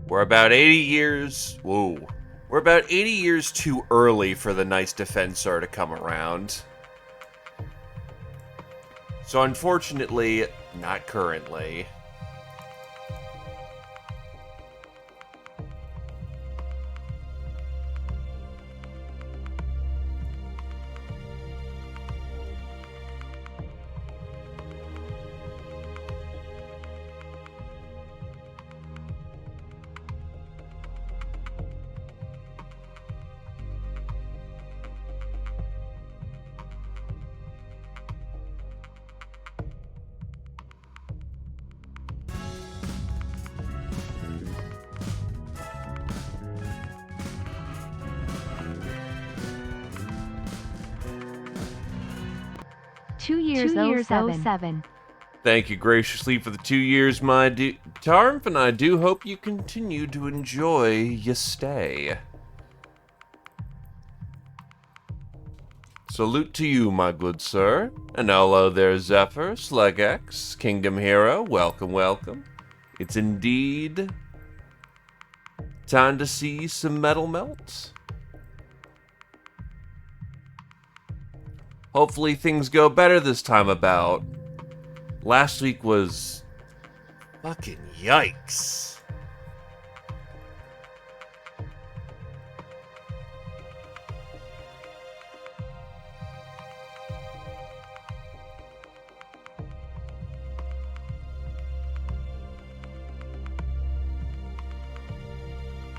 We're about 80 years... Whoa. We're about 80 years too early for the nice defensor to come around. So unfortunately, not currently. Two years 07. Thank you graciously for the 2 years, my Tarmp, and I do hope you continue to enjoy your stay. Salute to you, my good sir. And hello there, Zephyr, Slegex, Kingdom Hero, welcome, welcome. It's indeed time to see some metal melt. Hopefully things go better this time about. Last week was fucking yikes.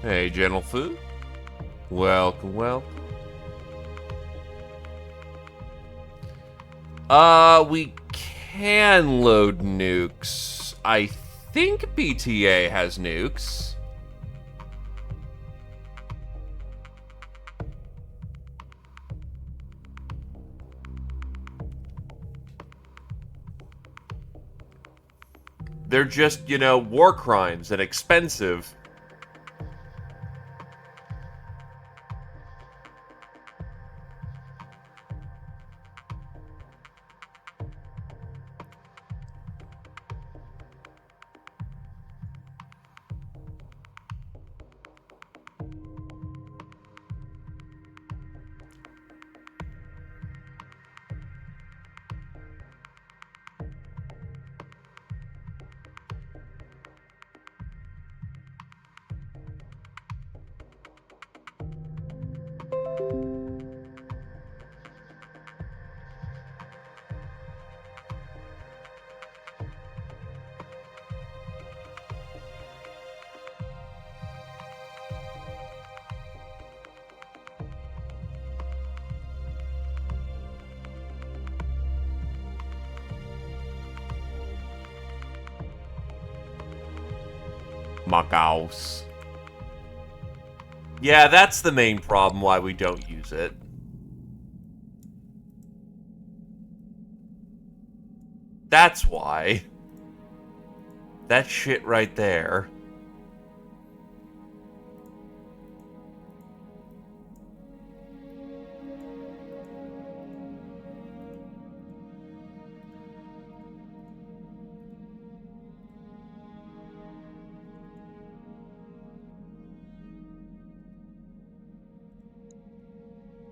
Hey, Gentle Food. Welcome, welcome. We can load nukes. I think BTA has nukes. They're just, you know, war crimes and expensive. Macau's. Yeah, that's the main problem why we don't use it. That's why. That shit right there.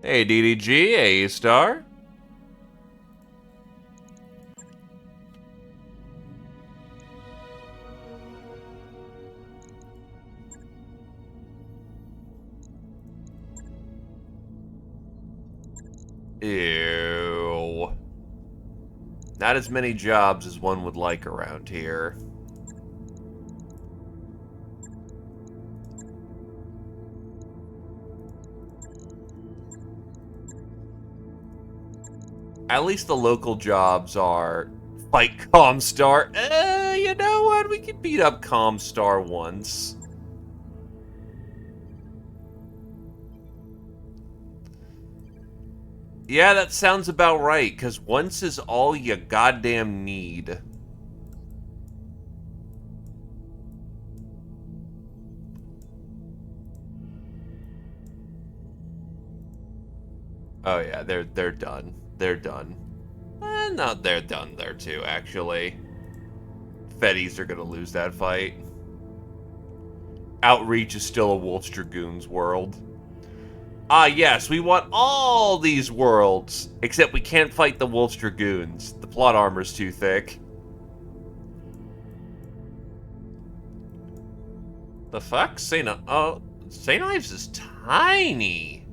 Hey, DDG, A-Star. Ew. Not as many jobs as one would like around here. At least the local jobs are fight Comstar. You know what? We could beat up Comstar once. Yeah, that sounds about right, because once is all you goddamn need. Oh yeah, they're done. They're done. No, they're done there too, actually. Fetties are gonna lose that fight. Outreach is still a Wolf's Dragoons world. Ah, yes, we want all these worlds, except we can't fight the Wolf's Dragoons. The plot armor's too thick. The fuck? St. Ives is tiny.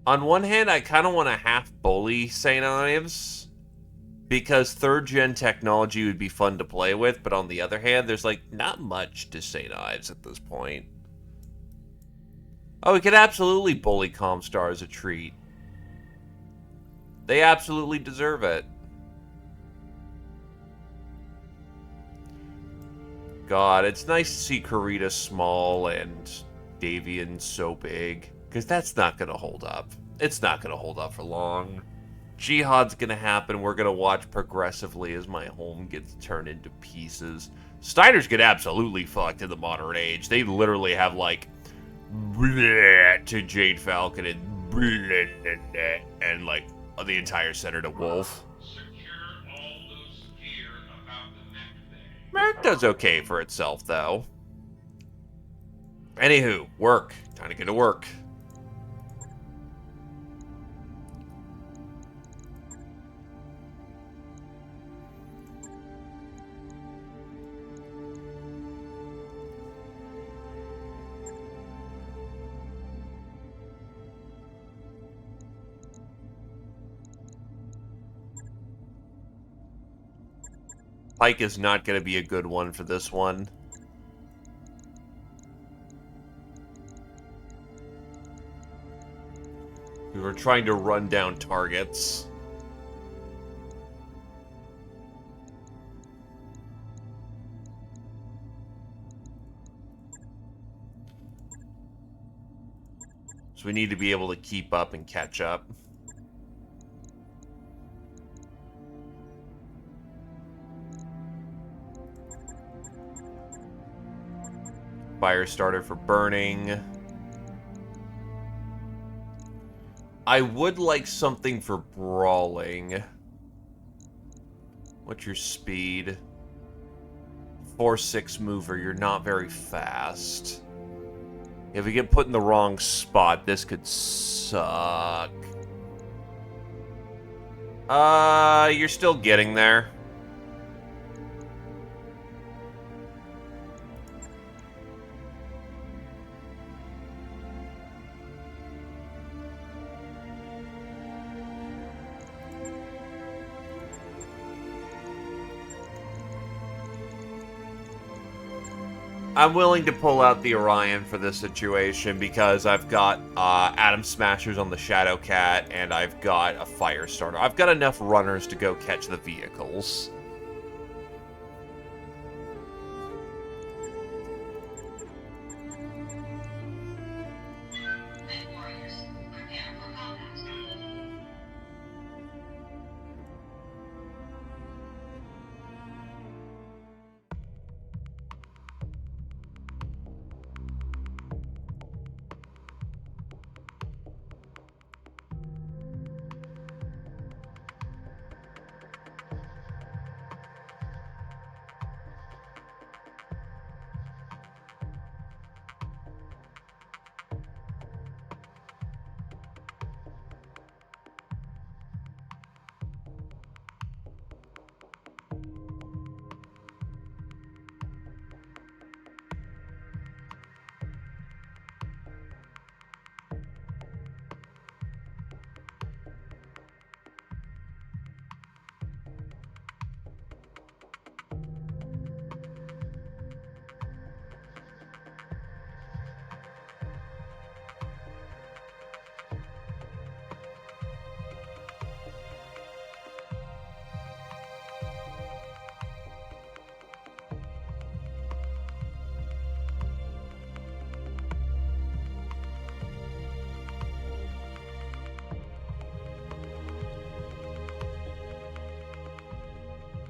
On one hand, I kind of want to half bully St. Ives, because 3rd gen technology would be fun to play with, but on the other hand, there's like not much to St. Ives at this point. Oh, we could absolutely bully Comstar as a treat. They absolutely deserve it. God, it's nice to see Karita small and Davian so big, because that's not going to hold up. It's not going to hold up for long. Jihad's going to happen. We're going to watch progressively as my home gets turned into pieces. Steiners get absolutely fucked in the modern age. They literally have, like, bleh to Jade Falcon and bleh, and like, the entire center to Wolf. Merc does okay for itself, though. Anywho, work. Time to get to work. Pike is not going to be a good one for this one. We were trying to run down targets. So we need to be able to keep up and catch up. Fire starter for burning. I would like something for brawling. What's your speed? 4-6 mover. You're not very fast. If we get put in the wrong spot, this could suck. You're still getting there. I'm willing to pull out the Orion for this situation because I've got Atom Smashers on the Shadow Cat and I've got a Fire Starter. I've got enough runners to go catch the vehicles.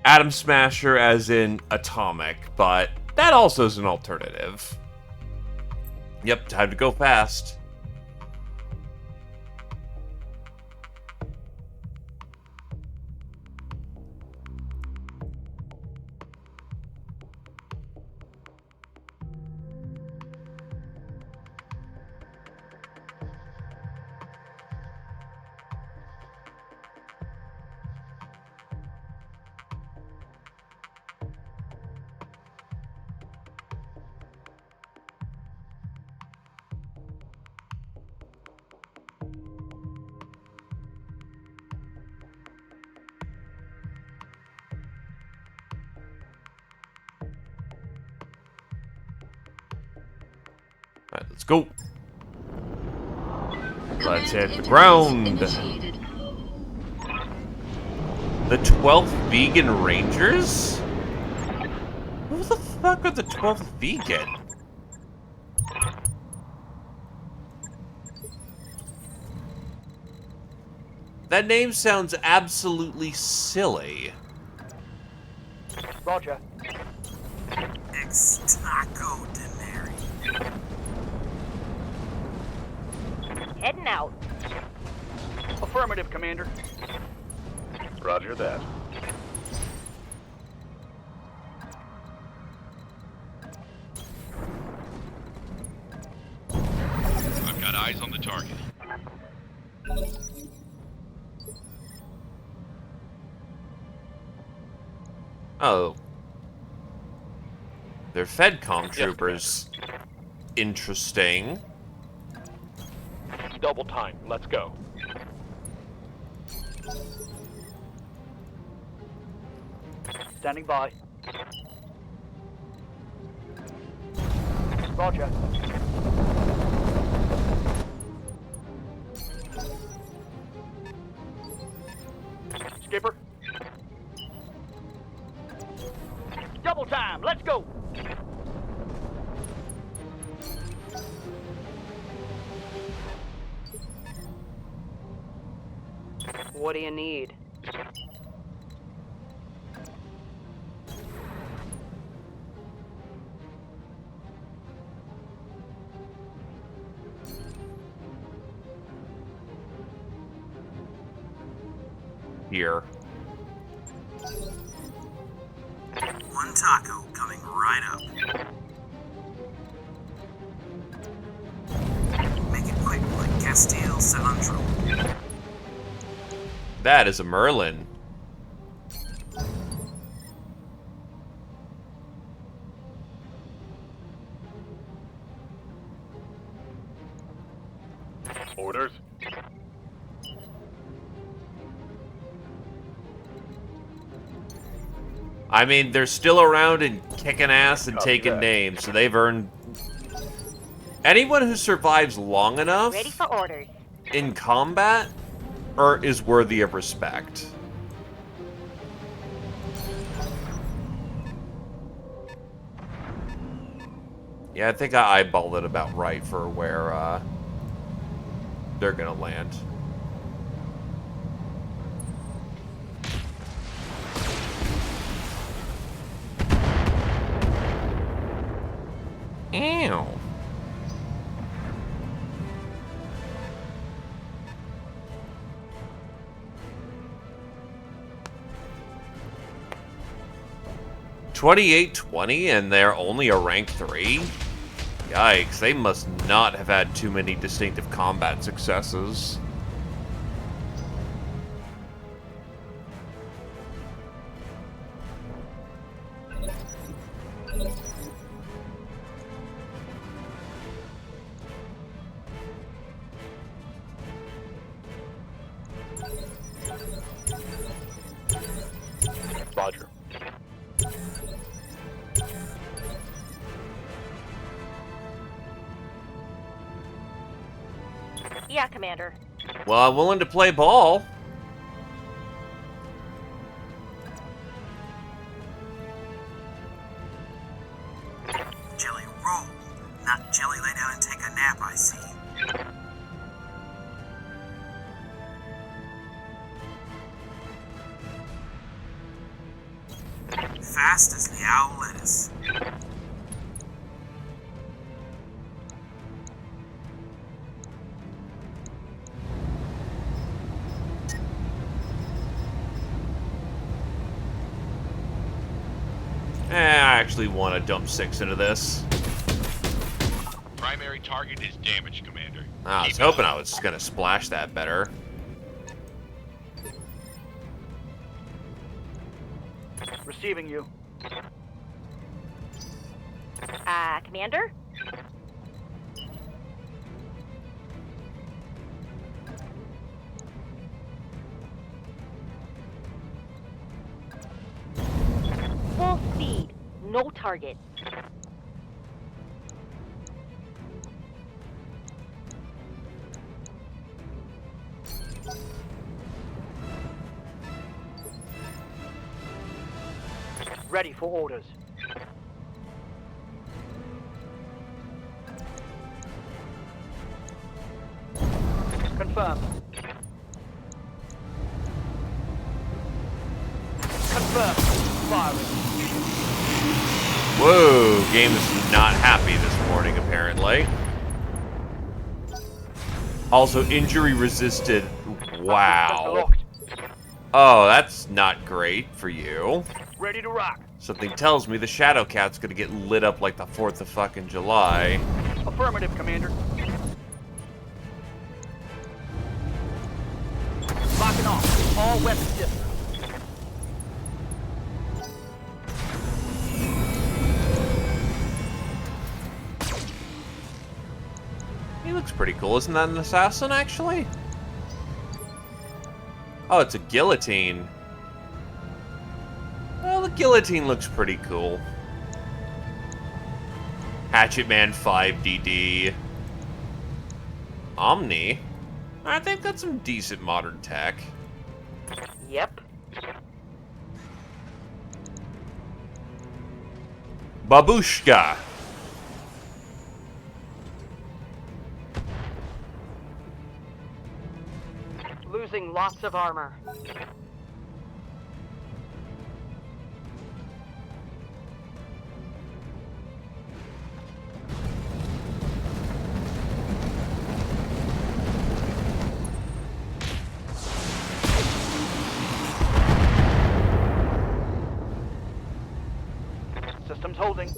Atom Smasher as in atomic, but that also is an alternative. Yep, time to go fast. Alright, let's go. Let's hit the ground. The 12th Vegan Rangers? Who the fuck are the 12th Vegan? That name sounds absolutely silly. Roger. Extraordinary. Heading out. Affirmative, Commander. Roger that. I've got eyes on the target. Oh. They're FedCom troopers. Interesting. Double time. Let's go. Standing by. Roger. Skipper. Double time. Let's go. What do you need? Here. One taco coming right up. Make it quick like Castile cilantro. That is a Merlin. Orders. I mean, they're still around and kicking ass and Copy taking that. names, so they've earned... Anyone who survives long enough Ready for orders. in combat is worthy of respect. Yeah, I think I eyeballed it about right for where they're gonna land. Ew. $28.20 and they're only a rank 3? Yikes, they must not have had too many distinctive combat successes. Roger. Yeah, Commander. Well, I'm willing to play ball. Jelly roll, not jelly lay down and take a nap, I see. Fast as the owl lettuce. I actually want to dump 6 into this. Primary target is damaged, Commander. I was Keep it hoping up. I was gonna splash that better. Receiving you. Commander? Full speed. No target. Ready for orders. Confirmed. Confirmed. Firing. Whoa, game is not happy this morning, apparently. Also, injury resisted. Wow. Locked. Oh, that's not great for you. Ready to rock. Something tells me the Shadow Cat's gonna get lit up like the 4th of fucking July. Affirmative, Commander. Locking off. All weapons distant. He looks pretty cool. Isn't that an assassin, actually? Oh, it's a guillotine. Well, the guillotine looks pretty cool. Hatchet Man 5DD. Omni. I think that's some decent modern tech. Yep. Babushka. Losing lots of armor. Systems holding.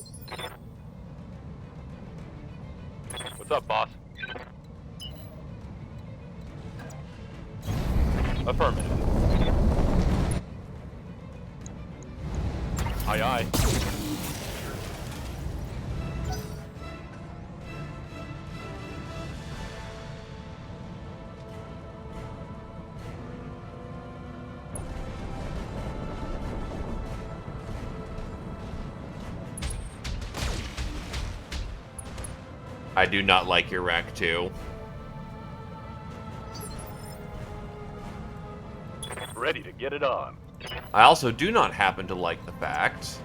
What's up, boss? Affirmative. Aye, aye. I do not like your rank 2. Ready to get it on. I also do not happen to like the fact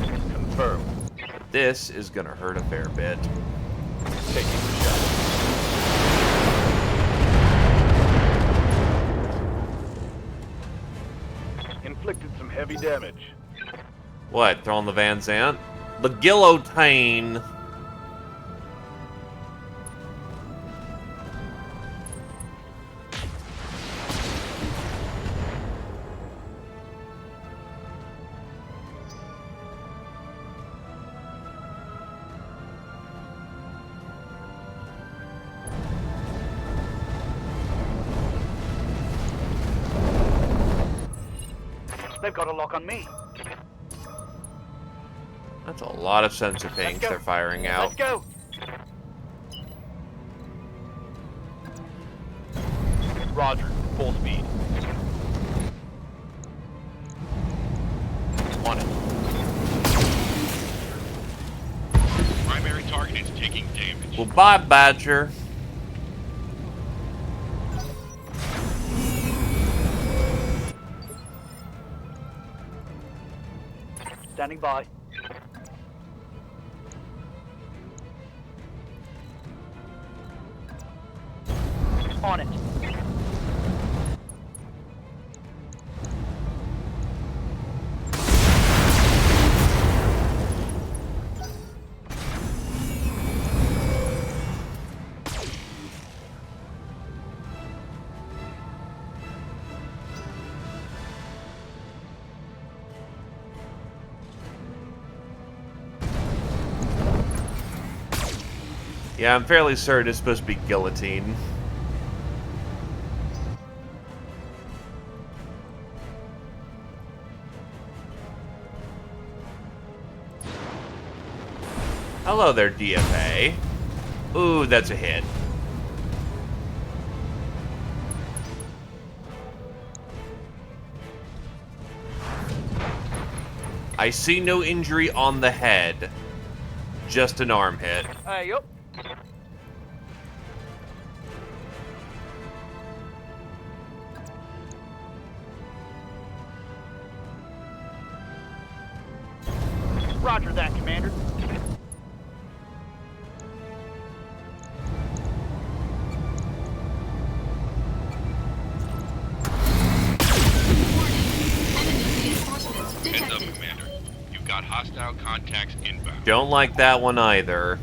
Confirmed. that this is gonna hurt a fair bit. Taking the shot. Inflicted some heavy damage. What, throwing the Van Zant? The guillotine. They've got a lock on me. That's a lot of sensor pings go. they're firing out. Let's go. Roger. Full speed. On it. Primary target is taking damage. Well, bye, Badger. Standing by. On it. Yeah, I'm fairly certain it's supposed to be guillotine. Hello there, DFA. Ooh, that's a hit. I see no injury on the head. Just an arm hit. Hey, yup. Roger that, Commander. Heads up, Commander. You've got hostile contacts inbound. Don't like that one either.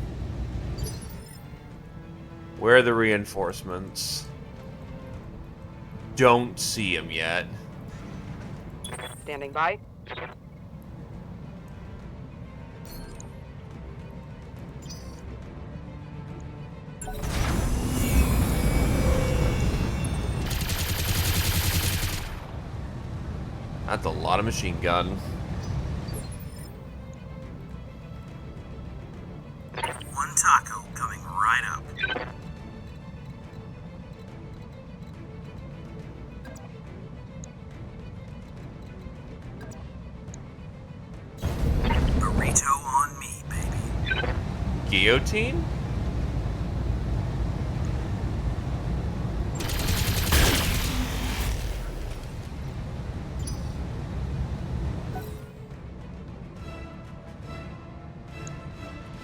Where are the reinforcements? Don't see them yet. Standing by. That's a lot of machine gun. One taco coming right up. Burrito on me, baby. Guillotine?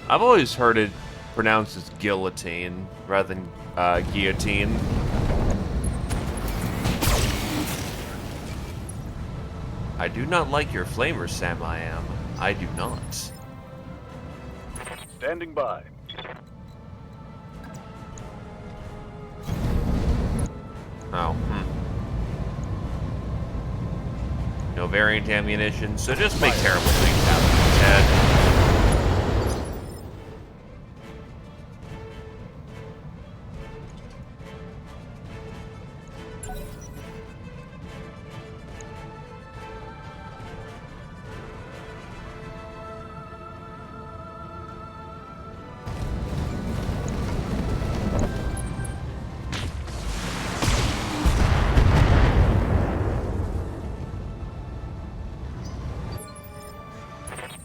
I've always heard it pronounced as guillotine rather than guillotine. I do not like your flamers, Sam I am. I do not. Standing by. Oh, No variant ammunition, so just make terrible things happen instead.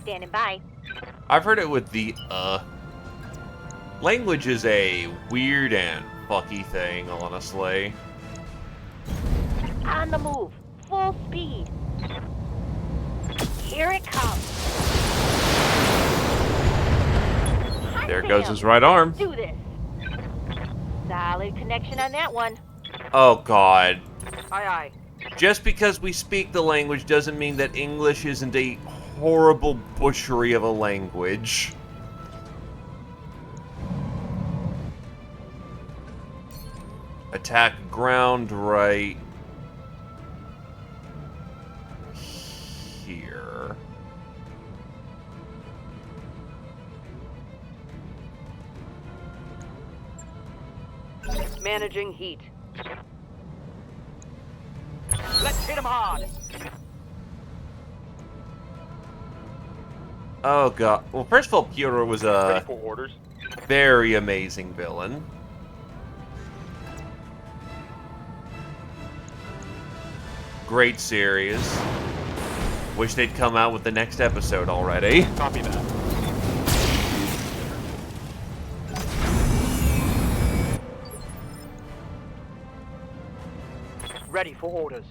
Standing by. I've heard it with the, Language is a weird and fucky thing, honestly. On the move. Full speed. Here it comes. Hi, There goes Sam. his right arm. Do this. Solid connection on that one. Oh, God. Aye, aye. Just because we speak the language doesn't mean that English isn't a horrible butchery of a language. Attack ground right here. Managing heat. Let's hit him hard. Oh, God. Well, first of all, Pyotr was Ready a for orders. very amazing villain. Great series. Wish they'd come out with the next episode already. Copy that. Ready for orders.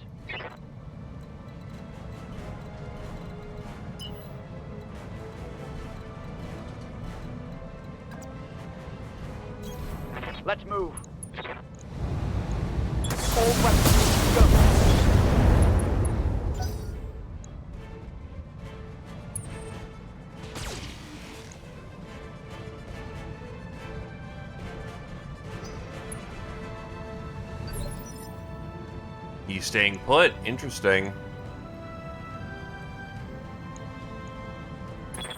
Let's move. All weapons, go. He's staying put. Interesting.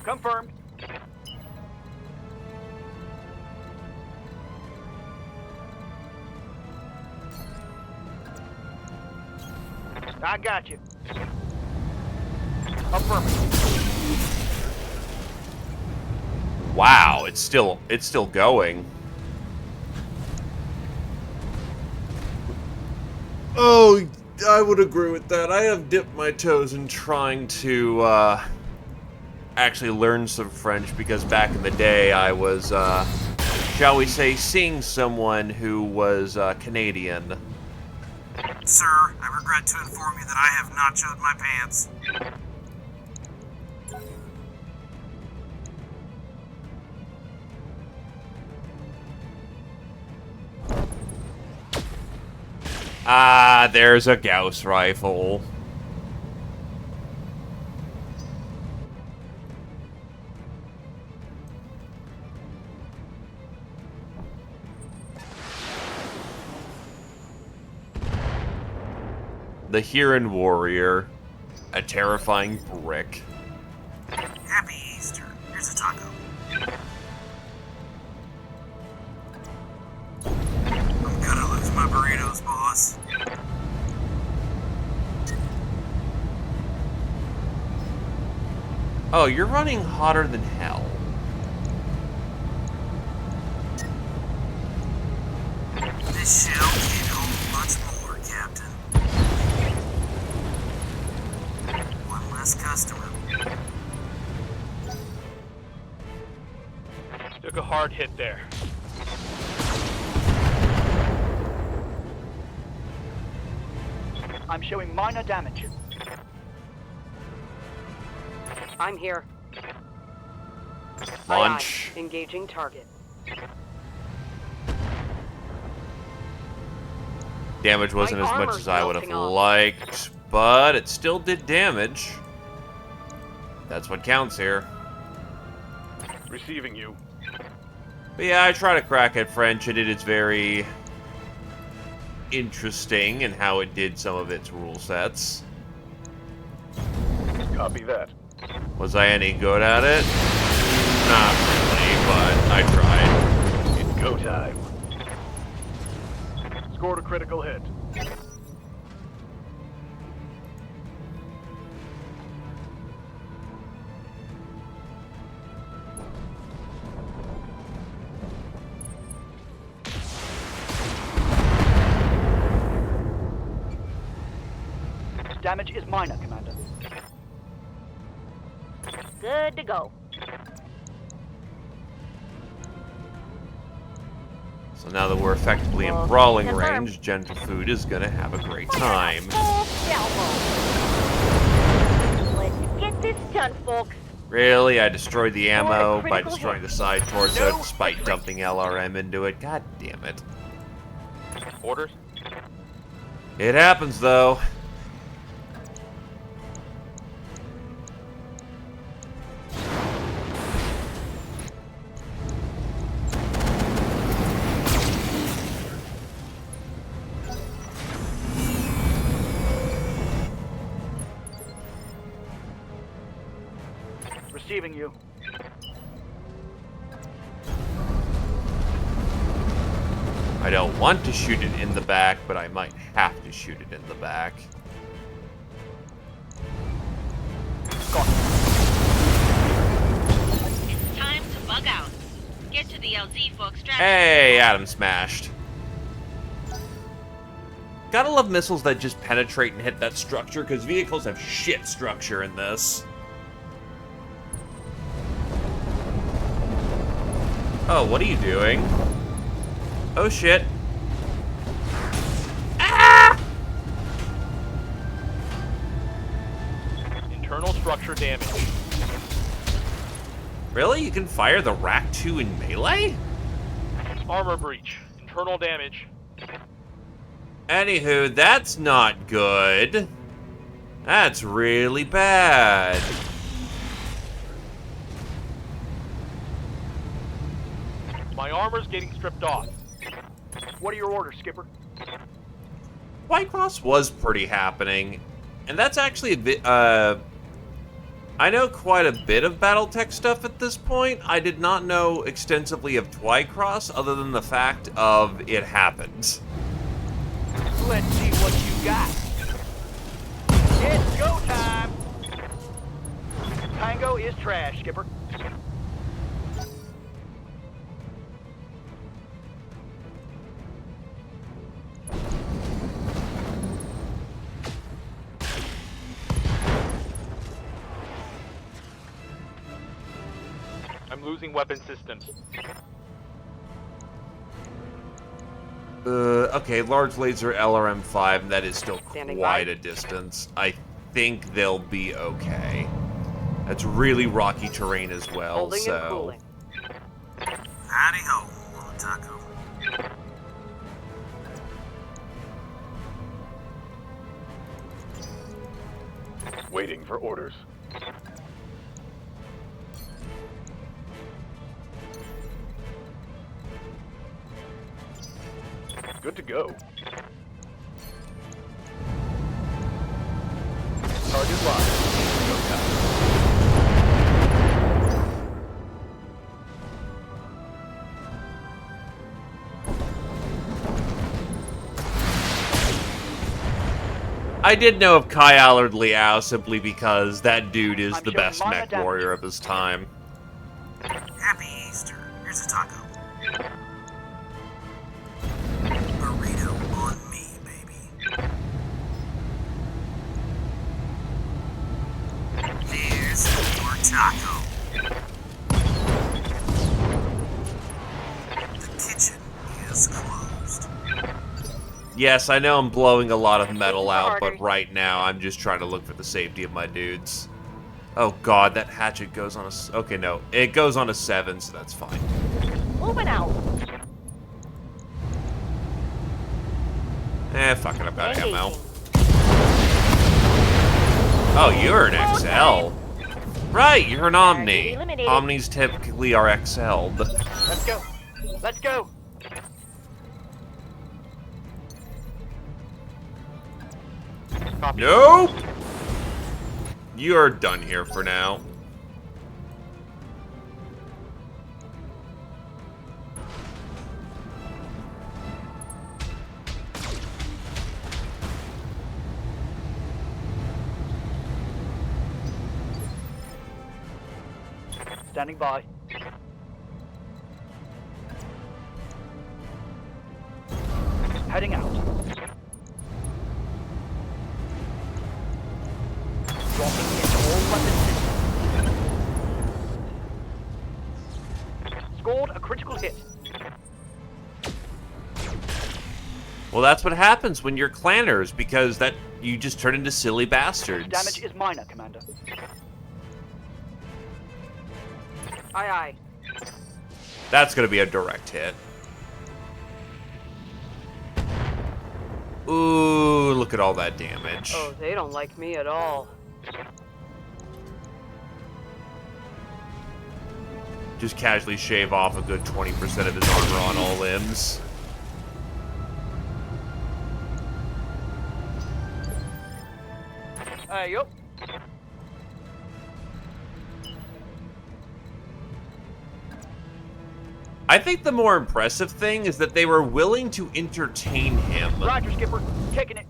Confirmed. I got you. Affirmative. Wow, it's still going. Oh, I would agree with that. I have dipped my toes in trying to actually learn some French because back in the day I was, shall we say, seeing someone who was Canadian. Sir, I regret to inform you that I have nachoed my pants. Ah, there's a Gauss rifle. The Huron Warrior. A terrifying brick. Happy Easter. Here's a taco. I'm gonna lose my burritos, boss. Oh, you're running hotter than hell. This shell can't hold much more, Captain. One less customer. Took a hard hit there. I'm showing minor damage. I'm here. Launch. Aye, aye. Engaging target. Damage wasn't My as much armor's as I would have melting off. liked, but it still did damage. That's what counts here. Receiving you. But yeah, I try to crack at French, and it is very interesting in how it did some of its rule sets. Copy that. Was I any good at it? Not really, but I tried. It's go time. Scored a critical hit. Damage is minor, Commander. Good to go. So now that we're effectively in Well, brawling confirmed. range, Gentle Food is gonna have a great time. Full salvo. Let's get this done, folks. Really? I destroyed the ammo by critical destroying hit. the side torso No despite retreat. dumping LRM into it. God damn it. Orders? It happens, though. Receiving you. I don't want to shoot it in the back, but I might have to shoot it in the back. It's time to bug out. Get to the LZ for extraction. Hey, Adam smashed. Gotta love missiles that just penetrate and hit that structure, because vehicles have shit structure in this. Oh, what are you doing? Oh, shit. Ah! Internal structure damage. Really? You can fire the Rack 2 in melee? Armor breach. Internal damage. Anywho, that's not good. That's really bad. My armor's getting stripped off. What are your orders, Skipper? Whitecross was pretty happening, and that's actually a bit, I know quite a bit of Battletech stuff at this point. I did not know extensively of Twycross, other than the fact of it happened. Let's see what you got. It's go time. Tango is trash, Skipper. I'm losing weapon systems. Okay, large laser LRM-5, and that is still Standing quite by. a distance. I think they'll be okay. That's really rocky terrain as well, Holding so... and cooling. Howdy ho, on the taco. for orders. Good to go. Target locked. No time. I did know of Kai Allard Liao simply because that dude is I'm the showing best minor mech damage. warrior of his time. Happy Easter. Here's a taco. Burrito on me, baby. There's your taco. The kitchen is closed. Yes, I know I'm blowing a lot of metal Waiting for out, but orders. right now I'm just trying to look for the safety of my dudes. Oh god, that hatchet goes on a... Okay, no. It goes on a 7, so that's fine. Moving out. Fuck it, I've got ammo. Engaging. Oh, you're an XL. Right, you're an Omni. eliminated. Omnis typically are XL'd. Let's go. Let's go. Copy. Nope! You're done here for now. Standing by. Heading out. Dropping into all weapon systems. Scored a critical hit. Well, that's what happens when you're clanners, because that you just turn into silly bastards. Damage is minor, Commander. Aye, aye. That's gonna be a direct hit. Ooh, look at all that damage. Oh, they don't like me at all. Just casually shave off a good 20% of his armor on all limbs. Yup. I think the more impressive thing is that they were willing to entertain him. Roger, Skipper. Taking it.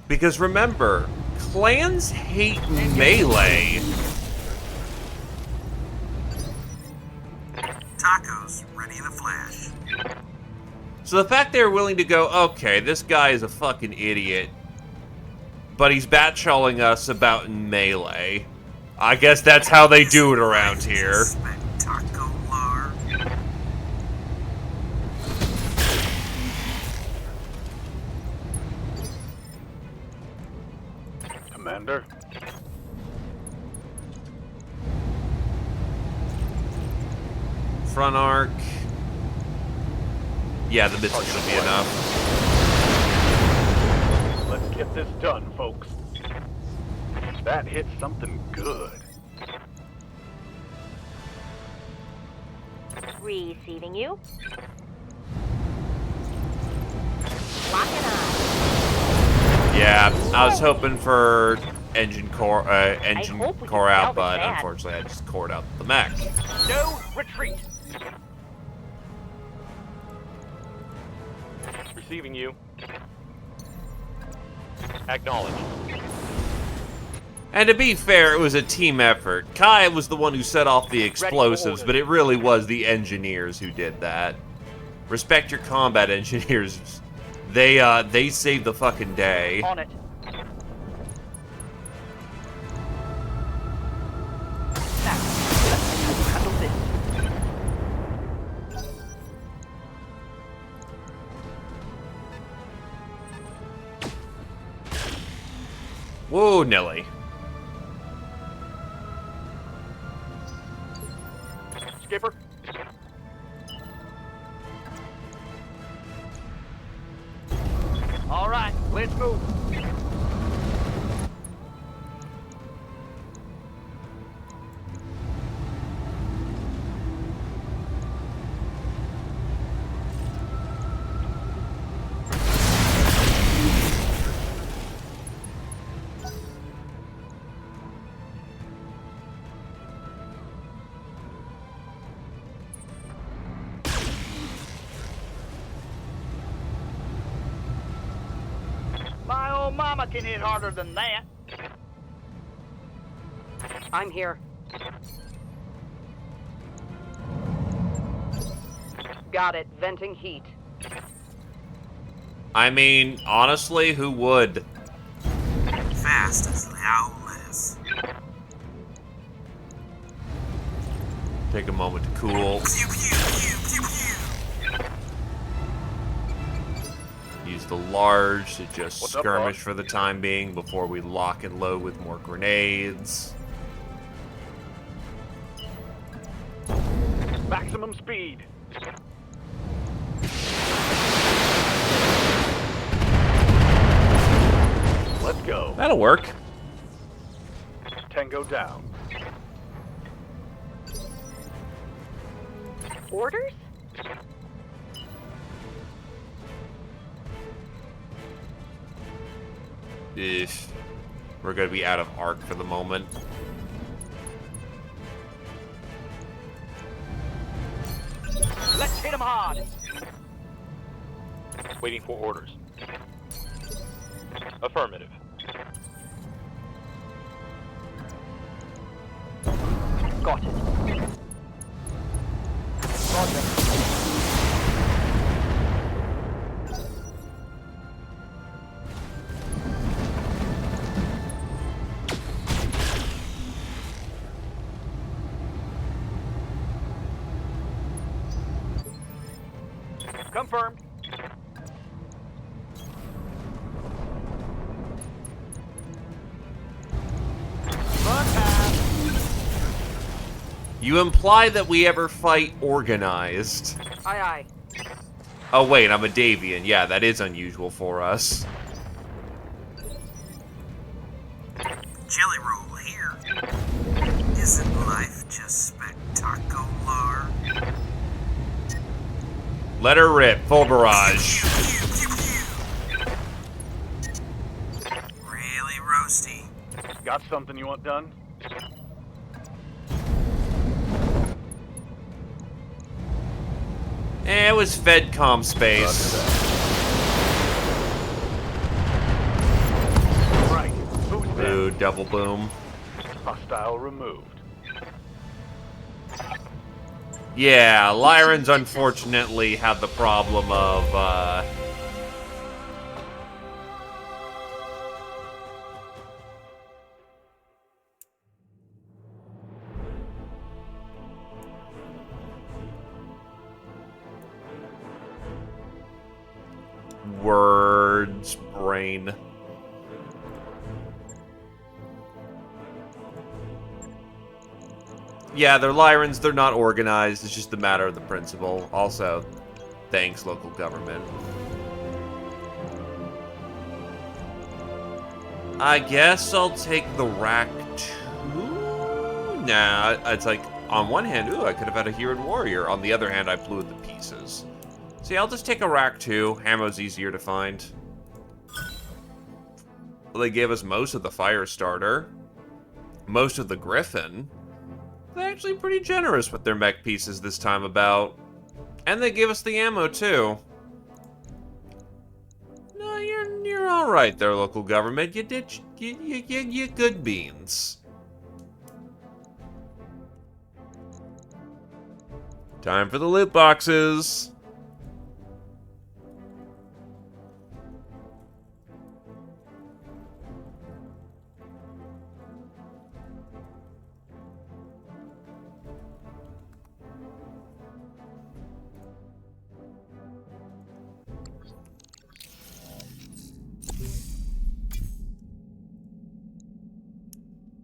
Because remember, clans hate melee. Tacos ready in a flash. So the fact they were willing to go, okay, this guy is a fucking idiot, but he's bat-shawling us about melee. I guess that's how they do it around here. Spectacular. Commander. Front arc. Yeah, the missiles should be enough. Let's get this done, folks. That hit something good. Receiving you. Locking on. Yeah, I was hoping for engine core hope we core can out, salvage but that. unfortunately I just cored out the mech. No retreat. Receiving you. Acknowledged. And to be fair, it was a team effort. Kai was the one who set off the explosives, but it really was the engineers who did that. Respect your combat engineers. They saved the fucking day. On it. Now, let's see how you handle this. Whoa, Nelly. Skipper. All right, let's move. Oh, mama can hit harder than that. I'm here. Got it. Venting heat. I mean, honestly, who would? Fast as thou lives. Take a moment to cool. Pew pew pew pew pew. Use the large to just What's up, skirmish boss? for the time being before we lock and load with more grenades. Maximum speed. Let's go. That'll work. Tango down. Orders? If we're gonna be out of arc for the moment. Let's hit him hard. Waiting for orders. Affirmative. Got it. Confirmed. Run time. You imply that we ever fight organized. Aye, aye. Oh wait, I'm a Davian. Yeah, that is unusual for us. Jelly roll here. Isn't life just spectacular? Let her rip. Full barrage. Pew pew pew pew. Really roasty. Got something you want done? It was FedCom space. Right. Who's there? Ooh, double boom. Hostile removed. Yeah, Lyrans unfortunately have the problem of, words, brain. Yeah, they're Lyrans, they're not organized, it's just a matter of the principle. Also, thanks, local government. I guess I'll take the rack 2? Nah, it's like, on one hand, ooh, I could have had a Hero Warrior. On the other hand, I blew it to pieces. See, I'll just take a rack 2. Ammo's easier to find. Well, they gave us most of the fire starter. Most of the Griffin. They're actually pretty generous with their mech pieces this time about. And they give us the ammo, too. No, you're alright there, local government. You did, you good beans. Time for the loot boxes.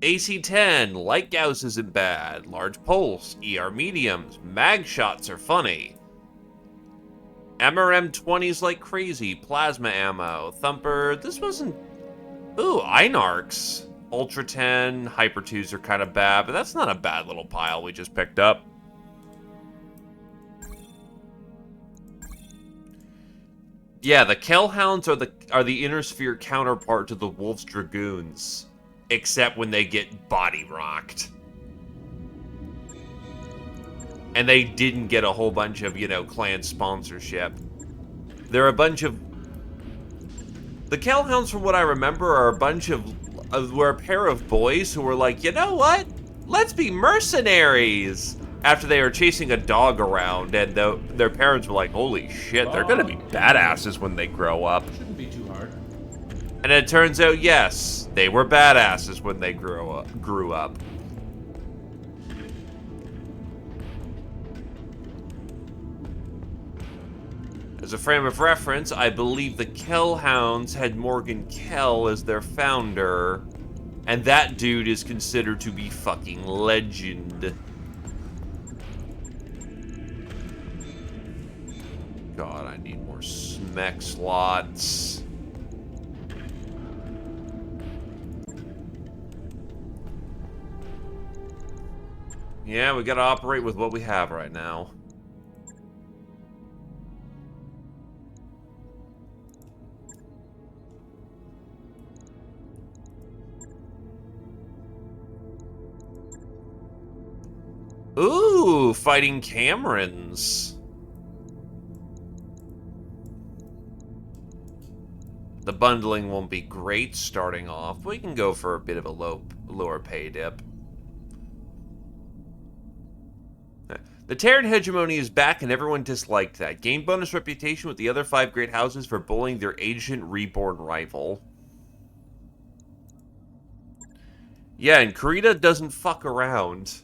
AC-10, light Gauss isn't bad. Large pulse, ER mediums, mag shots are funny. MRM-20's like crazy, plasma ammo, thumper, this wasn't... Ooh, Einarchs. Ultra 10, Hyper 2s are kind of bad, but that's not a bad little pile we just picked up. Yeah, the Kellhounds are the Inner Sphere counterpart to the Wolf's Dragoons. Except when they get body rocked. And they didn't get a whole bunch of, clan sponsorship. They're a bunch of... The Kellhounds, from what I remember, are a bunch of, were a pair of boys who were like, you know what? Let's be mercenaries! After they were chasing a dog around, and their parents were like, holy shit, they're gonna be badasses when they grow up. Shouldn't be too hard. And it turns out, yes, they were badasses when they grew up. As a frame of reference, I believe the Kellhounds had Morgan Kell as their founder, and that dude is considered to be fucking legend. God, I need more SMEC slots. Yeah, we gotta operate with what we have right now. Ooh, fighting Camerons. The bundling won't be great starting off, but we can go for a bit of a lower pay dip. The Terran hegemony is back, and everyone disliked that. Gained bonus reputation with the other 5 great houses for bullying their ancient reborn rival. Yeah, and Kurita doesn't fuck around.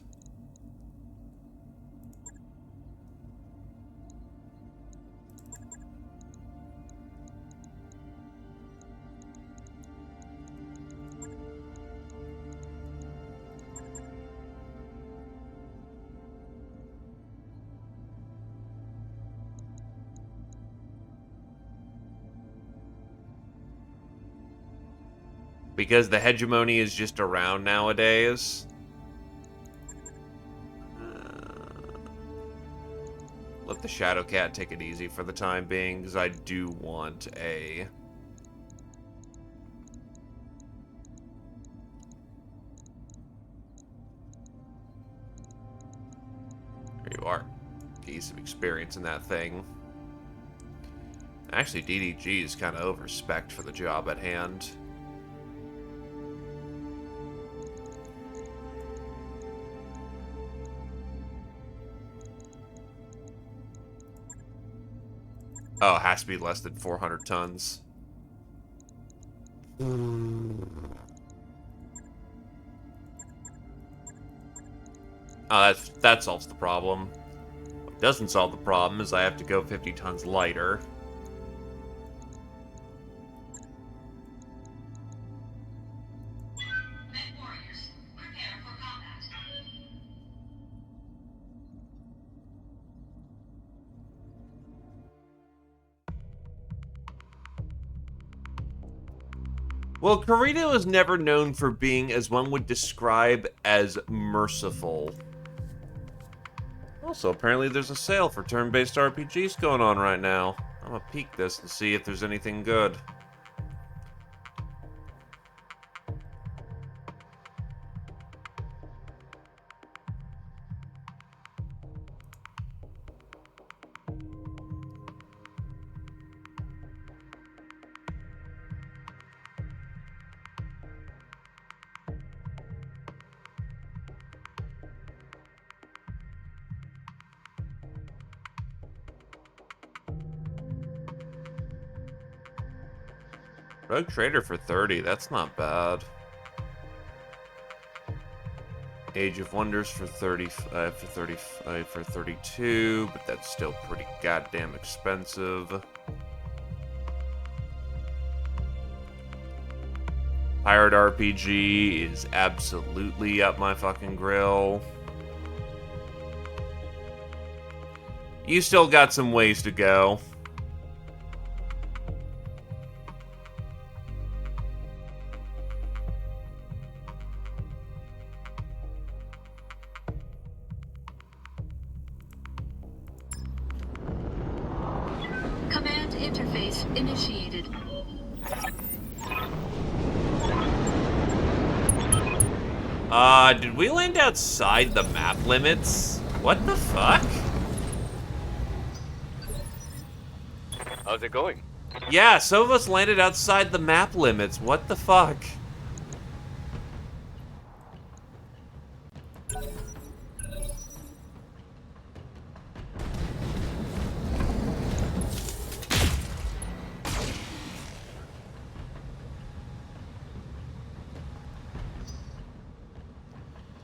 Because the hegemony is just around nowadays. Let the Shadow Cat take it easy for the time being, because I do want a... There you are. Get some experience in that thing. Actually, DDG is kind of over-spec'd for the job at hand. Oh, it has to be less than 400 tons. Oh, that solves the problem. What doesn't solve the problem is I have to go 50 tons lighter. Well, Kurita was never known for being, as one would describe, as merciful. Also, apparently there's a sale for turn-based RPGs going on right now. I'm gonna peek this and see if there's anything good. Rogue Trader for 30, that's not bad. Age of Wonders for 32, but that's still pretty goddamn expensive. Pirate RPG is absolutely up my fucking grill. You still got some ways to go. Command interface initiated. Did we land outside the map limits? What the fuck? How's it going? Yeah, some of us landed outside the map limits. What the fuck?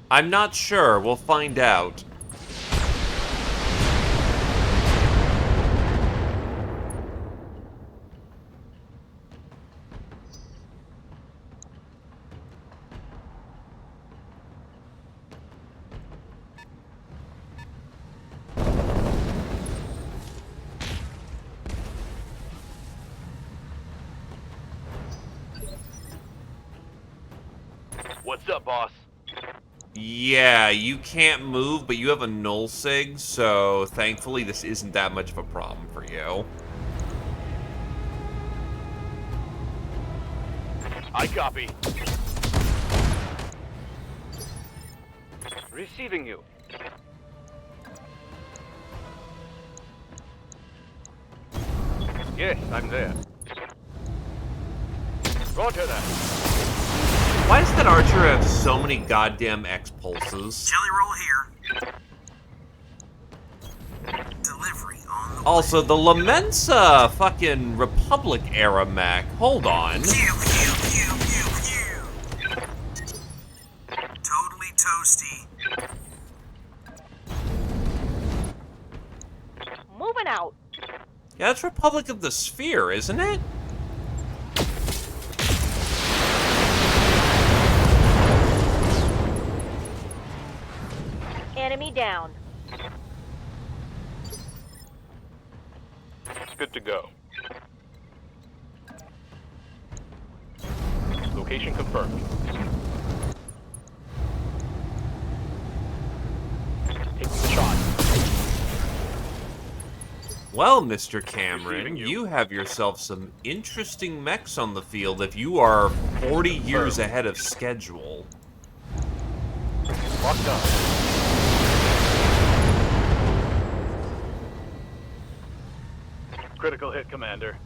I'm not sure. We'll find out. What's up, boss? Yeah, you can't move, but you have a null sig, so thankfully this isn't that much of a problem for you. I copy. Receiving you. Yes, I'm there. Roger that. Why does that archer have so many goddamn X-pulses? Jelly roll here. Delivery on the Also, the Lamensa fucking Republic-era mech. Hold on. Pew, pew, pew, pew, pew. Totally toasty. Moving out. Yeah, that's Republic of the Sphere, isn't it? Enemy down. Good to go. Location confirmed. Taking the shot. Well, Mr. Cameron, Receiving you. you have yourself some interesting mechs on the field if you are 40 years ahead of schedule. Locked on. Critical hit, Commander.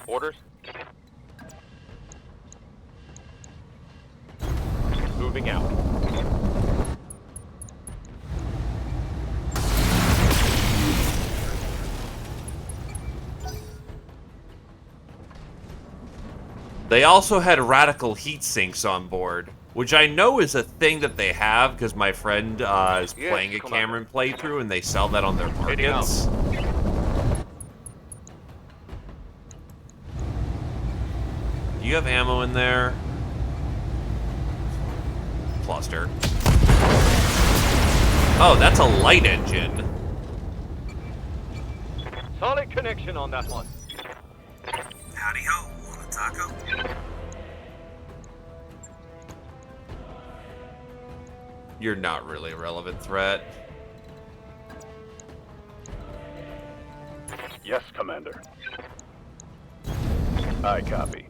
Orders. Moving out. They also had radical heat sinks on board, which I know is a thing that they have because my friend is Yes, playing a Commander. Cameron playthrough and they sell that on their Heading out. markets. Do you have ammo in there? Cluster. Oh, that's a light engine. Solid connection on that one. Howdy ho, want a taco? You're not really a relevant threat. Yes, Commander. I copy.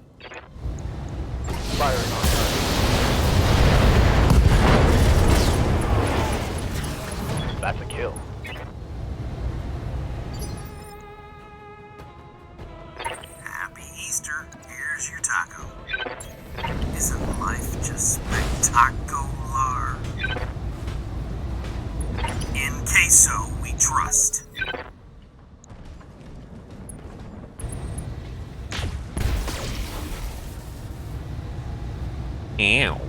Firing on target. That's a kill. Happy Easter, here's your taco. Isn't life just spectacular? In queso we trust. Ow.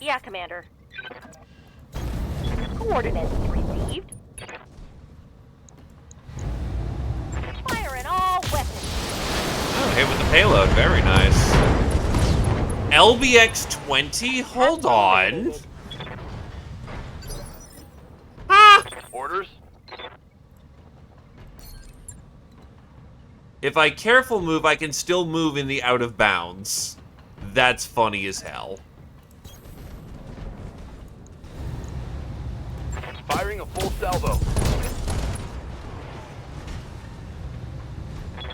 Yeah, Commander. Coordinates received. Firing all weapons. Oh, hit with the payload. Very nice. LBX-20? Hold on. Ah! Orders? If I careful move, I can still move in the out of bounds. That's funny as hell. Firing a full salvo.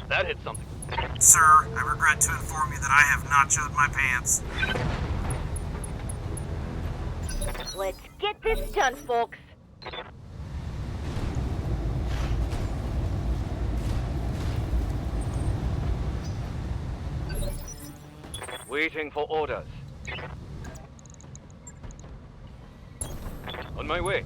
That hit something. Sir, I regret to inform you that I have nachoed my pants. Let's get this done, folks. Waiting for orders. On my way.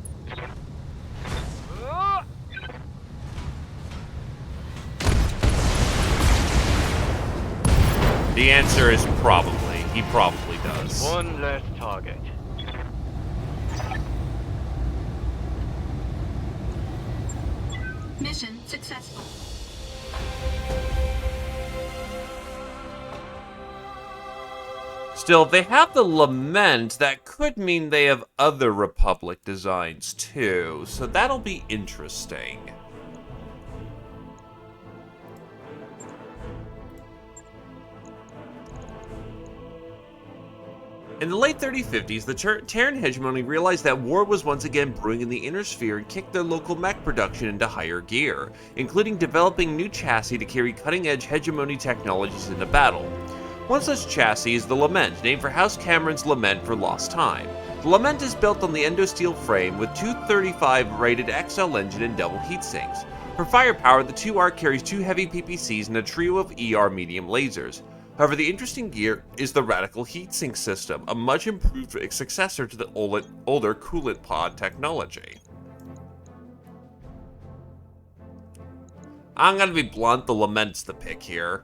The answer is probably. He probably does. One less target. Mission successful. Still, they have the Lament. That could mean they have other Republic designs too, so that'll be interesting. In the late 3050s, the Terran hegemony realized that war was once again brewing in the Inner Sphere and kicked their local mech production into higher gear, including developing new chassis to carry cutting-edge hegemony technologies into battle. One such chassis is the Lament, named for House Cameron's Lament for Lost Time. The Lament is built on the endosteel frame with 235 rated XL engine and double heatsinks. For firepower, the 2R carries 2 heavy PPCs and a trio of ER medium lasers. However, the interesting gear is the Radical Heatsink system, a much improved successor to the older coolant pod technology. I'm gonna be blunt, the Lament's the pick here.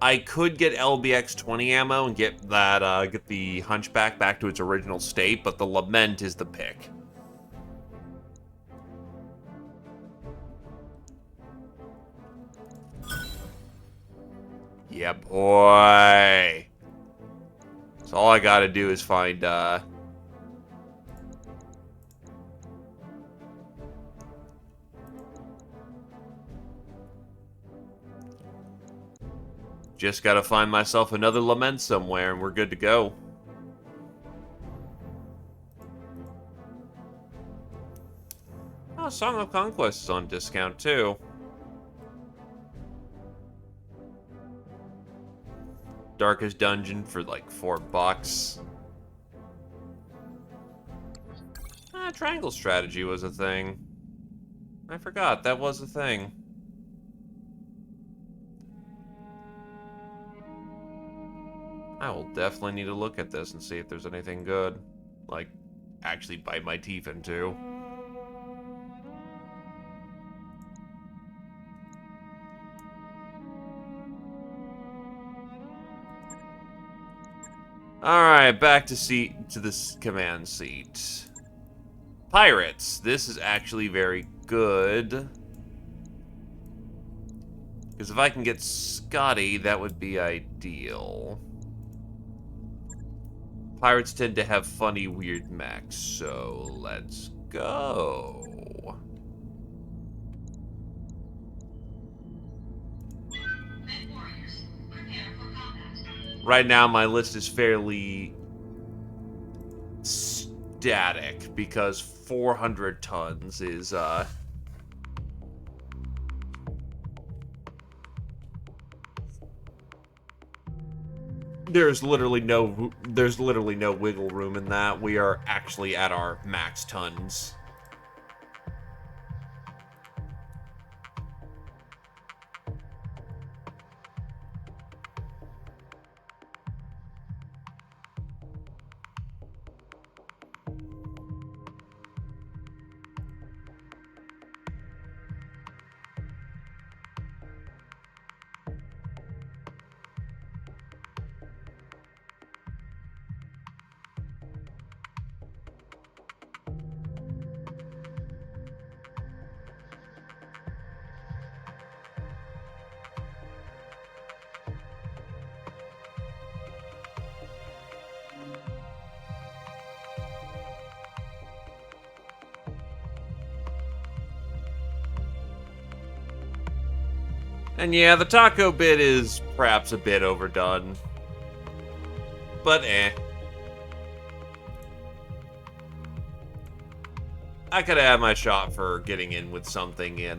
I could get LBX-20 ammo and get that, get the Hunchback back to its original state, but the Lament is the pick. Yeah, boy. So all I gotta do is find, just gotta find myself another Lament somewhere and we're good to go. Oh, Song of Conquest is on discount too. Darkest Dungeon for like $4. Triangle strategy was a thing. I forgot that was a thing. I will definitely need to look at this and see if there's anything good. Like, actually bite my teeth into. Alright, back to this command seat. Pirates. This is actually very good. Because if I can get Scotty, that would be ideal. Pirates tend to have funny, weird mechs, so let's go. Right now, my list is fairly static because 400 tons is, There's literally no wiggle room in that. We are actually at our max tons. And yeah, the taco bit is perhaps a bit overdone. But I could have had my shot for getting in with something in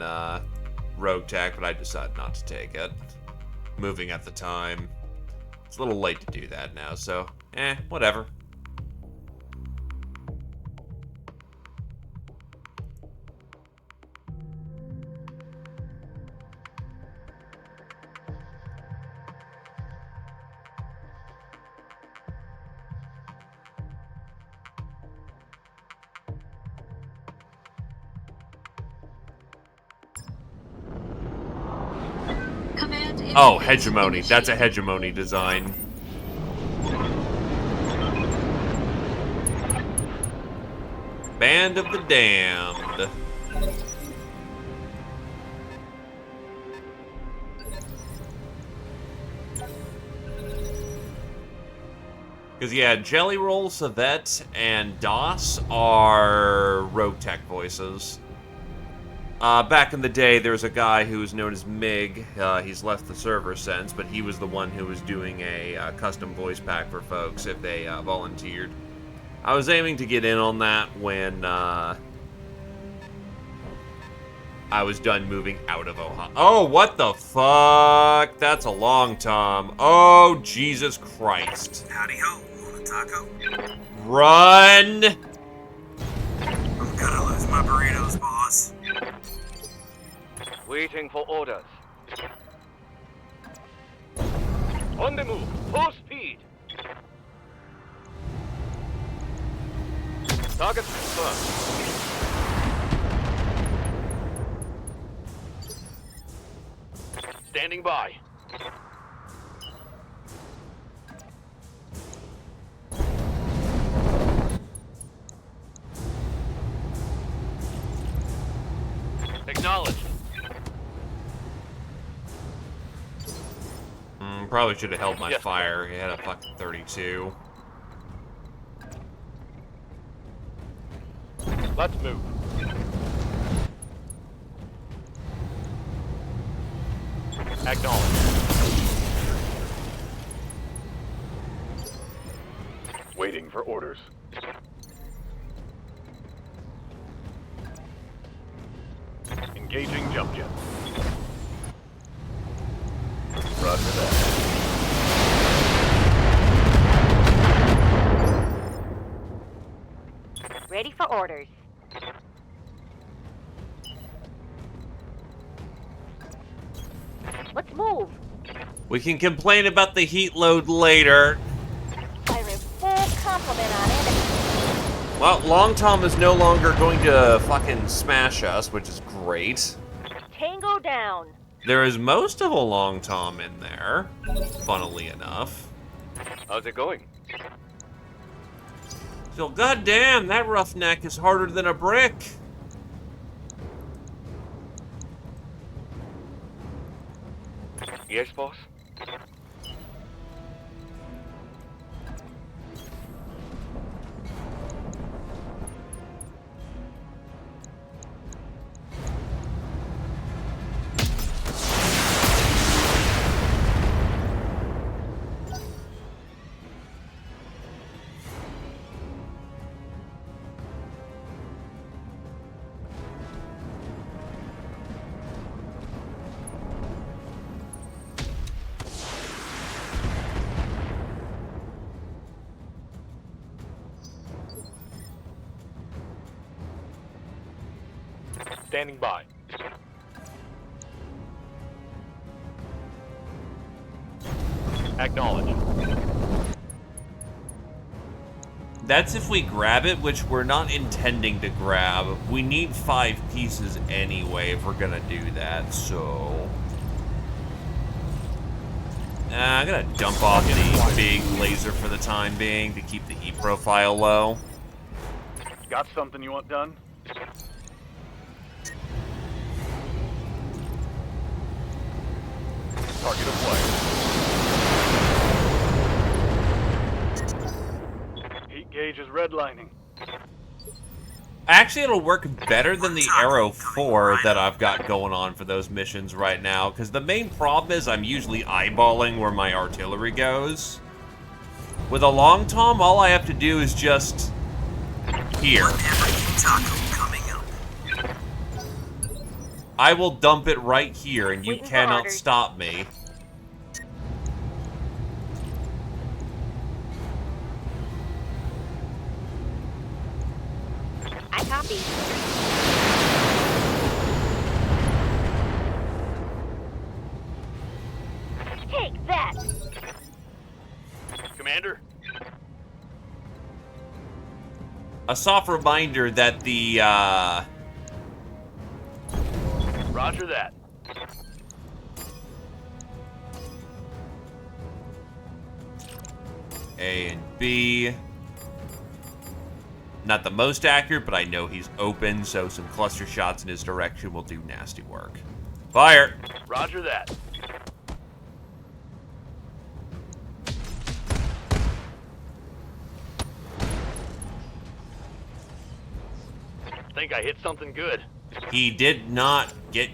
Rogue Tech, but I decided not to take it. Moving at the time. It's a little late to do that now, so whatever. Oh, interface hegemony. That's a initiated. hegemony design. Band of the Damned. Because, yeah, Jelly Roll, Savette, and DOS are Rogue Tech voices. Back in the day, there was a guy who was known as Mig. He's left the server since, but he was the one who was doing a custom voice pack for folks if they volunteered. I was aiming to get in on that when I was done moving out of Ohio. Oh, what the fuck? That's a long Tom. Oh, Jesus Christ. Howdy ho, want a taco? Run! I'm gonna lose my burritos, boss. Waiting for orders. On the move. Full speed. Target confirmed. Standing by. Acknowledged. Probably should have held my Yes, fire. He had a fucking 32. Let's move. Acknowledge. Waiting for orders. Engaging jump jet. Roger that. Ready for orders. Let's move. We can complain about the heat load later. Firing full complement on it. Well, Long Tom is no longer going to fucking smash us, which is great. Tango down. There is most of a Long Tom in there, funnily enough. How's it going? So, goddamn, that roughneck is harder than a brick. Yes, boss? Standing by. Acknowledge. That's if we grab it, which we're not intending to grab. We need 5 pieces anyway if we're gonna do that, so... I'm gonna dump off the big laser for the time being to keep the heat profile low. Got something you want done? Target acquired. Heat gauge is redlining. Actually, it'll work better than the Arrow 4 that I've got going on for those missions right now, because the main problem is I'm usually eyeballing where my artillery goes. With a Long Tom, all I have to do is just... here. I will dump it right here, and you Waiting for cannot orders. stop me. I copy. Take that. Commander? A soft reminder that the, Roger that. A and B. Not the most accurate, but I know he's open, so some cluster shots in his direction will do nasty work. Fire! Roger that. Think I hit something good. He did not get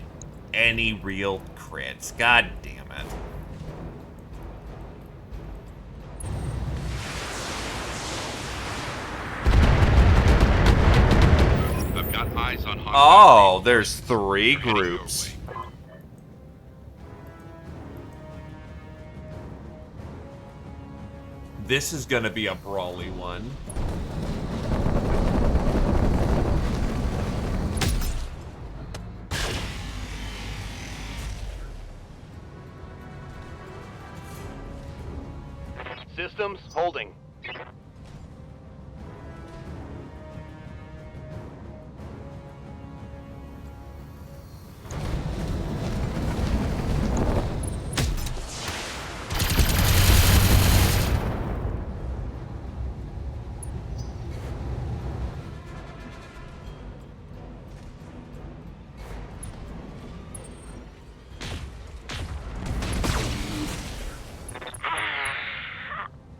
any real crits. God damn it. I've got eyes on Hawk. Oh, there's 3 groups. This is gonna be a brawly one. Systems holding.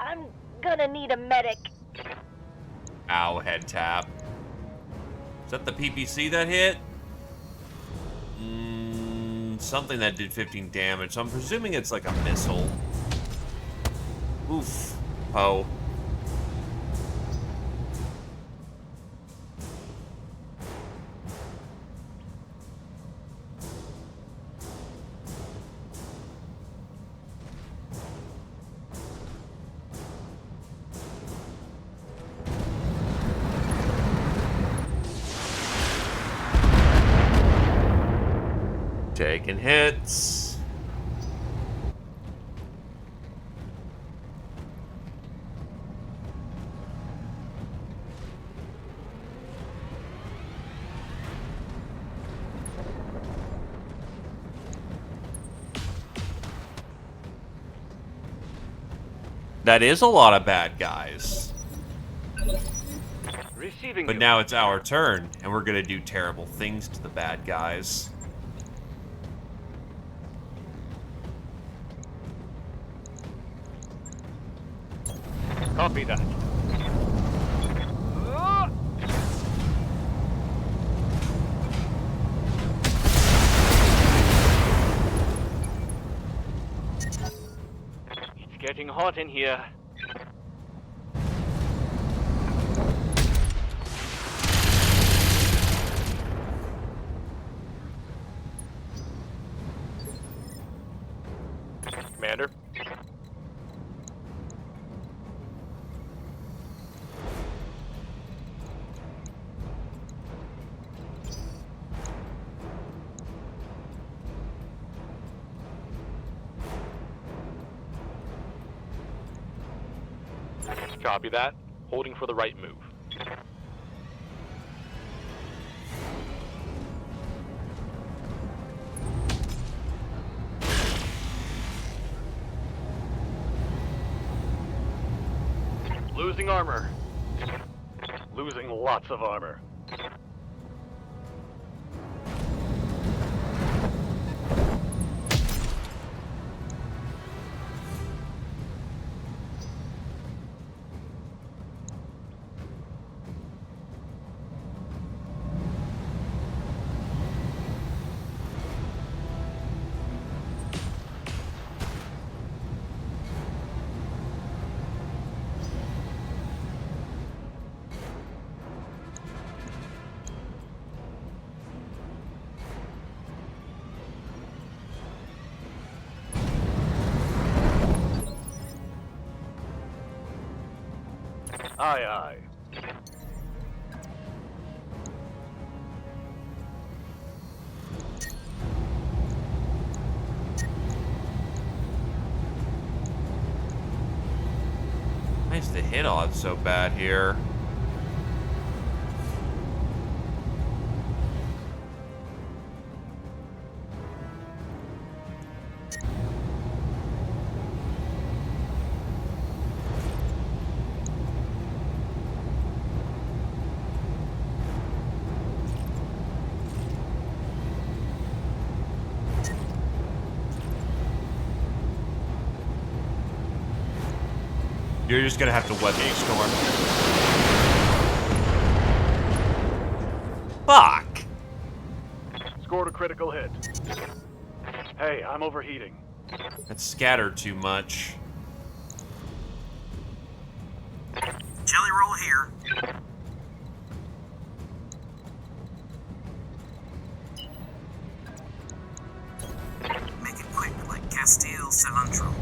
I'm gonna need a medic. Ow, head tap. Is that the PPC that hit? Something that did 15 damage, so I'm presuming it's like a missile. Oof. Oh. Taking hits. That is a lot of bad guys. Receiving But you. now it's our turn, and we're gonna do terrible things to the bad guys. Copy that. It's getting hot in here. Commander. Copy that. Holding for the right move. Losing armor. Losing lots of armor. Aye, aye. Why is the hit odds so bad here? You're just gonna have to weather the storm. Fuck! Scored a critical hit. Hey, I'm overheating. That's scattered too much. Jelly roll here. Make it quick, like Castile cilantro.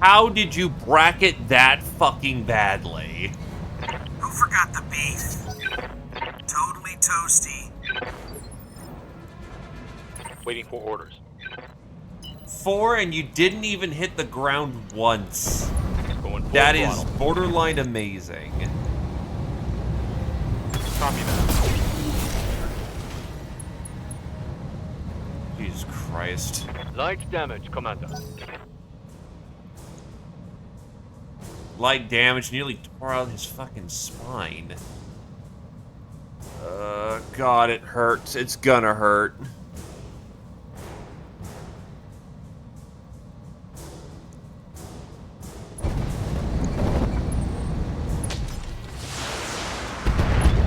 How did you bracket that fucking badly? Who forgot the beef? Totally toasty. Waiting for orders. 4 and you didn't even hit the ground once. Going full That is throttle. borderline amazing. Copy that. Jesus Christ. Light damage, Commander. Light damage nearly tore out his fucking spine. God, it hurts. It's gonna hurt.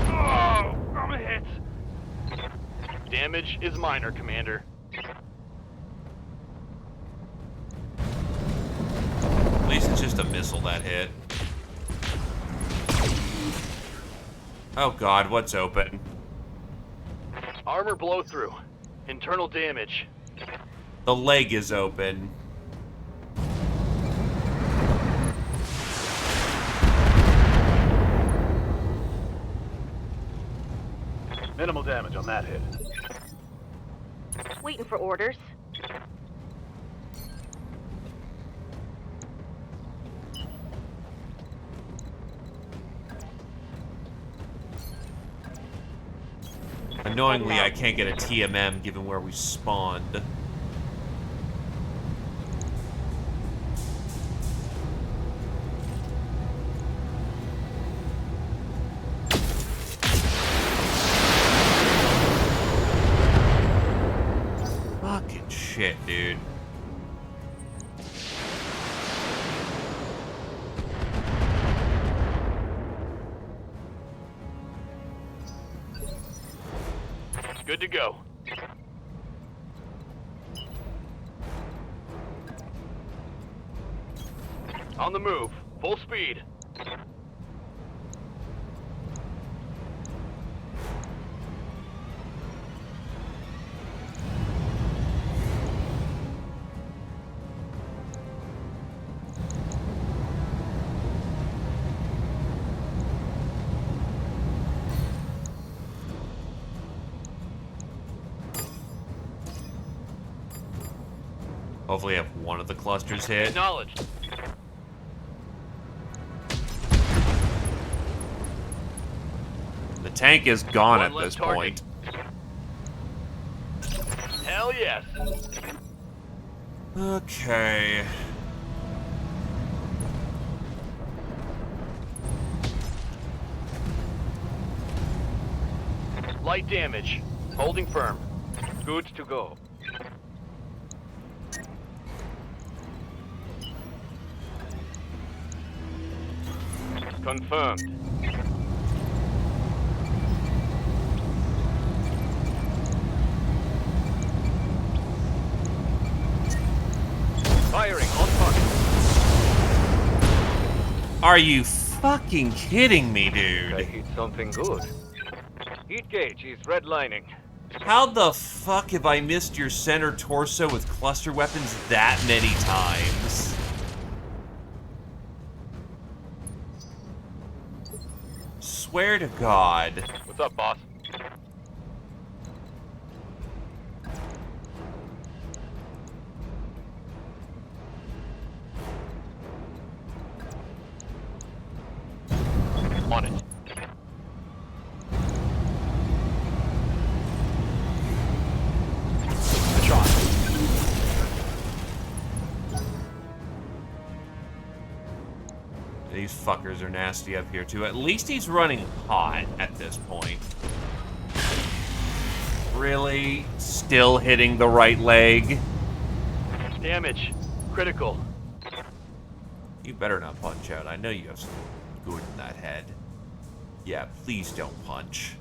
Oh, I'm hit. Damage is minor, Commander. At least it's just a missile that hit. Oh God, what's open? Armor blow through. Internal damage. The leg is open. Minimal damage on that hit. Waiting for orders. Annoyingly, I can't get a TMM given where we spawned. Fucking shit, dude. Good to go. On the move. Full speed. Hopefully have one of the clusters hit. Acknowledged. The tank is gone One at left this target. point. Hell yes. Okay. Light damage. Holding firm. Good to go. Confirmed. Firing on target. Are you fucking kidding me, I dude? hit something good. Heat gauge is redlining. How the fuck have I missed your center torso with cluster weapons that many times? Swear to God. What's up, boss? On it. Good shot. These fuckers are nasty up here too. At least he's running hot at this point. Really? Still hitting the right leg? Damage. Critical. You better not punch out. I know you have some good in that head. Yeah, please don't punch.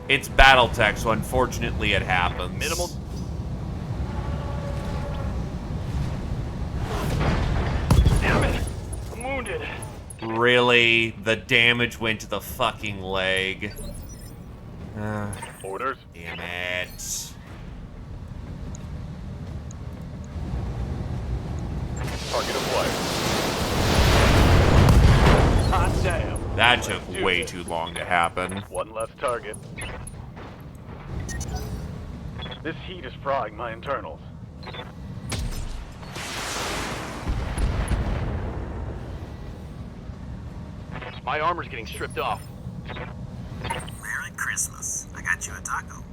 It's Battletech, so unfortunately it happens. Minimal. Damn it! I'm wounded. Really? The damage went to the fucking leg. Orders. Damn it. Target acquired. Hot damn. That took Do way this. too long to happen. One less target. This heat is frying my internals. My armor's getting stripped off. Merry Christmas. I got you a taco.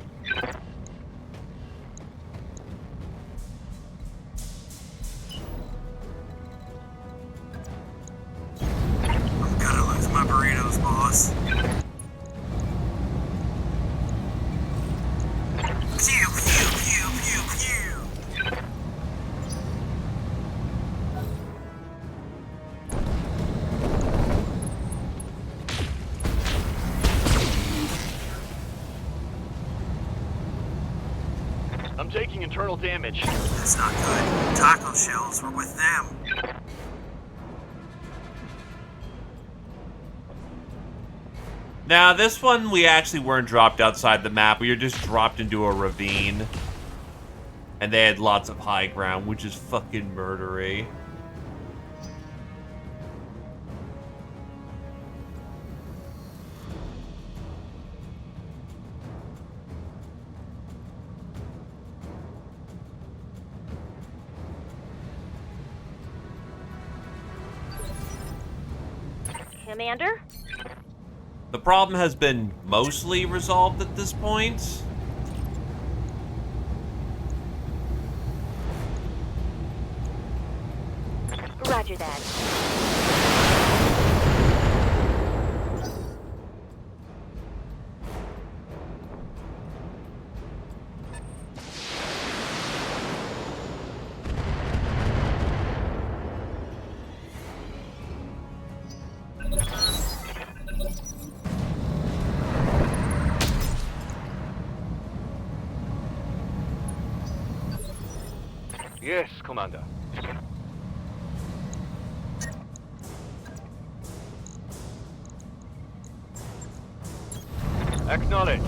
I'm gonna lose my burritos, boss. Pew, pew, pew, pew, pew. I'm taking internal damage. That's not good. Taco shells were with them. Now, this one, we actually weren't dropped outside the map. We were just dropped into a ravine. And they had lots of high ground, which is fucking murdery. Commander? The problem has been mostly resolved at this point. Roger that. Yes, Commander. Acknowledge.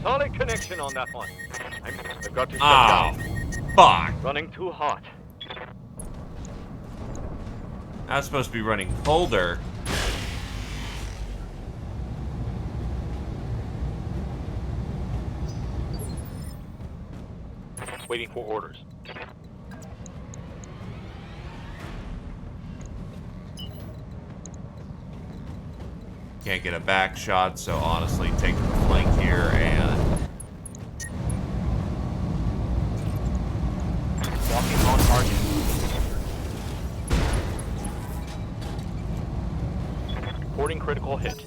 Solid connection on that one. I've got to shut Oh, down. fuck. Running too hot. I was supposed to be running colder. Waiting for orders. Can't get a back shot, so honestly, take the flank here and... Walking on target. Reporting critical hit.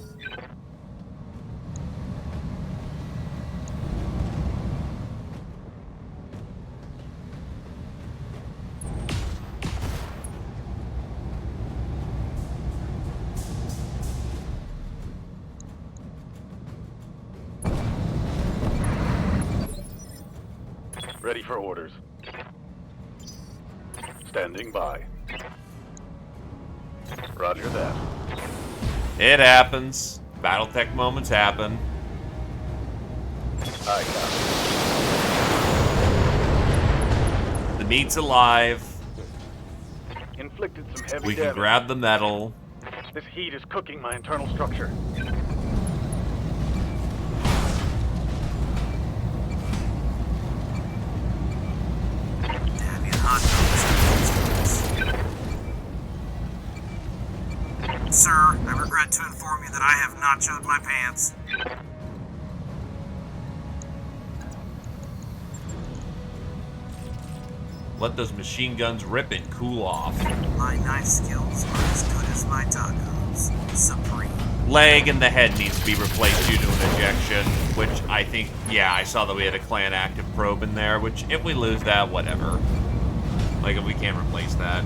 Ready for orders. Standing by. Roger that. It happens. Battletech moments happen. I got The meat's alive. it. Inflicted some heavy We can damage. grab the metal. This heat is cooking my internal structure. Damn you, hot dogs. Sir, I regret to inform you that I have not showed my my pants. Let those machine guns rip and cool off. My knife skills are as good as my tacos. Supreme. Leg and the head needs to be replaced due to an ejection, which I think, yeah, I saw that we had a clan active probe in there, which if we lose that, whatever. Like, if we can't replace that.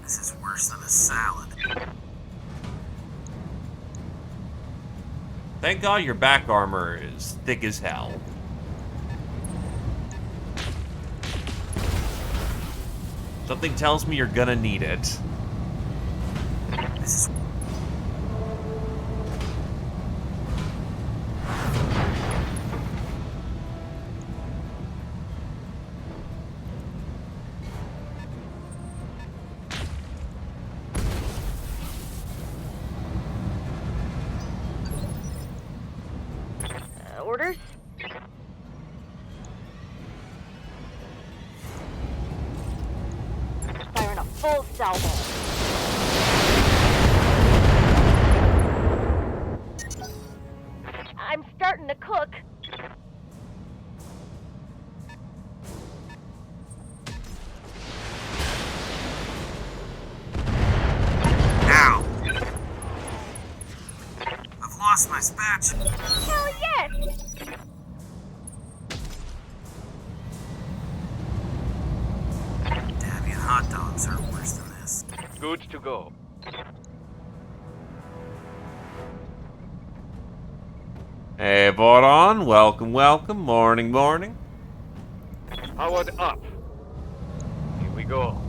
This is worse than a salad. Thank God your back armor is thick as hell. Something tells me you're gonna need it. This is Orders? Firing a full salvo. I'm starting to cook. Ow! I've lost my spatula. Hell yes! Dabby and hot dogs are worse than this. Good to go. Hey, Boron, welcome, welcome. Morning, morning. Powered up. Here we go.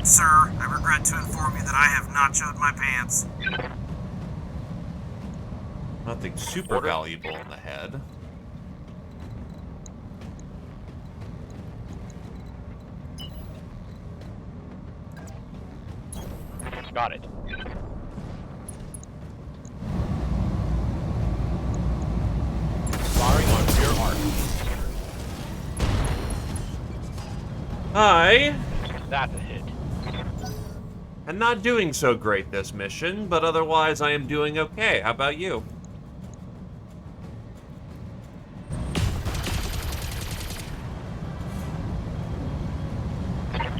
Sir, I regret to inform you that I have nachoed my pants. Nothing super valuable in the head. Got it. Firing on rear arc. Hi. That's a hit. I'm not doing so great this mission, but otherwise I am doing okay. How about you?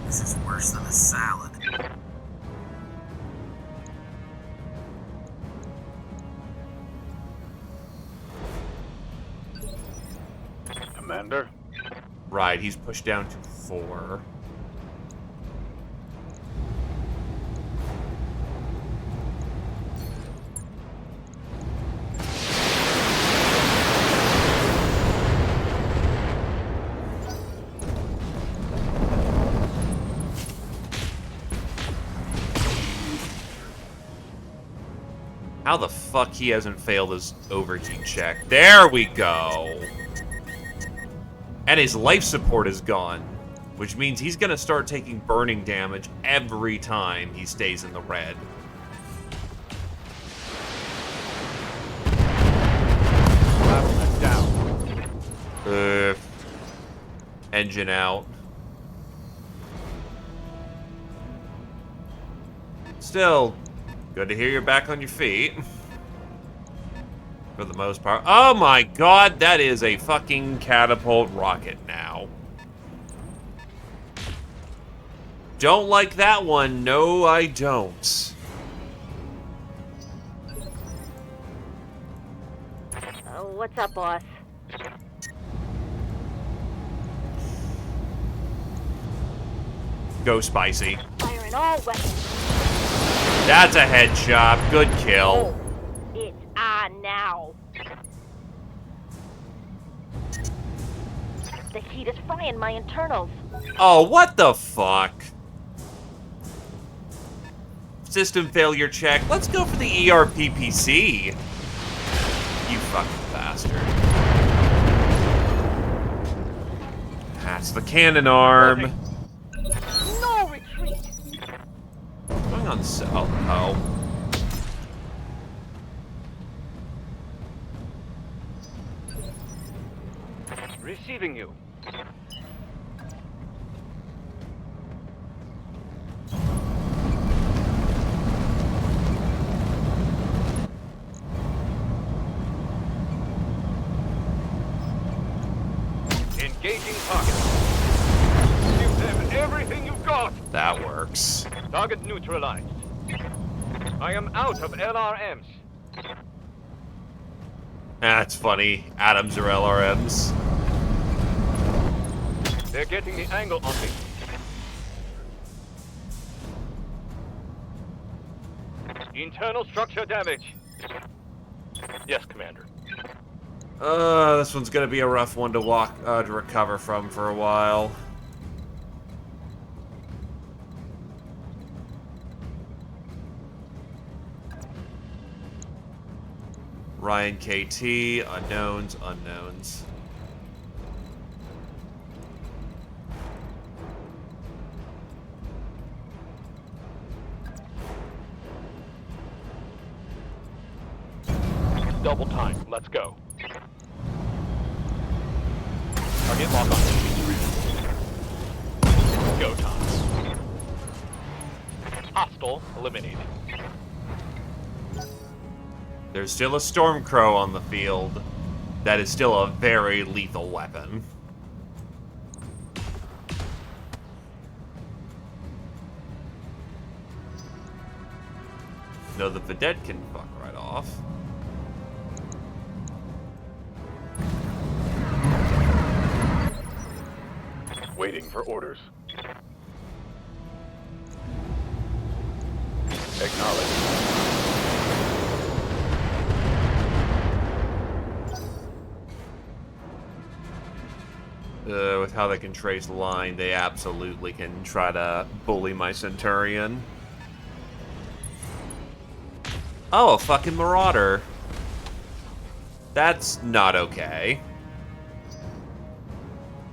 This is worse than a salad. Commander? Right, he's pushed down to 4. How the fuck he hasn't failed his overheat check? There we go! And his life support is gone, which means he's gonna start taking burning damage every time he stays in the red. That's down. Engine out. Still, good to hear you're back on your feet. For the most part. Oh my god, that is a fucking catapult rocket now. Don't like that one. No, I don't. What's up, boss? Go spicy. Firing all weapons. That's a headshot. Good kill. Oh, it's on now. The heat is frying my internals. Oh, what the fuck? System failure check. Let's go for the ERPPC. You fucking bastard. That's the cannon arm. No retreat. Going on south. Oh. Receiving you. Engaging target. Give them everything you've got. That works. Target neutralized. I am out of LRMs. That's funny. Atoms are LRMs. They're getting the angle on me. Internal structure damage. Yes, Commander. This one's gonna be a rough one to to recover from for a while. Ryan KT, unknowns, unknowns. Double time. Let's go. Target lock on. Go time. Hostile eliminated. There's still a Stormcrow on the field. That is still a very lethal weapon. No, the Vedette can fuck right off. Waiting for orders. Acknowledge. With how they can trace line, they absolutely can try to bully my Centurion. Oh, a fucking Marauder. That's not okay.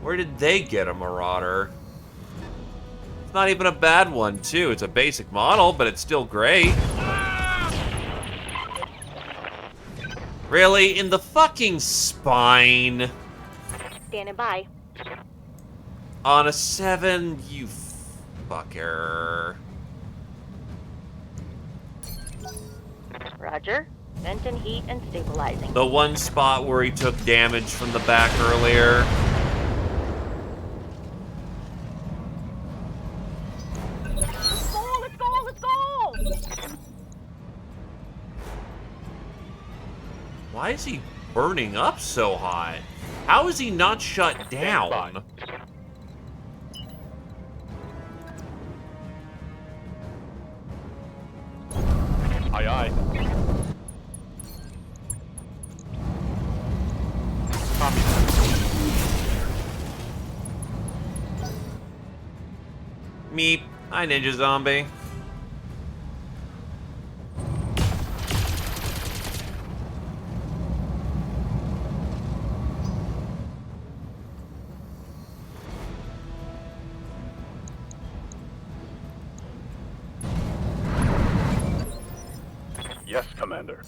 Where did they get a Marauder? It's not even a bad one, too. It's a basic model, but it's still great. Really? In the fucking spine? Standing by. On a 7, you fucker. Roger. Venting heat and stabilizing. The one spot where he took damage from the back earlier. Let's go, let's go, let's go! Why is he burning up so hot? How is he not shut down? Aye, aye. Copy that. Meep. Hi, Ninja Zombie. Yes, Commander.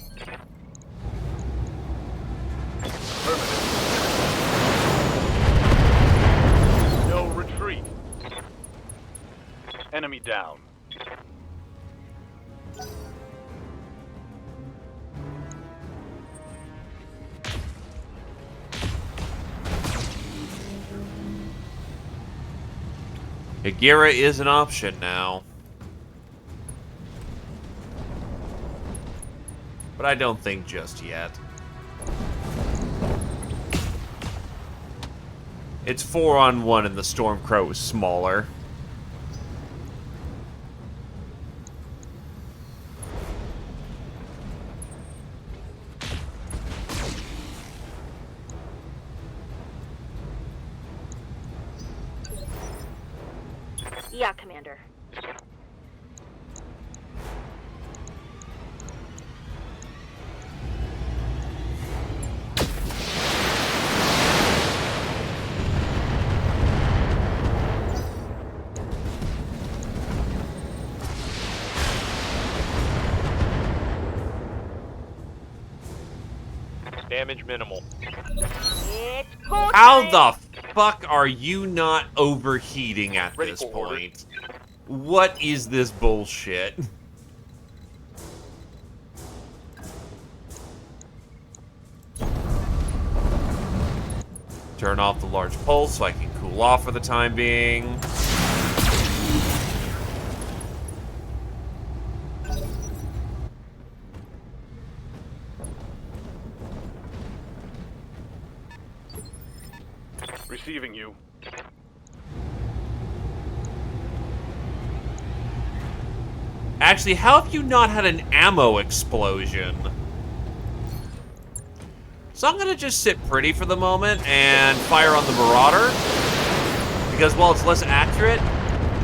Affirmative. No retreat. Enemy down. Higuera is an option now. But I don't think just yet. It's 4-on-1 and the Stormcrow is smaller. Yeah, Commander. Damage minimal. It's go How time. the fuck are you not overheating at Ready this for orders. point? What is this bullshit? Turn off the large pulse so I can cool off for the time being. Receiving you. Actually, how have you not had an ammo explosion? So I'm gonna just sit pretty for the moment and fire on the Marauder. Because while it's less accurate,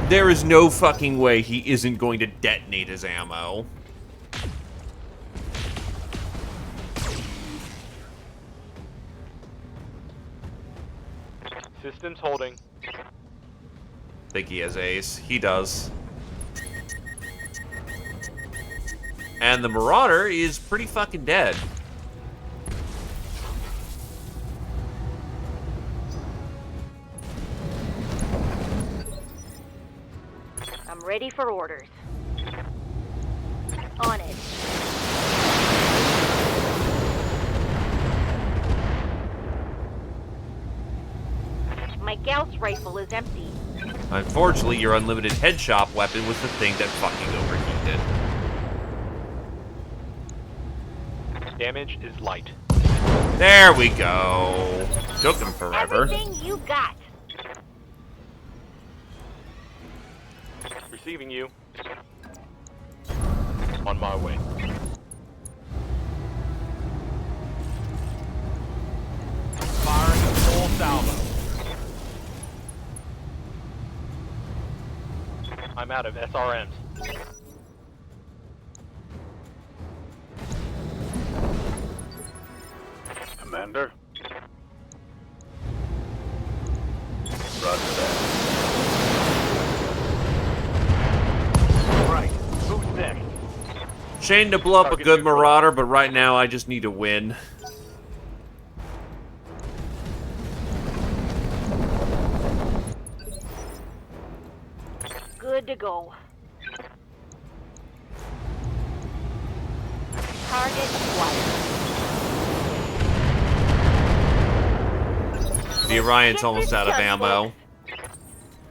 there is no fucking way he isn't going to detonate his ammo. Systems holding. Think he has ace. He does. And the Marauder is pretty fucking dead. I'm ready for orders. On it. My Gauss rifle is empty. Unfortunately, your unlimited headshot weapon was the thing that fucking overheated. Damage is light. There we go. Took him forever. Everything you got. Receiving you. On my way. Firing a full salvo. I'm out of SRMs. Commander. Roger that. Right. Who's next? Shame to blow up a Target good neutral. Marauder, but right now I just need to win. Good to go. Target acquired. The Orion's Get almost this out of done, ammo. folks.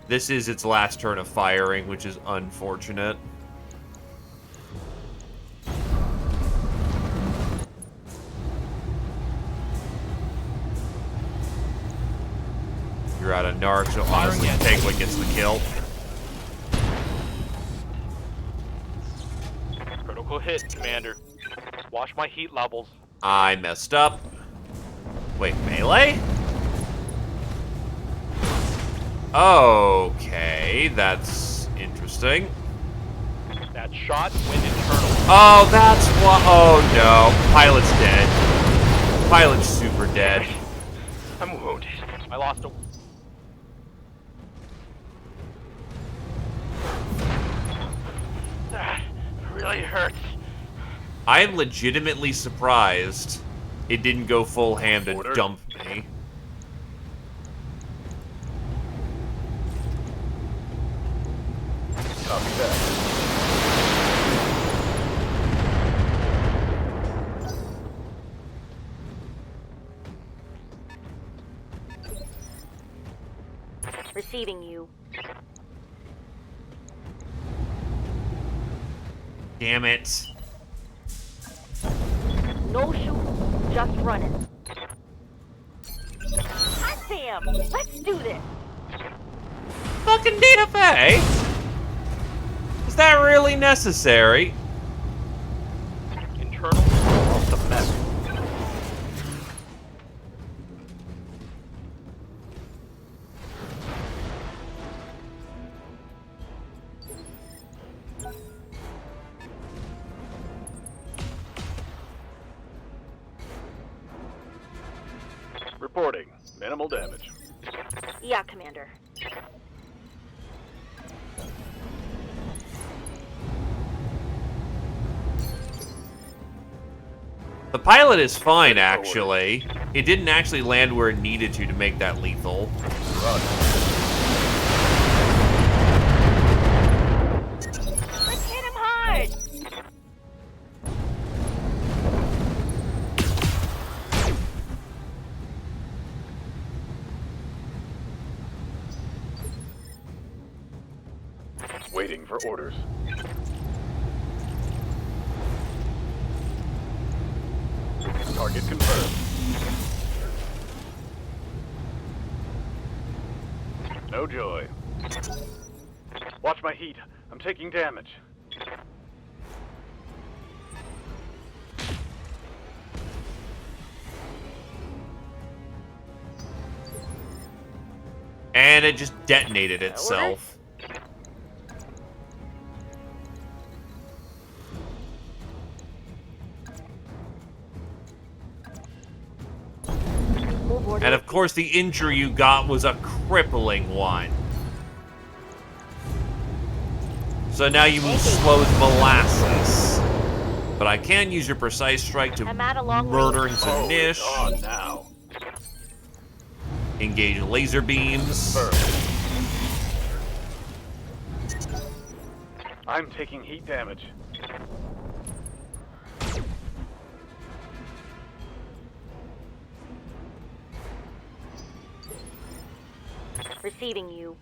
This is its last turn of firing, which is unfortunate. You're out of narc, so honestly, take what gets the kill. Critical hit, Commander. Watch my heat levels. I messed up. Wait, melee? Okay, that's interesting. That shot went internal. Oh, that's what. Oh no. Pilot's dead. Pilot's super dead. I'm wounded. I lost a... That really hurts. I am legitimately surprised it didn't go full ham to Order. dump me. Copy that. Receiving you. Damn it. No shoot, just running. Hot damn! Let's do this. Fucking DFA? Is that really necessary? Internal. Off the mess. Minimal damage. Yeah, Commander. The pilot is fine, actually. It didn't actually land where it needed to make that lethal. Let's hit him hard! Waiting for orders. Target confirmed. No joy. Watch my heat. I'm taking damage. And it just detonated itself. And of course, the injury you got was a crippling one. So now you move slow as molasses. But I can use your precise strike to murder some niche. On now. Engage laser beams. I'm taking heat damage. Receiving you.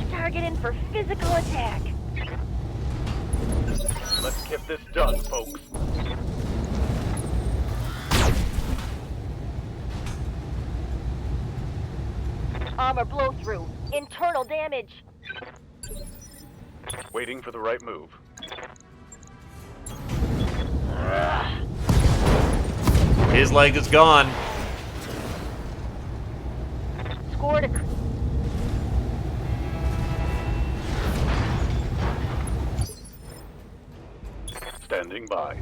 Targeting for physical attack. Let's get this done, folks. Armor blow through. Internal damage. Waiting for the right move. His leg is gone. Scored a... Standing by.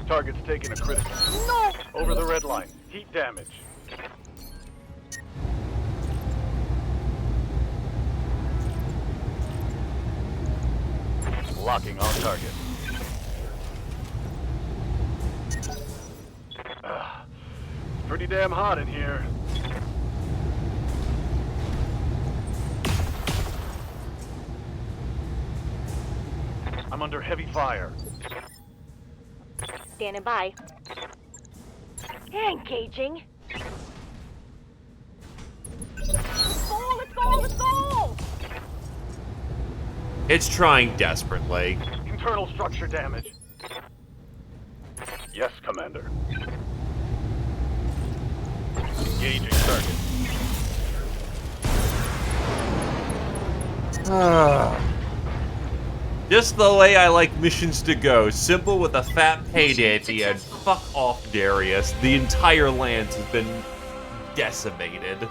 Target's taking a critical. No! Over the red line. Heat damage. Locking on target. Pretty damn hot in here. I'm under heavy fire. Standing by. Engaging. Let's go, let's go, let's go! It's trying desperately. Internal structure damage. Yes, Commander. Engaging target. Just the way I like missions to go. Simple with a fat payday at the end. Fuck off, Darius. The entire land has been decimated.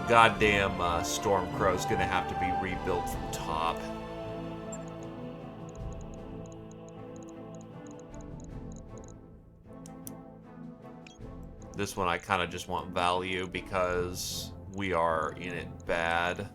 Goddamn Stormcrow's gonna have to be rebuilt from top. This one I kind of just want value because we are in it bad.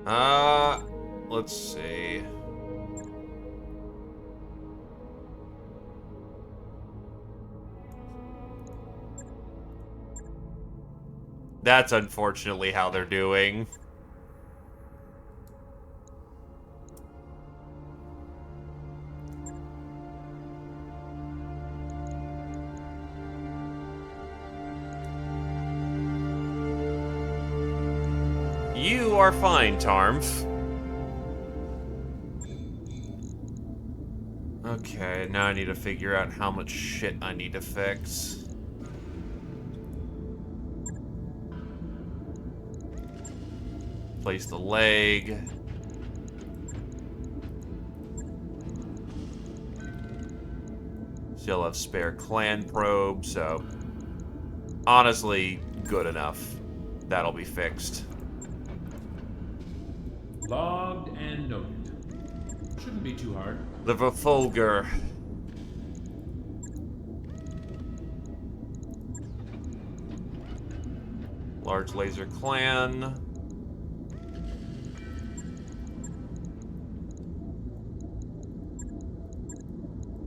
Let's see. That's unfortunately how they're doing. You are fine, Tarmf. Okay, now I need to figure out how much shit I need to fix. Place the leg. Still have spare clan probe, so honestly, good enough. That'll be fixed. Logged and noted. Shouldn't be too hard. The Verfolger. Large laser clan.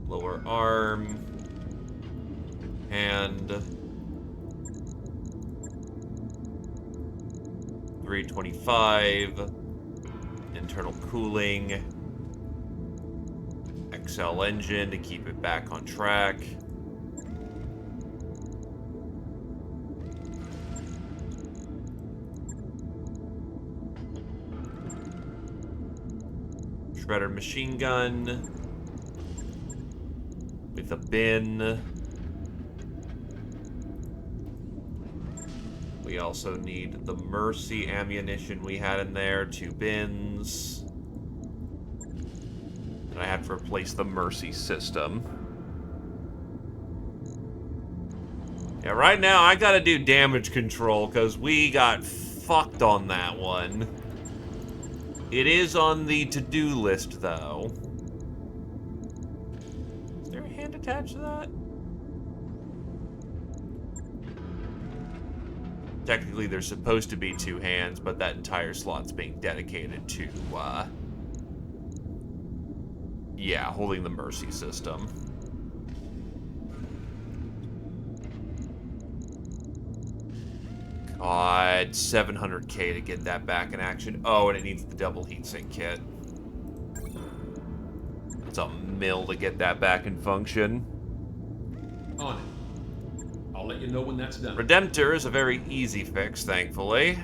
Lower arm. And 325. Internal cooling. XL engine to keep it back on track. Shredder machine gun with a bin. We also need the Mercy ammunition we had in there, 2 bins. And I have to replace the Mercy system. Yeah, right now I gotta do damage control because we got fucked on that one. It is on the to-do list, though. Is there a hand attached to that? Technically, there's supposed to be 2 hands, but that entire slot's being dedicated to, yeah, holding the Mercy system. God, 700k to get that back in action. Oh, and it needs the double heatsink kit. It's a mill to get that back in function. On it. I'll let you know when that's done. Redemptor is a very easy fix, thankfully.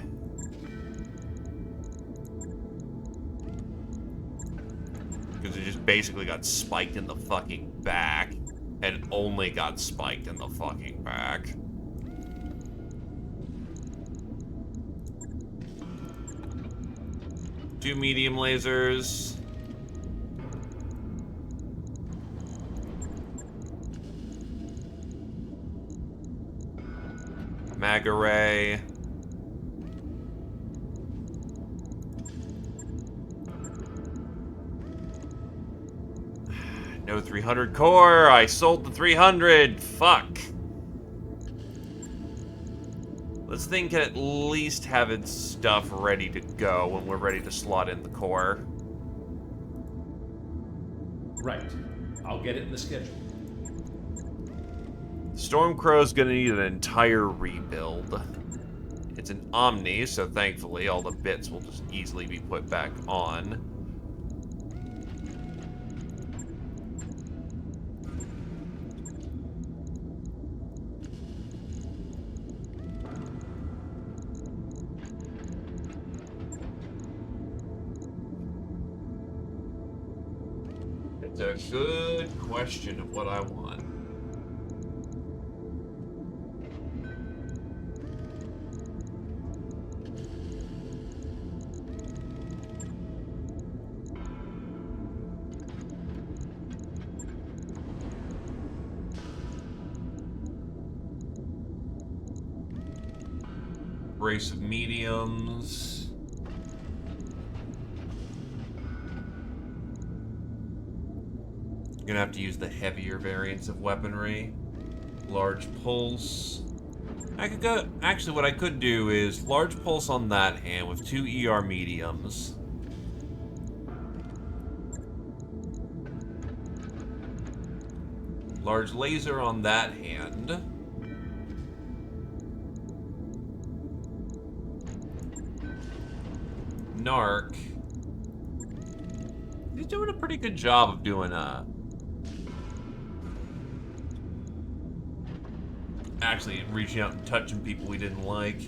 Because it just basically got spiked in the fucking back. And only got spiked in the fucking back. Two medium lasers. Mag array. No 300 core. I sold the 300. Fuck. This thing can at least have its stuff ready to go when we're ready to slot in the core. Right. I'll get it in the schedule. Stormcrow's gonna need an entire rebuild. It's an Omni, so thankfully all the bits will just easily be put back on. It's a good question of what I want. Brace of mediums. You're gonna have to use the heavier variants of weaponry. Large pulse. I could go... Actually, what I could do is large pulse on that hand with 2 ER mediums. Large laser on that hand. Narc. He's doing a pretty good job of doing actually reaching out and touching people we didn't like.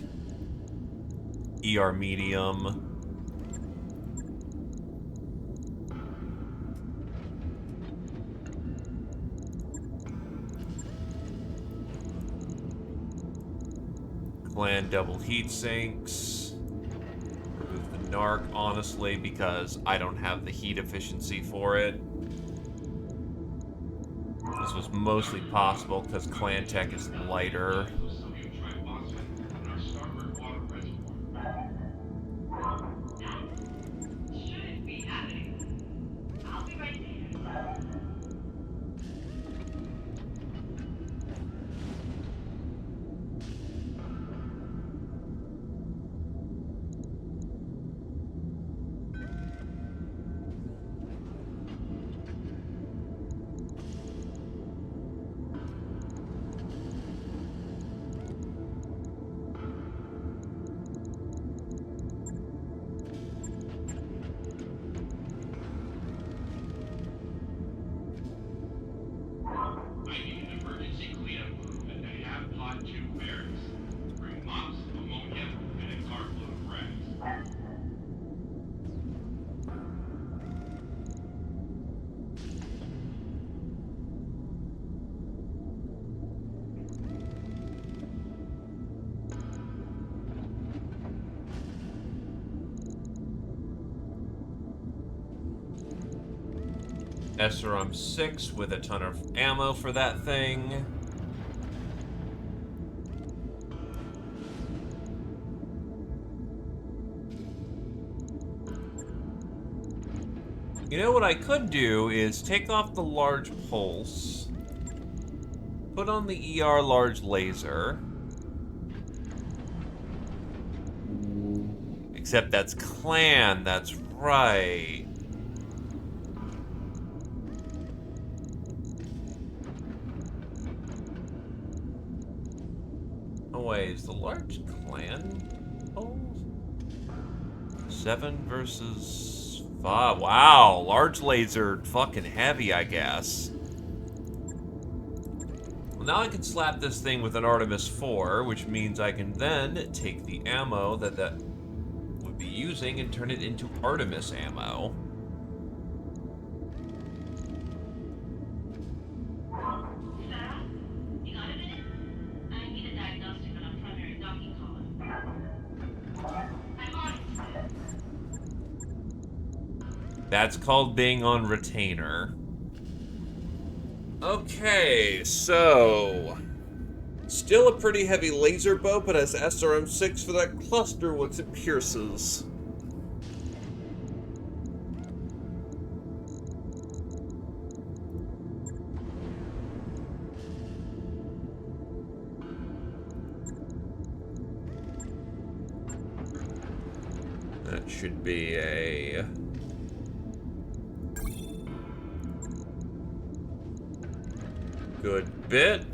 ER medium. Clan double heat sinks. Remove the narc, honestly, because I don't have the heat efficiency for it. This was mostly possible because Clan Tech is lighter. SRM 6 with a ton of ammo for that thing. You know what I could do is take off the large pulse, put on the ER large laser. Except that's Clan, that's right. Oh wait, is the large Clan pulse? 7 versus 5. Wow, large laser fucking heavy, I guess. Well, now I can slap this thing with an Artemis 4, which means I can then take the ammo that would be using and turn it into Artemis ammo. That's called being on retainer. Okay, so... Still a pretty heavy laser bow, but has SRM-6 for that cluster once it pierces. That should be a... good bit.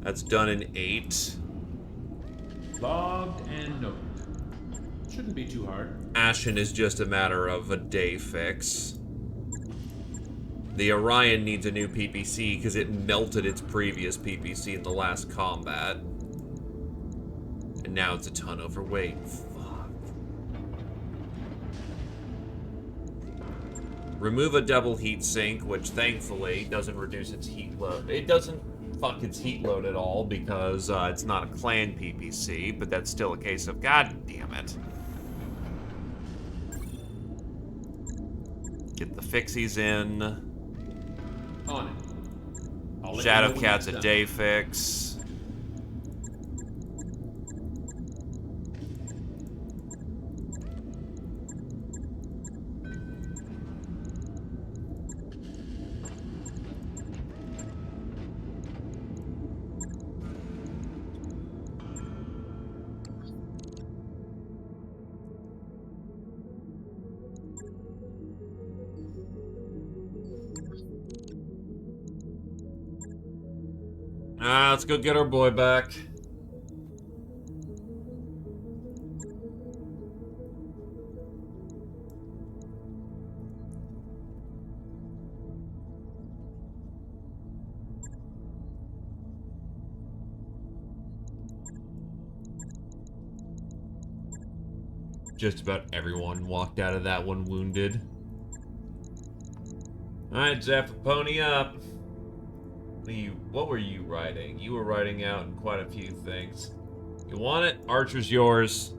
That's done in 8. Logged and noted. Shouldn't be too hard. Ashen is just a matter of a day fix. The Orion needs a new PPC because it melted its previous PPC in the last combat. And now it's a ton overweight. Remove a double heat sink, which thankfully doesn't reduce its heat load. It doesn't fuck its heat load at all because it's not a Clan PPC, but that's still a case of god damn it. Get the fixies in. On it. Shadowcat's a day fix. Let's go get our boy back. Just about everyone walked out of that one wounded. Alright, Zephyr, pony up. What were you riding? You were riding out in quite a few things. You want it? Archer's yours.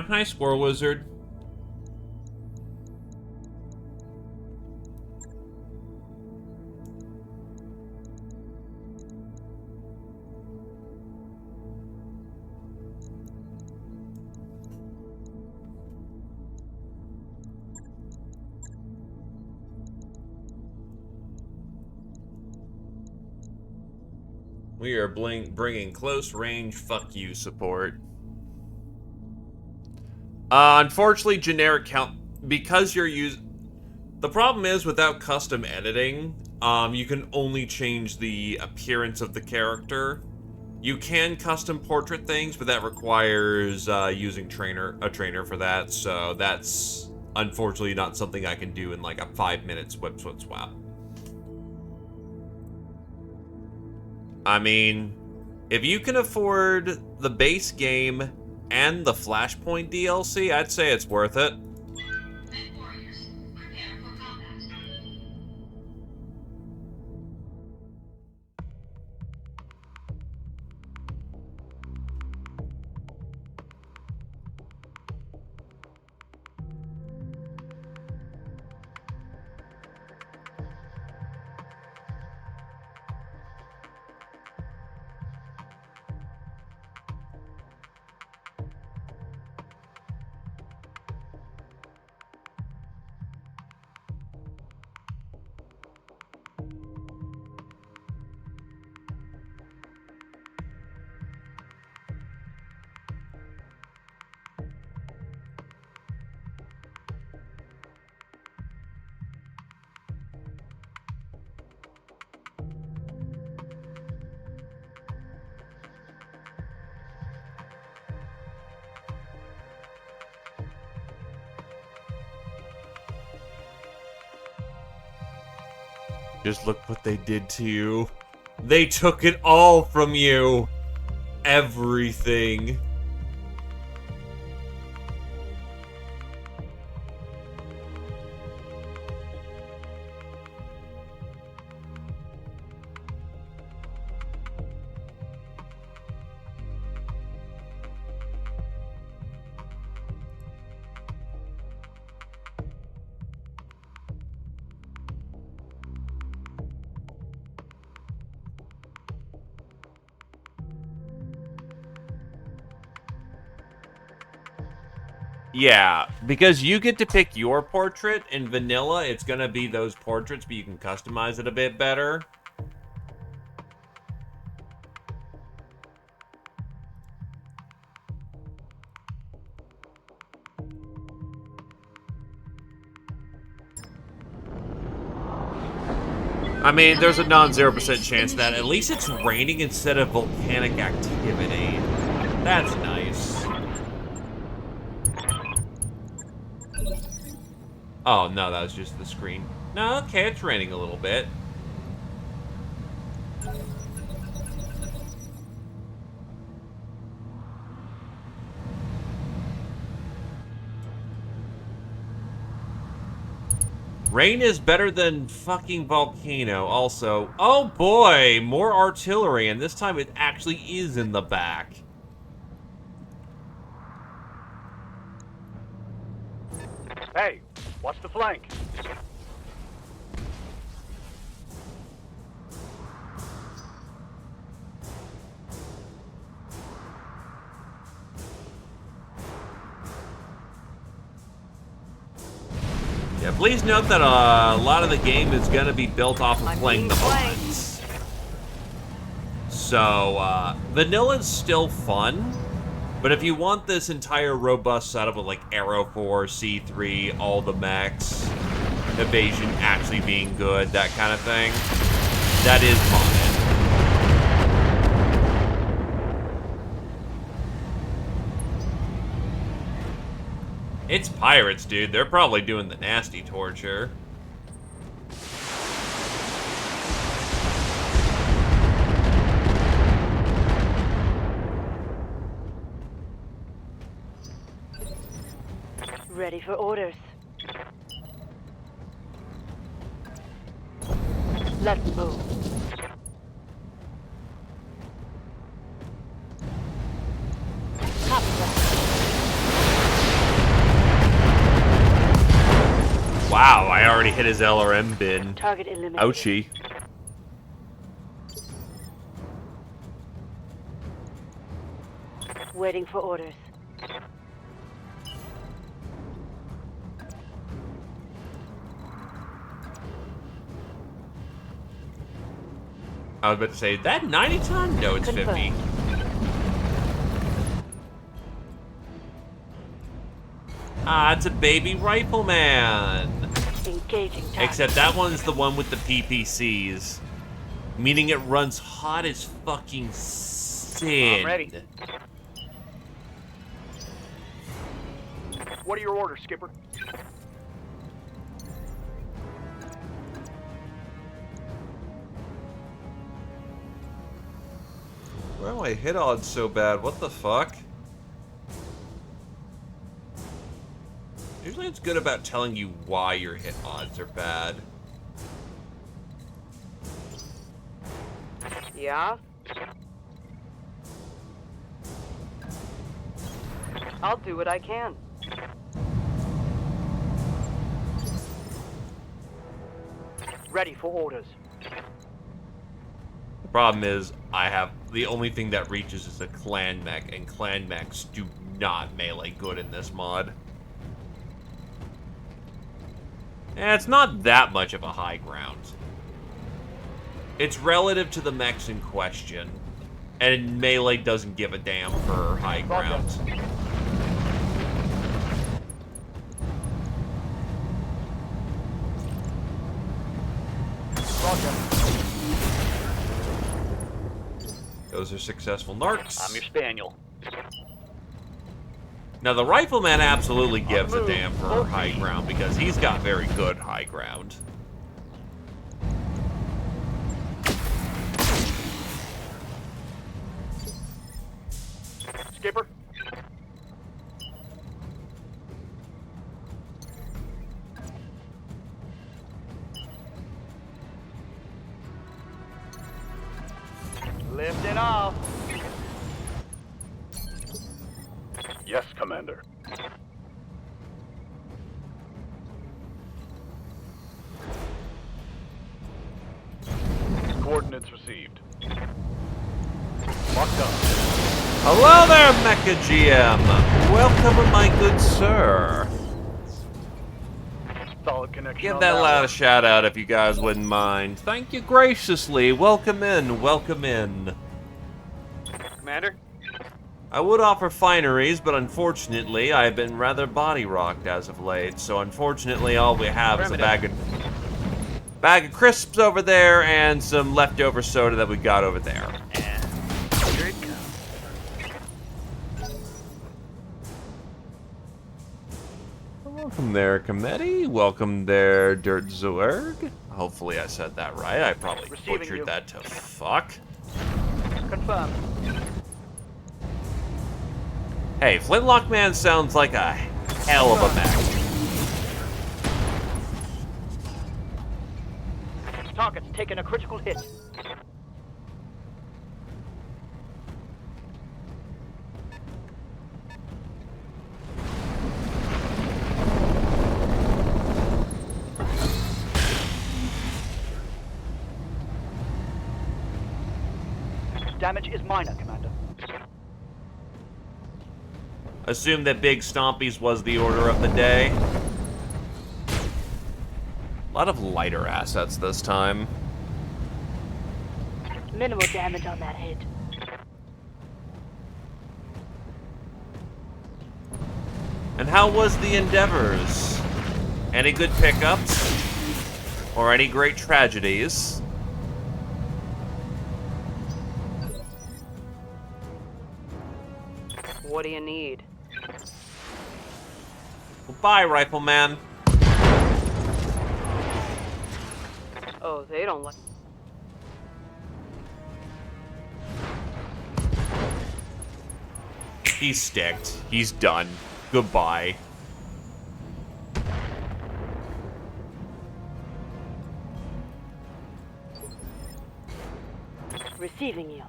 Hi, Squirrel Wizard. We are bringing close range fuck you support. Unfortunately, generic count, because you're using... The problem is, without custom editing, you can only change the appearance of the character. You can custom portrait things, but that requires using a trainer for that, so that's unfortunately not something I can do in like a 5-minute swap. I mean, if you can afford the base game and the Flashpoint DLC, I'd say it's worth it. Just look what they did to you. They took it all from you. Everything. Yeah, because you get to pick your portrait. In vanilla, it's gonna be those portraits, but you can customize it a bit better. I mean, there's a non-0% chance that at least it's raining instead of volcanic activity. That's nice. Oh, no, that was just the screen. No, okay, it's raining a little bit. Rain is better than fucking volcano, also. Oh boy, more artillery, and this time it actually is in the back. Hey, Watch the flank. Yeah, please note that a lot of the game is going to be built off of playing the mods. So, vanilla's still fun, but if you want this entire robust setup of like Arrow 4, C3, all the mechs, evasion actually being good, that kind of thing, that is modded. It's pirates, dude. They're probably doing the nasty torture. Ready for orders. Let's move. Copy that. Wow, I already hit his LRM bin. Target eliminated. Ouchie. Waiting for orders. I was about to say, that 90 ton? No, it's 50. Ah, it's a baby rifleman. Engaging target. Except that one's the one with the PPCs. Meaning it runs hot as fucking sin. I'm ready. What are your orders, Skipper? Why do I hit odds so bad? What the fuck? Usually it's good about telling you why your hit odds are bad. Yeah? I'll do what I can. Ready for orders. The problem is, I have the only thing that reaches is a clan mech, and clan mechs do not melee good in this mod. And it's not that much of a high ground. It's relative to the mechs in question, and melee doesn't give a damn for high ground. Those are successful narcs. I'm your spaniel. Now, the rifleman absolutely gives a damn for high ground, because he's got very good high ground. Skipper? Lifting off. Yes, Commander. Coordinates received. Locked up. Hello there, Mecha GM. Welcome, my good sir. Solid connection. Give on that lad one. a shout out if you guys wouldn't mind. Thank you graciously. Welcome in. Welcome in. Commander? I would offer fineries, but unfortunately, I have been rather body rocked as of late. So unfortunately, all we have is a bag of crisps over there and some leftover soda that we got over there. And here it comes. Welcome there, Committee. Welcome there, Dirt Zwerg. Hopefully I said that right. I probably Receiving butchered you. that to fuck. Confirmed. Hey, Flintlock Man sounds like a hell of a mech. Target's taking a critical hit. Damage is minor, Commander. Assume that Big Stompies was the order of the day. A lot of lighter assets this time. Minimal damage on that hit. And how was the Endeavors? Any good pickups? Or any great tragedies? What do you need? Well, bye, Rifleman. Oh, they don't like... He's sticked. He's done. Goodbye. Receiving you.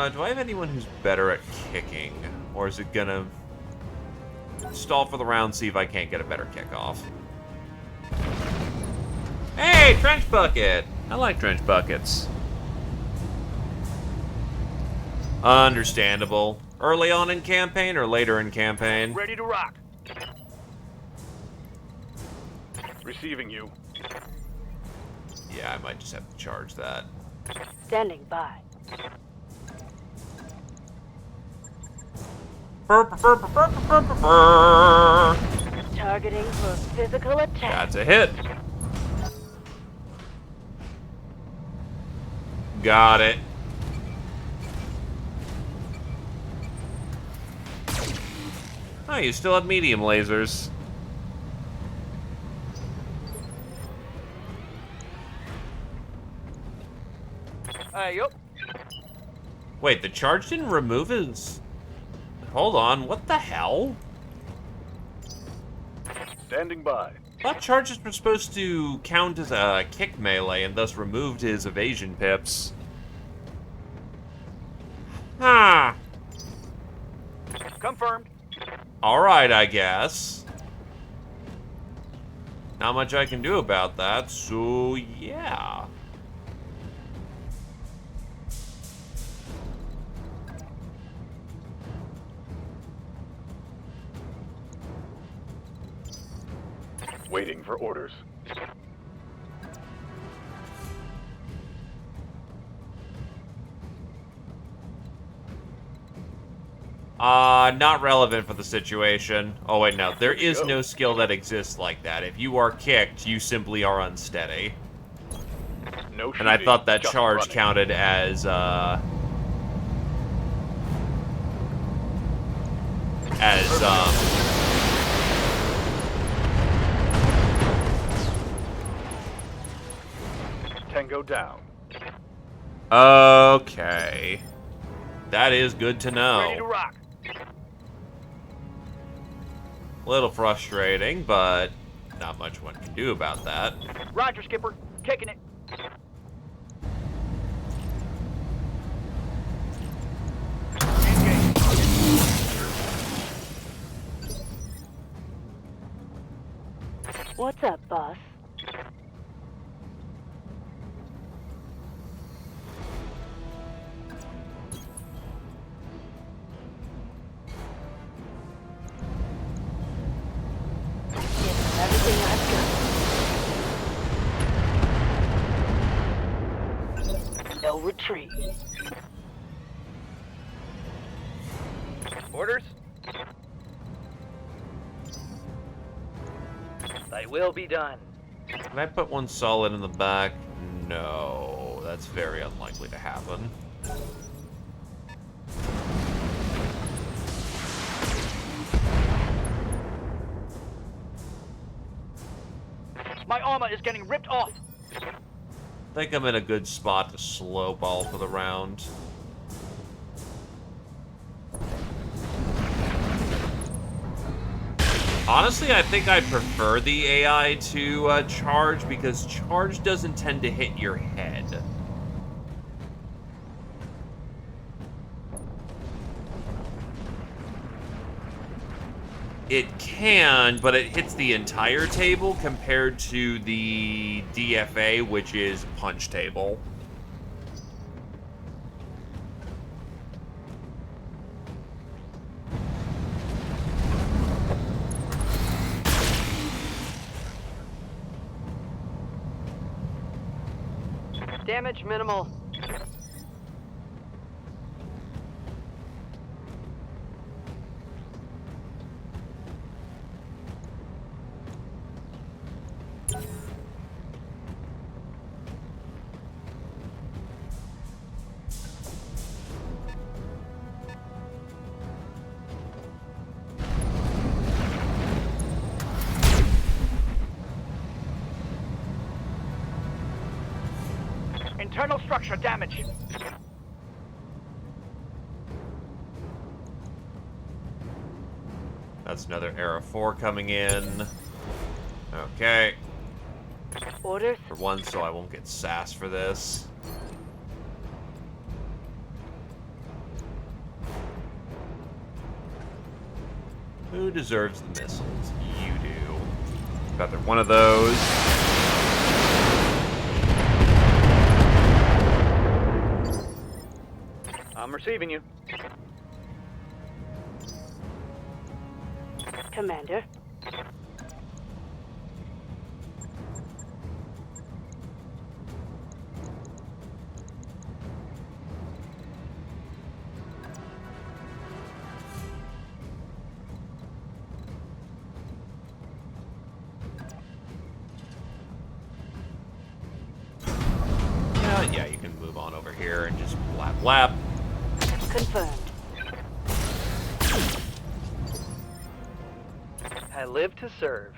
Do I have anyone who's better at kicking? Or is it gonna stall for the round, see if I can't get a better kickoff? Hey, trench bucket! I like trench buckets. Understandable. Early on in campaign or later in campaign? Ready to rock. Receiving you. Yeah, I might just have to charge that. Standing by. Targeting for physical attack. That's a hit. Got it. Oh, you still have medium lasers. Yup. Wait, the charge didn't remove his... Hold on, what the hell? Standing by. I thought charges were supposed to count as a kick melee and thus removed his evasion pips. Huh. Confirmed. Alright, I guess. Not much I can do about that, so yeah. Waiting for orders. Not relevant for the situation. Oh wait, no. There is no skill that exists like that. If you are kicked, you simply are unsteady. No shooting, And I thought that just charge running. counted as, Tango down. Okay. That is good to Ready to know. rock. A little frustrating, but not much one can do about that. Roger, Skipper. Kicking it. Engage. What's up, boss? Everything I've got. No retreat. Orders? They will be done. Can I put one solid in the back? No, that's very unlikely to happen. My armor is getting ripped off. I think I'm in a good spot to slow ball for the round. Honestly, I think I prefer the AI to charge because charge doesn't tend to hit your head. It can, but it hits the entire table compared to the DFA, which is punch table. Damage minimal. Internal structure damage. That's another Era 4 coming in. Okay. Orders? For one, so I won't get sass for this. Who deserves the missiles? You do. Got there one of those. I'm receiving you. Commander. Yeah, you can move on over here and just blap blap. Confirmed. I live to serve.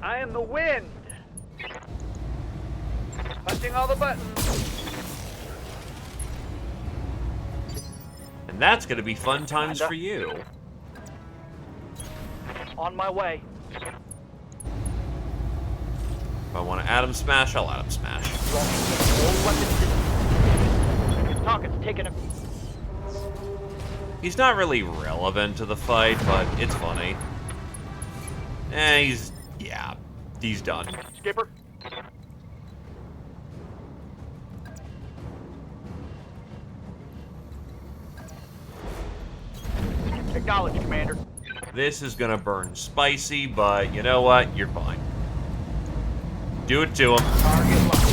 I am the wind. Punching all the buttons. And that's gonna be fun times for you. On my way. If I want to Atom Smash, I'll Atom Smash. All weapons system. Target's taken a... He's not really relevant to the fight, but it's funny. Yeah, he's done. Skipper. Acknowledge, Commander. This is gonna burn spicy, but you know what? You're fine. Do it to him. Target locked.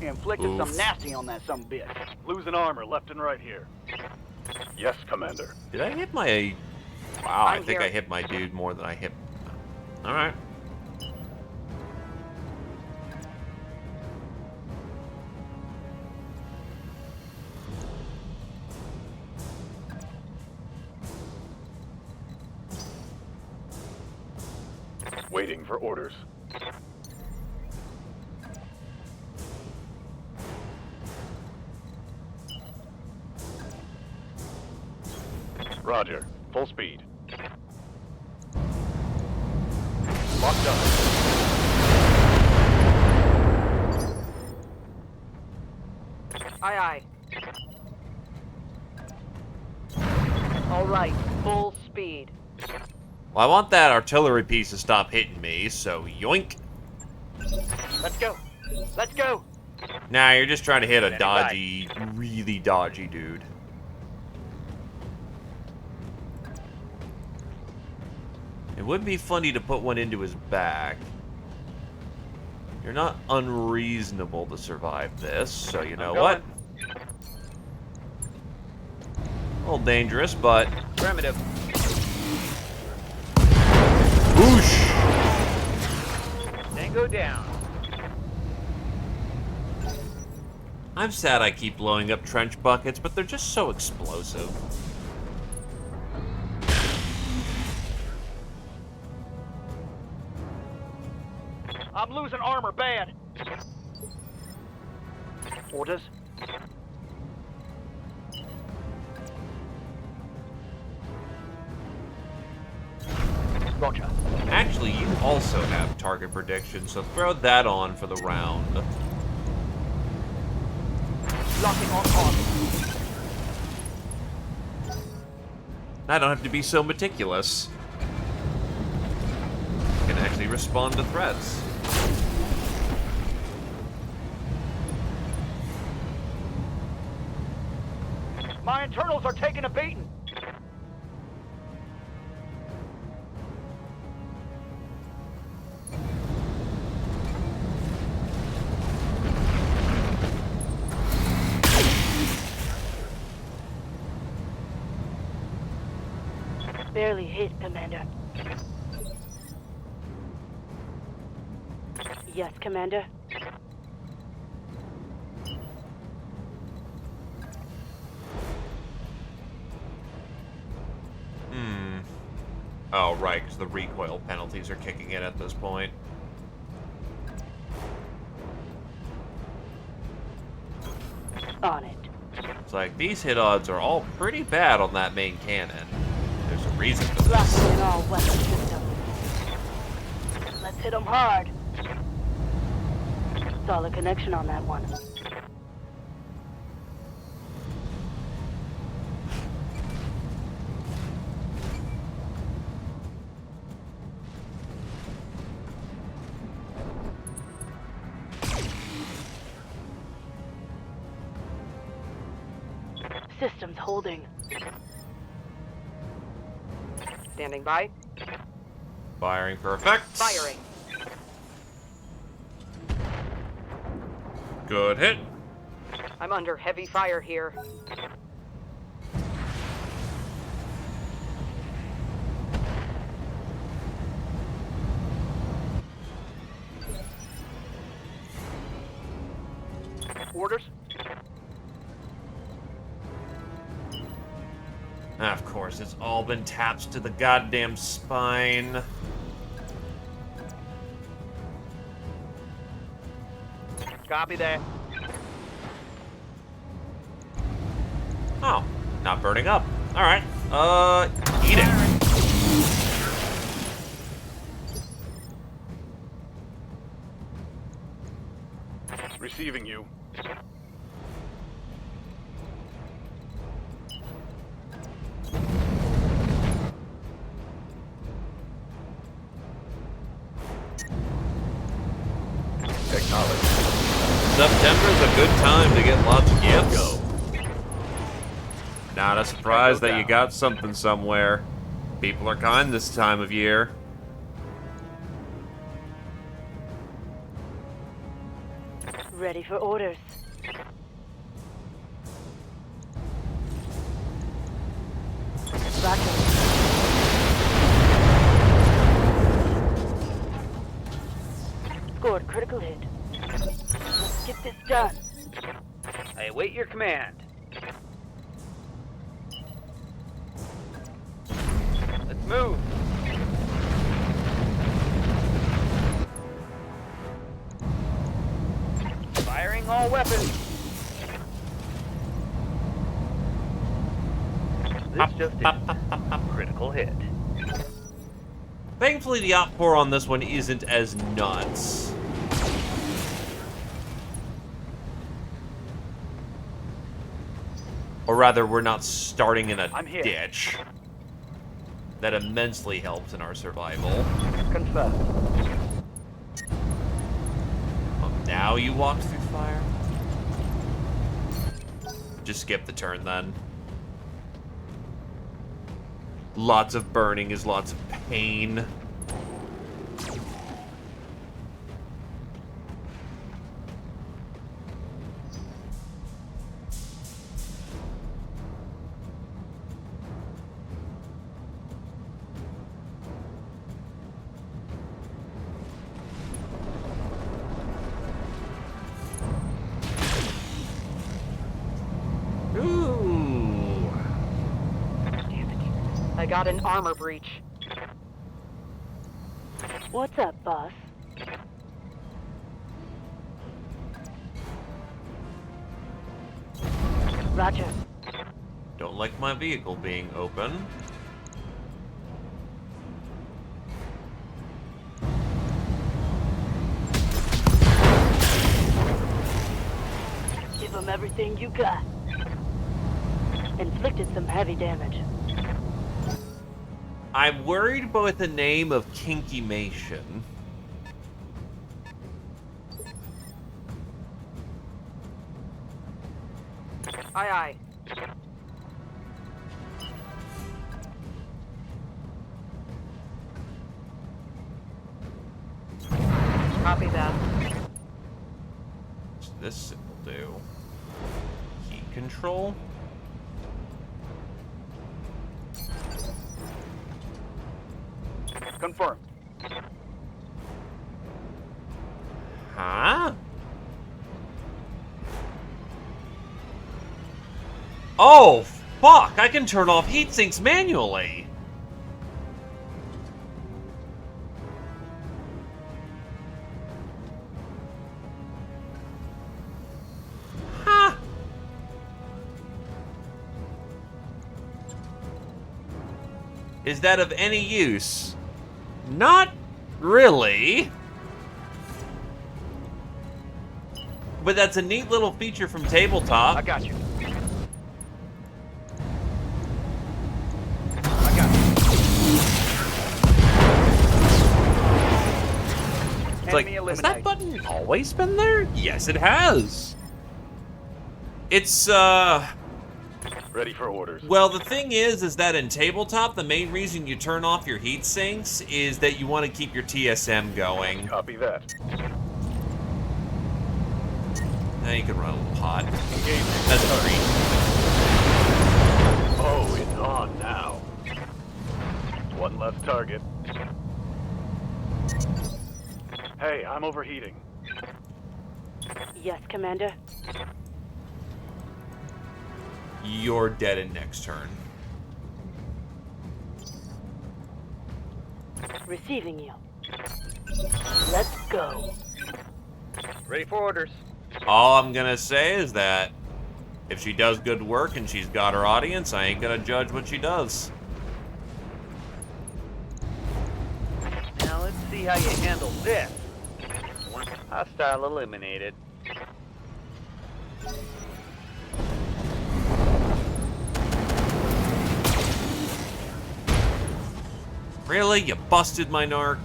Inflicted some Oof. nasty on that sumbitch. Losing armor left and right here. Yes, Commander. Did I hit my... Wow, I I'm think here. I hit my dude more than I hit... Alright. Waiting for orders. Roger. Full speed. Locked up. Aye, aye. All right, full speed. Well, I want that artillery piece to stop hitting me, so yoink. Let's go. Let's go. Nah, you're just trying to hit a Standing by. dodgy, really dodgy dude. It would be funny to put one into his back. You're not unreasonable to survive this, so you know what? A little dangerous, but... Primitive. Whoosh! Tango down. I'm sad I keep blowing up trench buckets, but they're just so explosive. I'm losing armor bad. Orders. Roger. Actually, you also have target prediction, so throw that on for the round. Locking on target. I don't have to be so meticulous. I can actually respond to threats. My internals are taking a beating. Barely hit, Commander. Yes, Commander. Oh, right, because the recoil penalties are kicking in at this point. On it. It's like, these hit odds are all pretty bad on that main cannon. There's a reason for Locking this. in all weapon systems. Let's hit them hard. Solid connection on that one. Systems holding. Standing by. Firing for effect. Firing. Good hit. I'm under heavy fire here. Orders? Of course, it's all been taps to the goddamn spine. Copy that. Oh, not burning up. Alright. Eat it. Receiving you. Acknowledge. September's a good time to get lots of gifts. Not a surprise that you got something somewhere. People are kind this time of year. Ready for orders. Roger. Scored critical hit. Let's get this done. I await your command. Let's move. Firing all weapons. This just in. Critical hit. Thankfully, the outpour on this one isn't as nuts. Or rather, we're not starting in a ditch. That immensely helps in our survival. Confirmed. Oh, now you walked through fire? Just skip the turn then. Lots of burning is lots of pain. Ooh. Damn it. I got an armor breach. What's up, boss? Roger. Don't like my vehicle being open. Give them everything you got. Inflicted some heavy damage. I'm worried about the name of Kinkymation. Aye, aye. Copy that. This will do. Heat control. Confirmed. Huh? Oh, fuck! I can turn off heat sinks manually! Huh? Is that of any use? Not really. But that's a neat little feature from Tabletop. I got you. I got you. It's like, has that button always been there? Yes, it has. It's, Ready for orders. well, the thing is that in Tabletop, the main reason you turn off your heat sinks is that you want to keep your TSM going. Copy that. Now you can run a little hot. Engaging. That's free. Oh, it's on now. One less target. Hey, I'm overheating. Yes, Commander. You're dead in next turn. Receiving you. Let's go. Ready for orders. All I'm gonna say is that if she does good work and she's got her audience, I ain't gonna judge what she does. Now let's see how you handle this. Hostile eliminated. Really? You busted my narc?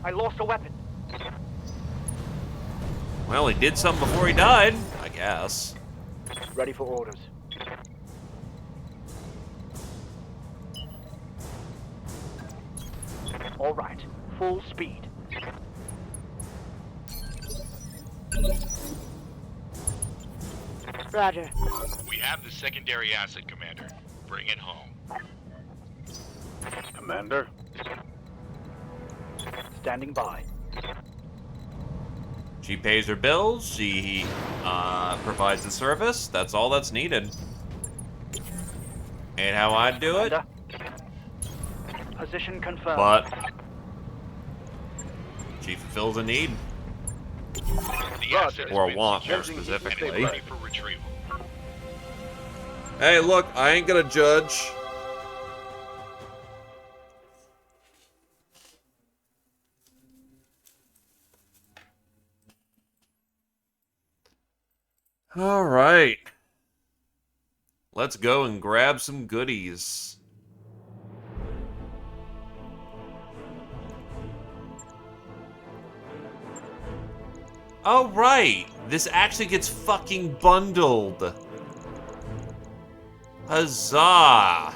I lost a weapon. Well, he did something before he died, I guess. Ready for orders. All right, full speed. Roger. We have the secondary asset, Commander. Bring it home. Commander. Standing by. She pays her bills, she provides the service, that's all that's needed. Ain't how I'd do it, Position confirmed. but she fulfills a need. The asset has Or a been want, secured more and specifically. ready for retrieval. Hey, look, I ain't gonna judge. All right. Let's go and grab some goodies. Oh, right. This actually gets fucking bundled. Huzzah!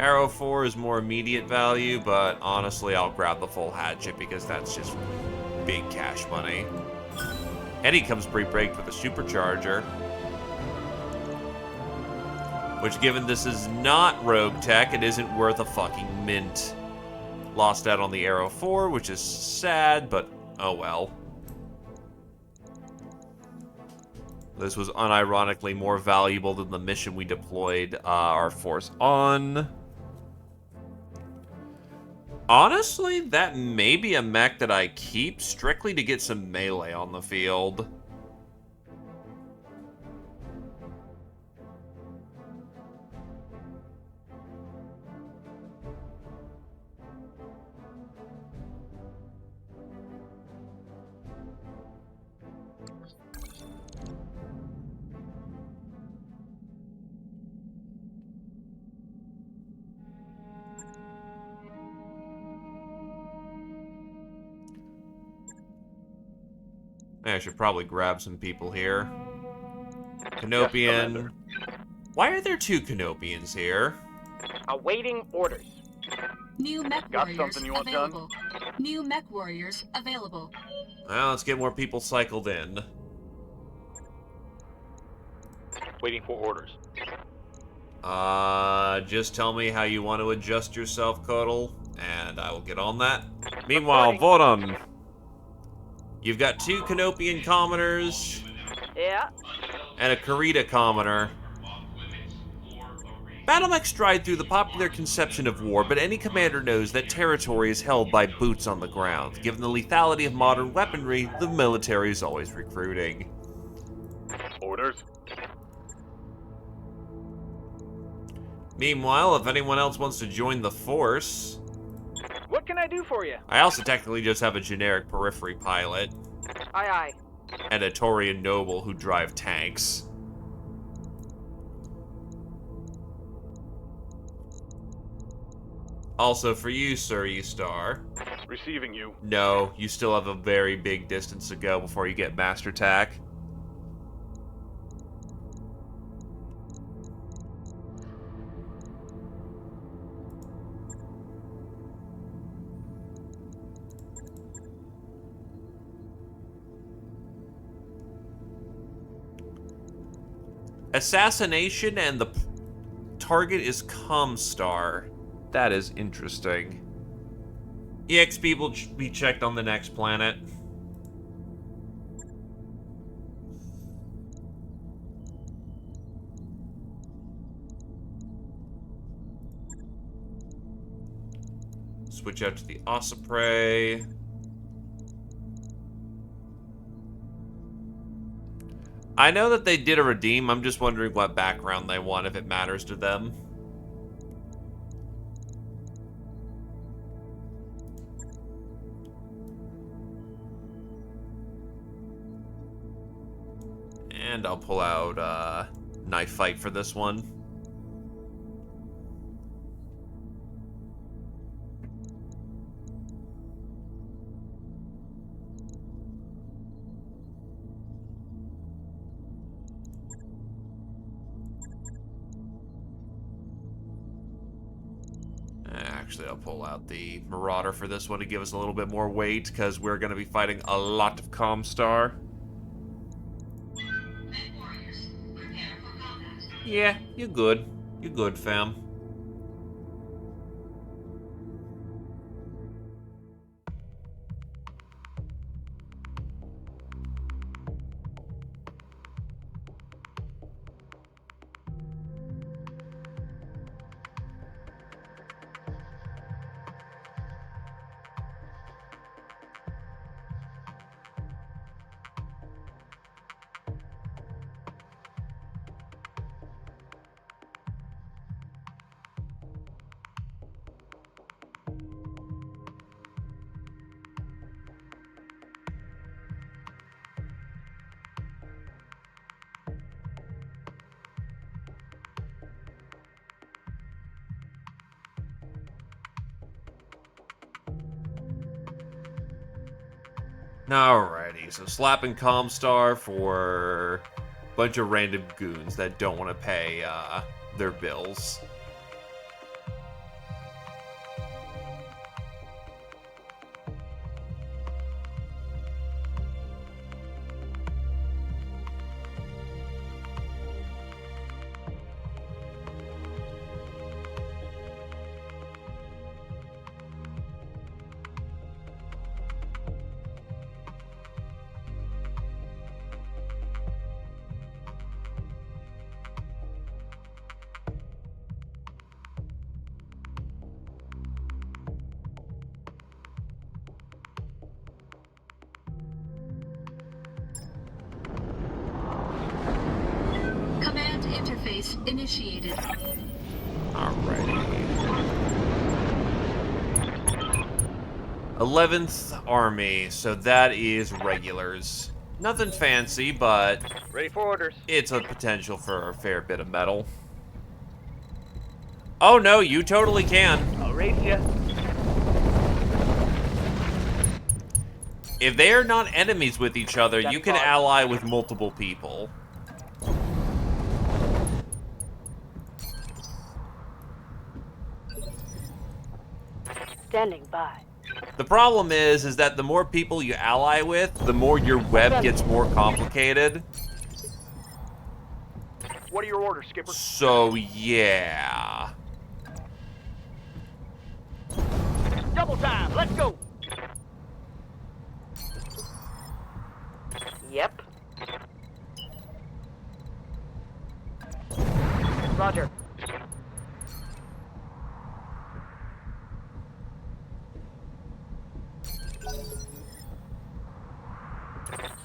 Arrow 4 is more immediate value, but honestly, I'll grab the full hatchet because that's just big cash money. And he comes pre-braked with a supercharger. Which, given this is not rogue tech, it isn't worth a fucking mint. Lost out on the Arrow 4, which is sad, but oh well. This was unironically more valuable than the mission we deployed our force on. Honestly, that may be a mech that I keep strictly to get some melee on the field. I should probably grab some people here. Yes, Canopian. Commander. Why are there 2 Canopians here? Awaiting orders. New mech Got warriors something you want done? available. New mech warriors available. Well, let's get more people cycled in. Waiting for orders. Just tell me how you want to adjust yourself, Cuddle, and I will get on that. Meanwhile, Vodun, you've got 2 Canopian commoners Yeah. and a Karita commoner. Battlemechs stride through the popular conception of war, but any commander knows that territory is held by boots on the ground. Given the lethality of modern weaponry, the military is always recruiting. Orders. Meanwhile, if anyone else wants to join the force... What can I do for you? I also technically just have a generic periphery pilot Aye, aye. and a Taurian noble who drive tanks. Also, for you, Sir E-Star. Receiving you. No, you still have a very big distance to go before you get Master Tack. Assassination and the target is Comstar. That is interesting. EXP will be checked on the next planet. Switch out to the Osprey. I know that they did a redeem. I'm just wondering what background they want, if it matters to them. And I'll pull out Knife Fight for this one. Actually, I'll pull out the Marauder for this one to give us a little bit more weight, because we're going to be fighting a lot of Comstar. Yeah, you're good. You're good, fam. Alrighty, so slapping Comstar for a bunch of random goons that don't want to pay their bills. Command interface initiated. Alrighty. 11th Army, so that is regulars. Nothing fancy, but Ready for orders. it's a potential for a fair bit of metal. Oh no, you totally can. I'll race ya. If they are not enemies with each other, you can ally with multiple people. Standing by. The problem is that the more people you ally with, the more your web gets more complicated. What are your orders, Skipper? So, yeah. Double time, let's go! Yep. Roger.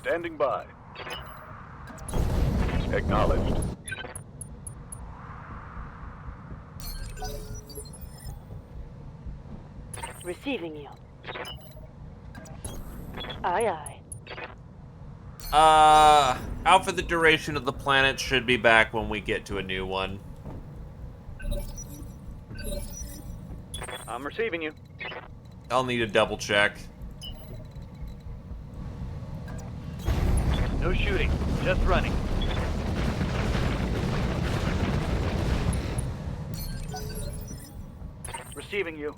Standing by. Acknowledged. Receiving you. Aye, aye. Out for the duration of the planet, should be back when we get to a new one. I'm receiving you. I'll need a double check. No shooting, just running. Receiving you.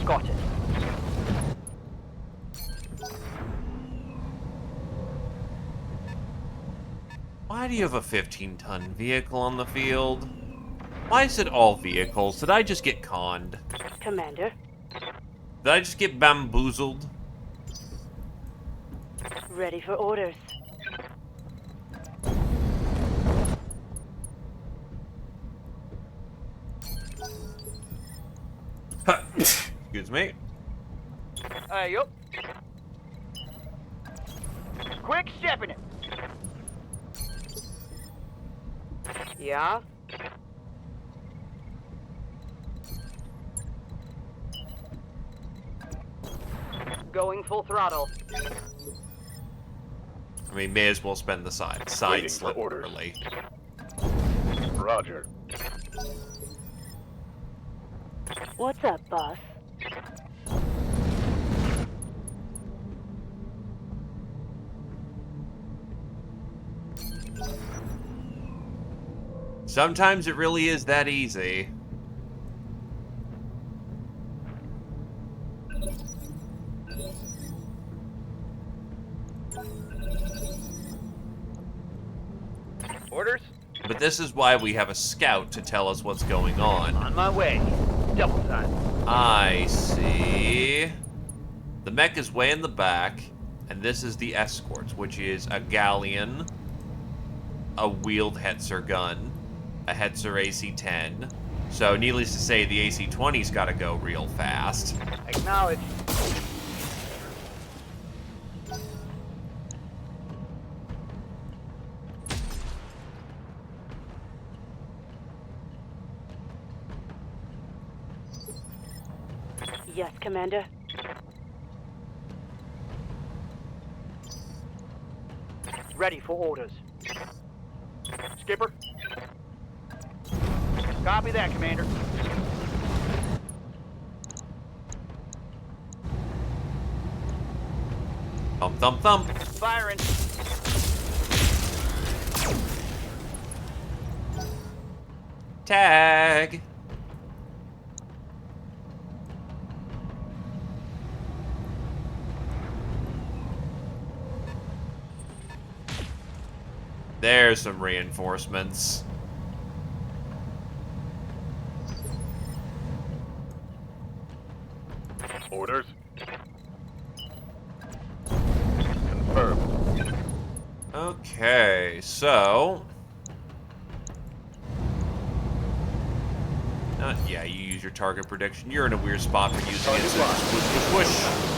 Got it. Why do you have a 15-ton vehicle on the field? Why is it all vehicles? Did I just get conned? Commander, Did I just get bamboozled? ready for orders. Excuse me. Yup. Quick stepping it. Yeah? Going full throttle. I mean, may as well spend the side Waiting for slip orders. early. Roger. What's up, boss? Sometimes it really is that easy. Orders? But this is why we have a scout to tell us what's going on. On my way. Double time. I see. The mech is way in the back, and this is the escorts, which is a galleon, a wheeled Hetzer gun, a Hetzer AC-10. So, needless to say, the AC-20's got to go real fast. Acknowledge. Yes, Commander. Ready for orders. Skipper? Copy that, Commander. Thump, thump, thump. Firing. Tag. There's some reinforcements. Orders. Confirmed. Okay, so... yeah, you use your target prediction. You're in a weird spot for using it, so just whoosh, whoosh, whoosh.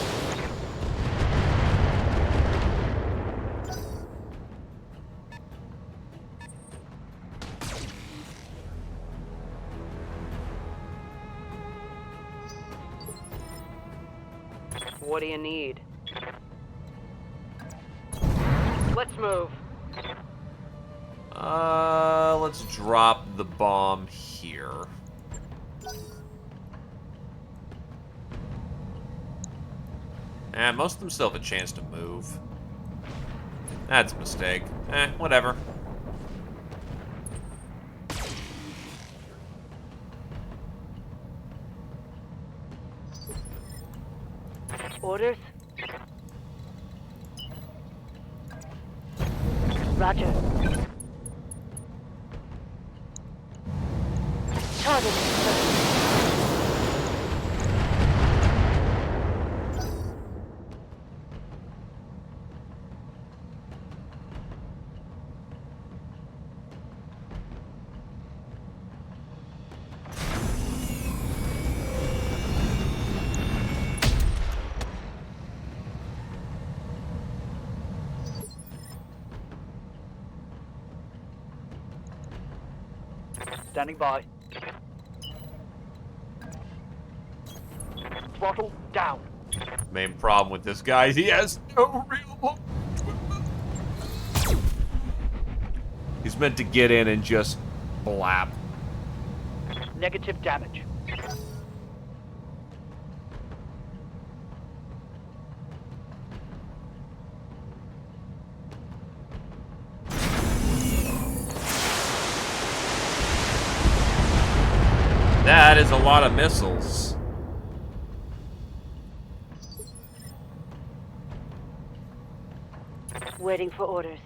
What do you need? Let's move. Let's drop the bomb here. Most of them still have a chance to move. That's a mistake. Whatever. Orders? Roger. Target. Standing by. Throttle down. Main problem with this guy is he has no real equipment. He's meant to get in and just blap. Negative damage. That is a lot of missiles. Waiting for orders.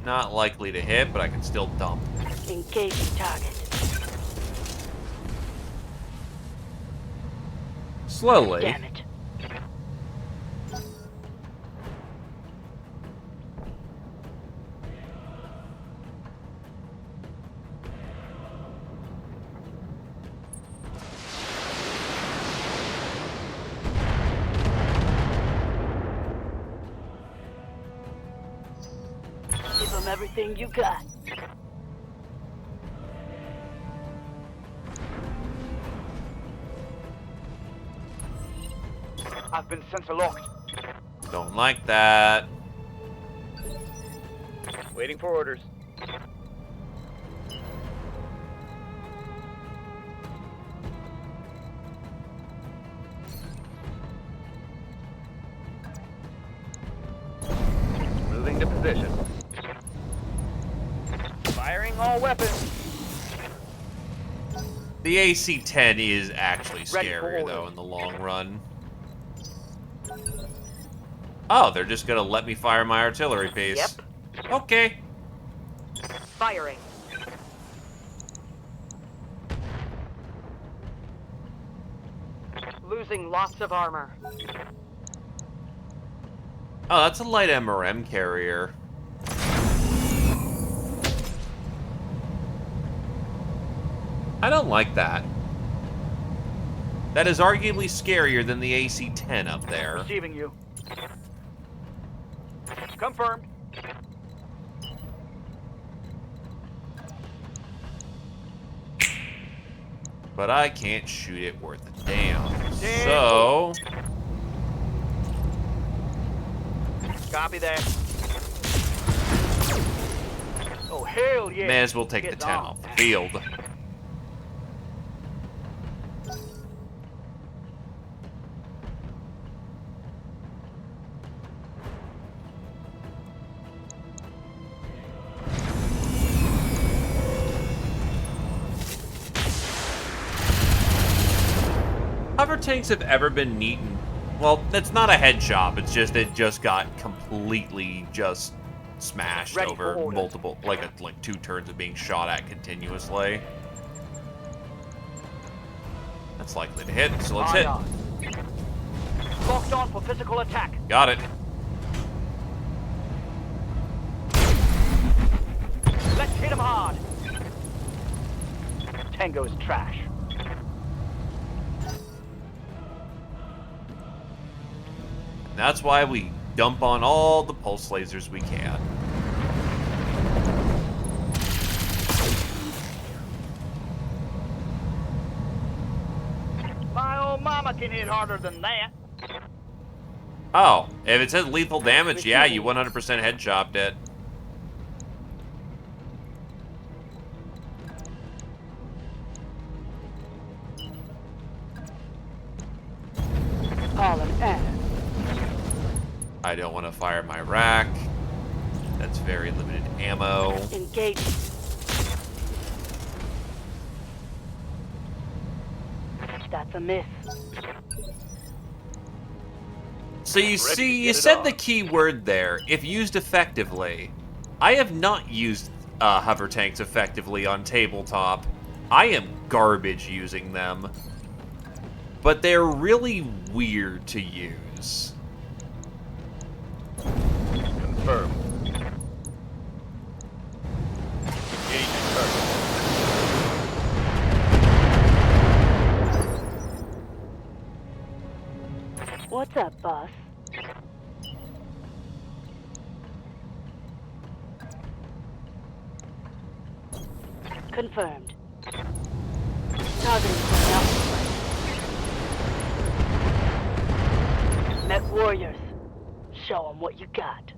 Not likely to hit, but I can still dump. Engaging target. Slowly. Damn it. Give them everything you got. I've been sensor locked. Don't like that. Waiting for orders. Moving to position. Firing all weapons. The AC-10 is actually Ready for scarier, orders. though, in the long run. Oh, they're just gonna let me fire my artillery piece. Yep. Okay. Firing. Losing lots of armor. Oh, that's a light MRM carrier. I don't like that. That is arguably scarier than the AC-10 up there. Receiving you. Confirmed. But I can't shoot it worth a damn. So... Copy that. Oh, hell yeah. may as well take the Getting 10 on. off the field. Hover tanks have ever been neat and, well, it's not a head shop, it's just it just got completely just smashed Ready over for orders. multiple, like 2 turns of being shot at continuously. That's likely to hit, so let's hit. Aye, aye. Locked on for physical attack. Got it. Let's hit him hard. Tango's trash. That's why we dump on all the pulse lasers we can. My old mama can hit harder than that. Oh, if it says lethal damage, yeah, you 100% headshopped it. I don't want to fire my rack. That's very limited ammo. Engage. That's a miss. So you see, you said the key word there, if used effectively. I have not used hover tanks effectively on tabletop. I am garbage using them. But they're really weird to use. Confirmed. Engaging target. What's up, boss? Confirmed. Targeting point out. Met warriors. Show 'em what you got.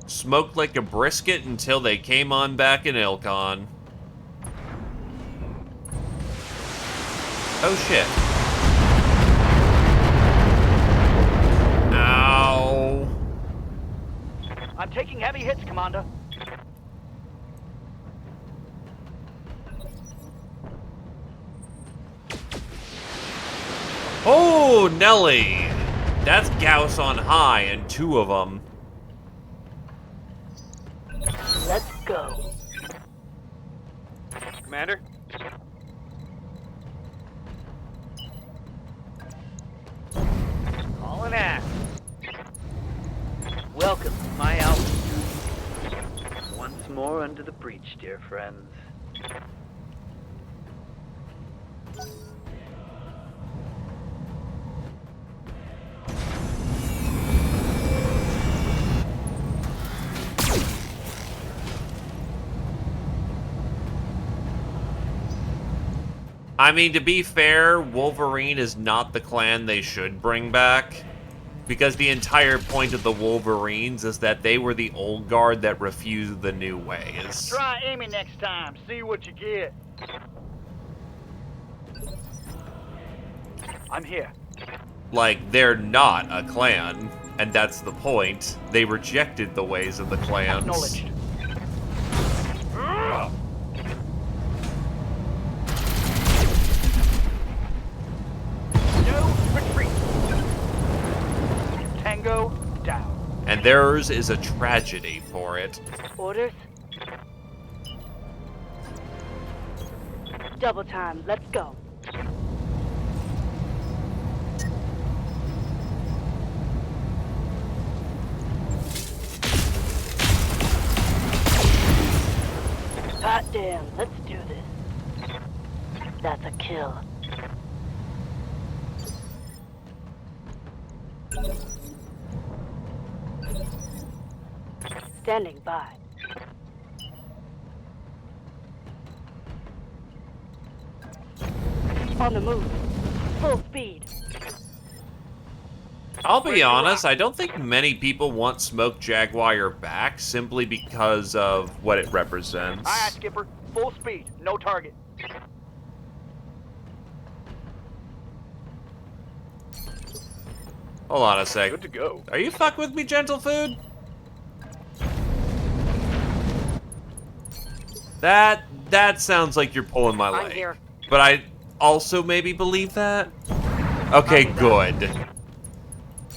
Smoked like a brisket until they came on back in Ilcon. Oh shit. Ow. I'm taking heavy hits, Commander. Oh, Nelly! That's Gauss on high, and 2 of them. Let's go. Commander? Calling ass. Welcome to my altitude. Once more under the breach, dear friends. I mean, to be fair, Wolverine is not the clan they should bring back. Because the entire point of the Wolverines is that they were the old guard that refused the new ways. Try aiming next time, see what you get. I'm here. Like, they're not a clan, and that's the point. They rejected the ways of the clans. Acknowledged. No retreat. Tango down. And theirs is a tragedy for it. Orders? Double time. Let's go. Hot damn. Let's do this. That's a kill. Standing by. On the move. Full speed. I'll be honest, I don't think many people want Smoke Jaguar back simply because of what it represents. Aye, Skipper. Full speed. No target. Hold on a sec. Good to go. Are you fucking with me, Gentle Food? That sounds like you're pulling my I'm leg. here. But I also maybe believe that. Okay, good.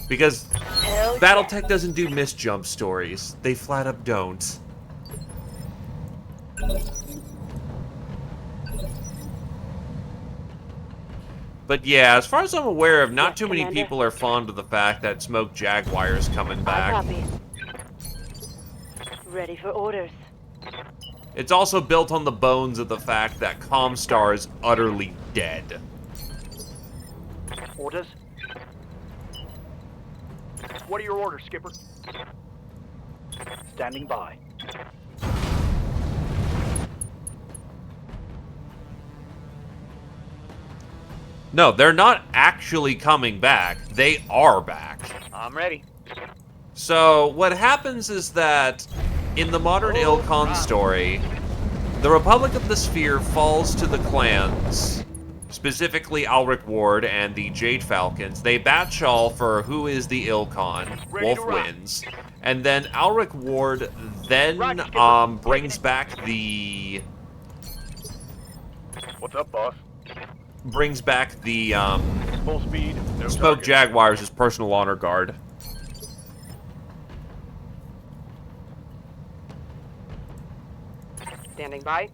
Because Hell BattleTech doesn't do miss jump stories. They flat up don't. But yeah, as far as I'm aware of, not Yes, too many Commander. people are fond of the fact that Smoke Jaguar's coming I back. copy. Ready for orders. It's also built on the bones of the fact that Comstar is utterly dead. Orders? What are your orders, Skipper? Standing by. No, they're not actually coming back. They are back. I'm ready. So, what happens is that in the modern Ilcon story, The Republic of the Sphere falls to the clans, specifically Alric Ward and the Jade Falcons. They batshall for who is the Ilkon. Wolf wins. And then Alric Ward then brings back the... What's up, boss? Brings back the Full speed, no Smoke target. Jaguars as personal honor guard. Standing by.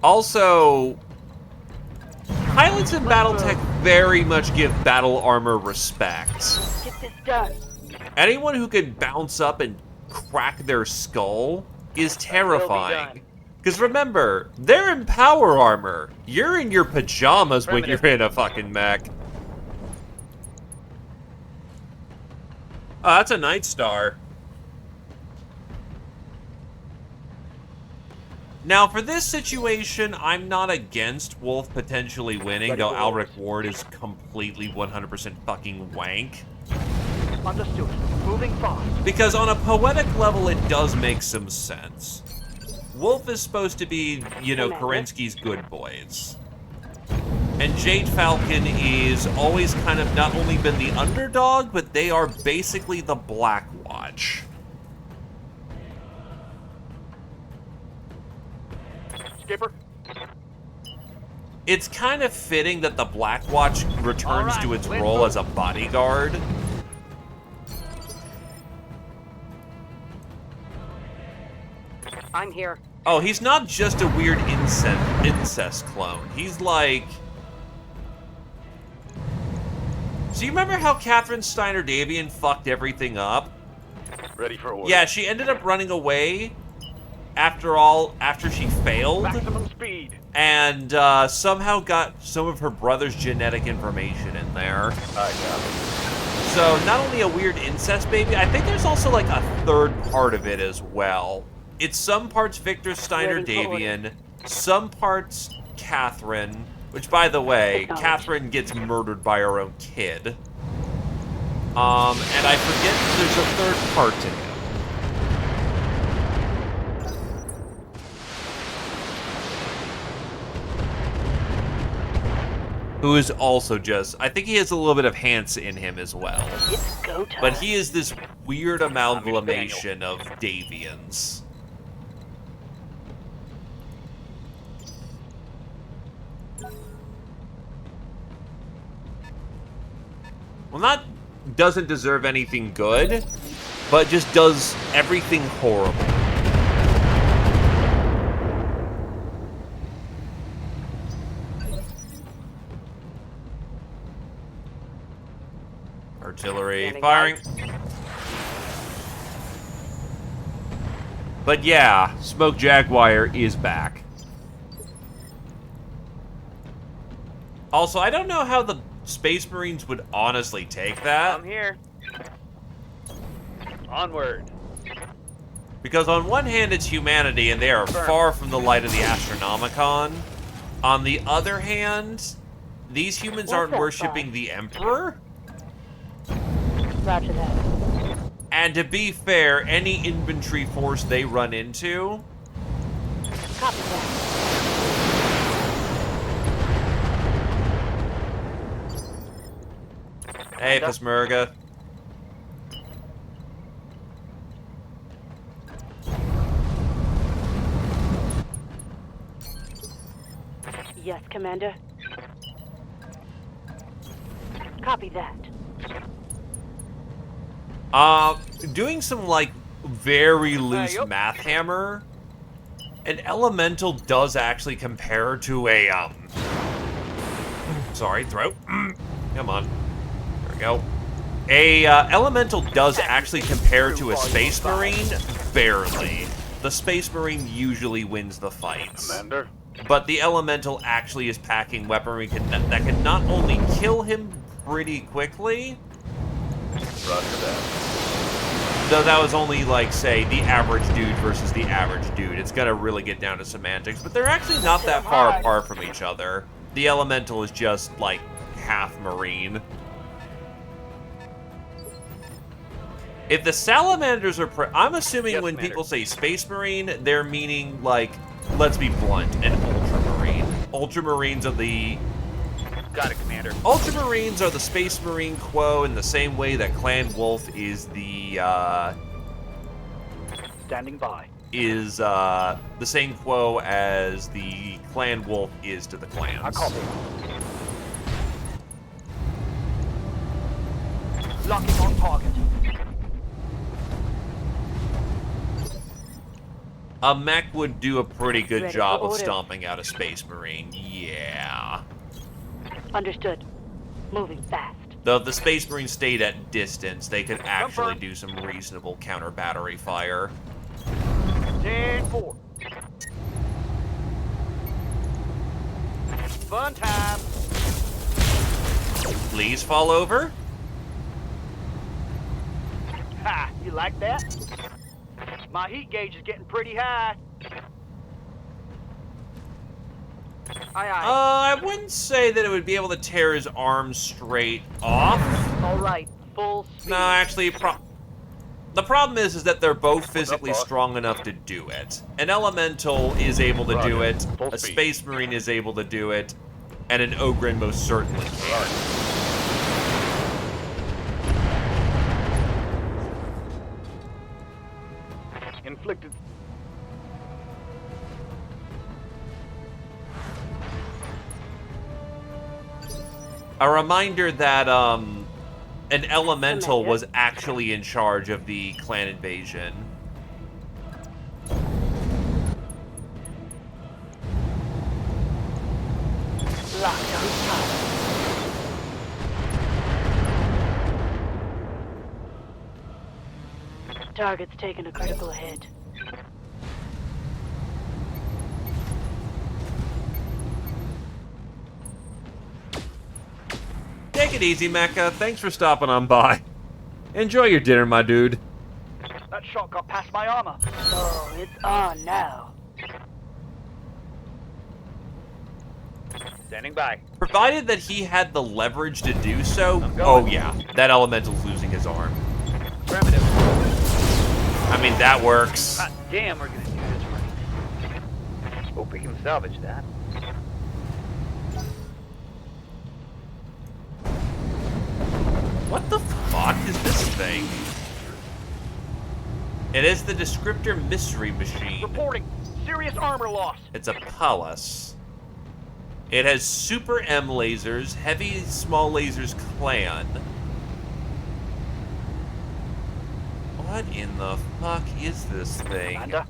Also, pilots in Battletech very much give battle armor respect. Get this done. Anyone who can bounce up and crack their skull is terrifying. Because remember, they're in power armor. You're in your pajamas when you're in a fucking mech. Oh, that's a Night Star. Now, for this situation, I'm not against Wolf potentially winning, though Alric Ward is completely 100% fucking wank. Understood. Moving fast. Because on a poetic level, it does make some sense. Wolf is supposed to be, you know, Kerensky's good boys. And Jade Falcon is always kind of not only been the underdog, but they are basically the Black Watch. Skipper? It's kind of fitting that the Black Watch returns to its role as a bodyguard. I'm here. Oh, he's not just a weird incest clone. He's like... So you remember how Catherine Steiner-Davian fucked everything up? Ready for order. Yeah, she ended up running away after she failed. Maximum speed. And somehow got some of her brother's genetic information in there. I got it. So not only a weird incest baby, I think there's also like a third part of it as well. It's some parts Victor Steiner-Davian, some parts Catherine, which, by the way, Catherine gets murdered by her own kid. And I forget there's a third part to it. Who is also just, I think he has a little bit of Hans in him as well. It's go time. But he is this weird amalgamation of Davians. Well, not doesn't deserve anything good, but just does everything horrible. Artillery firing. But yeah, Smoke Jaguar is back. Also, I don't know how the Space Marines would honestly take that. I'm here. Onward. Because on one hand, it's humanity, and they are far from the light of the Astronomicon. On the other hand, these humans aren't worshipping the Emperor. Roger that. And to be fair, any infantry force they run into... Copy that. Hey, Peshmerga. Yes, Commander. Copy that. Doing some, like, very loose math hammer, an elemental does actually compare to a, sorry, throat. Come on. There we go. A, elemental does actually compare to a Space Marine, barely. The Space Marine usually wins the fights. Commander? But the elemental actually is packing weaponry that can not only kill him pretty quickly... Roger that. Though that was only, like, say, the average dude versus the average dude. It's gonna really get down to semantics, but they're actually not that far apart from each other. The elemental is just, like, half Marine. If the salamanders are... I'm assuming Yes, when Commander. people say Space Marine, they're meaning, like, let's be blunt, an Ultramarine. Ultramarines are the... Got it, Commander. Ultramarines are the Space Marine quo in the same way that Clan Wolf is the, Standing by. the same quo as the Clan Wolf is to the clans. I copy. Locking on target. A mech would do a pretty good Ready job for of orders. stomping out a Space Marine, yeah. Understood. Moving fast. Though if the Space Marine stayed at distance, they could actually Confirm. do some reasonable counter-battery fire. 10-4. Fun time. Please fall over. Ha! You like that? My heat gauge is getting pretty high. Aye, aye. I wouldn't say that it would be able to tear his arms straight off. All right. Full speed. No, actually, the problem is that they're both physically boss? strong enough to do it. An elemental is able to do Roger. it, Full a speed. Space Marine is able to do it, and an Ogren most certainly can. Inflicted. A reminder that, an elemental Commander. was actually in charge of the clan invasion. Lockdown target. Target's taking a critical hit. Take it easy, Mecha. Thanks for stopping on by. Enjoy your dinner, my dude. That shot got past my armor. Oh, it's on now. Standing by. Provided that he had the leverage to do so, I'm oh going. yeah, that elemental's losing his arm. Primitive. I mean, that works. Hot damn, we're gonna do this right. Hope we can salvage that. What the fuck is this thing? It is the descriptor mystery machine. Reporting. Serious armor loss. It's a Pallas. It has super M lasers, heavy small lasers clan. What in the fuck is this thing? Commander.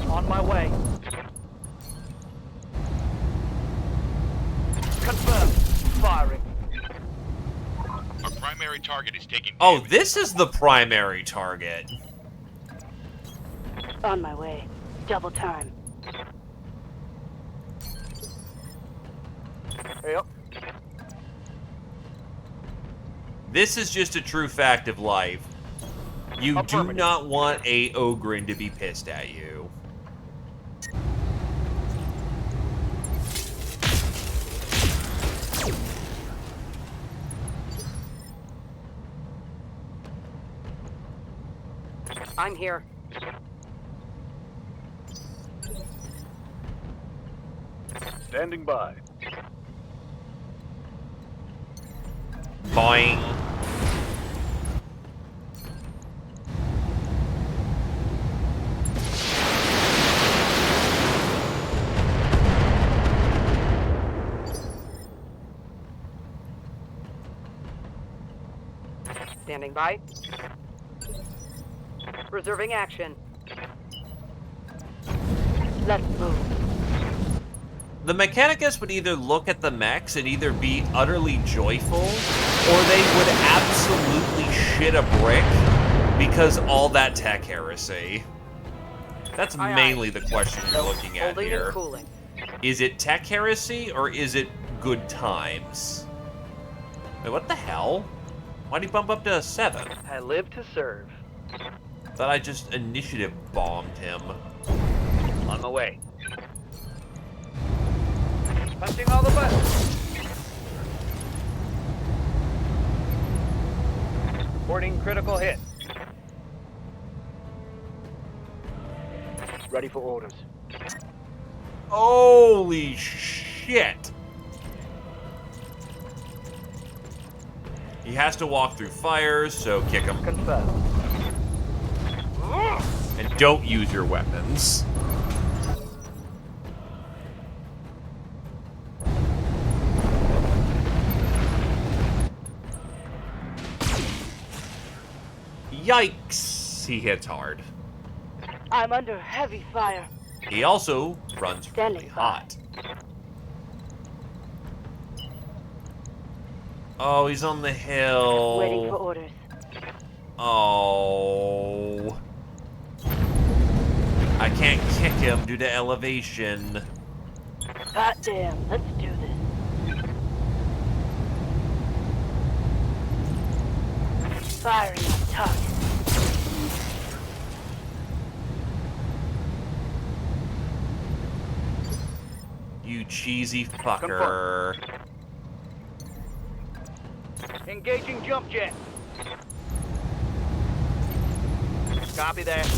On my way. Confirmed. Firing. Our primary target is taking Oh, damage. this is the primary target. On my way. Double time. Yep. This is just a true fact of life. You do Affirmative. not want a Ogren to be pissed at you. I'm here. Standing by. Boing. Standing by. Reserving action. Let's move. The Mechanicus would either look at the mechs and either be utterly joyful, or they would absolutely shit a brick because all that tech heresy. That's Aye, aye. mainly the question you're looking at Holding here. and cooling. Is it tech heresy or is it good times? Wait, what the hell? Why'd he bump up to 7? I live to serve. Thought I just initiative bombed him. On my way. Punching all the buttons. Reporting critical hit. Ready for orders. Holy shit! He has to walk through fires, so kick him. Confirmed. And don't use your weapons. Yikes! He hits hard. I'm under heavy fire. He also runs really Standing by. hot. Oh, he's on the hill. Waiting for orders. Oh. I can't kick him due to elevation. Hot damn, let's do this. Firing on target. You cheesy fucker. Engaging jump jet. Copy that.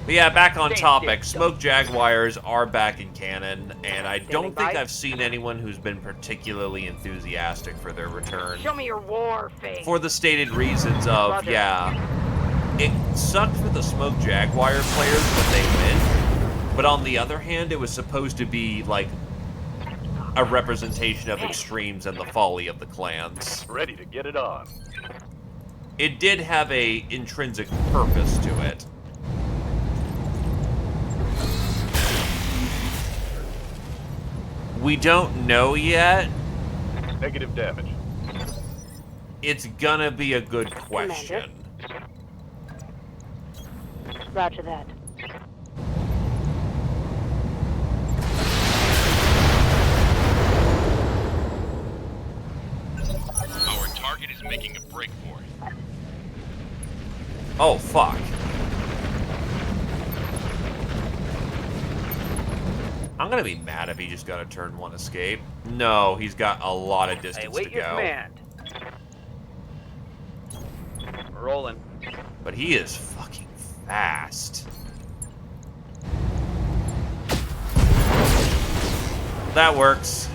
But yeah, back on Stand topic. still. Smoke Jaguars are back in canon, and I don't think by. I've seen anyone who's been particularly enthusiastic for their return. Show me your war face. For the stated reasons of, Roger. yeah, it sucked for the Smoke Jaguar players when they win, but on the other hand, it was supposed to be, like, a representation of extremes and the folly of the clans. Ready to get it on. It did have a intrinsic purpose to it. We don't know yet. Negative damage. It's gonna be a good question. Roger that. Our target is making a break for it. Oh, fuck. I'm gonna be mad if he just got a turn 1 escape. No, he's got a lot of I distance to await your go. command. Rolling. But he is fucking fast. That works.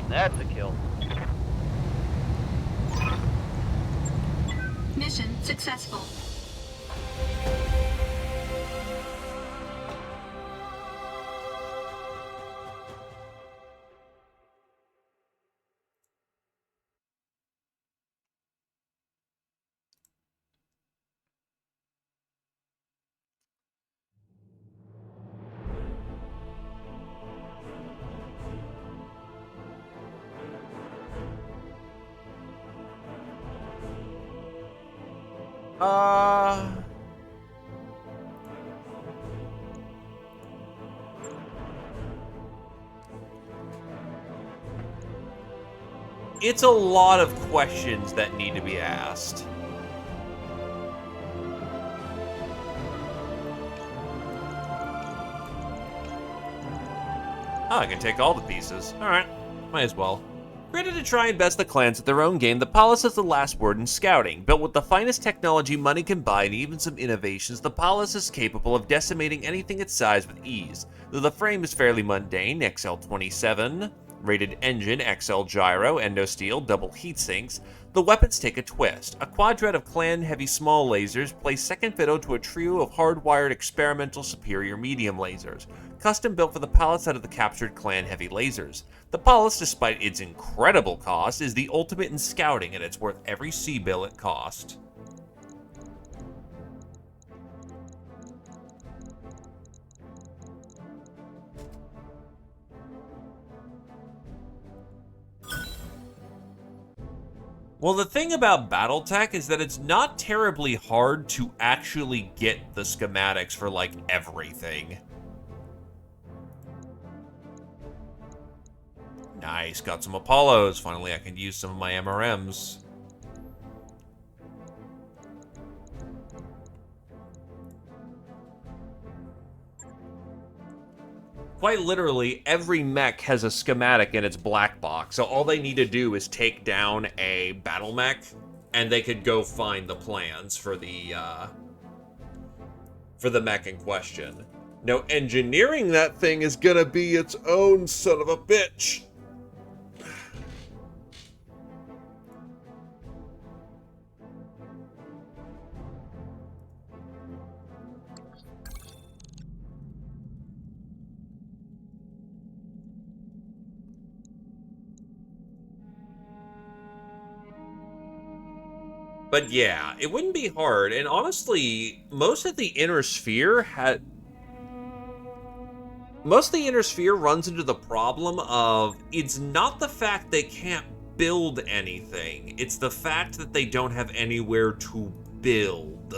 That's a kill. Mission successful. It's a lot of questions that need to be asked. Oh, I can take all the pieces. Alright, might as well. Created to try and best the clans at their own game, the Palace has the last word in scouting. Built with the finest technology money can buy and even some innovations, the Palace is capable of decimating anything its size with ease. Though the frame is fairly mundane, XL27, rated engine, XL gyro, endosteel, double heat sinks, the weapons take a twist. A quadret of clan heavy small lasers plays second fiddle to a trio of hardwired experimental superior medium lasers, custom built for the Palace out of the captured clan heavy lasers. The Palace, despite its incredible cost, is the ultimate in scouting, and it's worth every C-bill it cost. Well, the thing about BattleTech is that it's not terribly hard to actually get the schematics for, like, everything. Nice, got some Apollos. Finally, I can use some of my MRMs. Quite literally, every mech has a schematic in its black box, so all they need to do is take down a battle mech, and they could go find the plans for the mech in question. Now, engineering that thing is gonna be its own son of a bitch. But yeah, it wouldn't be hard, and honestly, most of the inner sphere runs into the problem of, it's not the fact they can't build anything, it's the fact that they don't have anywhere to build.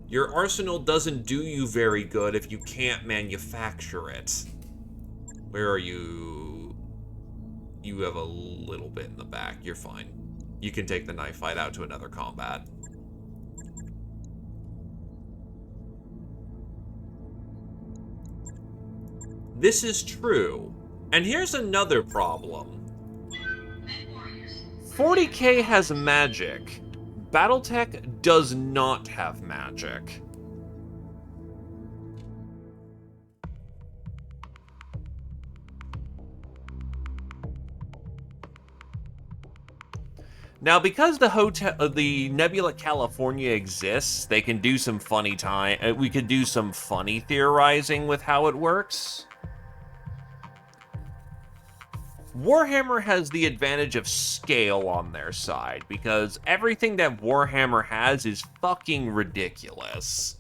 Your arsenal doesn't do you very good if you can't manufacture it. Where are you? You have a little bit in the back. You're fine. You can take the knife fight out to another combat. This is true. And here's another problem. 40K has magic. Battletech does not have magic. Now, because the Nebula California exists, they can do some funny we could do some funny theorizing with how it works. Warhammer has the advantage of scale on their side, because everything that Warhammer has is fucking ridiculous.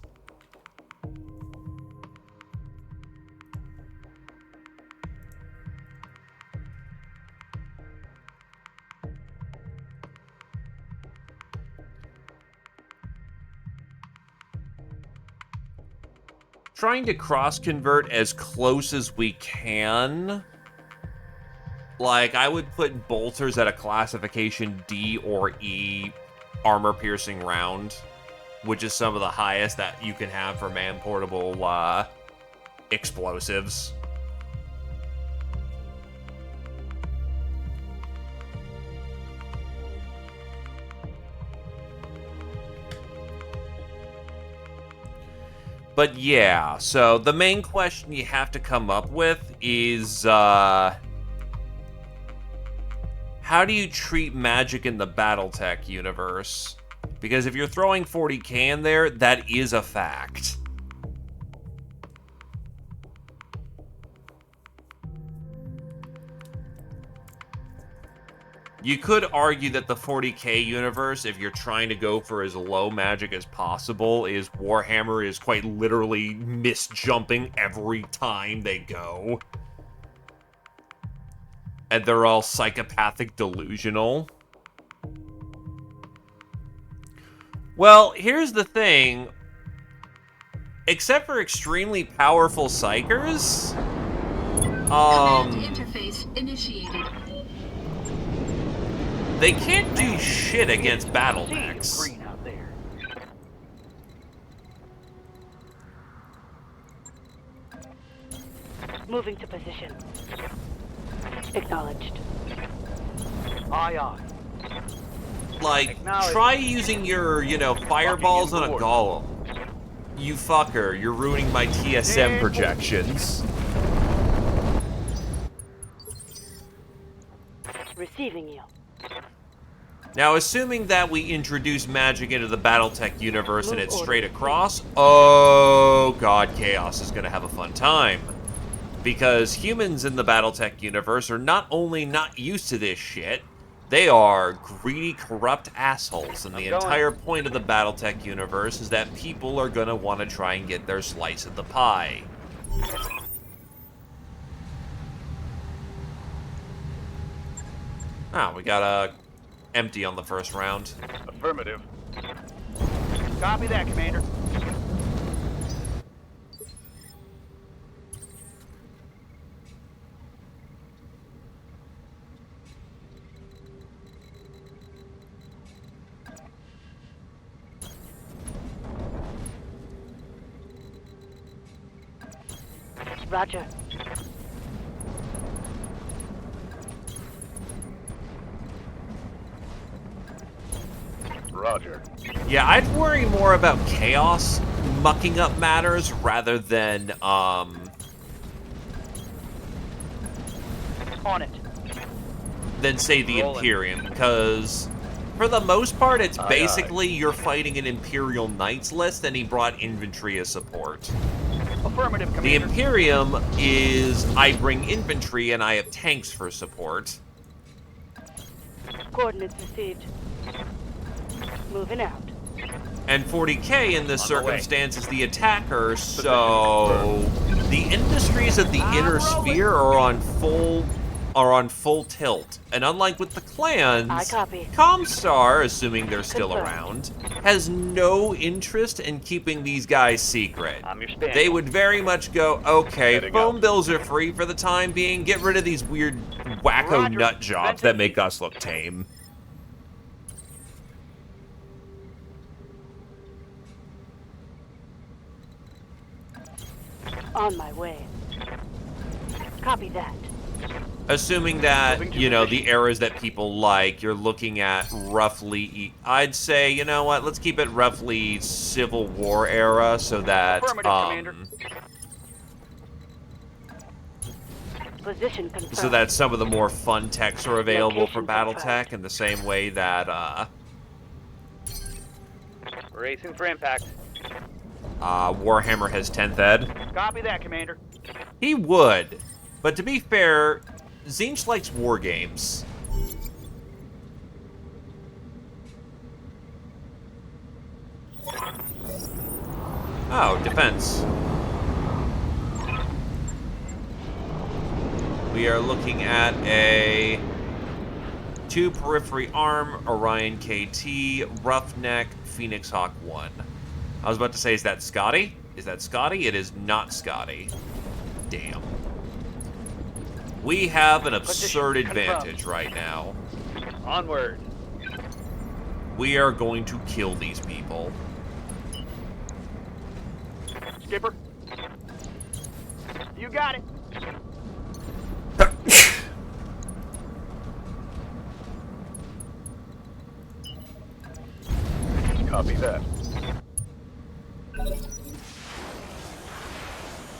Trying to cross-convert as close as we can. Like, I would put bolters at a classification D or E armor-piercing round, which is some of the highest that you can have for man-portable explosives. But yeah, so the main question you have to come up with is, how do you treat magic in the Battletech universe? Because if you're throwing 40k in there, that is a fact. You could argue that the 40k universe, if you're trying to go for as low magic as possible, is Warhammer is quite literally misjumping every time they go. And they're all psychopathic delusional. Well, here's the thing. Except for extremely powerful psychers, Command interface initiated. They can't do shit against battle mechs. Green out there. Moving to position. Acknowledged. Aye, aye. Like, try using your, fireballs on a golem. You fucker, you're ruining my TSM projections. Receiving you. Now, assuming that we introduce magic into the Battletech universe and it's straight across, oh god, Chaos is gonna have a fun time. Because humans in the Battletech universe are not only not used to this shit, they are greedy, corrupt assholes, and the entire point of the Battletech universe is that people are gonna want to try and get their slice of the pie. Ah, we got a empty on the first round. Affirmative. Copy that, Commander. Roger. Roger. Yeah, I'd worry more about chaos mucking up matters rather than, On it. than say the Rolling. Imperium, because for the most part, it's Aye, basically you're fighting an Imperial Knights list, and he brought infantry as support. Affirmative, The Commander. Imperium is I bring infantry and I have tanks for support. Coordinates received. Moving out. And 40K in this On the way. circumstance is the attacker, so the industries of the inner sphere are on full tilt. And unlike with the clans, I copy. Comstar, assuming they're still Confirmed. around, has no interest in keeping these guys secret. I'm your spaniel. They would very much go, okay, Heading phone out. bills are free for the time being, get rid of these weird wacko Roger. nut jobs that make us look tame. On my way. Copy that. Assuming that, you know, the eras that people like, you're looking at roughly, I'd say, you know what, let's keep it roughly Civil War era so that, Affirmative, Commander. Position confirmed. so that some of the more fun techs are available for Location BattleTech in the same way that, Racing for impact. Warhammer has 10th Ed. Copy that, Commander. He would, but to be fair, Zinch likes war games. Oh, defense. We are looking at a 2 Periphery Arm, Orion KT, Roughneck, Phoenix Hawk 1. I was about to say, is that Scotty? Is that Scotty? It is not Scotty. Damn. We have an absurd Position confirmed. advantage right now. Onward. We are going to kill these people. Skipper. You got it. Copy that.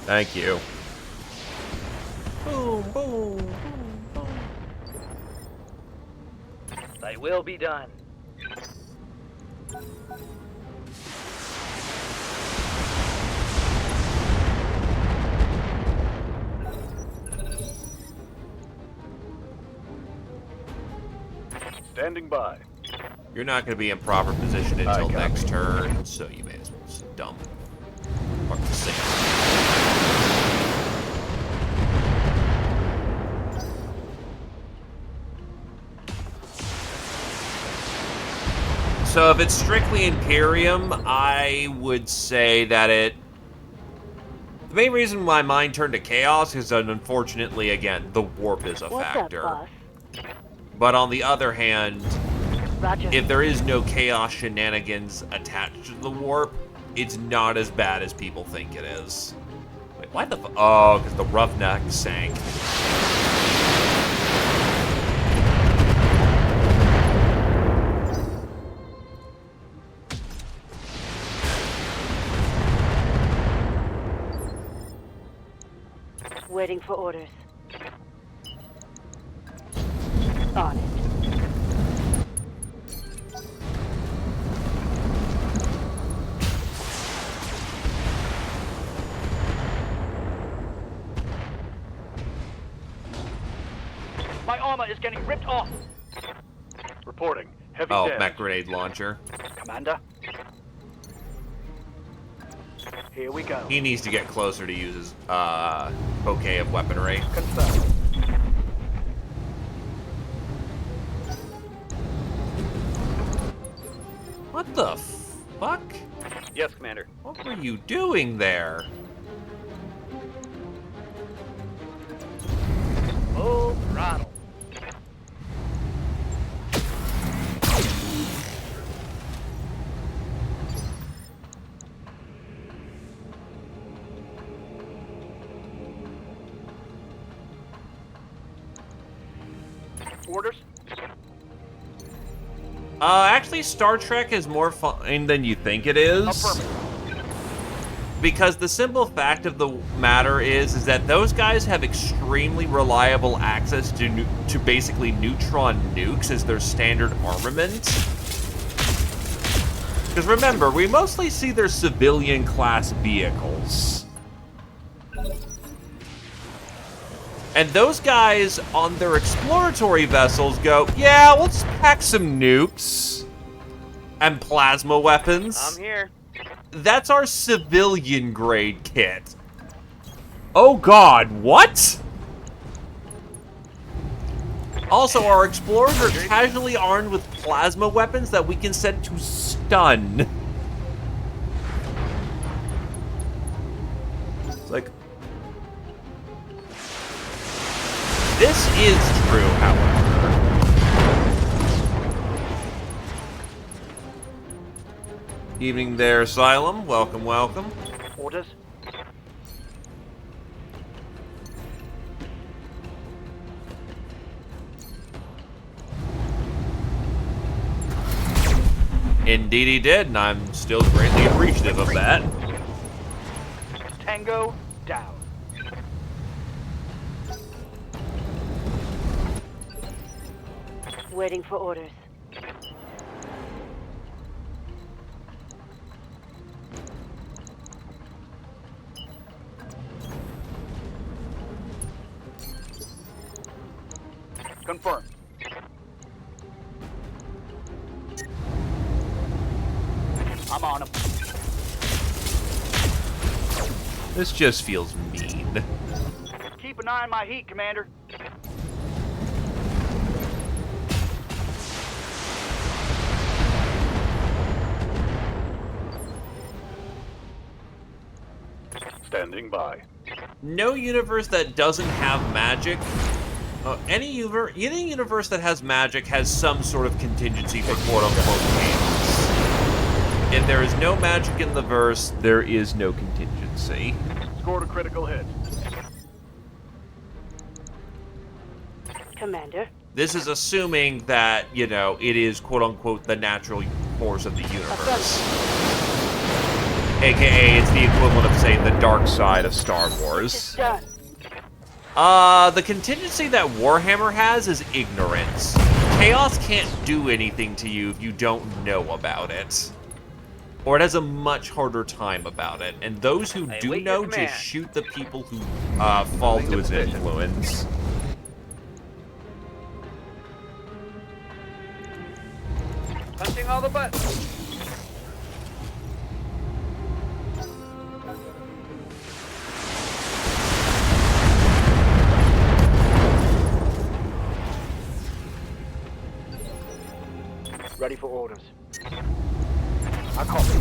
Thank you. Boom, boom, boom, boom. Thy will be done. Standing by. You're not going to be in proper position I until copy. next turn, so you may as well just dump. Mark the same. So if it's strictly Imperium, I would say that it... The main reason my mind turned to Chaos is that, unfortunately, again, the warp is a What's factor. up, boss? But on the other hand, Roger. if there is no Chaos shenanigans attached to the warp, it's not as bad as people think it is. Wait, why the oh, because the Roughneck sank. Waiting for orders. On it. My armor is getting ripped off. Reporting. Heavy Oh, damage. mech grenade launcher. Commander. Here we go. He needs to get closer to use his bouquet of weaponry. Confirmed. What the fuck? Yes, Commander. What were you doing there? Full throttle. Orders? Actually, Star Trek is more fun than you think it is. Affirmative. Because the simple fact of the matter is that those guys have extremely reliable access to basically neutron nukes as their standard armament. Because remember, we mostly see their civilian class vehicles. And those guys on their exploratory vessels go, yeah, let's pack some nukes and plasma weapons. I'm here. That's our civilian grade kit. Oh god, what? Also, our explorers are casually armed with plasma weapons that we can send to stun. It's like... This is true, however. Evening there, Asylum. Welcome, welcome. Orders? Indeed he did, and I'm still greatly appreciative of that. Tango down. Waiting for orders. Confirmed. I'm on him. This just feels mean. Keep an eye on my heat, Commander. Standing by. No universe that doesn't have magic... any universe that has magic has some sort of contingency for quote-unquote chaos. If there is no magic in the verse, there is no contingency. Scored a critical hit. Commander. This is assuming that, you know, it is quote-unquote the natural force of the universe. AKA, it's the equivalent of, say, the dark side of Star Wars. Done. The contingency that Warhammer has is ignorance. Chaos can't do anything to you if you don't know about it. Or it has a much harder time about it. And those who do know just shoot the people who fall to its influence. Punching all the buttons. Ready for orders. I copy.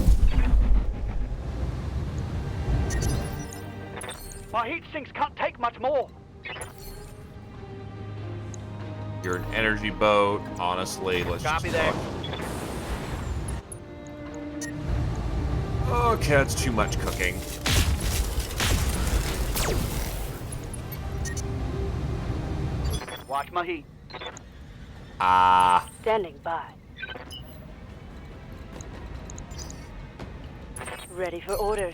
My heat sinks can't take much more. You're an energy boat, honestly, let's Copy just there. talk. Okay, that's too much cooking. Watch my heat. Standing by. Ready for orders.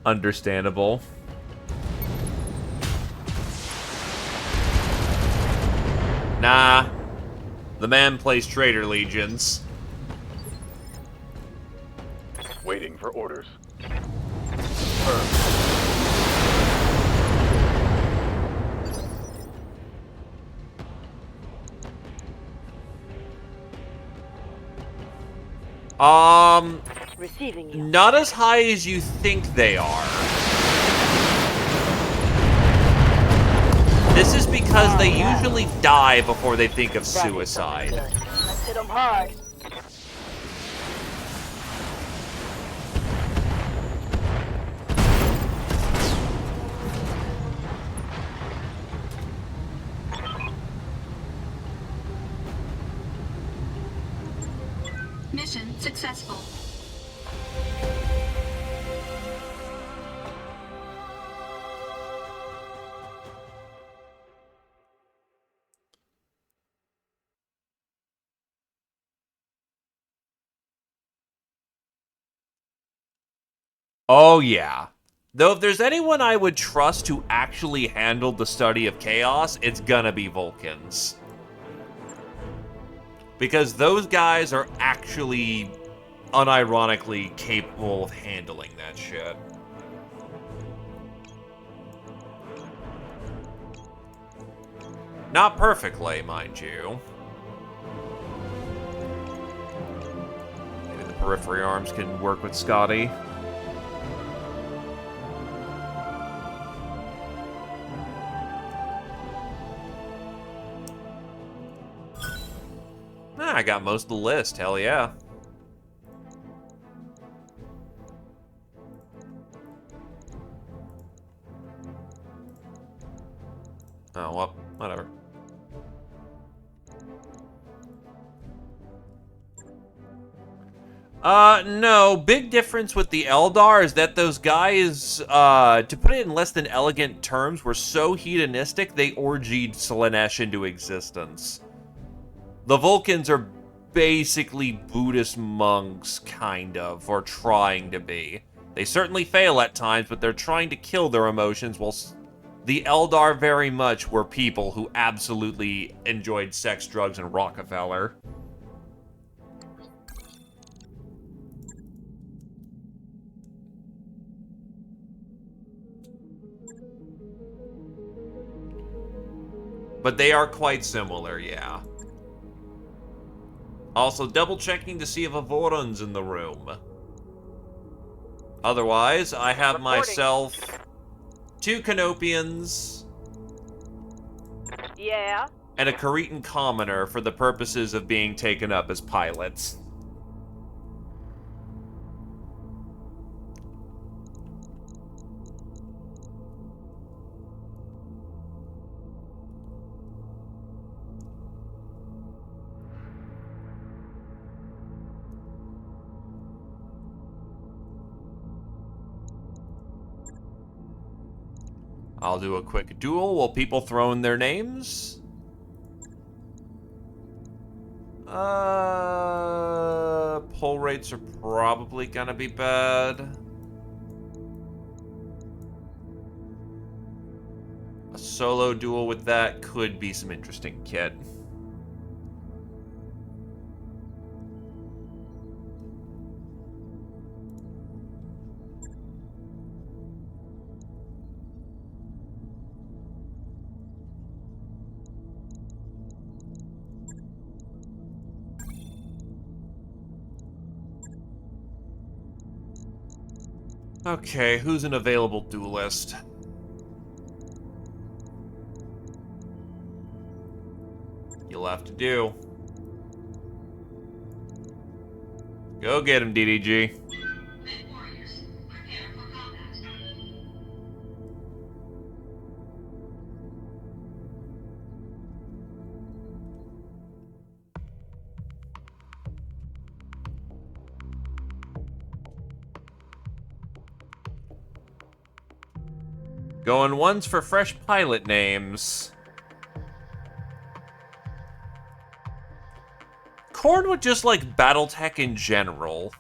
Understandable. Nah. The man plays Traitor Legions. Waiting for orders. Receiving you. Not as high as you think they are. This is because they usually die before they think of suicide. Let's hit them hard. Mission successful. Oh, yeah. Though if there's anyone I would trust to actually handle the study of chaos, it's gonna be Vulcans. Because those guys are actually unironically capable of handling that shit. Not perfectly, mind you. Maybe the periphery arms can work with Scotty. I got most of the list, hell yeah. Oh, well, whatever. No. Big difference with the Eldar is that those guys, to put it in less than elegant terms, were so hedonistic they orgied Slaanesh into existence. The Vulcans are basically Buddhist monks, kind of, or trying to be. They certainly fail at times, but they're trying to kill their emotions, while the Eldar very much were people who absolutely enjoyed sex, drugs, and Rockefeller. But they are quite similar, yeah. Also, double-checking to see if a Voron's in the room. Otherwise, I have myself 2 Canopians. Yeah? And a Cretan commoner for the purposes of being taken up as pilots. I'll do a quick duel while people throw in their names. Pull rates are probably gonna be bad. A solo duel with that could be some interesting kit. Okay, who's an available duelist? You'll have to do. Go get him, DDG. Going once for fresh pilot names. Korn would just like Battletech in general.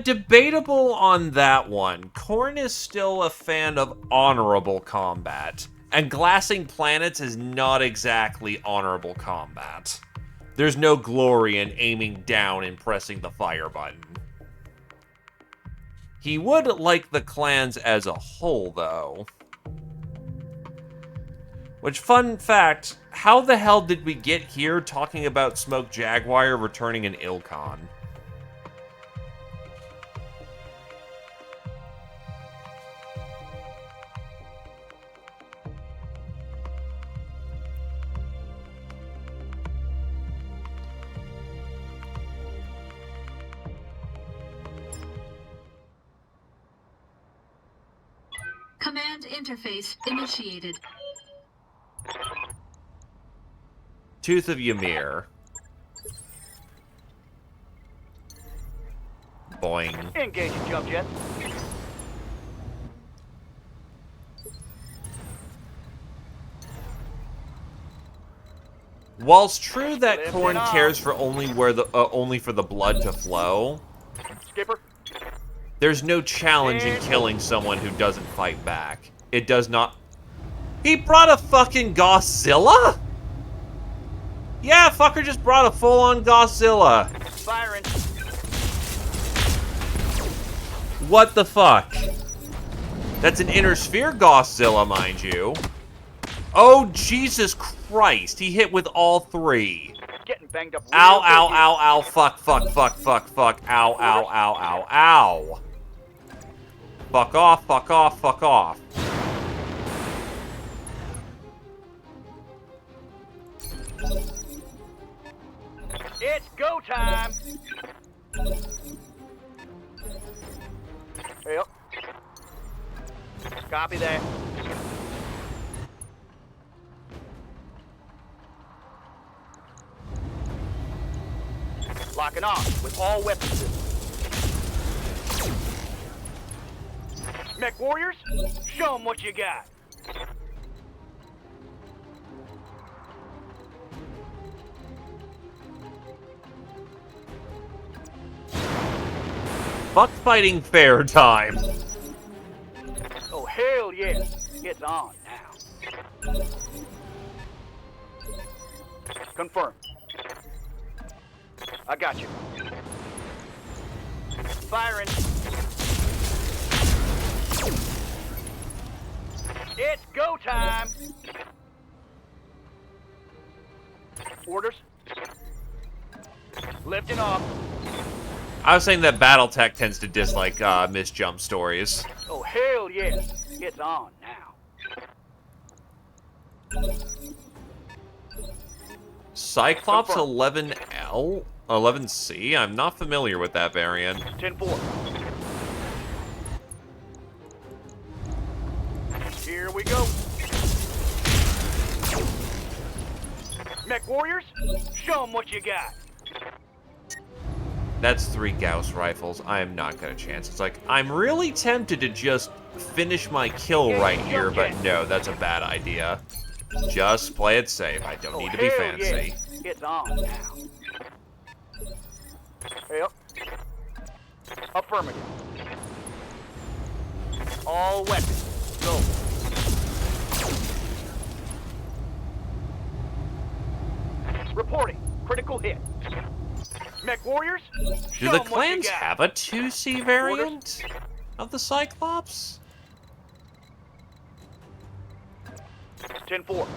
Debatable on that one. Korn is still a fan of honorable combat. And glassing planets is not exactly honorable combat. There's no glory in aiming down and pressing the fire button. He would like the clans as a whole, though. Which, fun fact, how the hell did we get here talking about Smoke Jaguar returning in Ilkhan? Command interface initiated. Tooth of Ymir. Boing. Engaging jump jet. Whilst true that Lift corn it off. cares for only for the blood to flow, Skipper. there's no challenge in And- killing someone who doesn't fight back. It does not. He brought a fucking Godzilla? Yeah, fucker just brought a full-on Godzilla. Firing. What the fuck? That's an inner sphere Godzilla, mind you. Oh, Jesus Christ. He hit with all three. Getting banged up. Ow, real good ow, here. ow, ow, fuck, fuck, fuck, fuck, fuck. Ow, ow, ow, ow, ow. Fuck off, fuck off, fuck off. It's go time. Yep. Copy that. Locking on with all weapon systems. Mech warriors, show them what you got. Fuck fighting fair time. Oh, hell yeah. It's on now. Confirm. I got you. Firing. It's go time. Orders. Lifting off. I was saying that BattleTech tends to dislike missed jump stories. Oh, hell yeah. It's on now. Cyclops Confirm. 11L? 11C? I'm not familiar with that variant. 10-4. Here we go. Mech warriors, show them what you got. That's 3 Gauss rifles. I am not gonna chance. It's like, I'm really tempted to just finish my kill right here, but no, that's a bad idea. Just play it safe. I don't need to be hell fancy. Yeah. It's on now. Yep. Affirmative. All weapons, go. Reporting. Critical hit. Mech warriors, Do the clans have a 2C variant of the Cyclops? 10-4.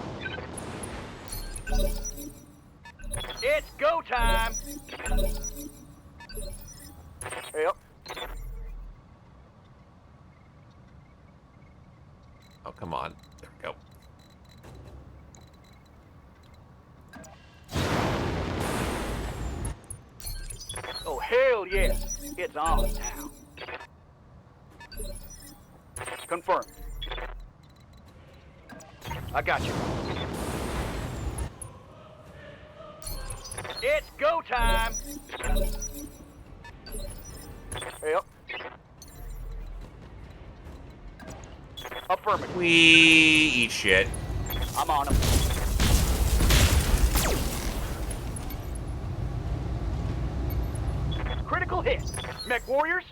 It's go time. Yep. Oh, come on. There we go. Oh, hell yeah. It's on now. Confirm. I got you. It's go time. Yep. Affirmative. We eat shit. I'm on him. Critical hit. Mech warriors,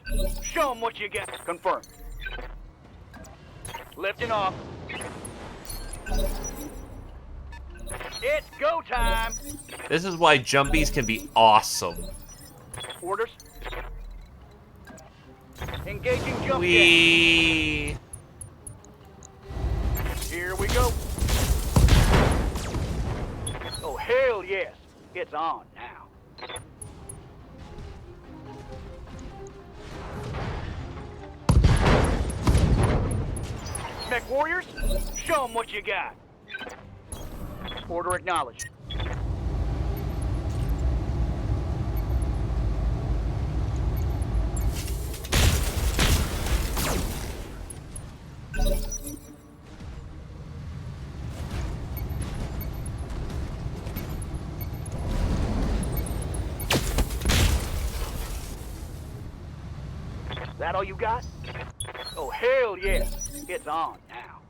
show them what you got. Confirm. Lifting off. It's go time. This is why jumpies can be awesome. Orders. Engaging jump jet. We... Here we go. Oh, hell yes. It's on now. Mech warriors, show them what you got. Order acknowledged. That all you got? Oh, hell yeah. It's on now.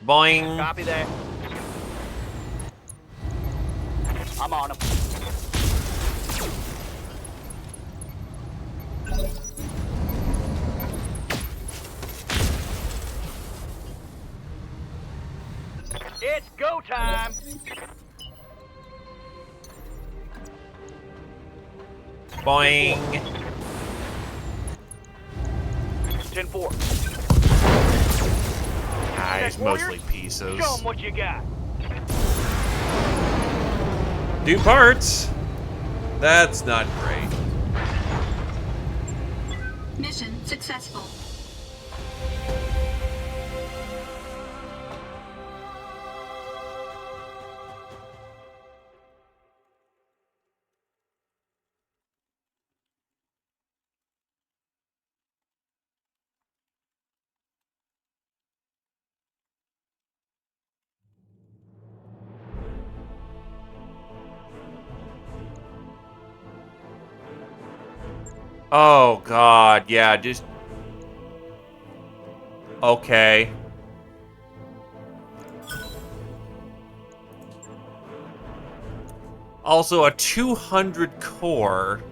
Boing. Copy that. I'm on him. It's go time. Boing. 10-4. Ah, he's mostly pieces. Show 'em what you got. 2 parts. That's not great. Mission successful. Oh, God. Yeah, just... Okay. Also, a 200 core.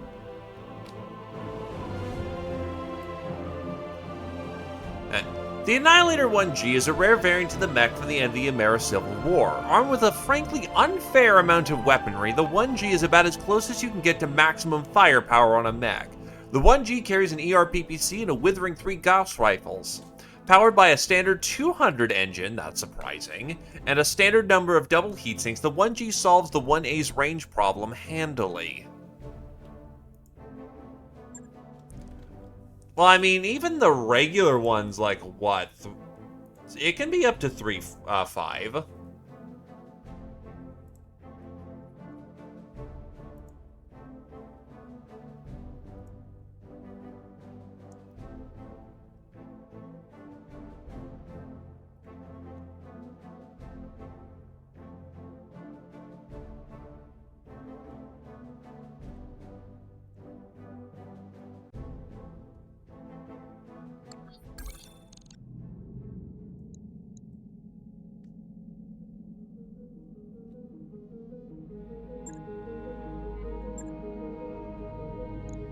The Annihilator 1G is a rare variant of the mech from the end of the American Civil War. Armed with a frankly unfair amount of weaponry, the 1G is about as close as you can get to maximum firepower on a mech. The 1G carries an ERPPC and a Withering 3 Gauss rifles. Powered by a standard 200 engine, not surprising, and a standard number of double heatsinks, the 1G solves the 1A's range problem handily. Well, I mean, even the regular ones, like, what? It can be up to 5.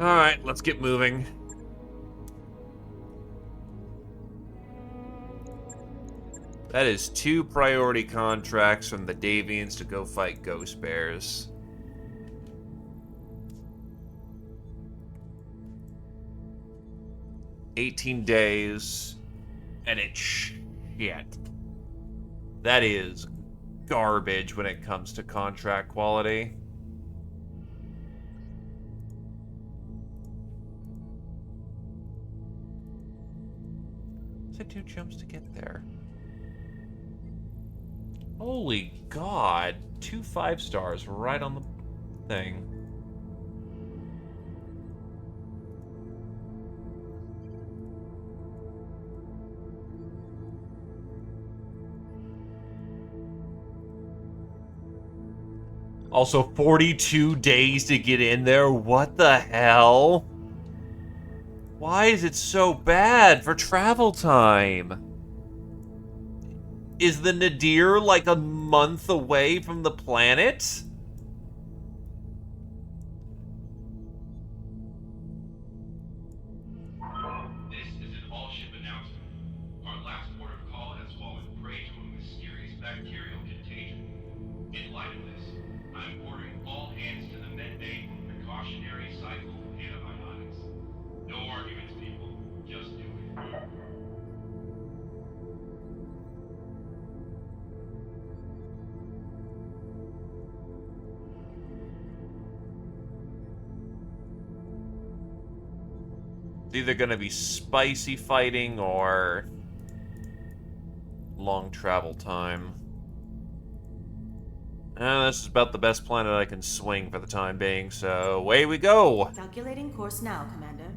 Alright, let's get moving. That is 2 priority contracts from the Davians to go fight Ghost Bears. $18 days, and it's shit. That is garbage when it comes to contract quality. It 2 jumps to get there. Holy God, 2 5-stars right on the thing. Also, 42 days to get in there? What the hell? Why is it so bad for travel time? Is the Nadir like a month away from the planet? This is an all-ship announcement. Our last port of call has fallen prey to a mysterious bacterial contagion. In light of this, I'm ordering all hands to the med bay for precautionary cycle antibiotics. No arguments, people. Just do it. It's either going to be spicy fighting or long travel time. This is about the best planet I can swing for the time being, so away we go! Calculating course now, Commander.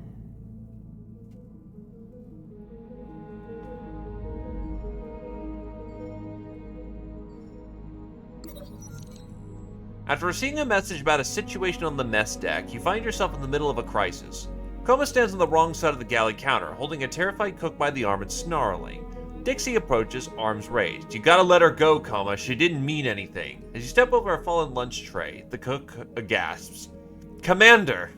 After receiving a message about a situation on the mess deck, you find yourself in the middle of a crisis. Coma stands on the wrong side of the galley counter, holding a terrified cook by the arm and snarling. Dixie approaches, arms raised. You gotta let her go, Coma. She didn't mean anything. As you step over a fallen lunch tray, the cook gasps. Commander!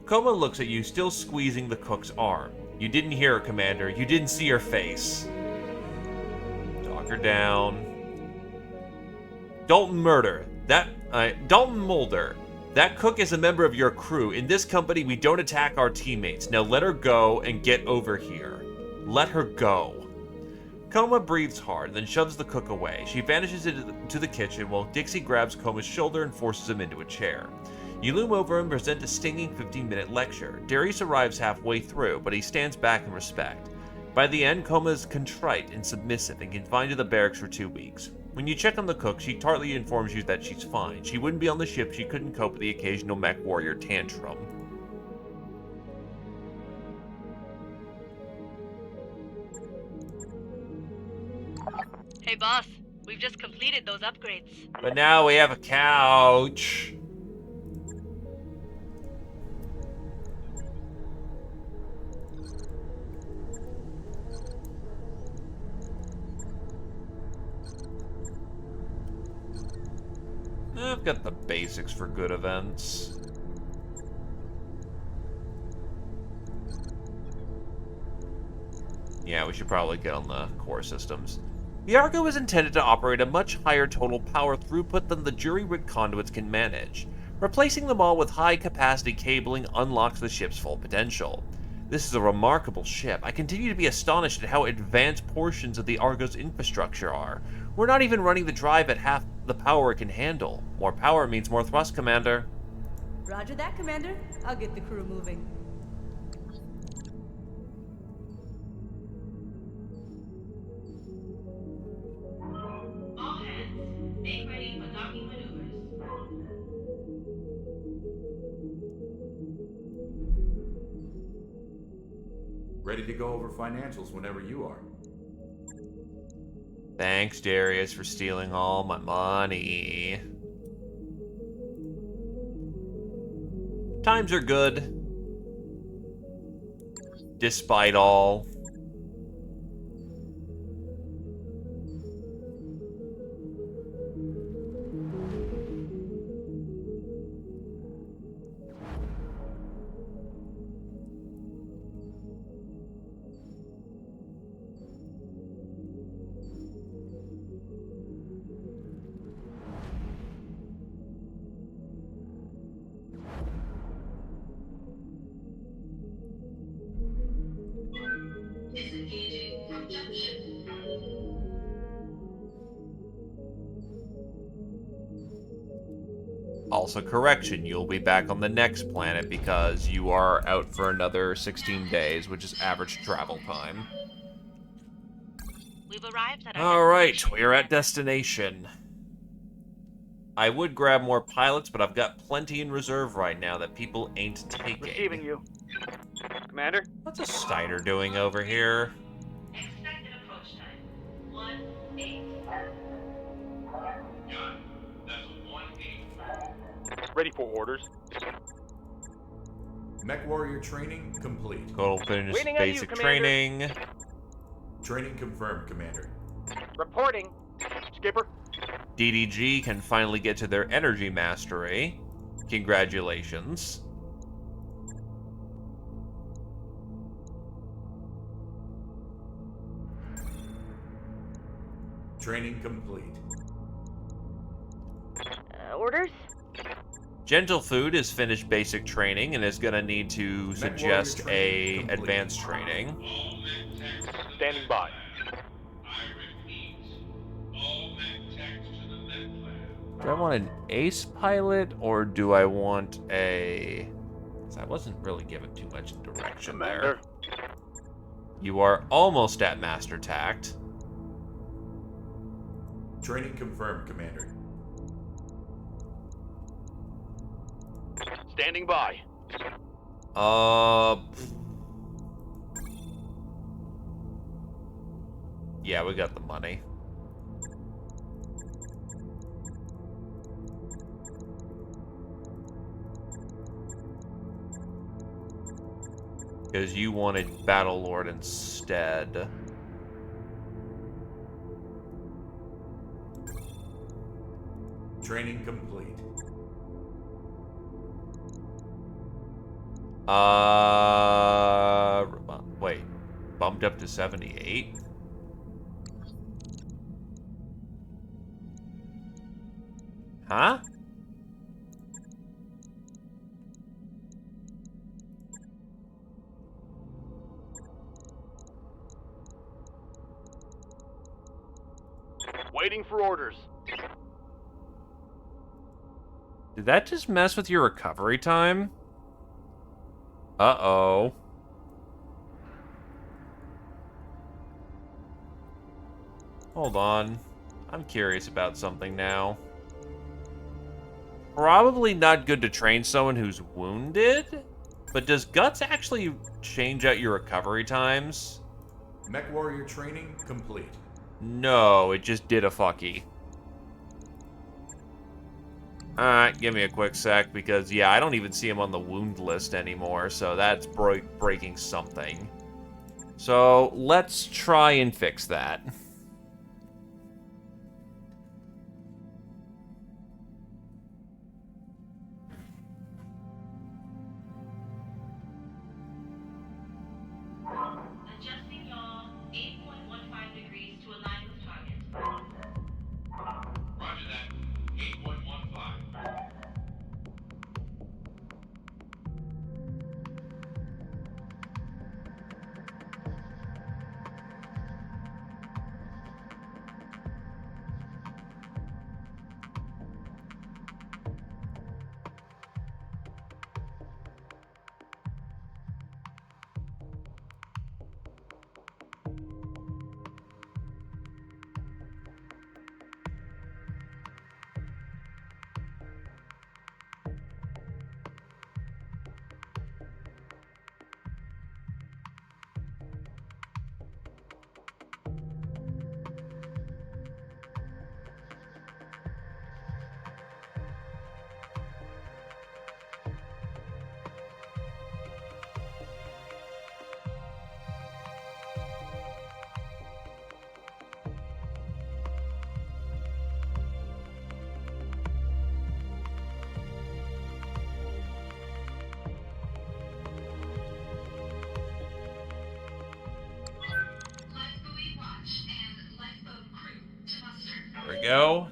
Coma looks at you, still squeezing the cook's arm. You didn't hear her, Commander. You didn't see her face. Talk her down. Dalton Mulder. That cook is a member of your crew. In this company, we don't attack our teammates. Now let her go and get over here. Let her go. Coma breathes hard, then shoves the cook away. She vanishes into the kitchen while Dixie grabs Coma's shoulder and forces him into a chair. You loom over and present a stinging 15-minute lecture. Darius arrives halfway through, but he stands back in respect. By the end, Coma is contrite and submissive and confined to the barracks for 2 weeks. When you check on the cook, she tartly informs you that she's fine. She wouldn't be on the ship if she couldn't cope with the occasional mech warrior tantrum. Hey boss, we've just completed those upgrades. But now we have a couch. I've got the basics for good events. Yeah, we should probably get on the core systems. The Argo is intended to operate at a much higher total power throughput than the jury-rig conduits can manage. Replacing them all with high-capacity cabling unlocks the ship's full potential. This is a remarkable ship. I continue to be astonished at how advanced portions of the Argo's infrastructure are. We're not even running the drive at half the power it can handle. More power means more thrust, Commander. Roger that, Commander. I'll get the crew moving. All hands, make ready for docking maneuvers. Ready to go over financials whenever you are. Thanks, Darius, for stealing all my money. Times are good. Despite all. Disengaging from junction. Also, correction, you'll be back on the next planet because you are out for another 16 days, which is average travel time. We've arrived at our Alright, we're at destination. I would grab more pilots, but I've got plenty in reserve right now that people ain't taking. Receiving you. Commander? What's a Steiner doing over here? Expected approach time. 1-8. Got it. That's a 1-8. Ready for orders. Mech Warrior training complete. Total finish Waiting on you, basic Commander. training. Training confirmed, Commander. Reporting. Skipper. DDG can finally get to their energy mastery. Congratulations. Training complete. Orders? Gentle Food is finished basic training and is gonna need to suggest a training advanced training. All mech techs to the Standing mech by. lab. I repeat, all mech techs to the mech lab. Do I want an ace pilot or do I want a... 'cause I wasn't really given too much direction there. Commander. You are almost at Master Tact. Training confirmed, Commander. Standing by. Yeah, we got the money. Because you wanted Battlelord instead. Training complete. Wait. Bumped up to 78? Huh? Waiting for orders. Did that just mess with your recovery time? Uh-oh. Hold on. I'm curious about something now. Probably not good to train someone who's wounded, but does Guts actually change out your recovery times? Mech Warrior training complete. No, it just did a fucky. Alright, give me a quick sec, because, yeah, I don't even see him on the wound list anymore, so that's breaking something. So, let's try and fix that. Adjusting yaw 8.15 degrees to align with target. Roger that. 8.15. There we go.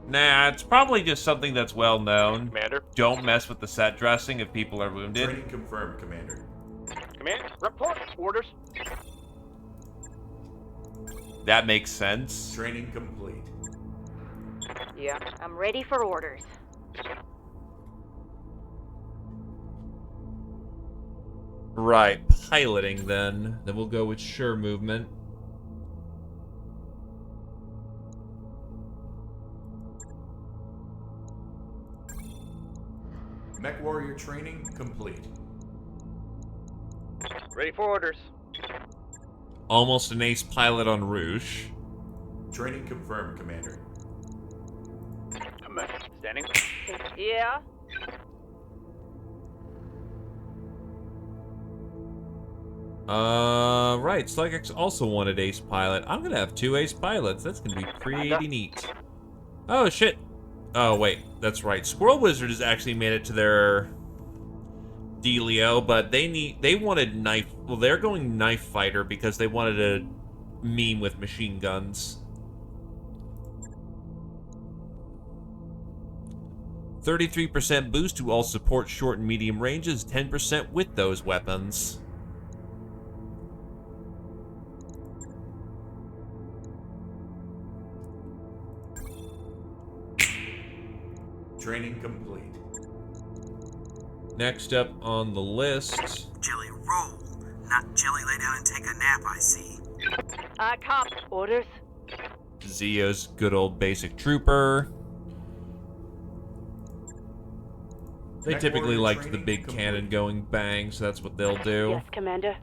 Nah, it's probably just something that's well known. Commander. Don't mess with the set dressing if people are wounded. Training confirmed, Commander. Commander, report. Orders. That makes sense. Training complete. Yeah, I'm ready for orders. Right, piloting then. Then we'll go with sure movement. Mech Warrior training complete. Ready for orders. Almost an ace pilot on Rouge. Training confirmed, Commander. Commander. Standing. Yeah? Right, Slugex also wanted ace pilot. I'm gonna have 2 ace pilots. That's gonna be pretty neat. Oh, shit. Oh, wait, that's right. Squirrel Wizard has actually made it to their dealio, but they wanted knife. Well, they're going knife fighter because they wanted a meme with machine guns. 33% boost to all support short and medium ranges, 10% with those weapons. Training complete. Next up on the list. Jelly roll, not jelly lay down and take a nap, I see. Cop. Orders. Zio's good old basic trooper. They Mech typically Warrior like the training big complete. cannon going bang, so that's what they'll do. Yes, Commander.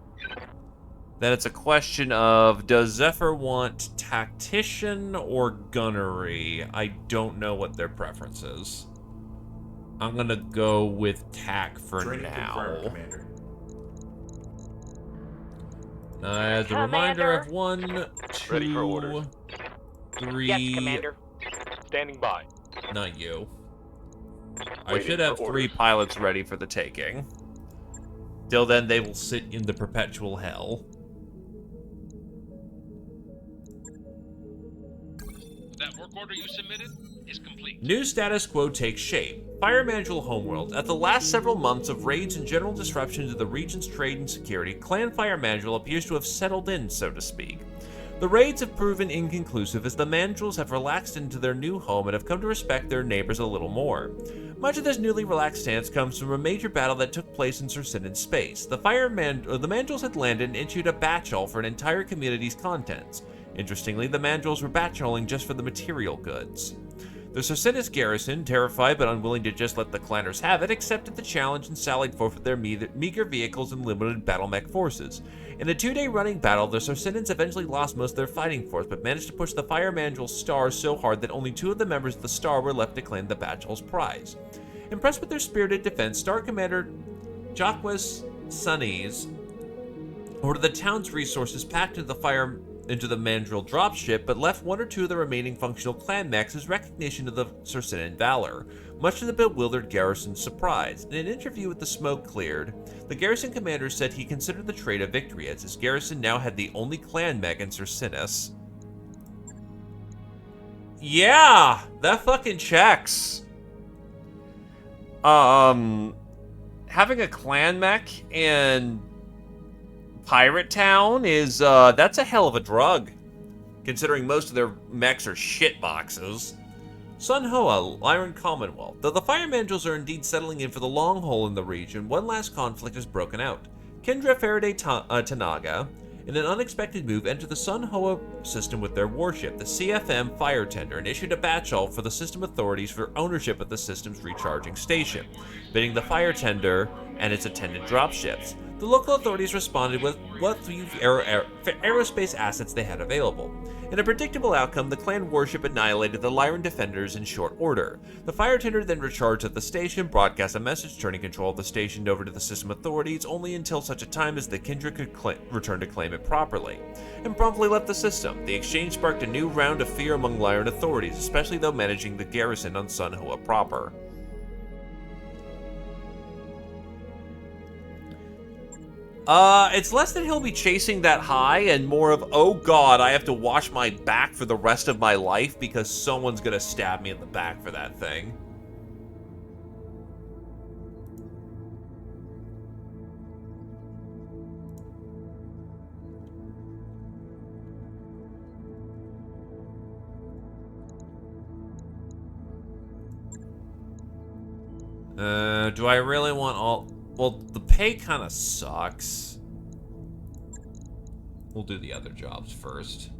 Then it's a question of, does Zephyr want tactician or gunnery? I don't know what their preference is. I'm gonna go with tac for Training confirmed, now. Commander. As a reminder, I have 1, 2, Ready for orders. 3. Yes, Commander. Standing by. Not you. I Waiting should for have 3 orders. pilots ready for the taking. Till then, they will sit in the perpetual hell. That work order you submitted is complete. New status quo takes shape. Fire Management Homeworld. At the last several months of raids and general disruption to the region's trade and security, Clan Fire Management appears to have settled in, so to speak. The raids have proven inconclusive as the Mandrels have relaxed into their new home and have come to respect their neighbors a little more. Much of this newly relaxed stance comes from a major battle that took place in Sursinan space. The Mandrels had landed and issued a batch-all for an entire community's contents. Interestingly, the Mandrels were batch-alling just for the material goods. The Sursinan garrison, terrified but unwilling to just let the clanners have it, accepted the challenge and sallied forth with their meager vehicles and limited battle mech forces. In a 2-day running battle, the Sursinans eventually lost most of their fighting force, but managed to push the Fire Mandrel Star so hard that only 2 of the members of the Star were left to claim the Batchel's prize. Impressed with their spirited defense, Star Commander Jacques Sunnies ordered the town's resources packed into the Mandrel dropship, but left 1 or 2 of the remaining functional clan mechs as recognition of the Sursinan valor, much to the bewildered garrison's surprise. In an interview with The Smoke Cleared, the garrison commander said he considered the trade a victory, as his garrison now had the only clan mech in Sursinus. Yeah, that fucking checks. Having a clan mech in Pirate Town is, that's a hell of a drug, considering most of their mechs are shit boxes. Sun Hoa, Lyran Commonwealth. Though the Fire Mandrels are indeed settling in for the long haul in the region, one last conflict has broken out. Kendra Faraday Tanaga, in an unexpected move, entered the Sun Hoa system with their warship, the CFM Fire Tender, and issued a batch-all for the system authorities for ownership of the system's recharging station, bidding the Fire Tender and its attendant dropships. The local authorities responded with what few aerospace assets they had available. In a predictable outcome, the clan warship annihilated the Lyran defenders in short order. The fire tender then recharged at the station, broadcast a message turning control of the station over to the system authorities only until such a time as the Kindred could return to claim it properly, and promptly left the system. The exchange sparked a new round of fear among Lyran authorities, especially though managing the garrison on Sun Hoa proper. It's less that he'll be chasing that high and more of, oh god, I have to watch my back for the rest of my life because someone's gonna stab me in the back for that thing. Do I really want all... Well, the pay kind of sucks. We'll do the other jobs first.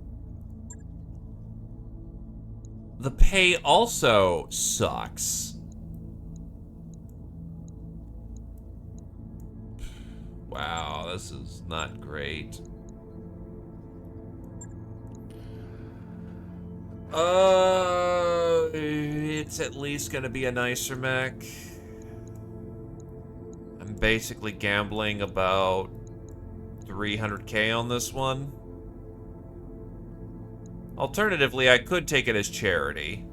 The pay also sucks. Wow, this is not great. It's at least gonna be a nicer mech. I'm basically gambling about 300k on this one. Alternatively, I could take it as charity.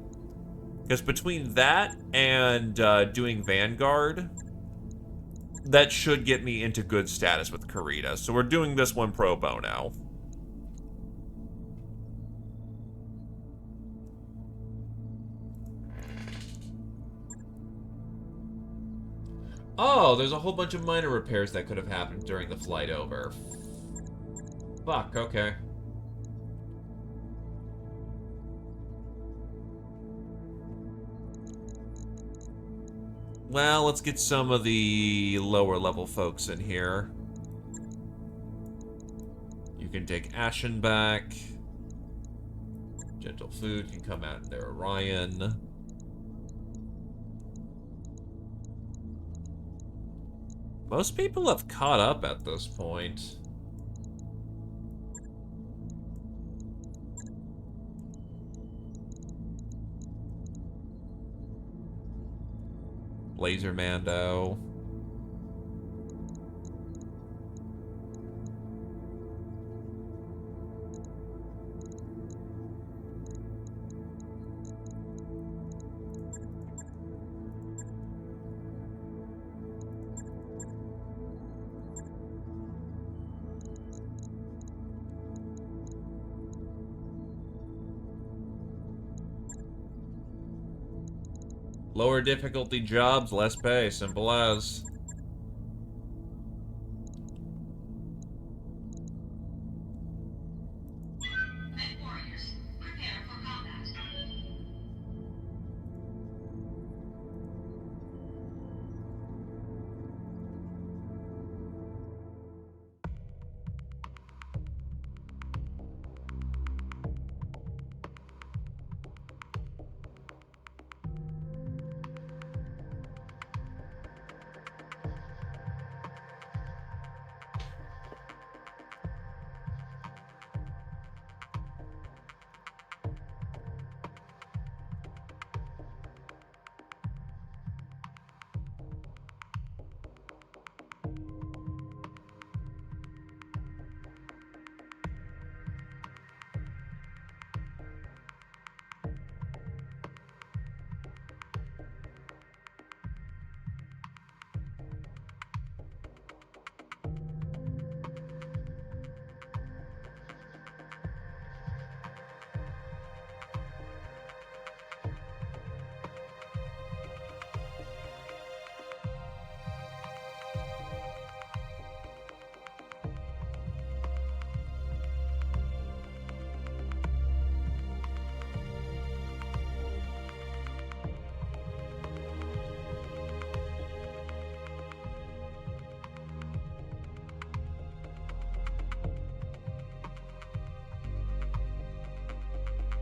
Because between that and doing Vanguard, that should get me into good status with Karita. So we're doing this one pro bono. Oh, there's a whole bunch of minor repairs that could have happened during the flight over. Fuck, okay. Well, let's get some of the lower level folks in here. You can take Ashen back. Gentle Food can come out there, Orion. Most people have caught up at this point. Laser Mando. Lower difficulty jobs, less pay. Simple as. Men warriors, prepare for combat.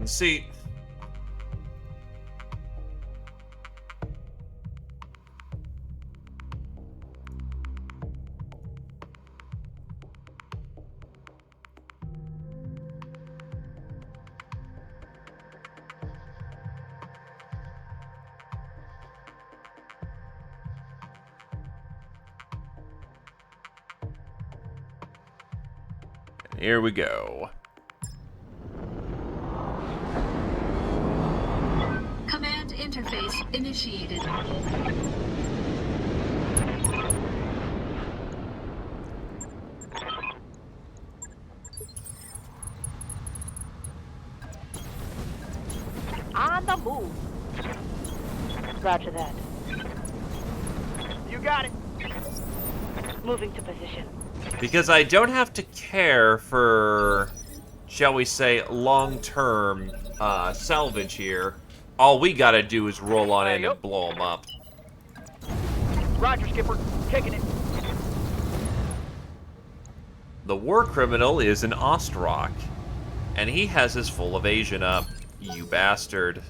See, here we go. Command interface initiated. On the move. Roger that. You got it. Moving to position. Because I don't have to care for, shall we say, long-term salvage here. All we gotta do is roll on in and blow them up. Roger, Skipper. Taking it. The war criminal is an Ostrock, and he has his full evasion up, you bastard.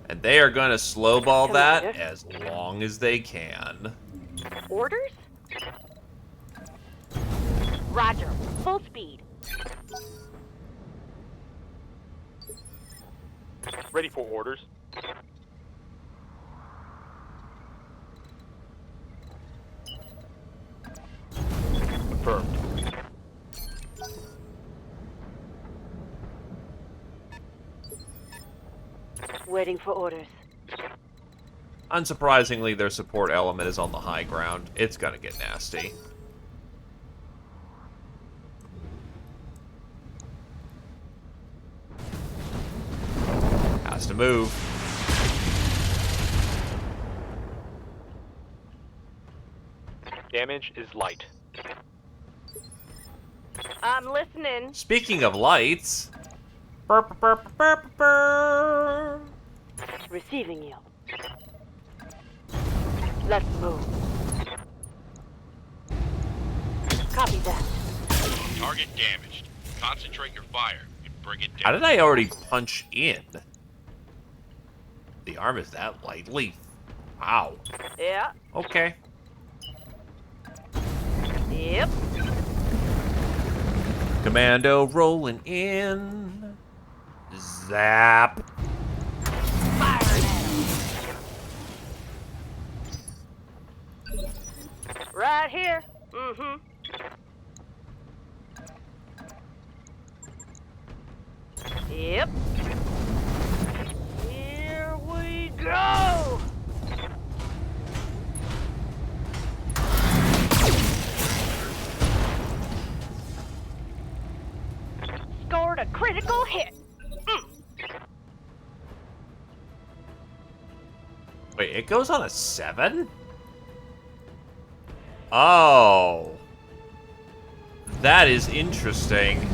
And they are gonna slowball that as long as they can. Orders? Roger. Full speed. Ready for orders. Confirmed. Waiting for orders. Unsurprisingly, their support element is on the high ground. It's gonna get nasty. Has to move. Damage is light. I'm listening. Speaking of lights... Burr, burr, burr, burr, burr. Receiving you. Let's move. Copy that. Target damaged. Concentrate your fire and bring it down. How did I already punch in? The arm is that lightly. Wow. Yeah. Okay. Yep. Commando rolling in. Zap. Fire at him. Right here. Mm-hmm. Yep. Here we go. Scored a crit Critical hit. Wait, it goes on a 7? Oh. That is interesting.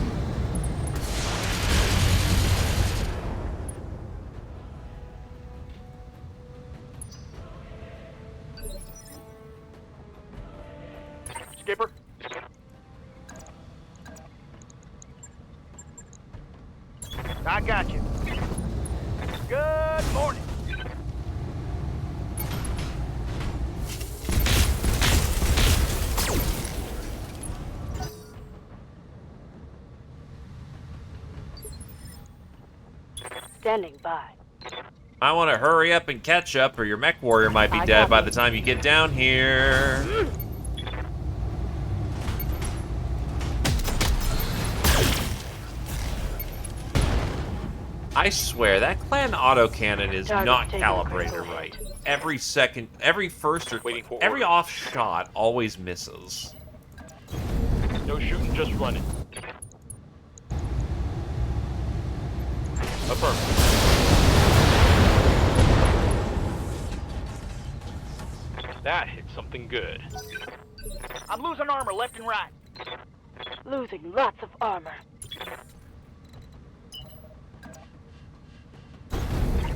Skipper? I got you. Good morning. Standing by. I want to hurry up and catch up, or your mech warrior might be dead by the time you get down here. I swear, that clan autocannon is not calibrated right. Every second, every first, or every off shot always misses. No shooting, just running. Affirmative. That hit something good. I'm losing armor left and right. Losing lots of armor.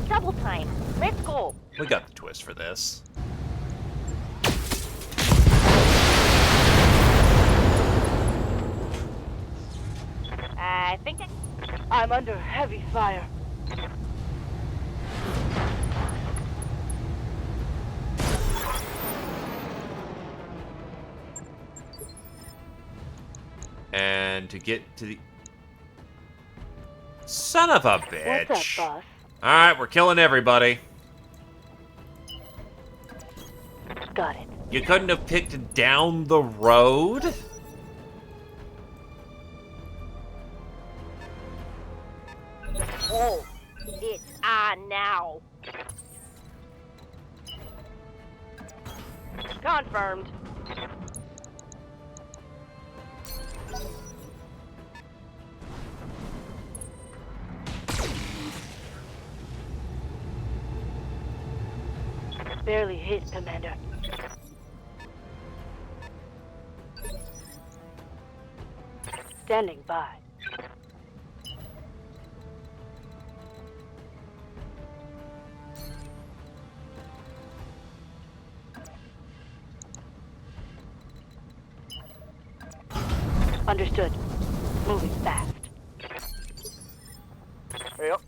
Double time. Let's go. We got the twist for this. I think I'm under heavy fire. And to get to the... Son of a bitch. What's up, boss? Alright, we're killing everybody. Got it. You couldn't have picked down the road? Oh, it's on now. Confirmed. Barely hit, Commander. Standing by. Understood. Moving fast. Yep.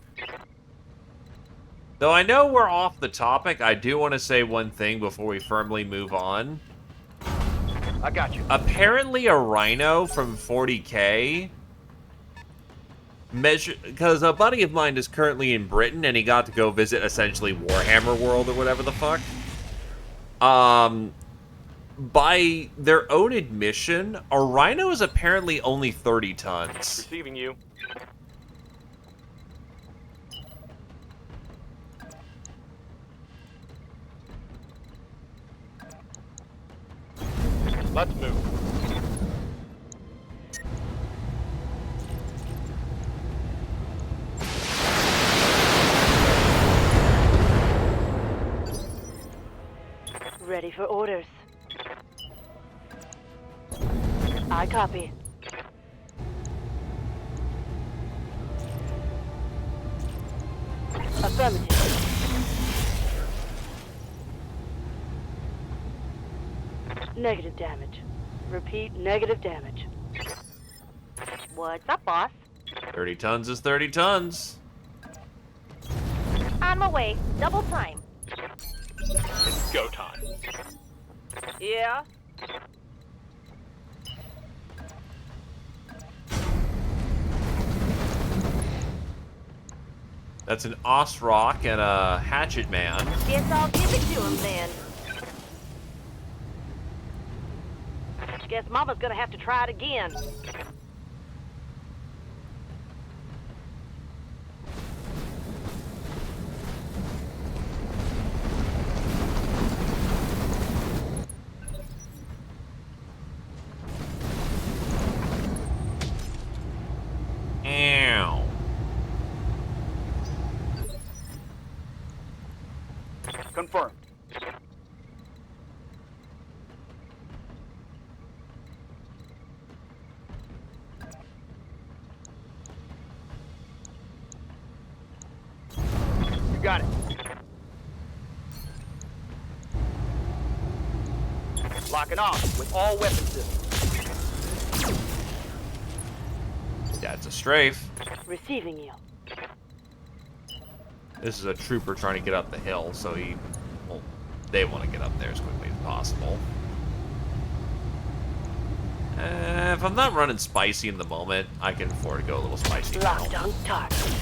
Though I know we're off the topic, I do want to say one thing before we firmly move on. I got you. Apparently a rhino from 40K because a buddy of mine is currently in Britain and he got to go visit essentially Warhammer World or whatever the fuck. By their own admission, a rhino is apparently only 30 tons. Receiving you. Let's move. Ready for orders. I copy. Affirmative. Negative damage. Repeat, negative damage. What's up, boss? 30 tons is 30 tons. On my way. Double time. It's go time. Yeah? That's an Osrock and a Hatchet Man. Guess I'll give it to him then. Guess Mama's gonna have to try it again. Ow. Confirmed. You got it. Locking off with all weapon systems. That's a strafe. Receiving you. This is a trooper trying to get up the hill, so they want to get up there as quickly as possible. If I'm not running spicy in the moment, I can afford to go a little spicy now. Locked on target.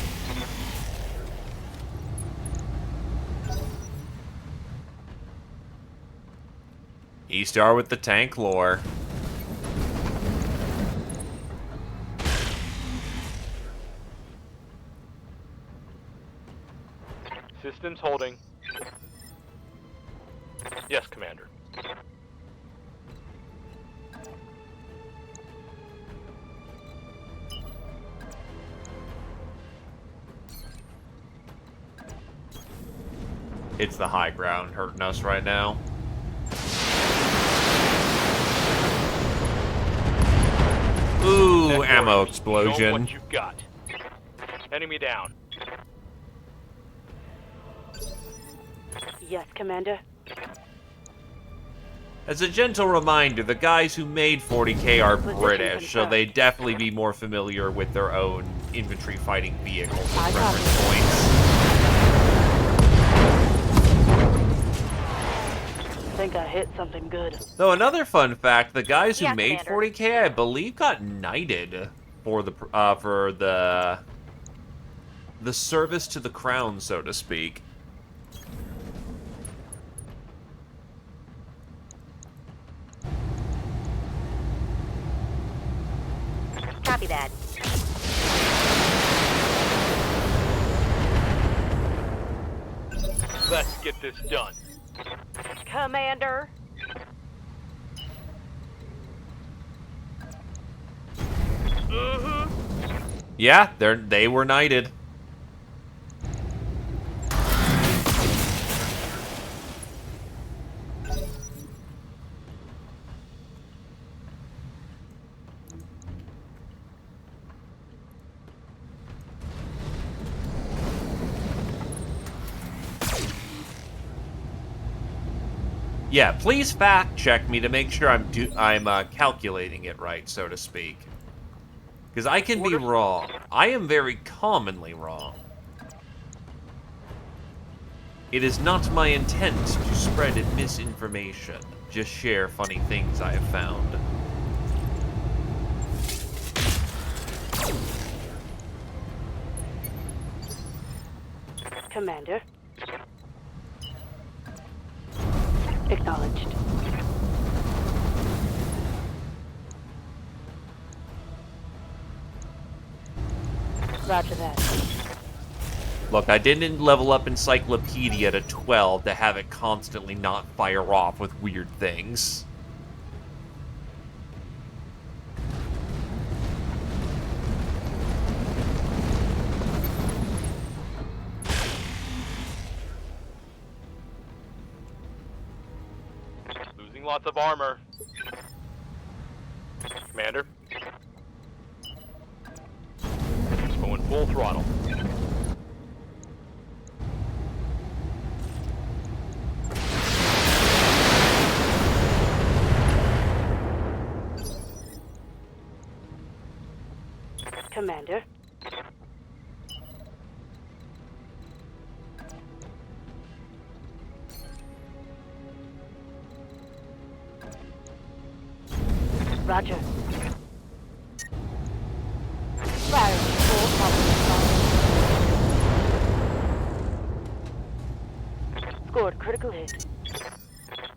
E-Star with the tank lore. Systems holding. Yes, Commander. It's the high ground hurting us right now. Ooh, ammo explosion. Know what you've got. Enemy down. Yes, Commander. As a gentle reminder, the guys who made 40K are British, so they'd definitely be more familiar with their own infantry fighting vehicles as reference points. I think I hit something good. Though another fun fact, the guys who Yeah, made Commander. 40K, I believe, got knighted for the service to the crown, so to speak. Copy that. Let's get this done. Commander. Yeah, they were knighted. Yeah, please fact check me to make sure I'm calculating it right, so to speak. Because I can be wrong. I am very commonly wrong. It is not my intent to spread misinformation. Just share funny things I have found. Commander. Acknowledged. Roger that. Look, I didn't level up Encyclopedia to 12 to have it constantly not fire off with weird things. Losing lots of armor. Commander. Going full throttle. Commander. Roger. Firing full throttle. Scored critical hit.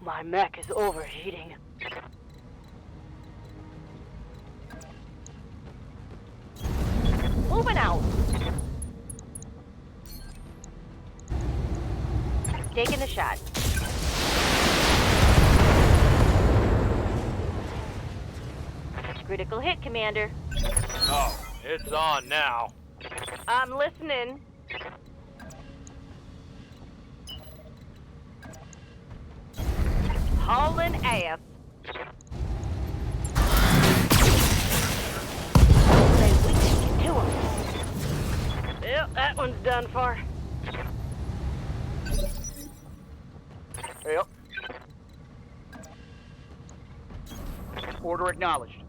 My mech is overheating. Moving out. Taking the shot. Critical hit, Commander. Oh, it's on now. I'm listening. hauling ass. Say we can get to him. Yep, that one's done for. Yep. Order acknowledged.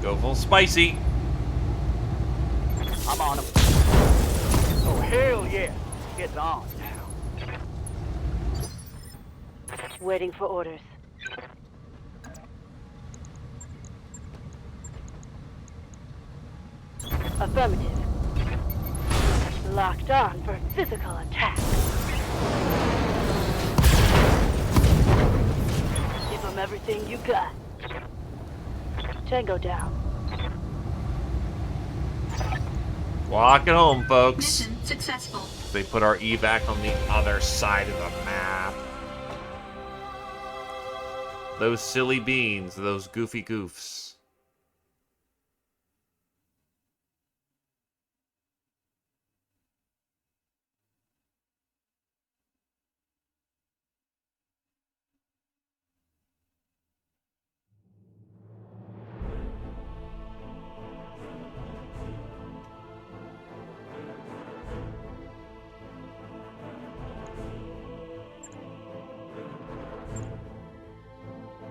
Go full spicy. I'm on him. Oh, hell yeah. It's on now. Waiting for orders. Affirmative. Locked on for physical attack. Give them everything you got. Tango down. Walk it home, folks. Mission successful. They put our evac on the other side of the map. Those silly beans, those goofy goofs.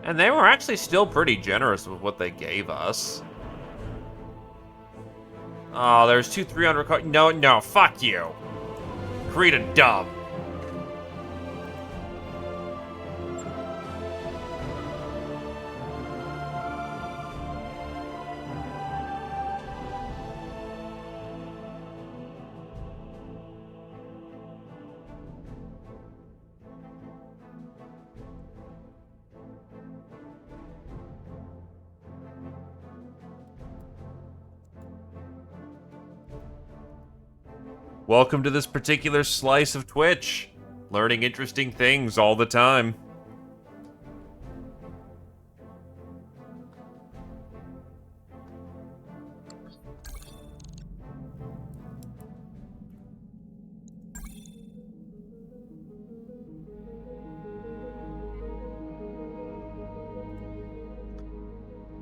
And they were actually still pretty generous with what they gave us. Oh, there's 2 300 cards. No, fuck you. Create a dub. Welcome to this particular slice of Twitch. Learning interesting things all the time.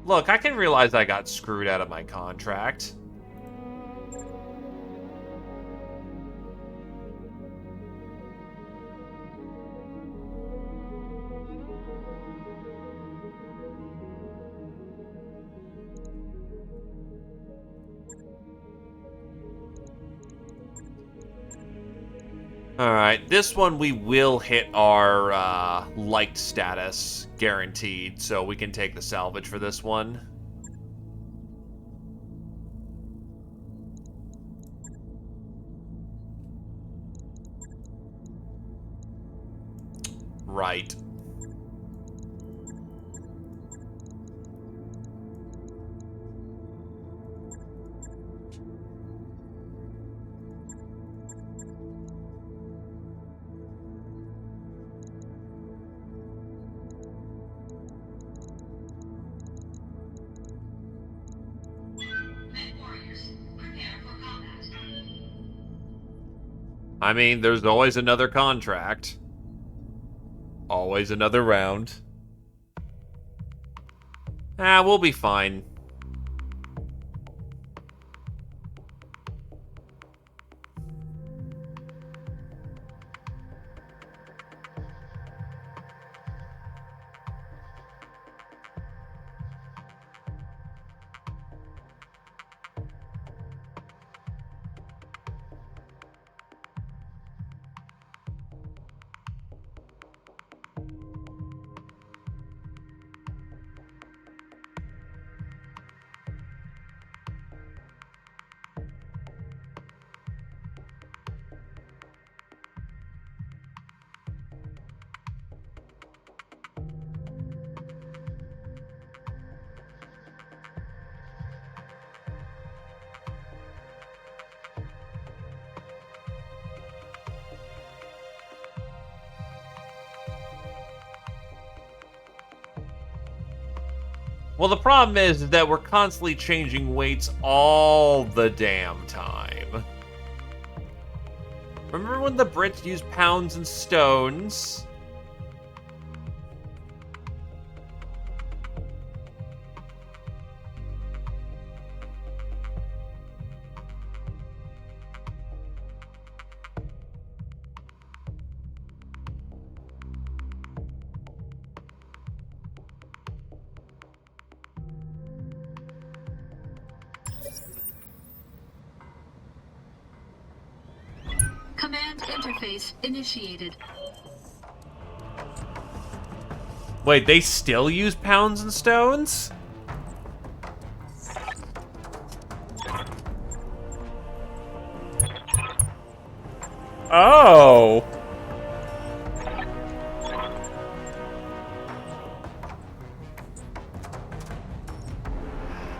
Look, I can realize I got screwed out of my contract. Alright, this one we will hit our liked status, guaranteed, so we can take the salvage for this one. Right. I mean, there's always another contract. Always another round. We'll be fine. Well, the problem is that we're constantly changing weights all the damn time. Remember when the Brits used pounds and stones? Command interface initiated. Wait, they still use pounds and stones? Oh.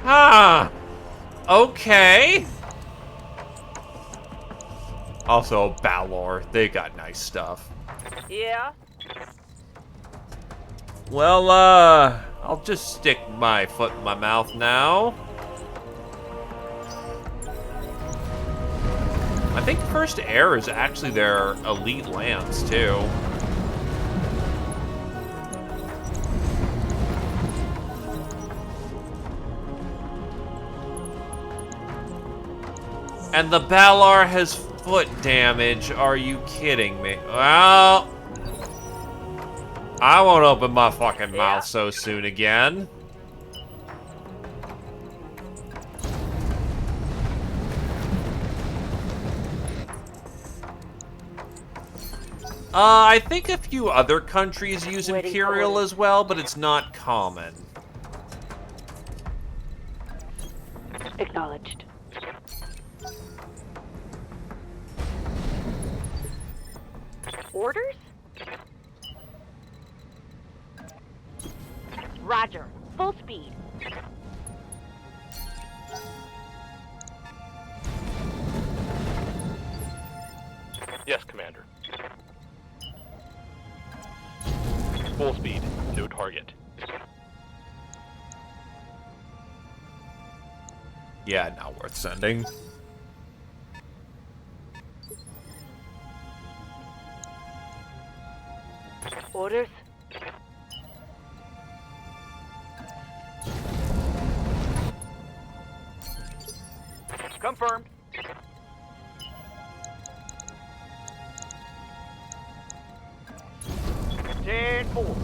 Ah. Okay. Also, Balor, they got nice stuff. Yeah? Well, I'll just stick my foot in my mouth now. I think First Air is actually their elite lance, too. And the Balor has foot damage. Are you kidding me? Well, I won't open my fucking mouth so soon again. I think a few other countries use Imperial as well, but it's not common. Acknowledged. Orders? Roger. Full speed. Yes, Commander. Full speed. No target. Yeah, not worth sending. Orders? Confirmed. Ten four.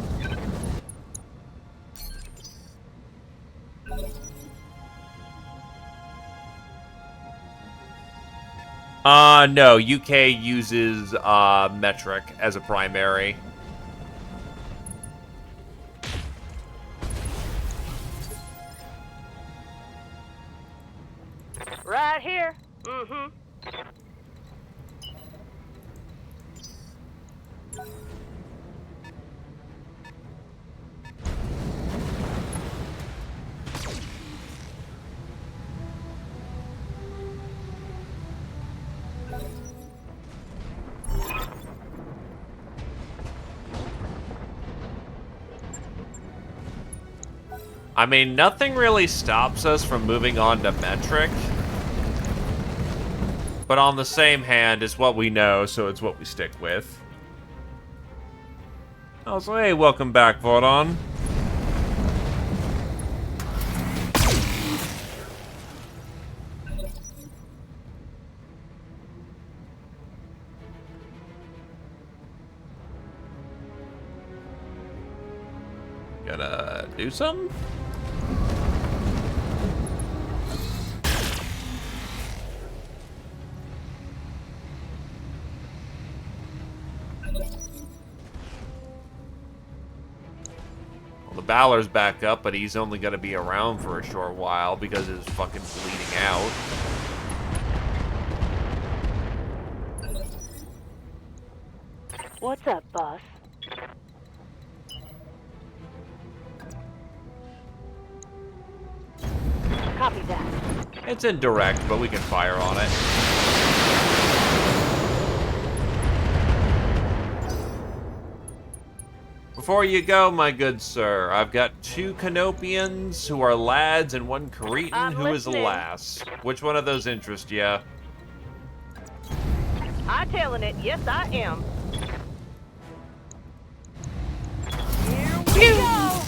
No, UK uses, metric as a primary. Right here. Mm-hmm. I mean, nothing really stops us from moving on to metric. But on the same hand, it's what we know, so it's what we stick with. Oh, so hey, welcome back, Vordon. Gonna do something? Well, the Balor's back up, but he's only gonna be around for a short while because it's fucking bleeding out. What's up, boss? Copy that. It's indirect, but we can fire on it. Before you go, my good sir, I've got 2 Canopians who are lads and 1 Cretan who is a lass. Which one of those interest ya? I'm telling it. Yes, I am. Here we go.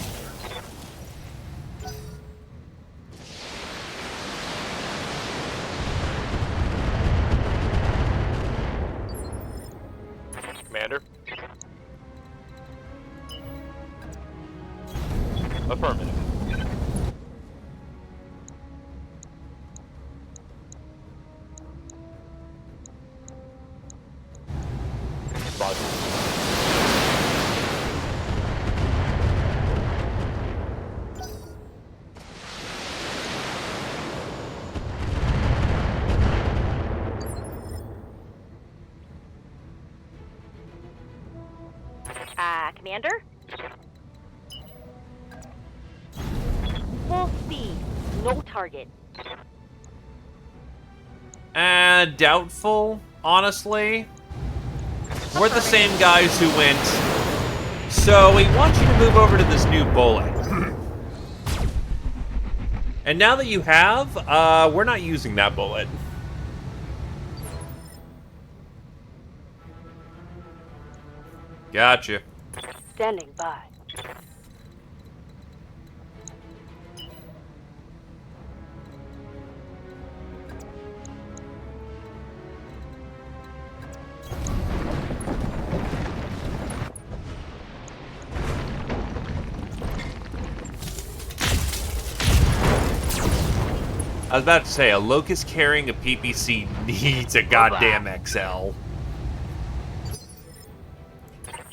Commander? Affirmative. Commander? Full speed, no target. Doubtful, honestly. We're the same guys who went, so we want you to move over to this new bullet. And now that you have, we're not using that bullet. Gotcha. Standing by. I was about to say, a Locust carrying a PPC needs a goddamn XL.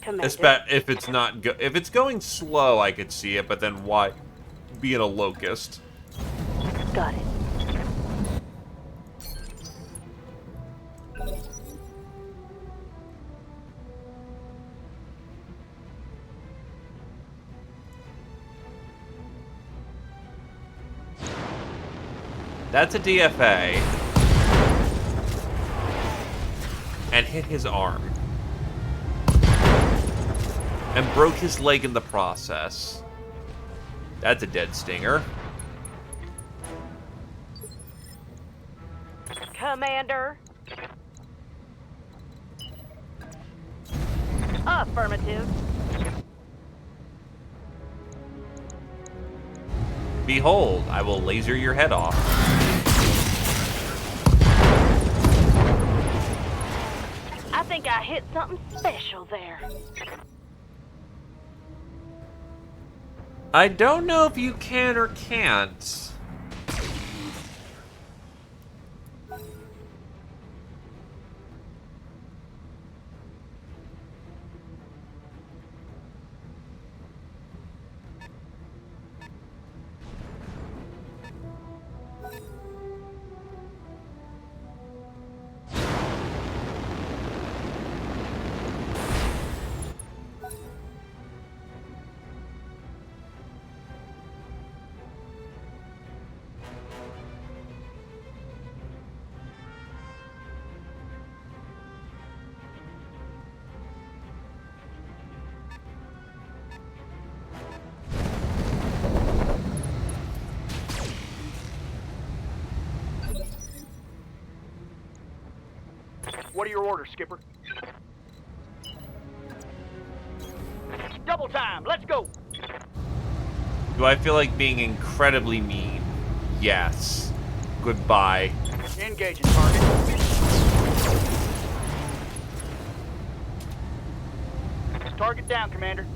If it's not if it's going slow, I could see it, but then why being a Locust? Got it. That's a DFA. And hit his arm. And broke his leg in the process. That's a dead stinger. Commander? Affirmative. Behold, I will laser your head off. I think I hit something special there. I don't know if you can or can't. What are your orders, Skipper? Double time, let's go! Do I feel like being incredibly mean? Yes. Goodbye. Engaging target. Target down, Commander.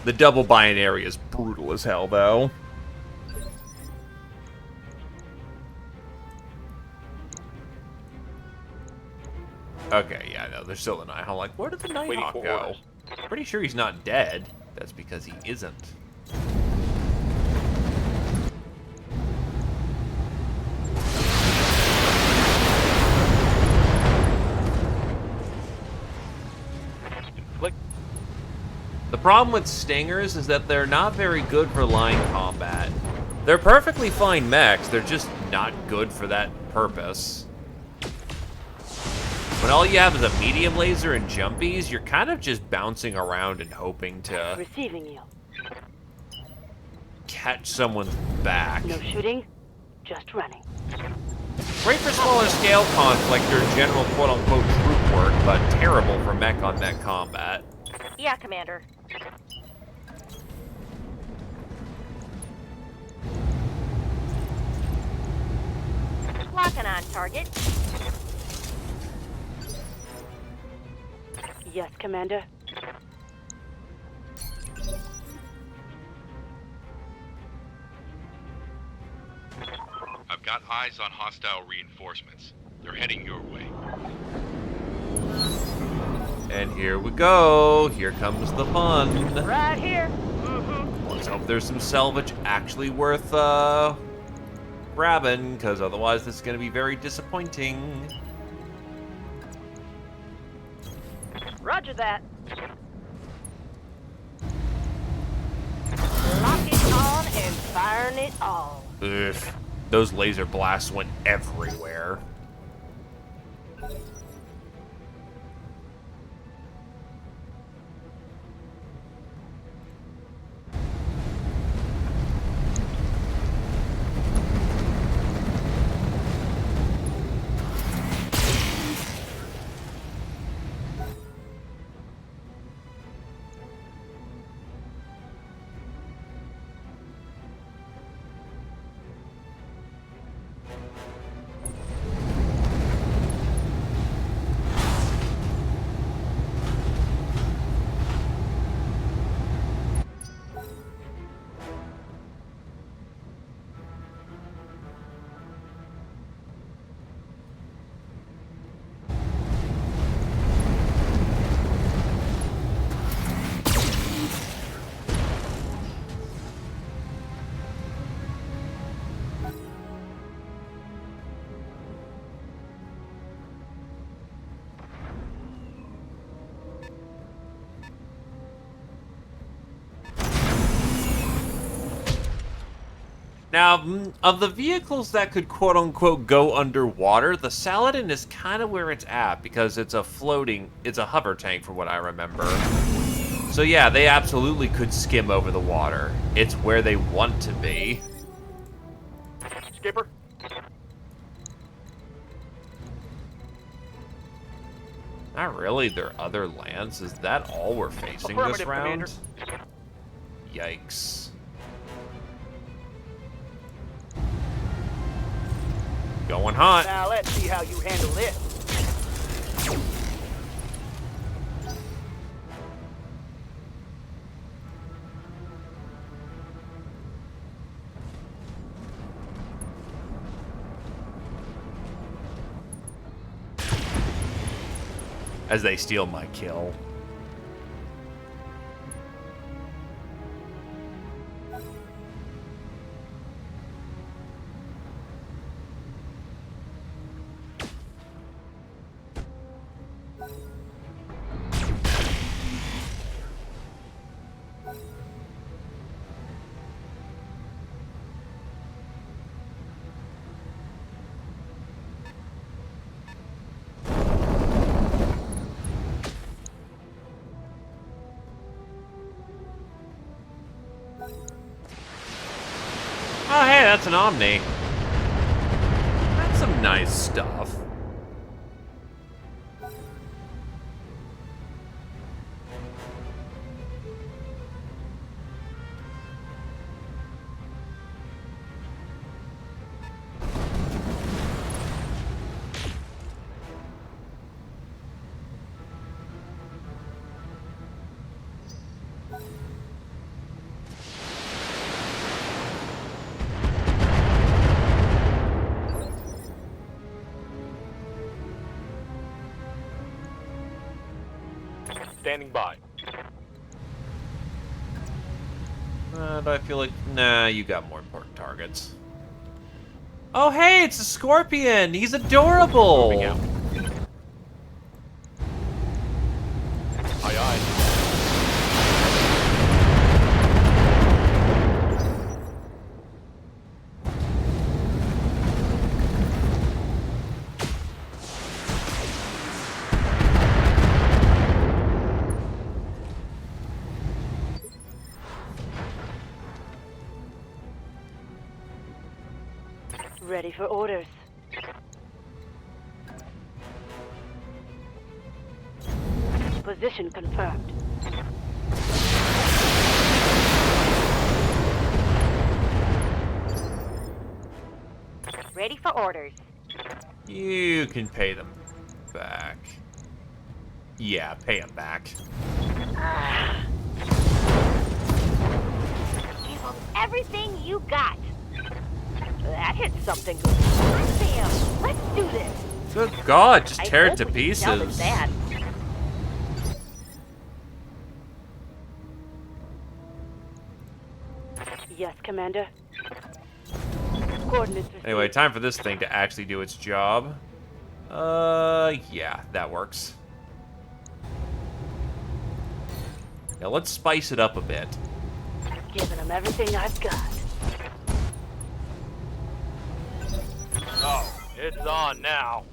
The double binary is brutal as hell, though. Okay, yeah, no, there's still the Nighthawk. Like, where did the Nighthawk go? Pretty sure he's not dead. That's because he isn't. The problem with Stingers is that they're not very good for line combat. They're perfectly fine mechs, they're just not good for that purpose. When all you have is a medium laser and jumpies, you're kind of just bouncing around and hoping to Receiving you. catch someone's back. No shooting, just running. Great for smaller scale conflict or general quote-unquote troop work, but terrible for mech-on-mech combat. Yeah, Commander. Locking on target. Yes, Commander. I've got eyes on hostile reinforcements. They're heading your way. And here we go. Here comes the fun. Right here. Let's hope there's some salvage actually worth grabbing, because otherwise this is going to be very disappointing. Roger that. Lock it on and firing it all. Ugh. Those laser blasts went everywhere. Now, of the vehicles that could quote-unquote go underwater, the Saladin is kind of where it's at, because it's a hover tank from what I remember. So yeah, they absolutely could skim over the water. It's where they want to be. Skipper? Not really, there are other lands. Is that all we're facing this Affirmative, round? Commander. Yikes. Going hot. Now let's see how you handle this. As they steal my kill. Oh, hey, that's an Omni. That's some nice stuff. Standing by. Do I feel like... Nah, you got more important targets. Oh, hey, it's a Scorpion! He's adorable! Moving out. Aye, aye. Ready for orders. Position confirmed. Ready for orders. You can pay them back. Yeah, pay him back. Give them everything you got. That hit something good. Sam, let's do this. Good God, just tear I it to hope we can salvage pieces. that. Yes, Commander. Coordinates received. Anyway, time for this thing to actually do its job. Yeah, that works. Now let's spice it up a bit. Giving them everything I've got. Oh, it's on now.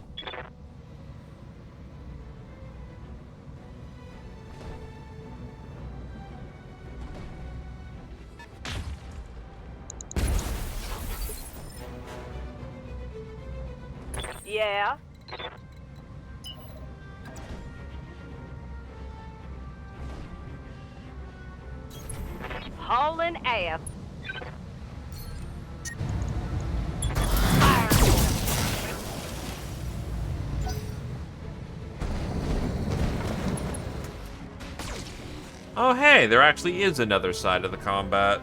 Yeah. Hauling ass. Oh hey, there actually is another side of the combat.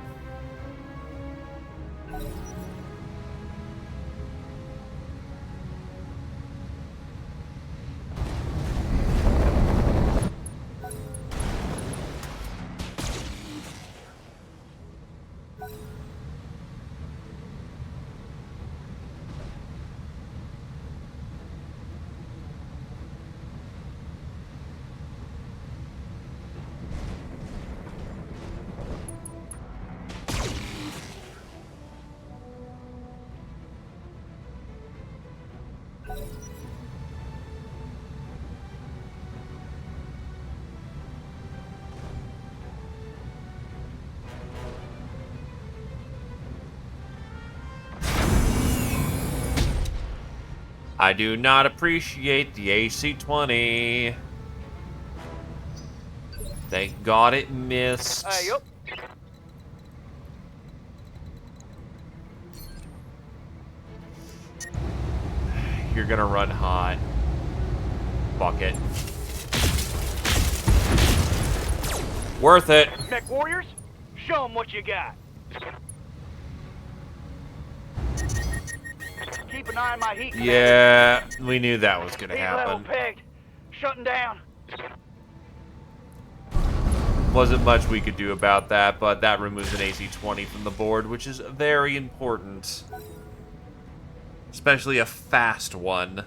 I do not appreciate the AC-20. Thank God it missed. Yup. You're gonna run hot. Fuck it. Worth it. Mech Warriors, show them what you got. Keep an eye on my heat. Yeah, we knew that was gonna Heat level happen. pegged. Shutting down. Wasn't much we could do about that, but that removes an AC-20 from the board, which is very important. Especially a fast one.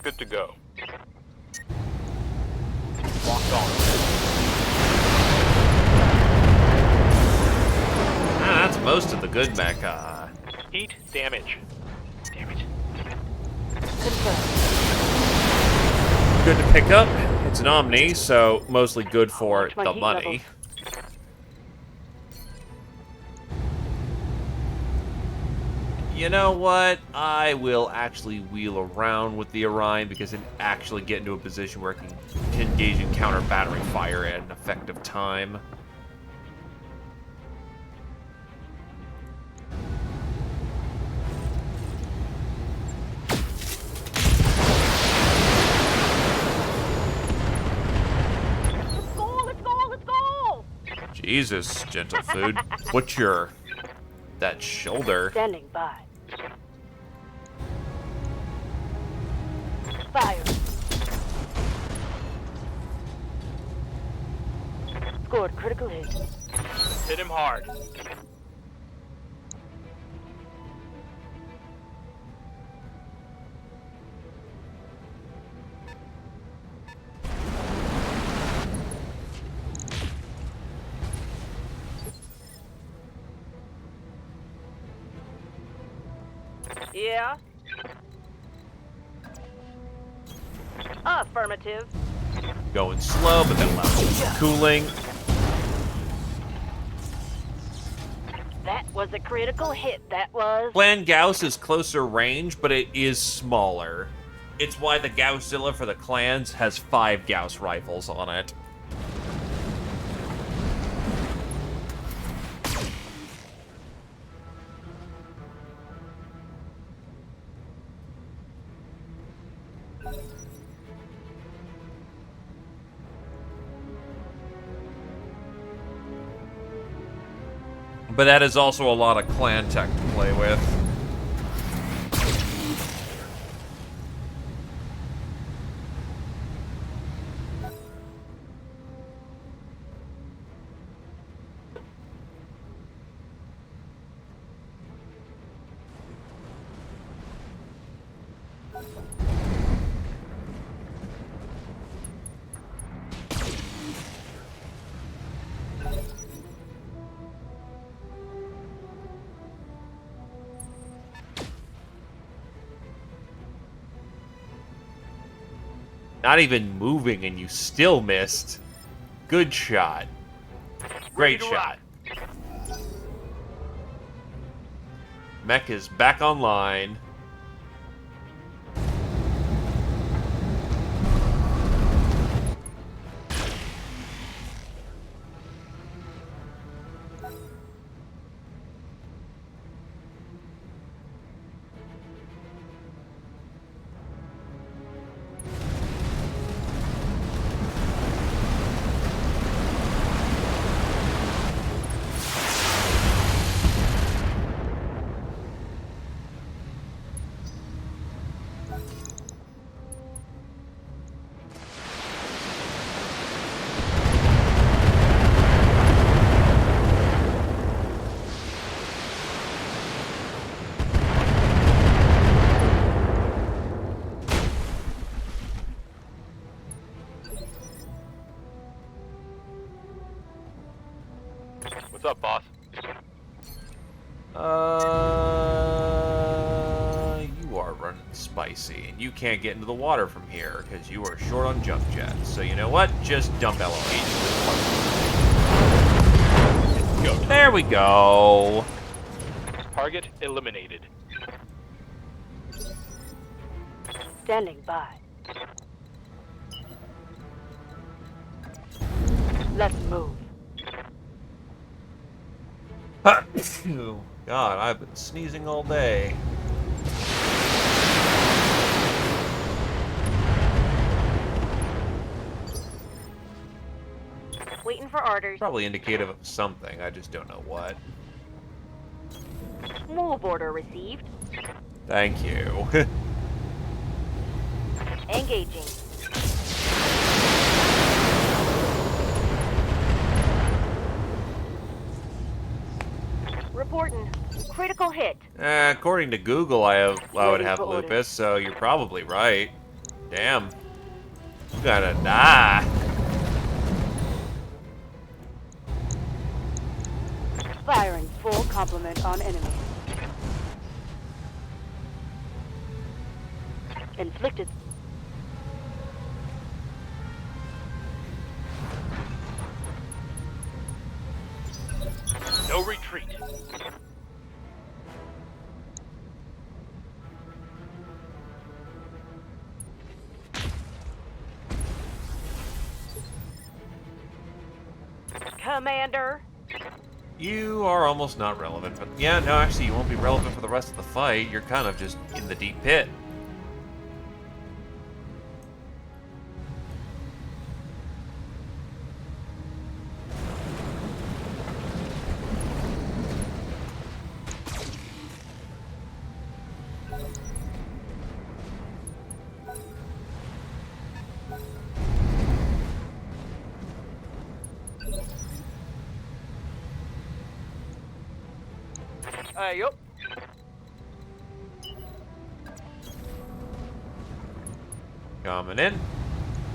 Good to go. Locked on. Ah, that's most of the good mech. Heat damage. Damn it. Good to pick up. It's an Omni, so mostly good for Watch my the heat money. levels. You know what? I will actually wheel around with the Orion because it actually get into a position where it can engage in counter battery fire at an effective time. Let's go, let's go, let's go! Jesus, gentle food. What's your... that shoulder? Standing by. Fire. Scored critical hit. Hit him hard. Yeah? Affirmative. Going slow, but then loud. Cooling. That was a critical hit, that was. Clan Gauss is closer range, but it is smaller. It's why the Gausszilla for the clans has 5 Gauss rifles on it. But that is also a lot of clan tech to play with. Not even moving and you still missed. Good shot. Great shot. Mech is back online. What's up, boss? You are running spicy, and you can't get into the water from here because you are short on jump jets. So you know what? Just dump LOH. Go. There we go. Target eliminated. Standing by. Let's move. God, I've been sneezing all day. Waiting for orders. Probably indicative of something, I just don't know what. Move order received. Thank you. Engaging. Reporting. Critical hit. According to Google, I would Ready have for orders. lupus, so you're probably right. Damn. You gotta die. Firing full complement on enemy. Inflicted. No retreat. Commander. You are almost not relevant, but yeah, no, actually, you won't be relevant for the rest of the fight. You're kind of just in the deep pit. Yup. Coming in.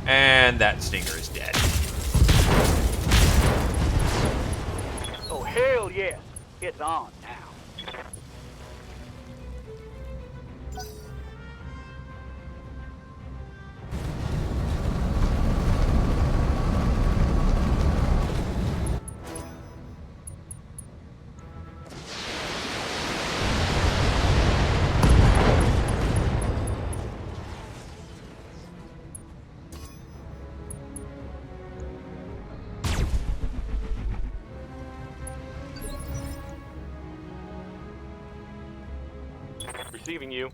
And that stinger is dead. Oh, hell yes. It's on now. Receiving you.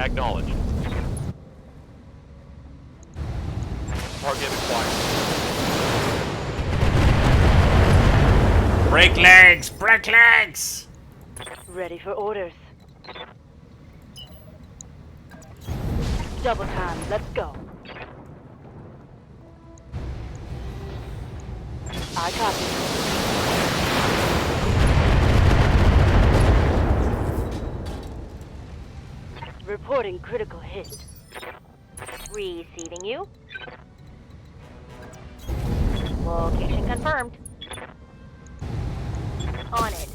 Acknowledged. Target acquired. Break legs! Break legs! Ready for orders. Double time, let's go. I copy. Reporting critical hit. Receiving you. Location confirmed. On it.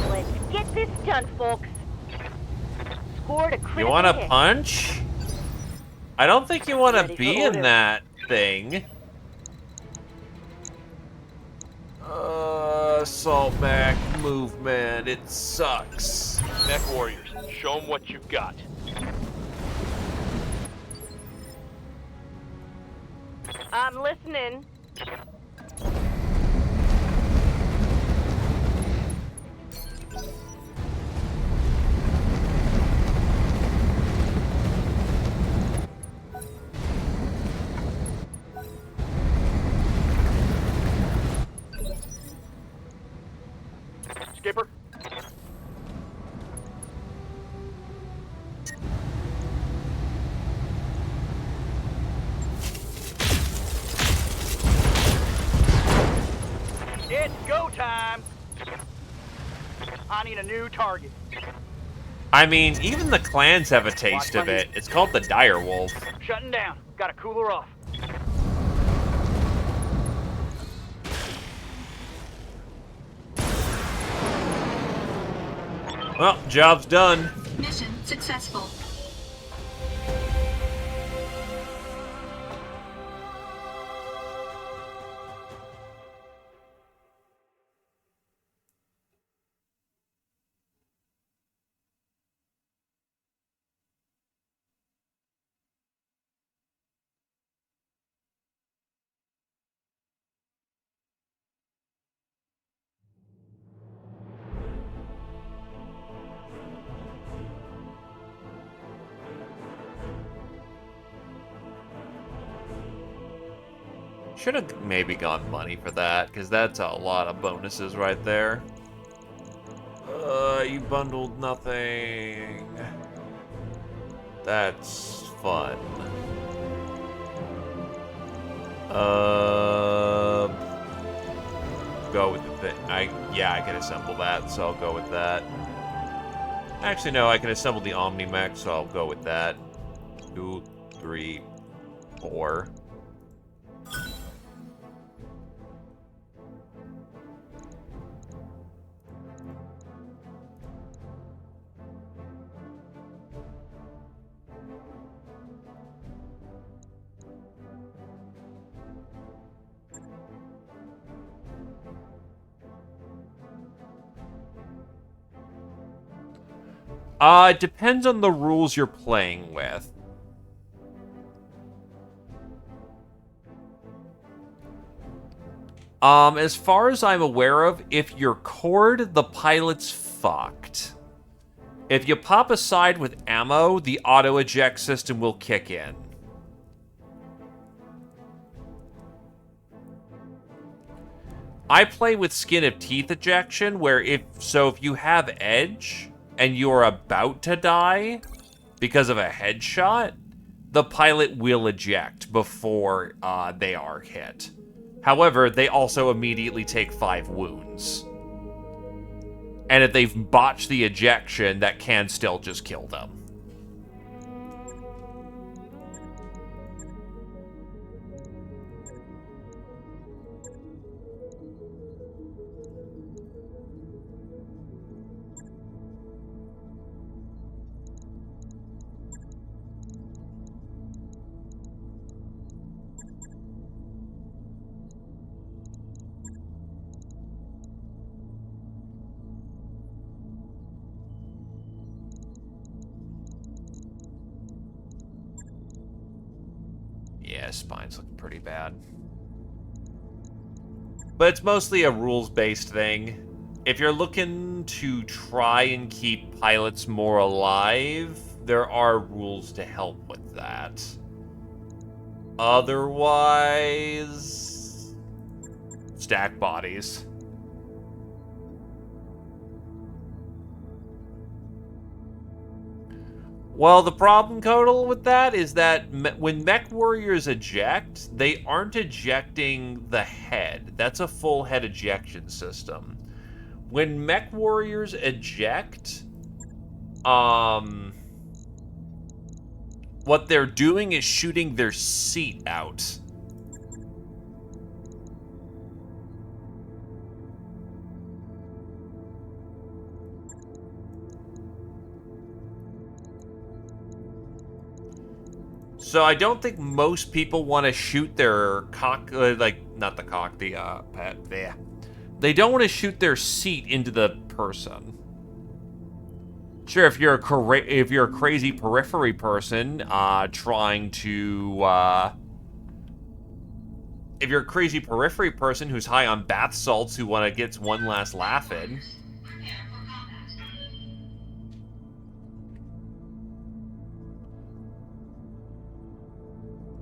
Let's get this done, folks. Scored a critical You want to hit. punch? I don't think you want to Ready be for in order. that thing. Assault mech movement. It sucks. Mech warriors, show them what you got. I'm listening. Skipper? It's go time. I need a new target. I mean, even the clans have a taste of it. It's called the Dire Wolf. Shutting down. Gotta cool her off. Well, job's done. Mission successful. Should have maybe gone money for that, because that's a lot of bonuses right there. You bundled nothing. That's fun. Go with the thing. Yeah, I can assemble that, so I'll go with that. Actually, no, I can assemble the Omni-Mech, so I'll go with that. 2, 3, 4. It depends on the rules you're playing with. As far as I'm aware of, if you're cored, the pilot's fucked. If you pop a side with ammo, the auto-eject system will kick in. I play with skin of teeth ejection, where if you have edge and you're about to die because of a headshot, the pilot will eject before they are hit. However, they also immediately take 5 wounds. And if they've botched the ejection, that can still just kill them. Yeah, spine's looking pretty bad. But it's mostly a rules-based thing. If you're looking to try and keep pilots more alive, there are rules to help with that. Otherwise, stack bodies. Well, the problem, Kodal, with that is that when mech warriors eject, they aren't ejecting the head. That's a full head ejection system. When mech warriors eject, what they're doing is shooting their seat out. So I don't think most people want to shoot their not the cock, the pet. Yeah. They don't want to shoot their seat into the person. Sure, if you're a crazy periphery person trying to if you're a crazy periphery person who's high on bath salts who want to get one last laugh in.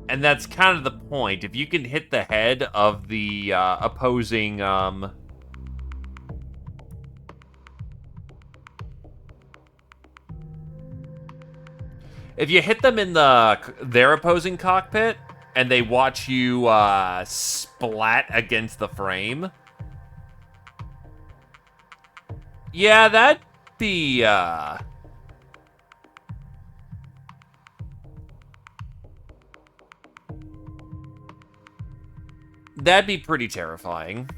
And that's kind of the point. If you can hit the head of the opposing if you hit them in their opposing cockpit and they watch you splat against the frame, yeah, that'd be that'd be pretty terrifying.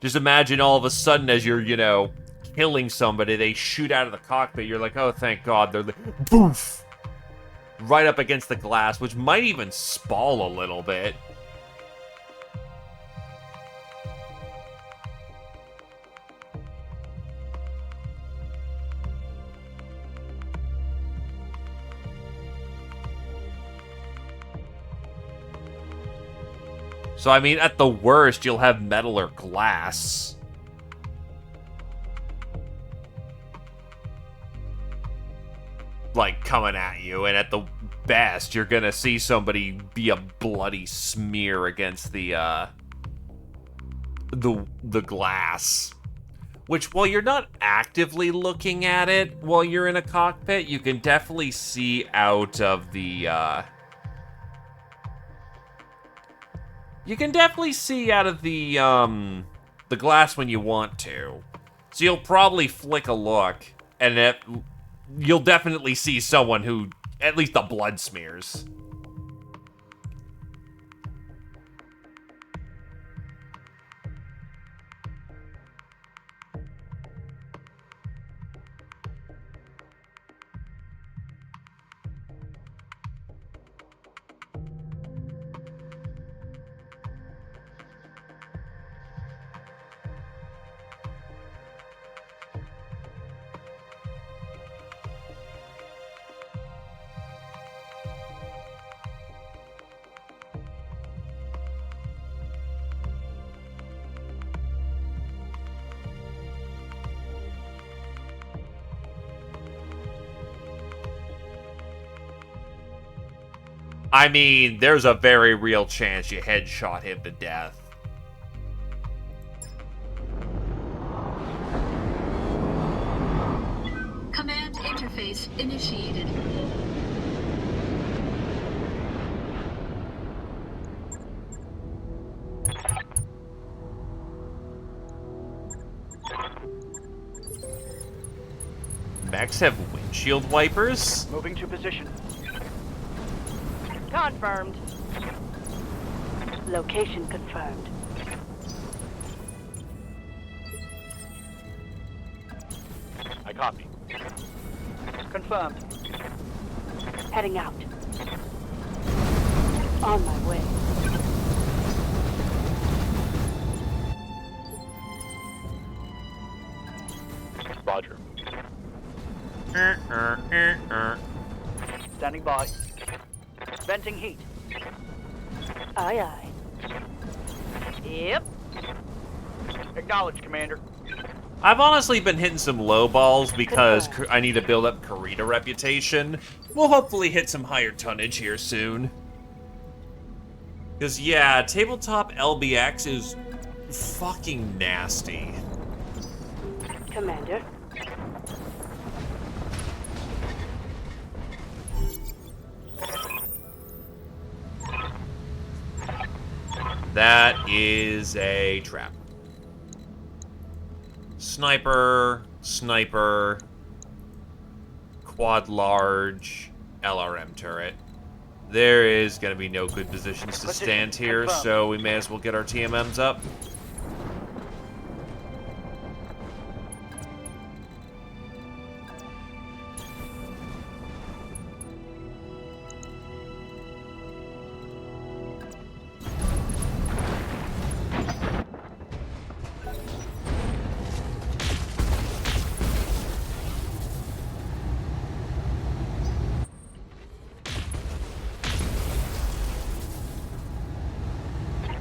Just imagine all of a sudden as you're, killing somebody, they shoot out of the cockpit. You're like, oh, thank God. They're like, boof! Right up against the glass, which might even spall a little bit. So, I mean, at the worst, you'll have metal or glass. Like, coming at you, and at the best, you're gonna see somebody be a bloody smear against the glass. Which, while you're not actively looking at it while you're in a cockpit, you can definitely see out of the, you can definitely see out of the glass when you want to. So you'll probably flick a look, and you'll definitely see someone who, at least the blood smears. I mean, there's a very real chance you headshot him to death. phase initiated. Mechs have windshield wipers? Moving to position. Confirmed. Location confirmed. I copy. Confirmed. Heading out. On my way. Roger. Standing by. Venting heat. Aye, aye. Yep. Acknowledged, Commander. I've honestly been hitting some low balls because I need to build up Karita reputation. We'll hopefully hit some higher tonnage here soon. Because, yeah, tabletop LBX is fucking nasty. Commander. That is a trap. Sniper, sniper, quad large, LRM turret. There is going to be no good positions to stand here, so we may as well get our TMMs up.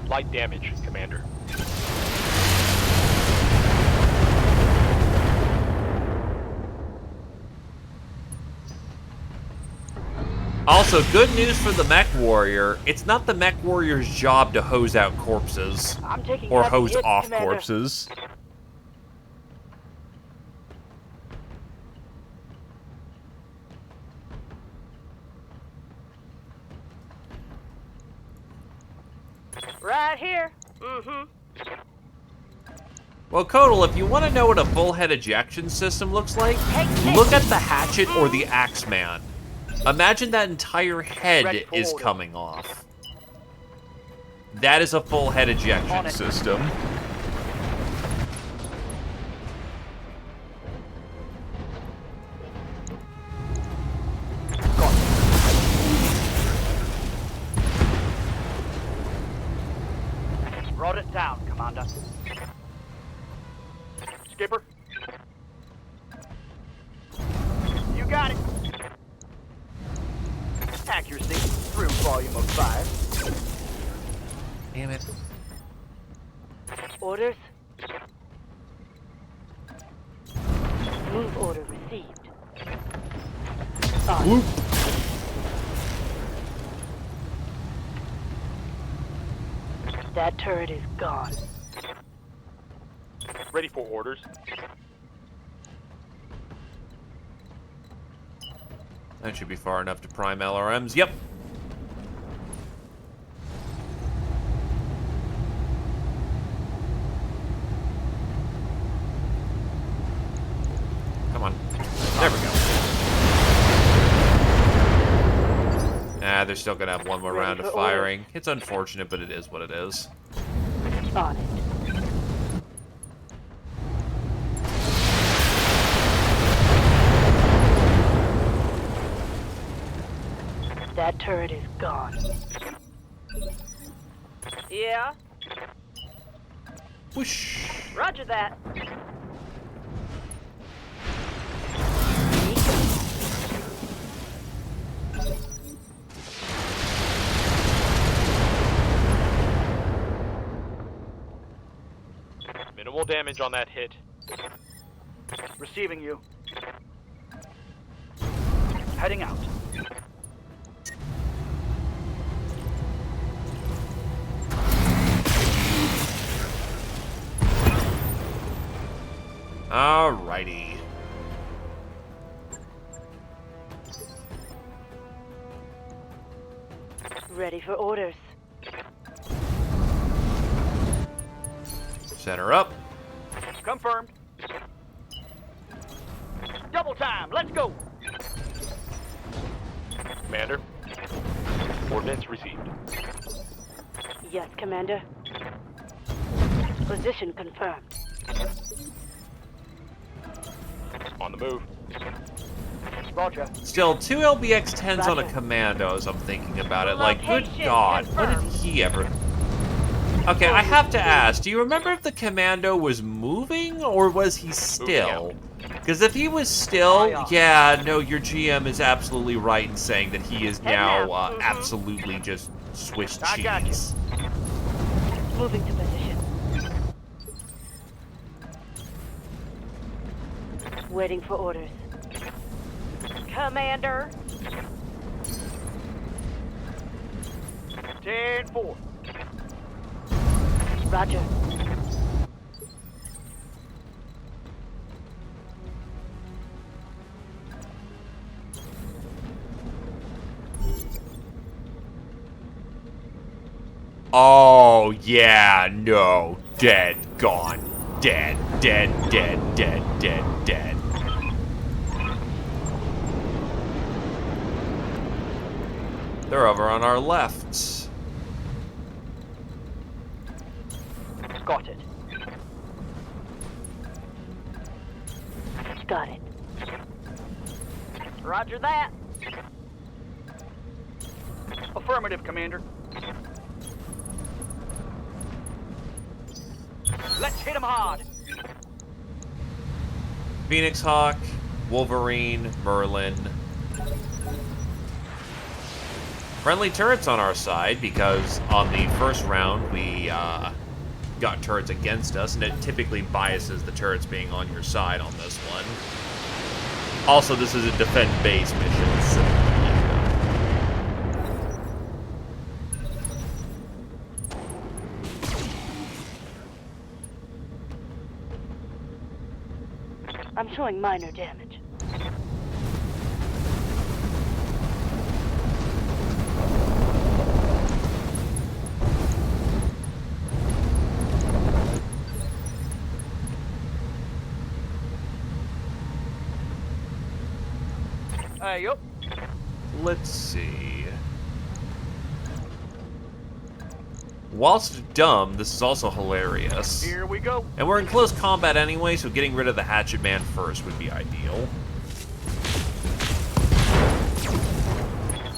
Light damage, Commander. Also, good news for the mech warrior. It's not the mech warrior's job to hose out corpses. I'm taking Or heavy hose hits, off Commander. corpses. Right here. Mm-hmm. Well, Kodal, if you want to know what a full head ejection system looks like, look at the hatchet or the Axeman. Imagine that entire head is coming off. That is a full head ejection system. Brought it down, Commander. Skipper. You got it. Accuracy through volume of 5. Damn it. Orders. Move order received. On. That turret is gone. Ready for orders. That should be far enough to prime LRMs. Yep. Come on. There we go. Ah, they're still gonna have one more round of firing. It's unfortunate, but it is what it is. On it. That turret is gone. Yeah. Whoosh. Roger that. Minimal damage on that hit. Receiving you. Heading out. Alrighty. Ready for orders. Center up. Confirmed. Double time, let's go! Commander, coordinates received. Yes, Commander. Position confirmed. On the move. Roger. Still, 2 LBX-10s on a Roger. commando as I'm thinking about it. Like, good Location God, what did confirmed. he ever... Okay, I have to ask, do you remember if the commando was moving, or was he still? Because if he was still, yeah, no, your GM is absolutely right in saying that he is now absolutely just Swiss I got you. cheese. Moving to position. Waiting for orders. Commander. 10-4. Roger. Oh, yeah, no. Dead, gone. Dead, dead, dead, dead, dead, dead. They're over on our left. Got it. Got it. Roger that. Affirmative, Commander. Let's hit him hard. Phoenix Hawk, Wolverine, Merlin. Friendly turrets on our side because on the first round we got turrets against us, and it typically biases the turrets being on your side on this one. Also, this is a defend base mission, so I'm showing minor damage. Yup. let's see. Whilst dumb, this is also hilarious. Here we go. And we're in close combat anyway, so getting rid of the Hatchet Man first would be ideal.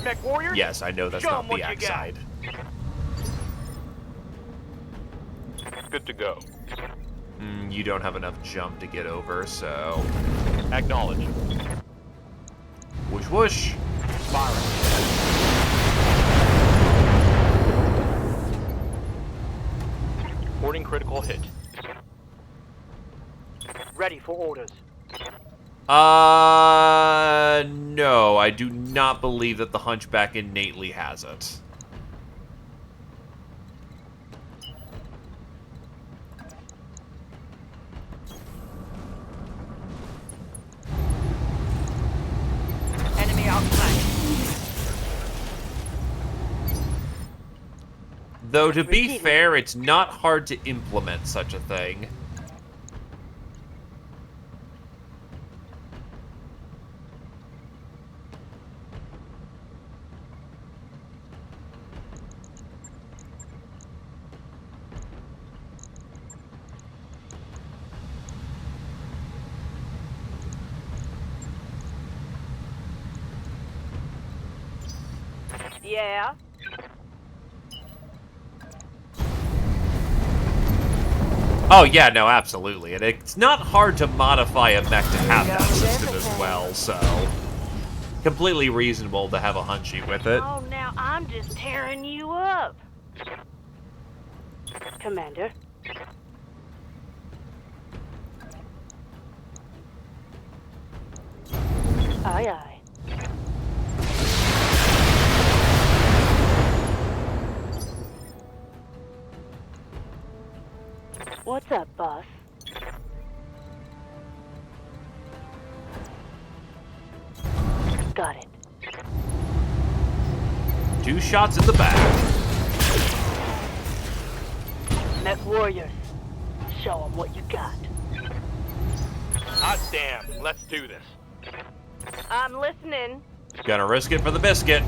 Mech Warriors? Yes, I know that's Show not 'em the what you axe got. side. Good to go. You don't have enough jump to get over, so... Acknowledge. Whoosh whoosh! Reporting critical hit. Ready for orders. No, I do not believe that the Hunchback innately has it. Enemy outside. Though, to be fair, it's not hard to implement such a thing. Yeah. Oh, yeah, no, absolutely. And it's not hard to modify a mech to have that system as well, so... completely reasonable to have a Hunchy with it. Oh, now I'm just tearing you up. Commander. Aye, aye. What's up, boss? Got it. 2 shots in the back. Met warriors. Show them what you got. Hot damn, let's do this. I'm listening. Gonna risk it for the biscuit.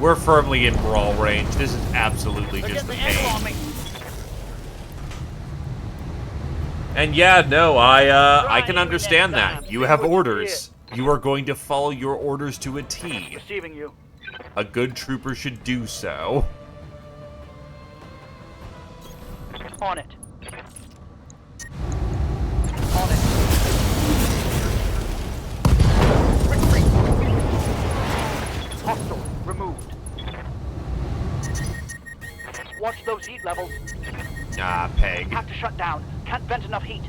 We're firmly in brawl range. This is absolutely just the pain. And yeah, no, I can understand that. You have orders. You are going to follow your orders to a T. Receiving you. A good trooper should do so. On it. On it. Hostile removed. Watch those heat levels. Ah, peg. Have to shut down. Can't vent enough heat.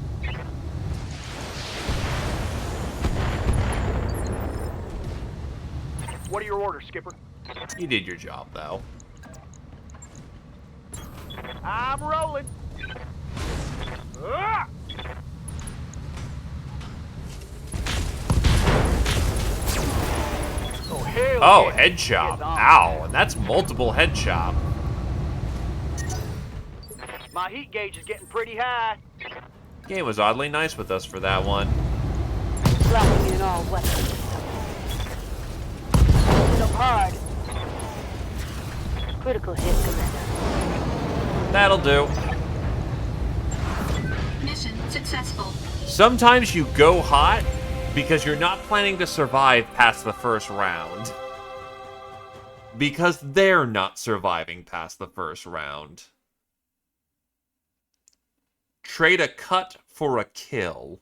What are your orders, Skipper? You did your job, though. I'm rolling. Ah! Oh, hell Oh, yeah. head chop. It's on. Ow, and that's multiple head chop. My heat gauge is getting pretty high. Game was oddly nice with us for that one. Locking in all weapons systems. Hit 'em hard. Critical hit, Commander. That'll do. Mission successful. Sometimes you go hot because you're not planning to survive past the first round. Because they're not surviving past the first round. Trade a cut for a kill.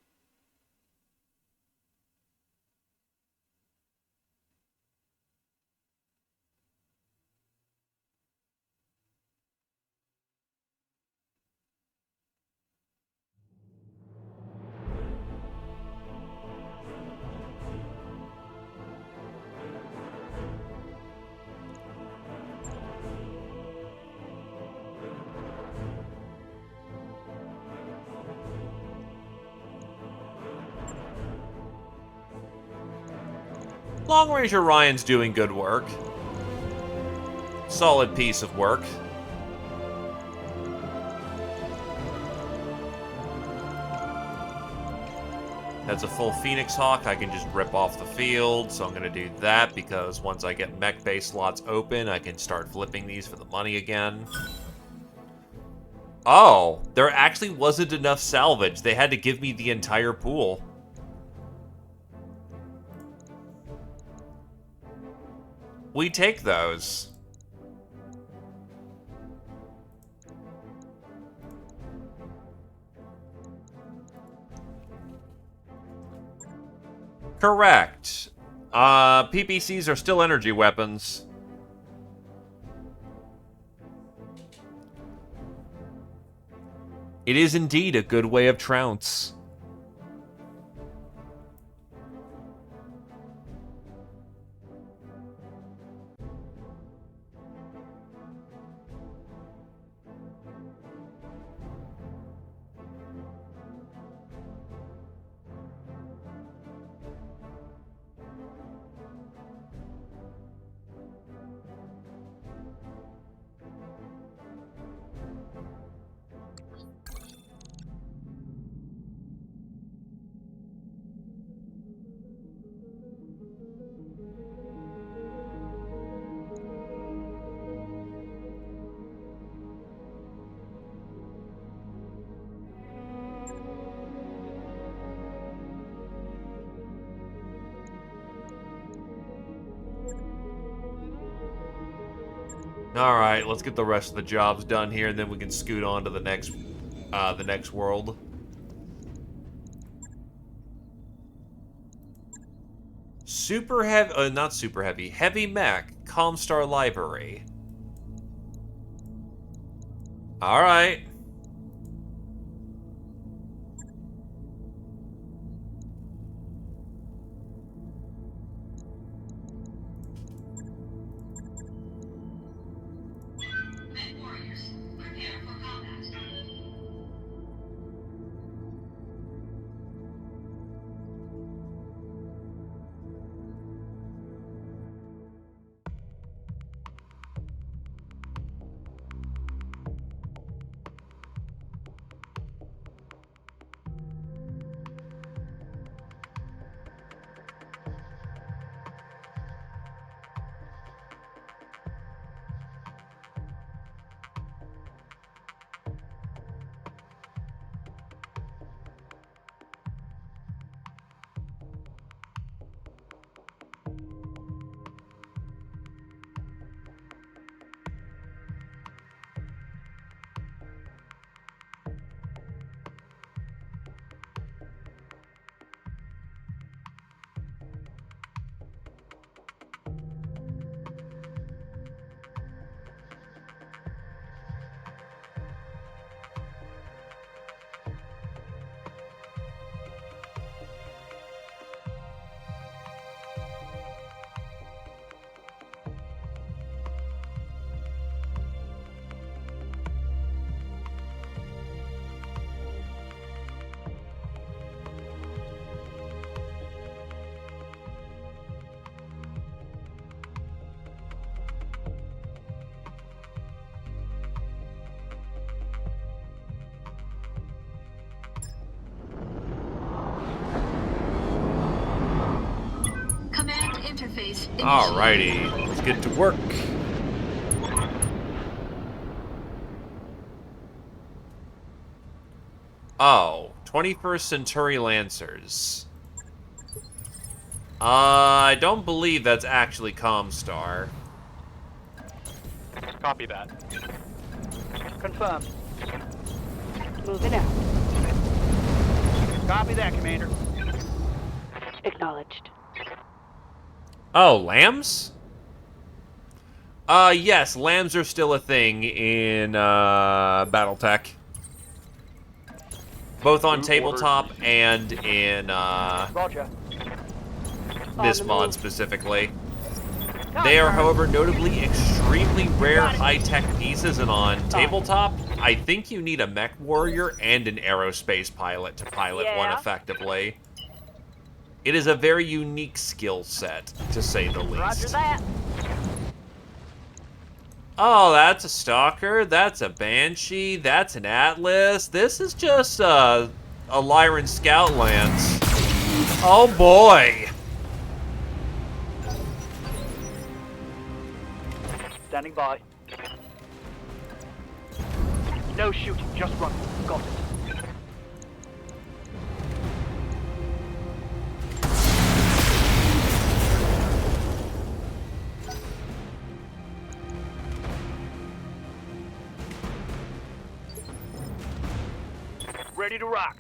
Long Range Orion's doing good work. Solid piece of work. That's a full Phoenix Hawk. I can just rip off the field, so I'm going to do that because once I get mech base slots open, I can start flipping these for the money again. Oh, there actually wasn't enough salvage. They had to give me the entire pool. We take those. Correct. PPCs are still energy weapons. It is indeed a good way of trounce. Alright, let's get the rest of the jobs done here, and then we can scoot on to the next world. Super heavy, not super heavy, heavy mech, Comstar Library. Alright. phase. Alrighty, let's get to work. Oh, 21st Century Lancers. I don't believe that's actually Comstar. Copy that. Confirmed. Moving out. Copy that, Commander. Acknowledged. Oh, lambs? Yes, lambs are still a thing in, Battletech. Both on tabletop and in, Roger. this mod specifically. They are, however, notably extremely rare high-tech pieces, and on tabletop, I think you need a mech warrior and an aerospace pilot to pilot one effectively. It is a very unique skill set, to say the least. Roger that. Oh, that's a Stalker, that's a Banshee, that's an Atlas. This is just, a Lyran Scout Lance. Oh boy! Standing by. No shooting, just run. Got it. Ready to rock.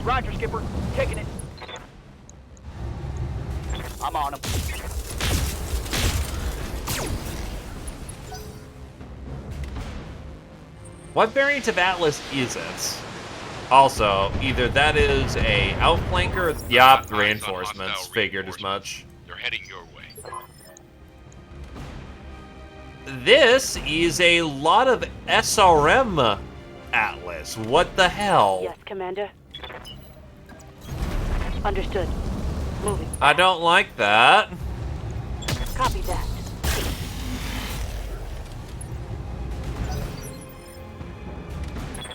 Roger, Skipper. Taking it. I'm on him. What variant of Atlas is it? Also, either that is a outflanker, yup, reinforcements, figured as much. They're heading your way. This is a lot of SRM Atlas. What the hell? Yes, Commander. Understood. Moving. I don't like that. Copy that.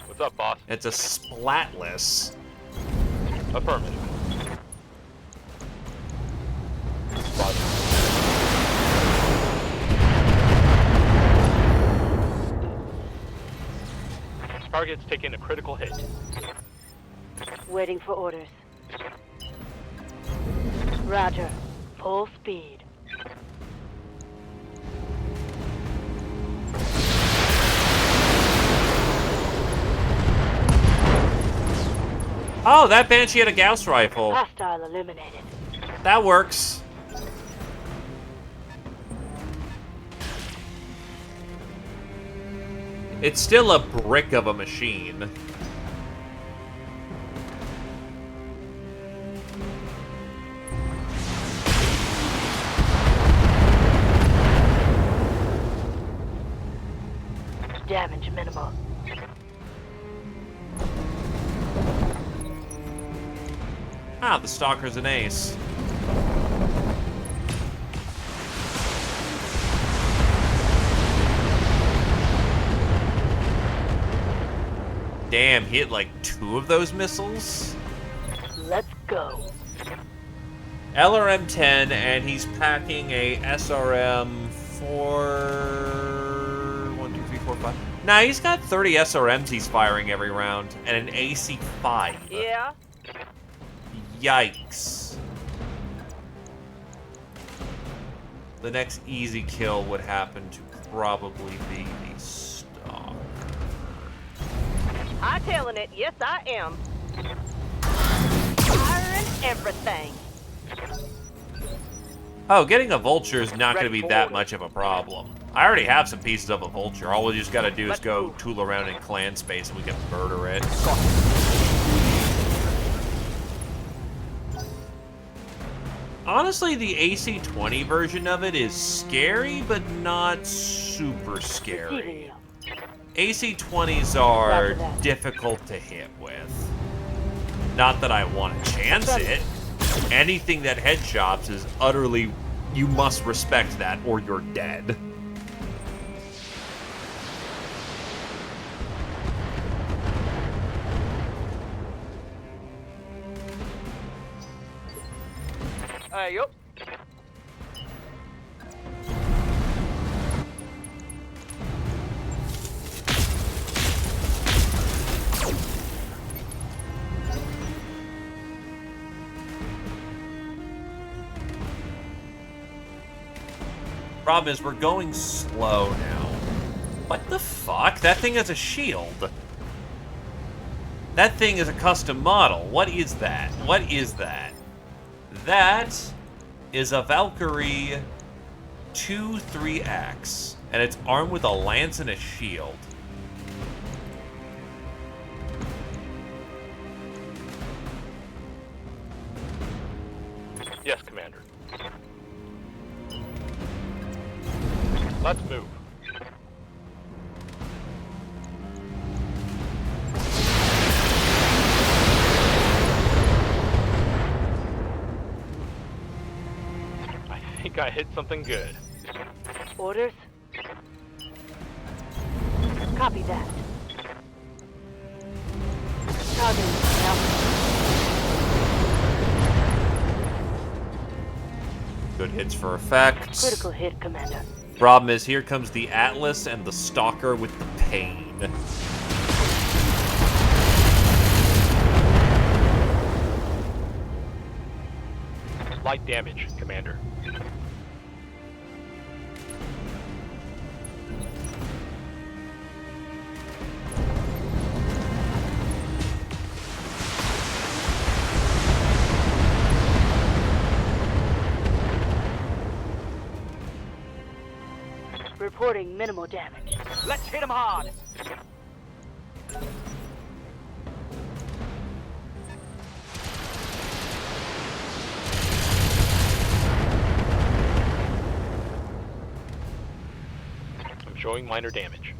What's up, boss? It's a Splatless. Affirmative. Target's taking a critical hit. Waiting for orders. Roger. Full speed. Oh, that Banshee had a Gauss rifle. Hostile eliminated. That works. It's still a brick of a machine. Damage minimal. Ah, the Stalker's an ace. Damn, hit like 2 of those missiles? Let's go. LRM-10, and he's packing a SRM 4... 1, 2, 3, 4, 5. Nah, he's got 30 SRMs he's firing every round, and an AC-5. Yeah? Yikes. The next easy kill would happen to probably be the Stalker. Hightailing it. Yes, I am. Firing everything. Oh, getting a Vulture is not going to be that much of a problem. I already have some pieces of a Vulture. All we just got to do is go tool around in clan space and we can murder it. Honestly, the AC-20 version of it is scary, but not super scary. AC-20s are difficult to hit with. Not that I want to chance it. Anything that headshots is utterly... You must respect that or you're dead. Yup. Problem is, we're going slow now. What the fuck? That thing has a shield. That thing is a custom model. What is that? What is that? That is a Valkyrie 2-3X, and it's armed with a lance and a shield. Yes, Commander. Let's move. I think I hit something good. Orders? Copy that. Target now. Good hits for effect. Critical hit, Commander. Problem is, here comes the Atlas and the Stalker with the pain. Light damage, Commander. Reporting minimal damage. Let's hit him hard. I'm showing minor damage.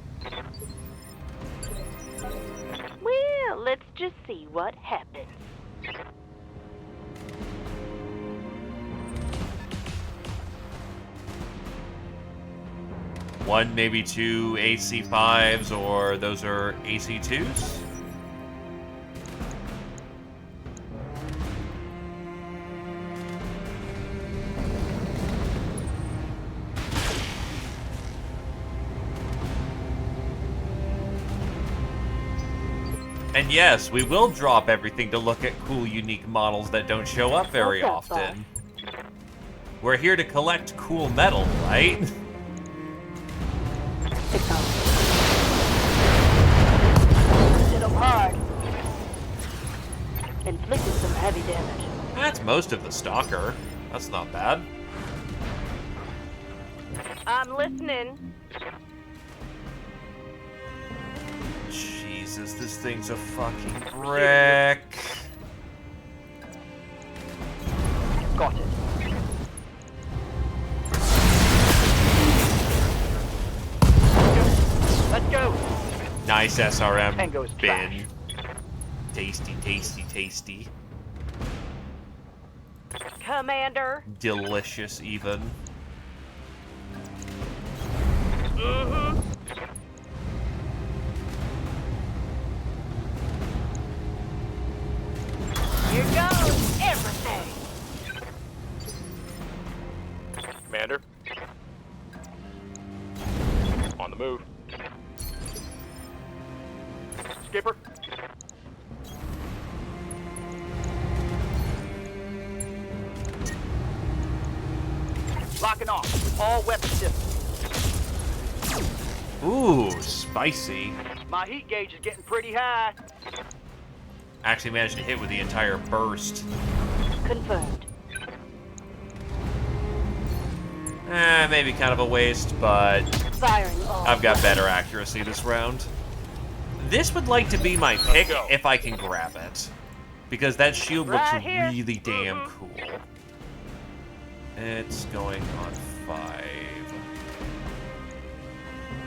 Well, let's just see what happens. One, maybe two AC-5s, or those are AC-2s? And yes, we will drop everything to look at cool, unique models that don't show up very often. We're here to collect cool metal, right? Hit him hard. Inflicted some heavy damage. That's most of the Stalker. That's not bad. I'm listening. Jesus, this thing's a fucking wreck. Got it. Let's go. Nice SRM Tango's bin. Tasty, tasty, tasty. Commander. Delicious, even. Mm-hmm. Here goes everything. Commander. On the move. Skipper. Locking off. All weapon systems. Ooh, spicy. My heat gauge is getting pretty high. Actually managed to hit with the entire burst. Confirmed. Maybe kind of a waste, but Firing all. I've got better accuracy this round. This would like to be my pick if I can grab it. Because that shield looks Right here. really damn cool. It's going on 5.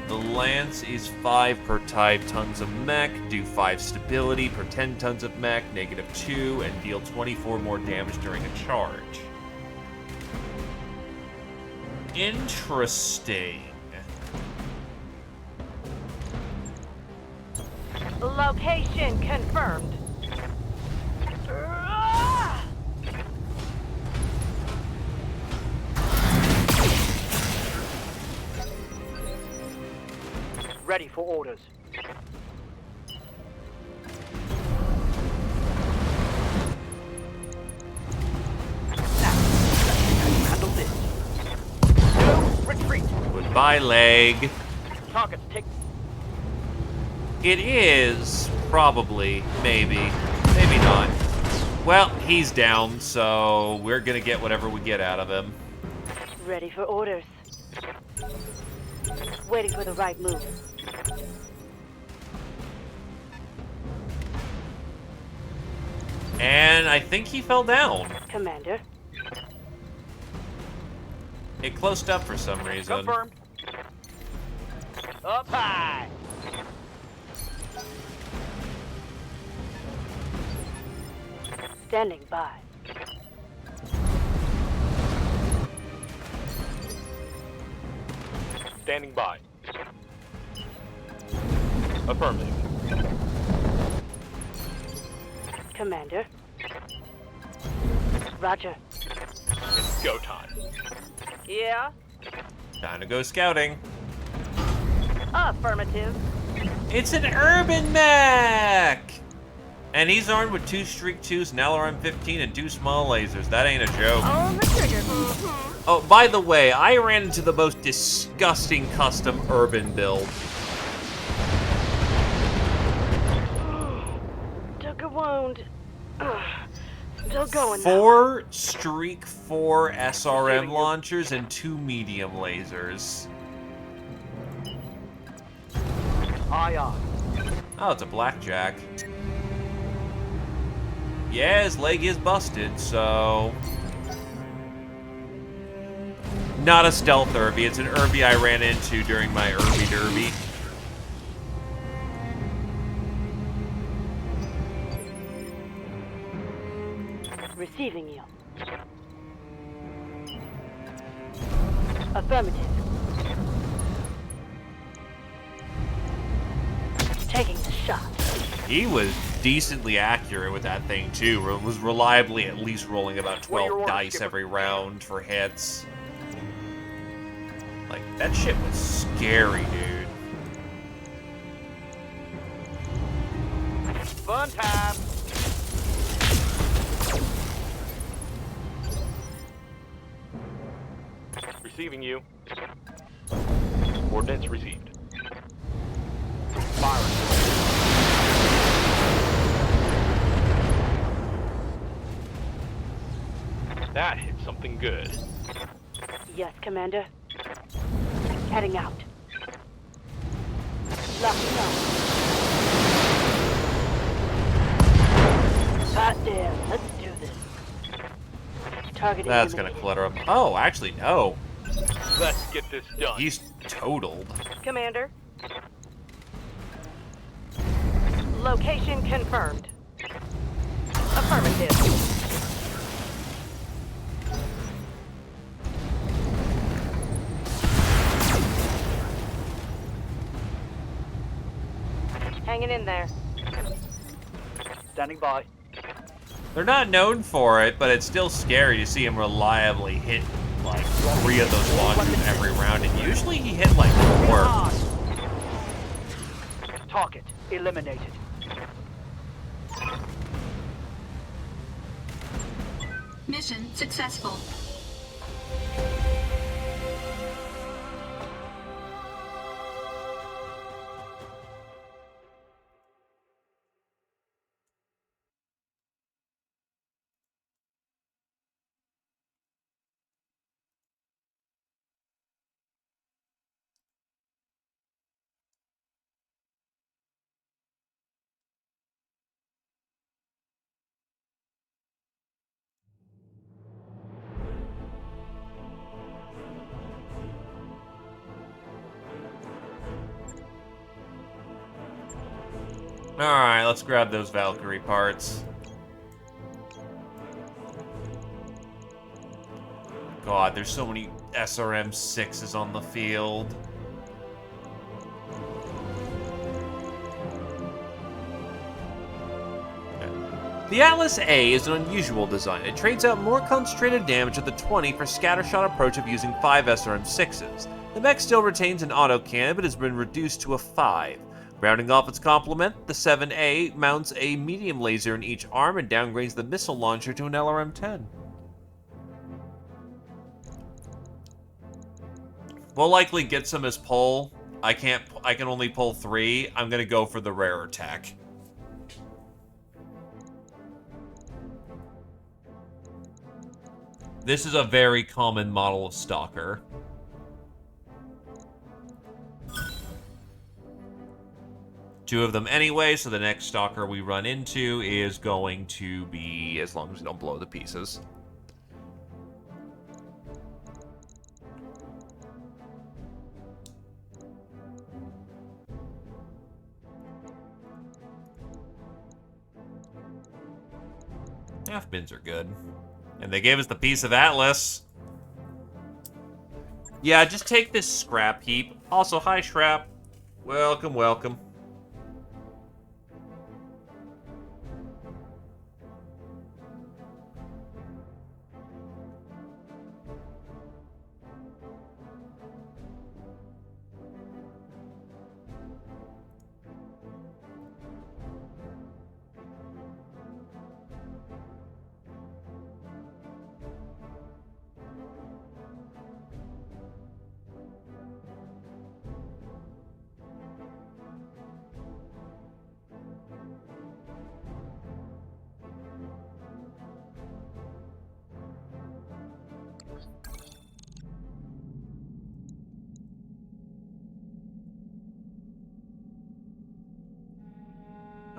The Lance is 5 per type tons of mech, do 5 stability per 10 tons of mech, -2, and deal 24 more damage during a charge. Interesting. Location confirmed. Ready for orders. Handle this. No retreat. Goodbye, leg. Targets take. It is probably, maybe not. Well, he's down, so we're gonna get whatever we get out of him. Ready for orders. Waiting for the right move. And I think he fell down. Commander. It closed up for some reason. Confirmed. Up high. Standing by. Standing by. Affirmative. Commander. Roger. It's go time. Yeah. Time to go scouting. Affirmative. It's an urban mech! And he's armed with 2 Streak 2s, an LRM-15, and 2 small lasers. That ain't a joke. On the trigger. Oh, by the way, I ran into the most disgusting custom urban build. Took a wound. Still going now. 4 Streak 4 SRM launchers and 2 medium lasers. Aye, aye. Oh, it's a blackjack. Yeah, his leg is busted, so... Not a stealth Irby. It's an Irby I ran into during my Irby Derby. Receiving you. Affirmative. Taking the shot. He was decently accurate with that thing, too. Was reliably at least rolling about 12 dice every round for hits. Like, that shit was scary, dude. Fun time. Receiving you. Coordinates received. Firing. That hit something good. Yes, Commander. Heading out. Locking up. God damn, let's do this. Targeting. That's gonna clutter up. Oh, actually, no. Let's get this done. He's totaled. Commander. Location confirmed. Affirmative. Hanging in there. Standing by. They're not known for it, but it's still scary to see him reliably hit, like, 3 of those launchers every round, and usually he hit, like, 4. Target eliminated. Mission successful. Alright, let's grab those Valkyrie parts. God, there's so many SRM-6s on the field. The Atlas A is an unusual design. It trades out more concentrated damage at the 20 for scattershot approach of using 5 SRM-6s. The mech still retains an autocannon, but has been reduced to a 5. Rounding off its complement, the 7A mounts a medium laser in each arm and downgrades the missile launcher to an LRM-10. We'll likely get some as pull. I can only pull 3. I'm gonna go for the rarer tech. This is a very common model of Stalker. Two of them anyway, so the next Stalker we run into is going to be, as long as we don't blow the pieces. Half bins are good. And they gave us the piece of Atlas. Yeah, just take this scrap heap. Also, hi, Scrap. Welcome, welcome.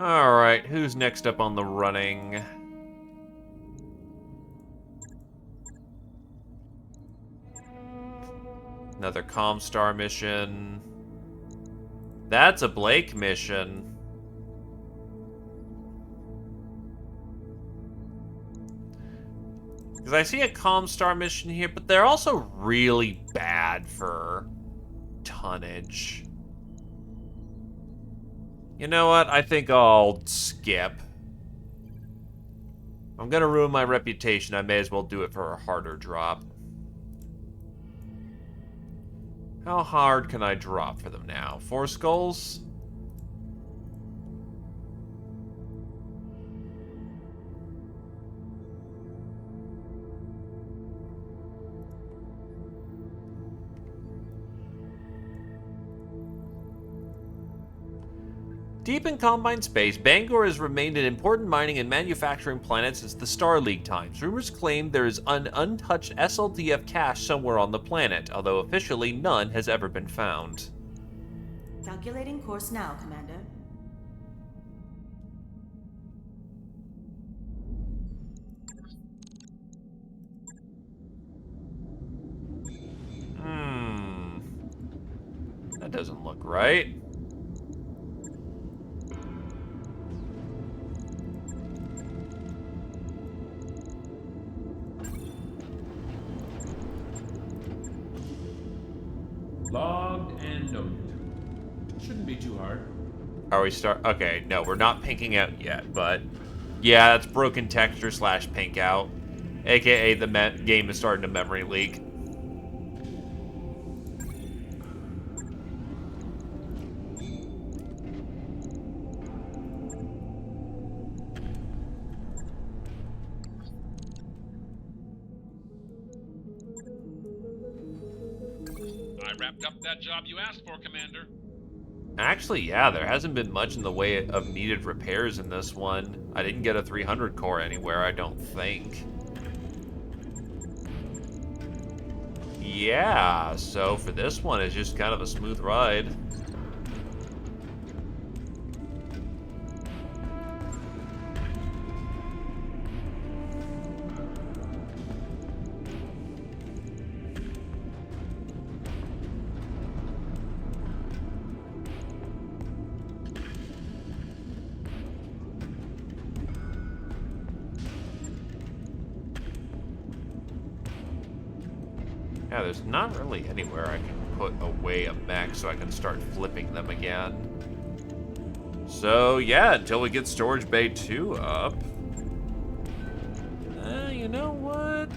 Alright, who's next up on the running? Another Comstar mission. That's a Blake mission. Because I see a Comstar mission here, but they're also really bad for tonnage. You know what? I think I'll skip. I'm gonna ruin my reputation. I may as well do it for a harder drop. How hard can I drop for them now? 4 skulls? Deep in Combine space, Bangor has remained an important mining and manufacturing planet since the Star League times. Rumors claim there is an untouched SLDF cache somewhere on the planet, although officially none has ever been found. Calculating course now, Commander. That doesn't look right. Logged and noted. Shouldn't be too hard. Are we okay, no, we're not pinking out yet, but yeah, that's broken texture / pink out. AKA the game is starting to memory leak. I wrapped up that job you asked for, Commander. Actually, yeah, there hasn't been much in the way of needed repairs in this one. I didn't get a 300 core anywhere, I don't think. Yeah, so for this one, it's just kind of a smooth ride. Yeah, there's not really anywhere I can put away a mech so I can start flipping them again. So, yeah, until we get Storage Bay 2 up. You know what?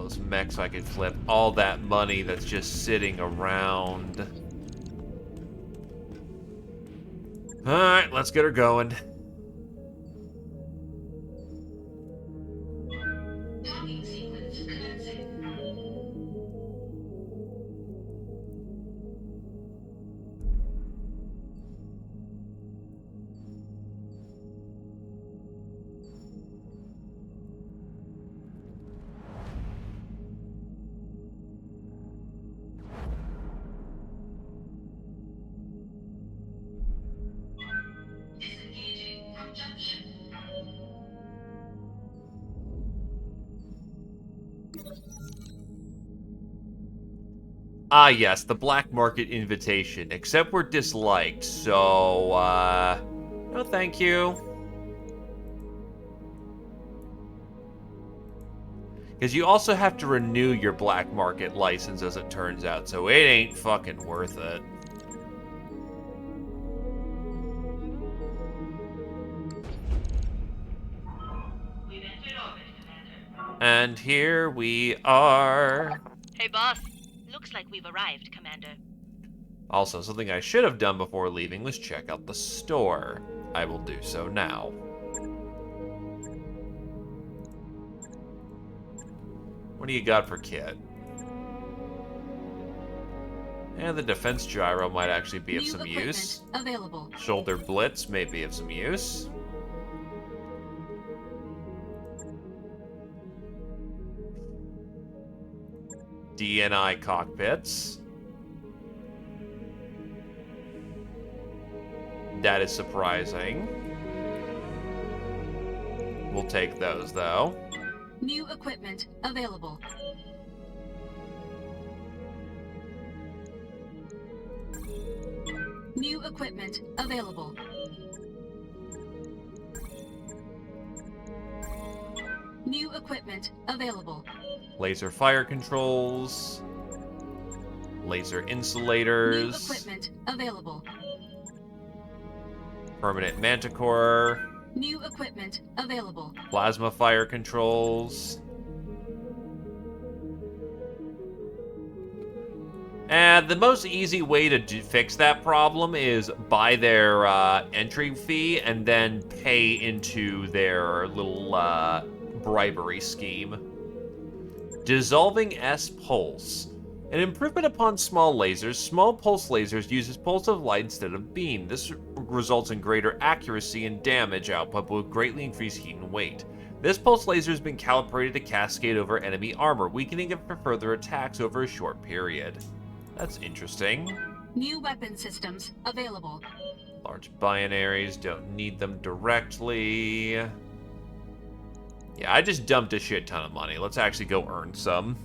those mechs so I could flip all that money that's just sitting around. Alright, let's get her going. Docking sequence commencing. Disengaging from junction. Ah, yes, the black market invitation. Except we're disliked, so, no thank you. Because you also have to renew your black market license, as it turns out, so it ain't fucking worth it. We've entered orbit, Commander. And here we are. Hey, boss. Looks like we've arrived, Commander. Also, something I should have done before leaving was check out the store. I will do so now. What do you got for Kit? And the defense gyro might actually be of some use. Available. Shoulder blitz may be of some use. DNI cockpits. That is surprising. We'll take those, though. New equipment available. New equipment available. New equipment available. Laser fire controls. Laser insulators. New equipment available. Permanent manticore. New equipment available. Plasma fire controls. And the most easy way to fix that problem is buy their entry fee and then pay into their little bribery scheme. Dissolving S pulse. An improvement upon small lasers. Small pulse lasers uses pulse of light instead of beam. This results in greater accuracy and damage output, but with greatly increased heat and weight. This pulse laser has been calibrated to cascade over enemy armor, weakening it for further attacks over a short period. That's interesting. New weapon systems available. Large binaries, don't need them directly. Yeah, I just dumped a shit ton of money. Let's actually go earn some.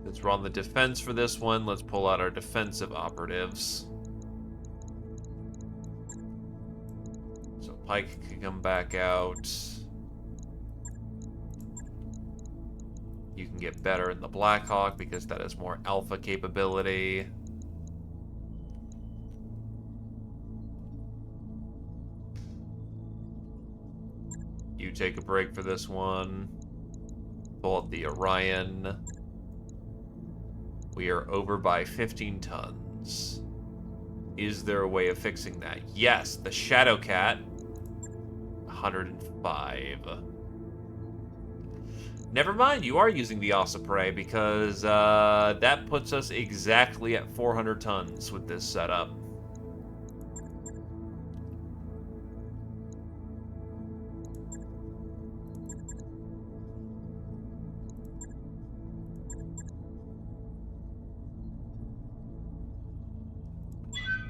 Let's run the defense for this one. Let's pull out our defensive operatives. So Pike can come back out. You can get better in the Blackhawk because that has more alpha capability. You take a break for this one. Pull up the Orion. We are over by 15 tons. Is there a way of fixing that? Yes, the Shadowcat. 105. Never mind, you are using the Osprey because that puts us exactly at 400 tons with this setup.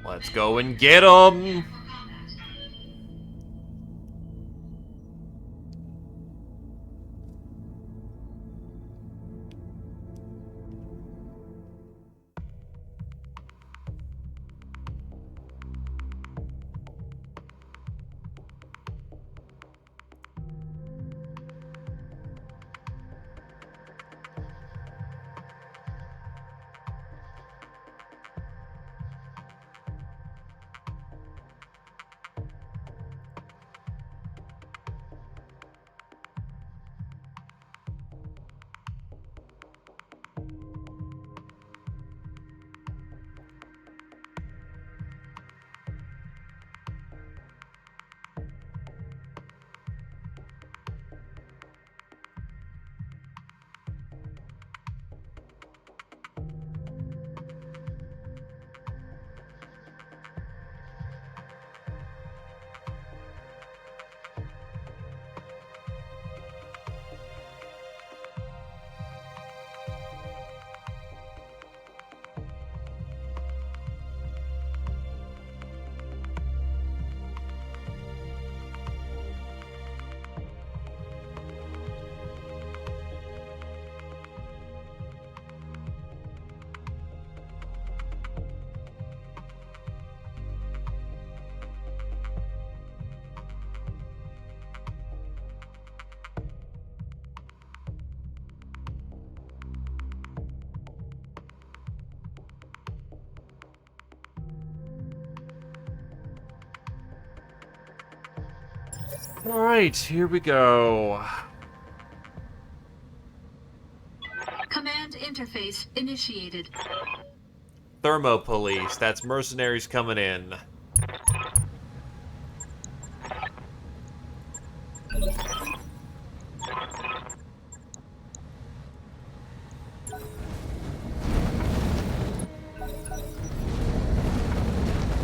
Let's go and get them! Alright, here we go. Command interface initiated. Thermo police. That's mercenaries coming in.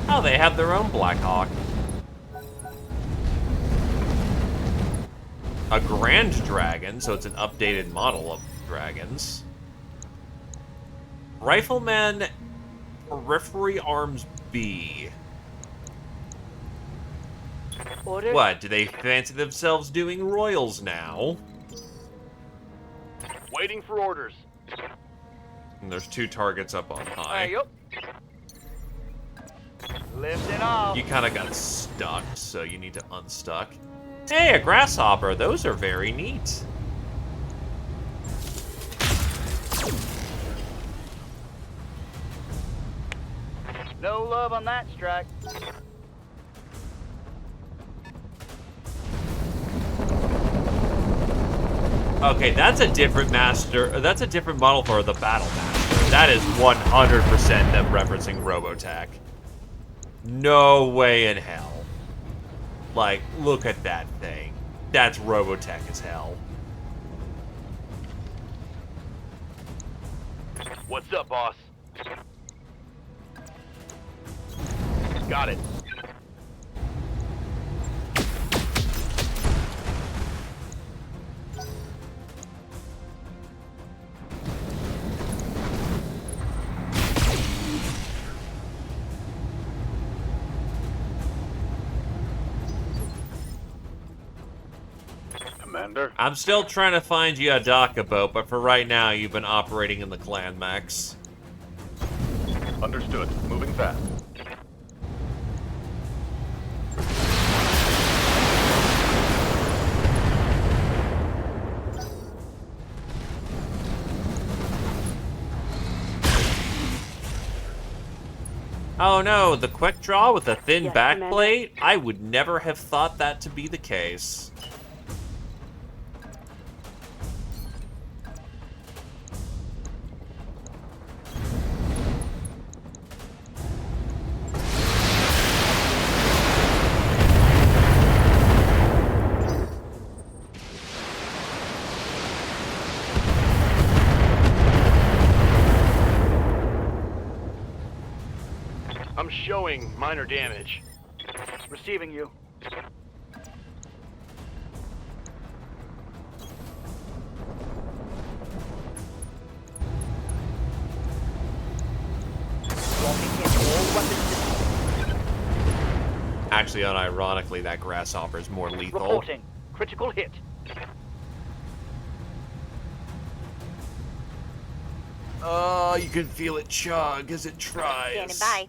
Oh, they have their own Black Hawk. A Grand Dragon, so it's an updated model of dragons. Rifleman Periphery Arms B. Order? What, do they fancy themselves doing royals now? Waiting for orders. And there's 2 targets up on high. Yup. Lifting off. You kind of got stuck, so you need to unstuck. Hey, a grasshopper. Those are very neat. No love on that strike. Okay, that's a different master. That's a different model for the Battle Master. That is 100% them referencing Robotech. No way in hell. Like, look at that thing. That's Robotech as hell. What's up, boss? Got it. Commander? I'm still trying to find you a Daka boat, but for right now, you've been operating in the clan mechs. Understood. Moving fast. Oh no, the quick draw with a thin Yes, backplate? I would never have thought that to be the case. I'm showing minor damage. Receiving you. Actually, unironically, that grasshopper is more lethal. Reporting. Critical hit. Oh, you can feel it chug as it tries. Standing by.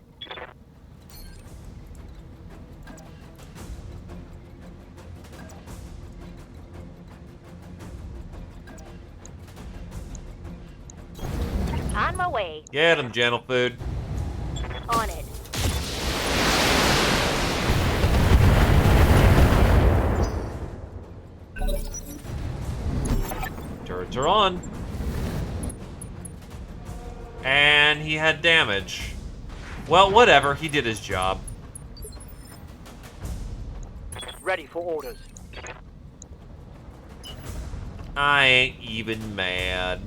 On my way. Get him, gentle food. On it. Turrets are on. And he had damage. Well, whatever. He did his job. Ready for orders. I ain't even mad.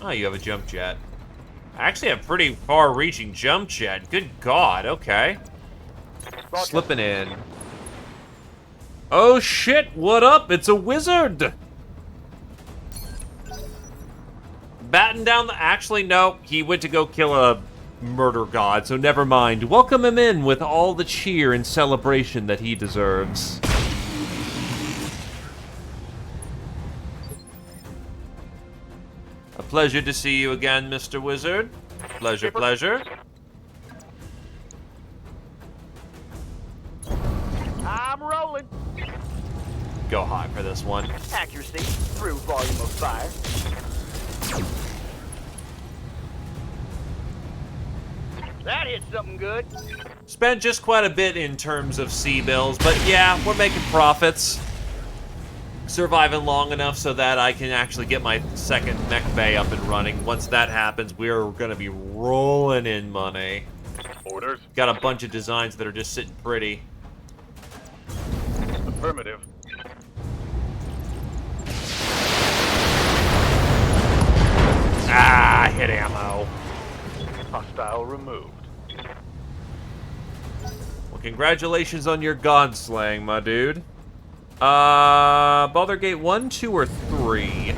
Oh, you have a jump jet. I actually have pretty far-reaching jump jet. Good God, okay. Roger. Slipping in. Oh shit, what up? It's a wizard! Batting down the... Actually, no. He went to go kill a murder god, so never mind. Welcome him in with all the cheer and celebration that he deserves. A pleasure to see you again, Mr. Wizard. Pleasure, pleasure. I'm rolling. Go high for this one. Accuracy through volume of fire. That hit something good. Spent just quite a bit in terms of sea bills, but yeah, we're making profits. Surviving long enough so that I can actually get my second mech bay up and running. Once that happens, we're gonna be rolling in money. Orders? Got a bunch of designs that are just sitting pretty. Affirmative. Ah, hit ammo. Hostile removed. Well, congratulations on your god slaying, my dude. Baldur's Gate 1, 2, or 3?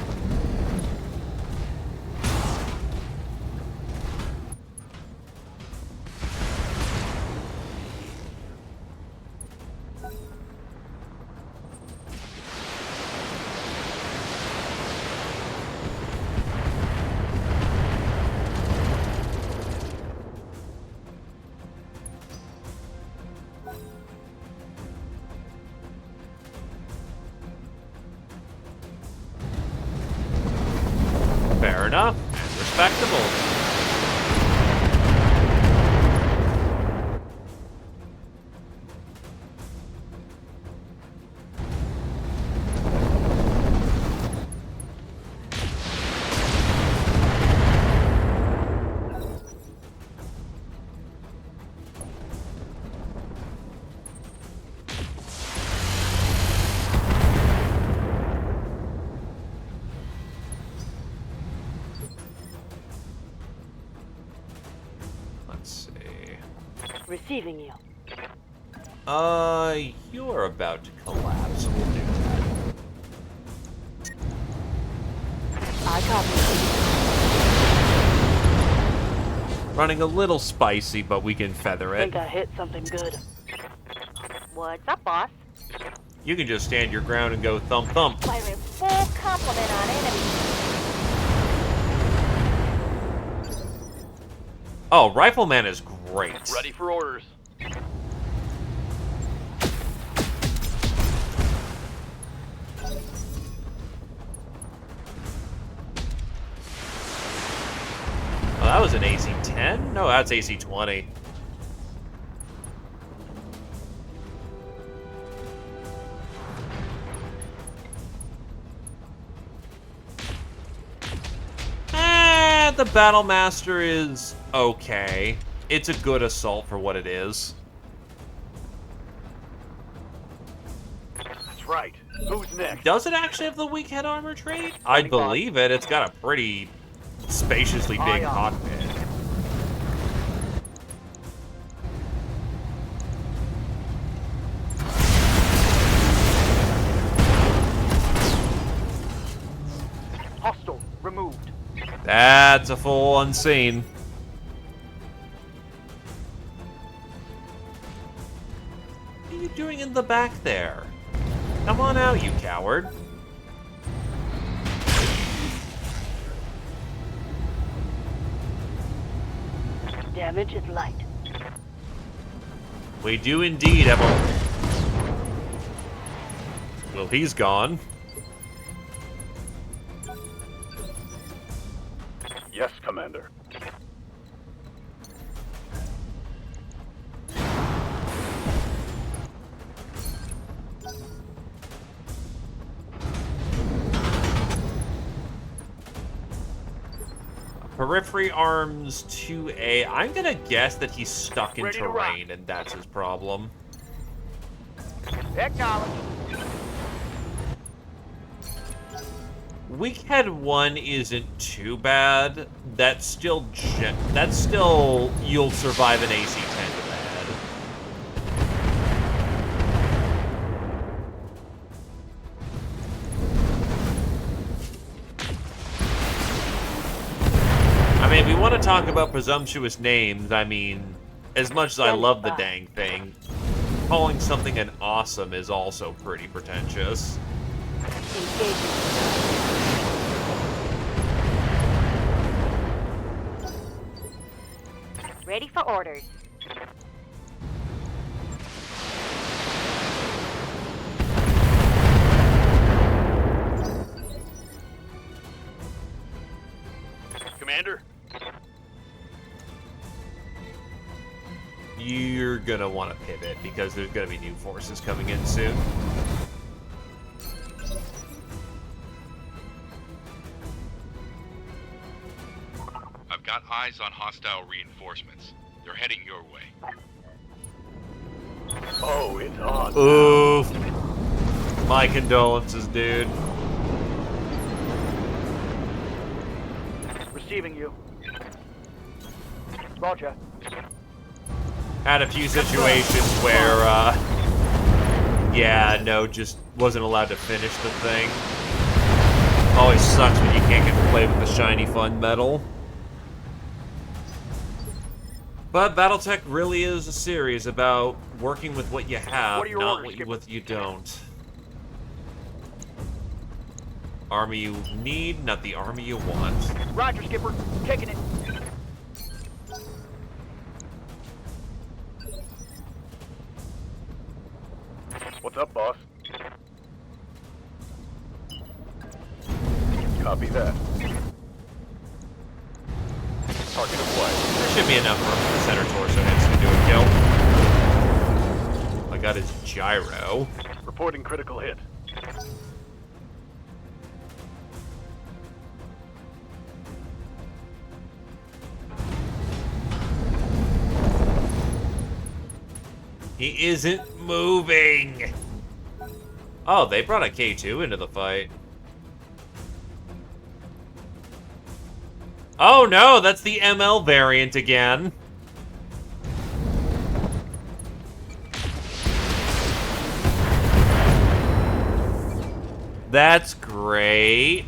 Fair enough. Respectable. Let's see. Receiving you. You're about to collapse. We'll do that. I copy. Running a little spicy, but we can feather I it. think I hit something good. What's up, boss? You can just stand your ground and go thump thump. Firing full complement on enemies. Oh, Rifleman is great. Ready for orders. Oh, that was an AC-10? No, that's AC-20. The Battle Master is okay. It's a good assault for what it is. That's right. Who's next? Does it actually have the weak head armor trait? I believe it. It's got a pretty spaciously big cockpit. Hostile removed. That's a full unseen. What are you doing in the back there? Come on out, you coward. Damage is light. We do indeed have a... Well, he's gone. Yes, Commander. Periphery arms 2A. I'm gonna guess that he's stuck in Ready to rock. terrain, and that's his problem. Acknowledge. Weak head 1 isn't too bad. That's still you'll survive an AC-10 to the head. I mean, if we want to talk about presumptuous names, I mean, as much as I love the dang thing, calling something an awesome is also pretty pretentious. Ready for orders. Commander. you're gonna want to pivot because there's gonna be new forces coming in soon. I've got eyes on hostile reinforcements. They're heading your way. Oh, it's on. Oof. My condolences, dude. Receiving you. Roger. Had a few situations where, yeah, no, just wasn't allowed to finish the thing. Always sucks when you can't get to play with the shiny fun metal. But BattleTech really is a series about working with what you have, What are your not orders, what you don't. Army you need, not the army you want. Roger, Skipper. Taking it. What's up, boss? Copy that. Target acquired. There should be enough room for the center torso hits to do a kill. I got his gyro. Reporting critical hit. He isn't moving. Oh, they brought a K2 into the fight. Oh no, that's the ML variant again. That's great.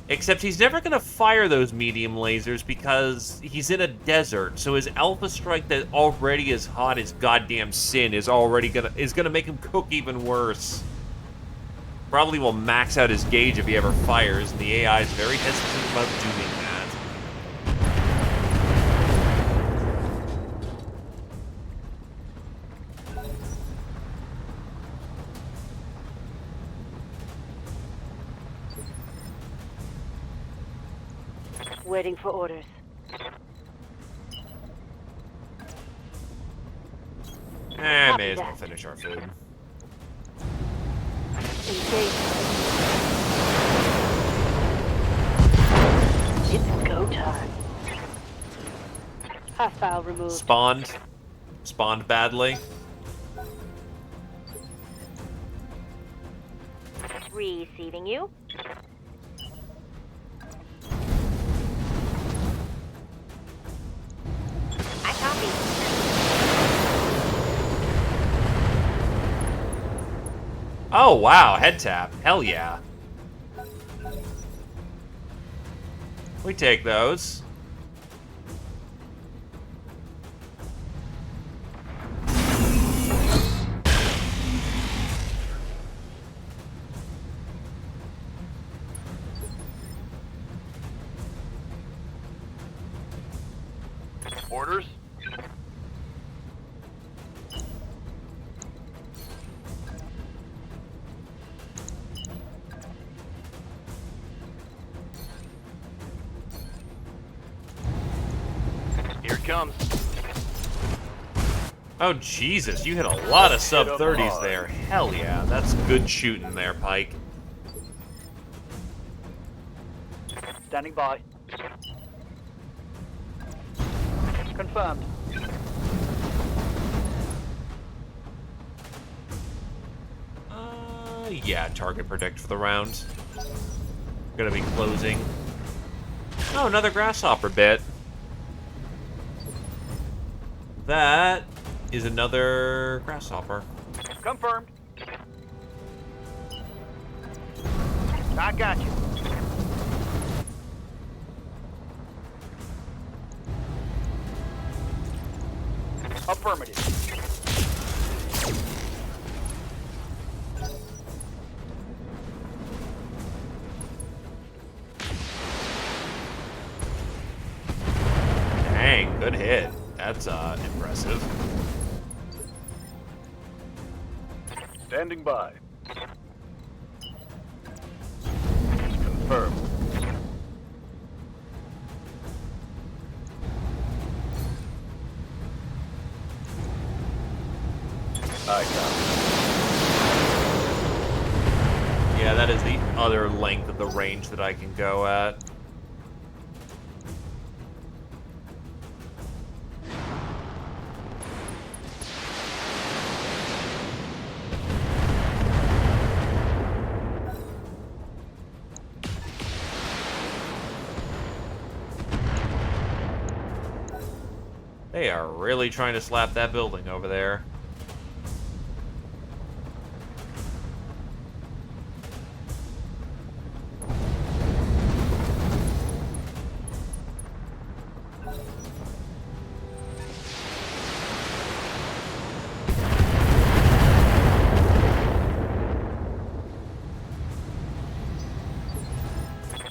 Except he's never gonna fire those medium lasers because he's in a desert. So his Alpha Strike that already is hot as goddamn sin is gonna make him cook even worse. Probably will max out his gauge if he ever fires, and the AI is very hesitant about doing that. Waiting for orders. May as well finish our food. Engage. It's go time. Hostile removed. Spawned badly. Receiving you. I copy. Oh wow, head tap. Hell yeah. We take those. Orders? Here it comes. Oh Jesus, you hit a lot of sub-30s there. Hell yeah, that's good shooting there, Pike. Standing by. Confirmed. Yeah, target predict for the round. Gonna be closing. Oh, another grasshopper bit. That is another grasshopper. Confirmed. I got you. Affirmative. Dang, good hit. That's impressive. Standing by. Confirmed. I copy. Yeah, that is the other length of the range that I can go at. They are really trying to slap that building over there.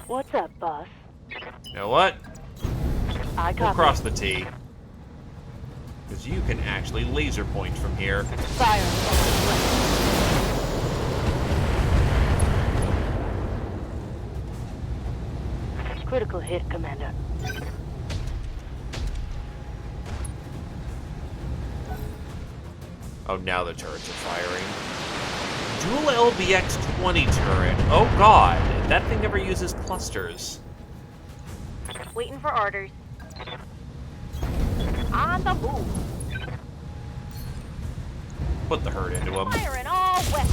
What's up, boss? You know what? I We'll copy. cross the T. Because you can actually laser point from here. Fire. Critical hit, Commander. Oh, now the turrets are firing. Dual LBX-20 turret. Oh god, that thing never uses clusters. Waiting for orders. On the move. Put the herd into him. Firing all weapons.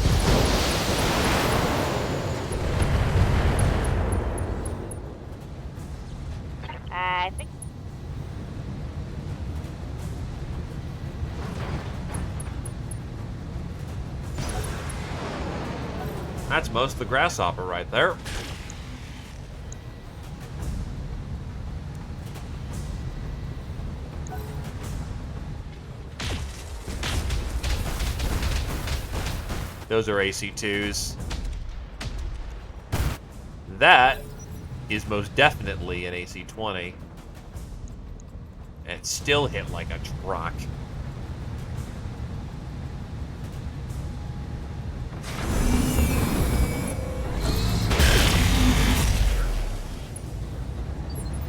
I think. That's most of the grasshopper right there. Those are AC-2s. That is most definitely an AC-20. And it still hit like a truck.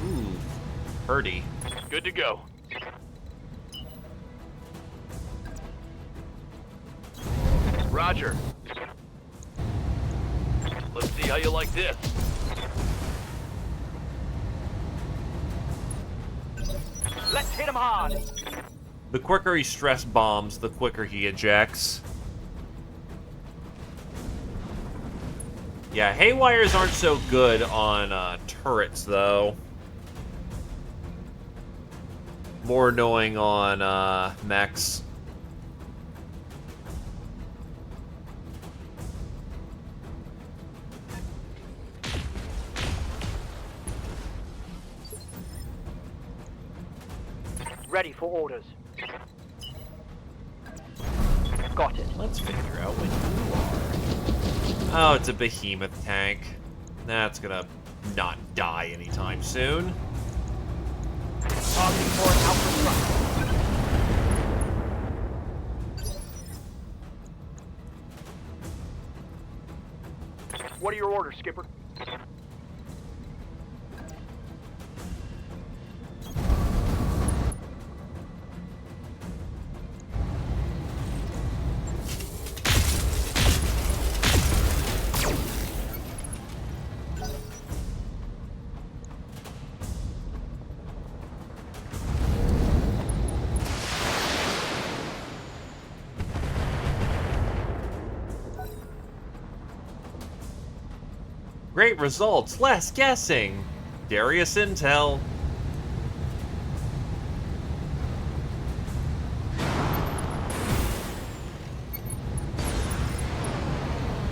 Ooh, Purdy. Good to go. Roger. Let's see how you like this. Let's hit him hard. The quicker he stress bombs, the quicker he ejects. Yeah, haywires aren't so good on turrets, though. More annoying on mechs. Ready for orders. Got it. Let's figure out what you are. Oh, it's a behemoth tank. That's gonna not die anytime soon. Targeting for an Alpha strike. What are your orders, Skipper? Great results, less guessing. Darius Intel.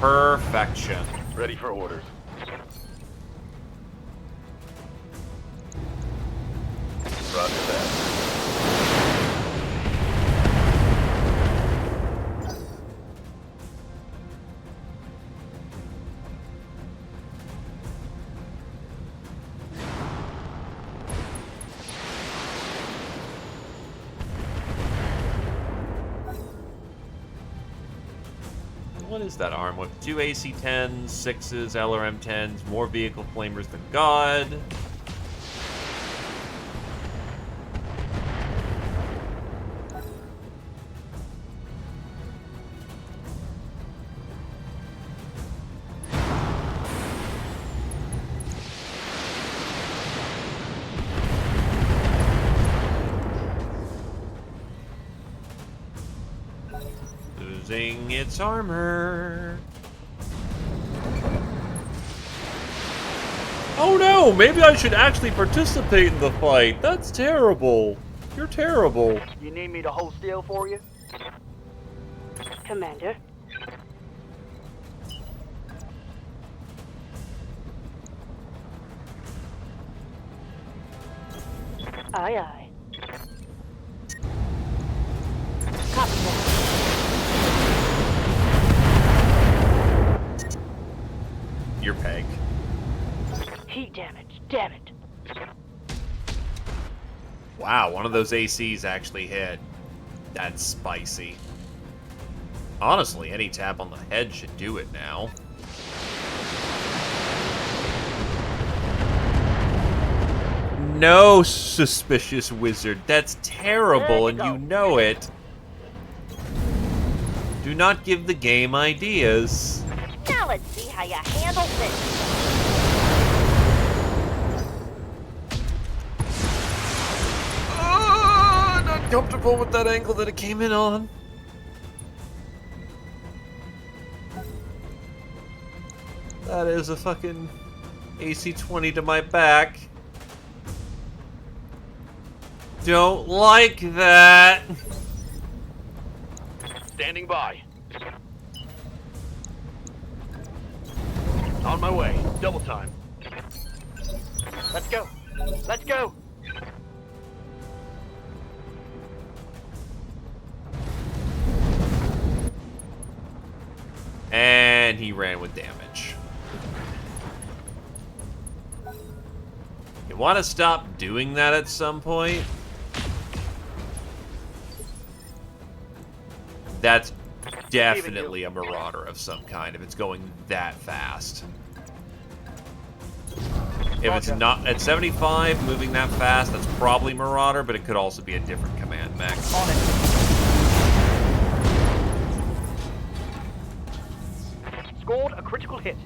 Perfection. Ready for orders. Roger that. What is that arm with? 2 AC-10s, 6s, LRM-10s, more vehicle flamers than God. Losing its armor. Oh no, maybe I should actually participate in the fight. That's terrible. You're terrible. You need me to hold still for you? Commander. Aye, aye. Copy that. You're Peg. Heat damage. Damn it. Wow, one of those ACs actually hit. That's spicy. Honestly, any tap on the head should do it now. No, suspicious wizard. That's terrible, and you know it. Do not give the game ideas. Now let's see how you handle this. Not comfortable with that angle that it came in on. That is a fucking AC-20 to my back. Don't like that. Standing by. On my way. Double time. Let's go. Let's go. And he ran with damage. You want to stop doing that at some point? That's definitely a marauder of some kind if it's going that fast. If it's not at 75, moving that fast, that's probably marauder, but it could also be a different command mech. On it. Scored a critical hit.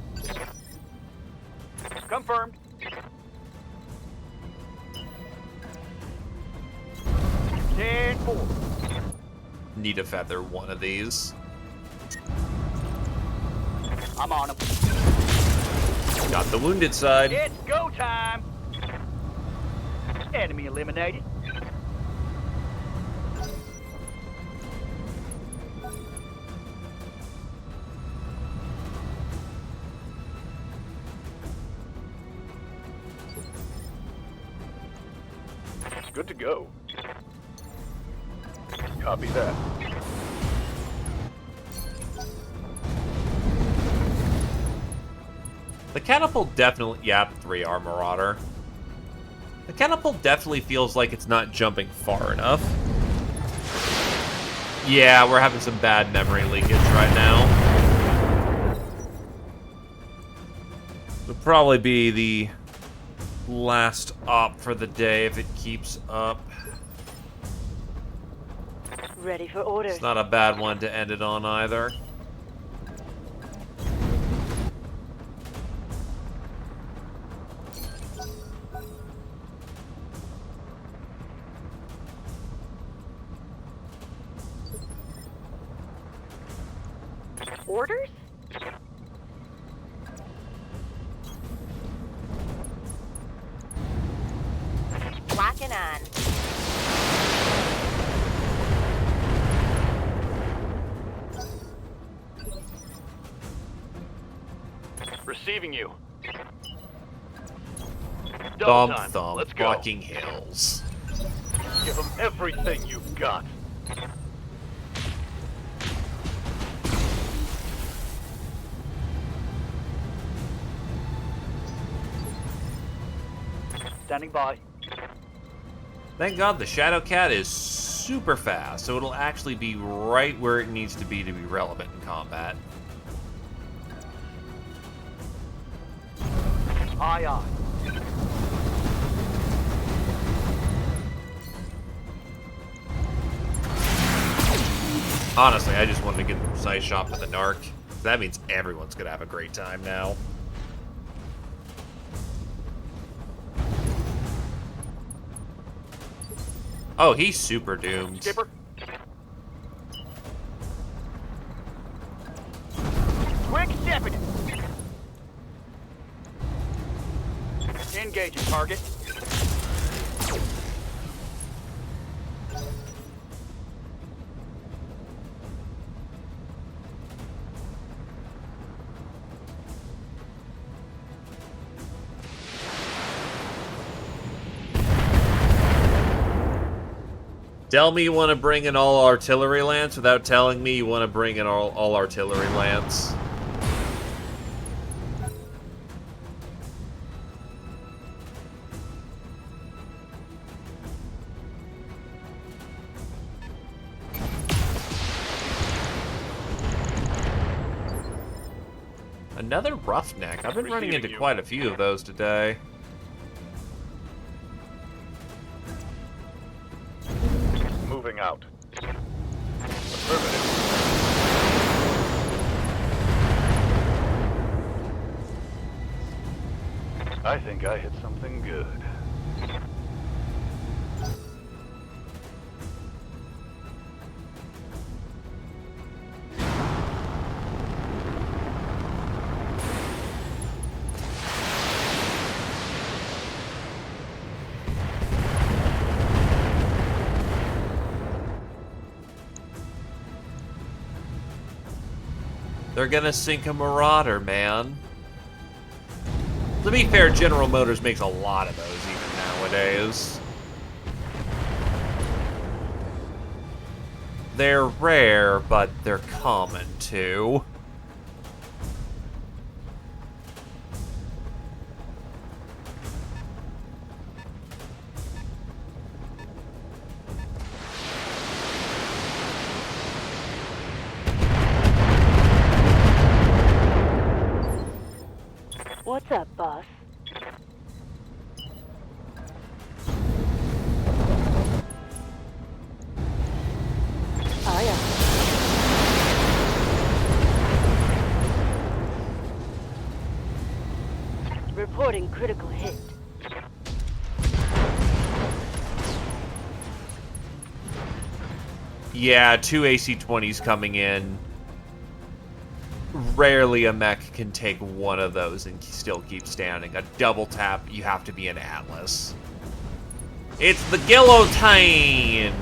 Confirmed. Stand forward. Need to feather one of these. I'm on him. Got the wounded side. It's go time. Enemy eliminated. Good to go. Copy that. The catapult definitely... Yeah, 3R Marauder. The catapult definitely feels like it's not jumping far enough. Yeah, we're having some bad memory leakage right now. It'll probably be the last op for the day if it keeps up. Ready for orders. It's not a bad one to end it on either. Orders? Locking on. Receiving you. Thump, time. thump, Let's go. Walking Hills. Give them everything you've got. Standing by. Thank God the Shadow Cat is super fast, so it'll actually be right where it needs to be relevant in combat. Aye, aye. Honestly, I just wanted to get the precise shot for the Narc. That means everyone's gonna have a great time now. Oh, he's super doomed. Skipper. Deputy! Engaging target. Tell me you want to bring in all artillery lance without telling me you want to bring in all artillery lance. Another roughneck. I've been running into quite a few of those today. Moving out. Affirmative. I think I hit something good. They're gonna sink a Marauder, man. To be fair, General Motors makes a lot of those even nowadays. They're rare, but they're common too. What's up, boss? Oh, yeah. Reporting critical hit. Yeah, 2 AC-20s coming in. Rarely a mech can take one of those and still keep standing. A double tap, you have to be an Atlas. It's the guillotine!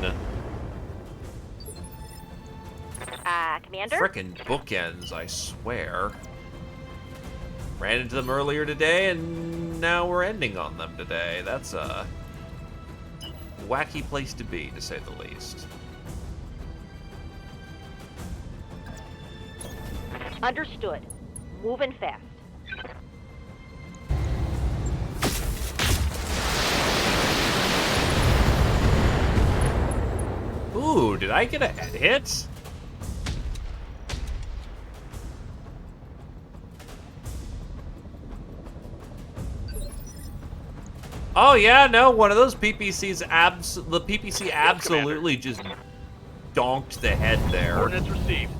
Commander? Frickin' bookends, I swear. Ran into them earlier today, and now we're ending on them today. That's a wacky place to be, to say the least. Understood. Moving fast. Ooh, did I get a head hit? Oh yeah, no, one of those PPCs the PPC absolutely just donked the head there. Coordinates received.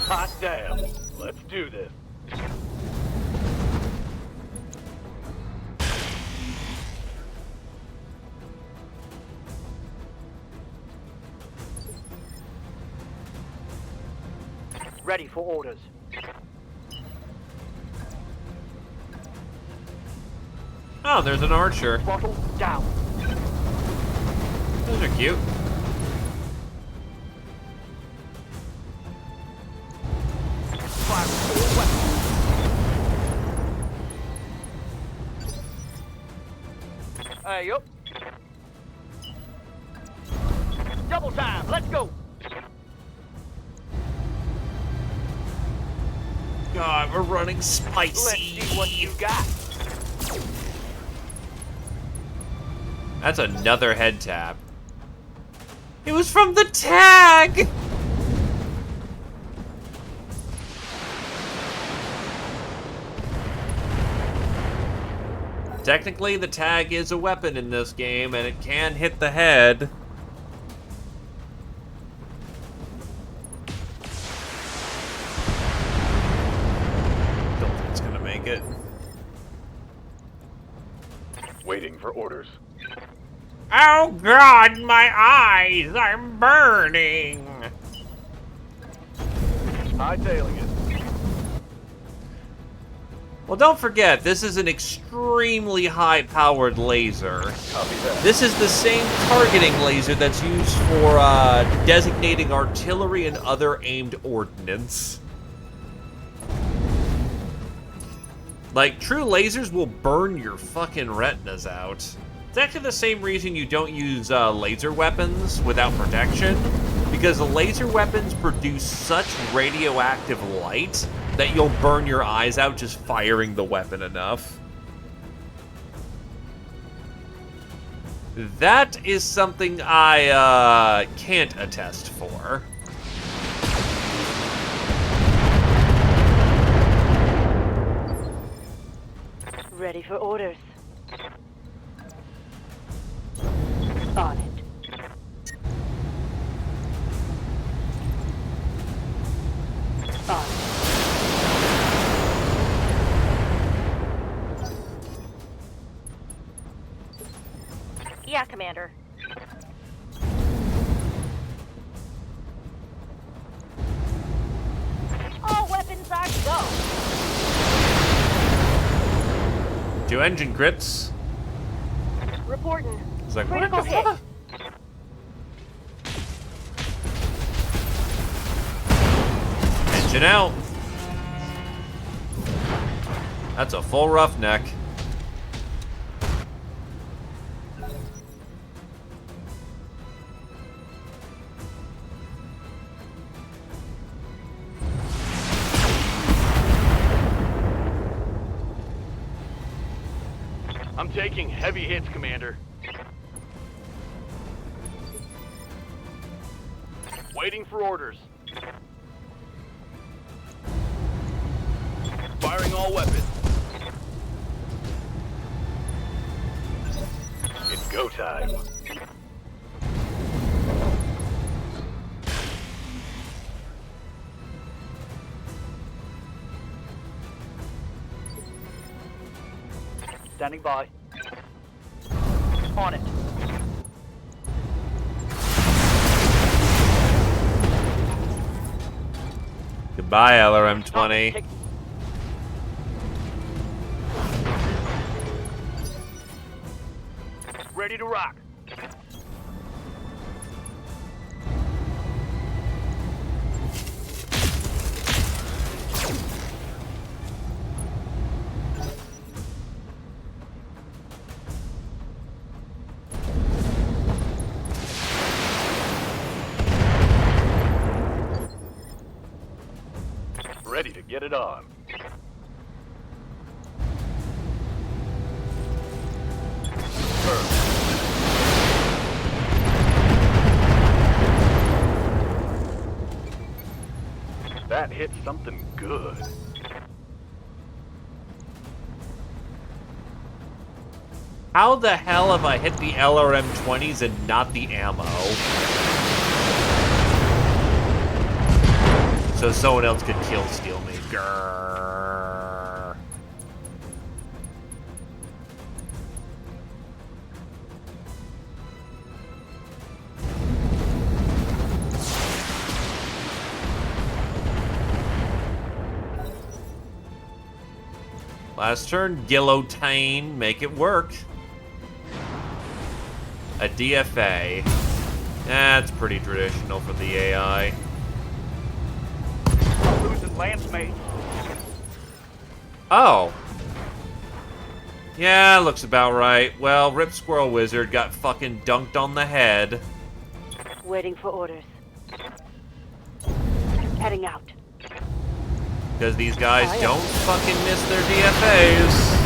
Hot damn. Let's do this. Ready for orders. Oh, there's an archer. Throttle down. Those are cute. Fire all weapons. Hey, up. Double time. Let's go. God, we're running spicy. Let's see what you got. That's another head tap. It was from the tag! Technically, the tag is a weapon in this game, and it can hit the head. Don't think it's gonna make it. Waiting for orders. Oh God, my eyes! I'm burning! Hightailing it. Well, don't forget, this is an extremely high-powered laser. Copy that. This is the same targeting laser that's used for designating artillery and other aimed ordnance. Like, true lasers will burn your fucking retinas out. It's actually the same reason you don't use laser weapons without protection, because laser weapons produce such radioactive light that you'll burn your eyes out just firing the weapon enough. That is something I can't attest for. Ready for orders. On it. On it. Yeah, Commander. All weapons are go. 2 engine crits. Reporting. It's like, Critical what the hit. fuck? Engine out. That's a full roughneck. I'm taking heavy hits, Commander. Waiting for orders. Firing all weapons. It's go time. Standing by. On it. Goodbye, LRM-20. Take- Ready to rock. Ready to get it on. That hit something good. How the hell have I hit the LRM-20s and not the ammo? So someone else could kill steal me. Grrr. Last turn, guillotine, make it work. A DFA. That's pretty traditional for the AI. Losing lance mate. Oh. Yeah, looks about right. Well, Rip Squirrel Wizard got fucking dunked on the head. Waiting for orders. Heading out. Because these guys don't fucking miss their DFAs.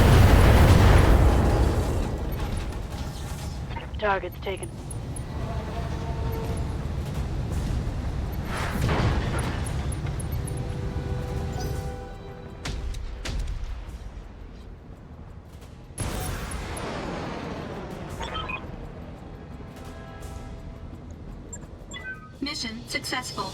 Target's taken. Mission successful.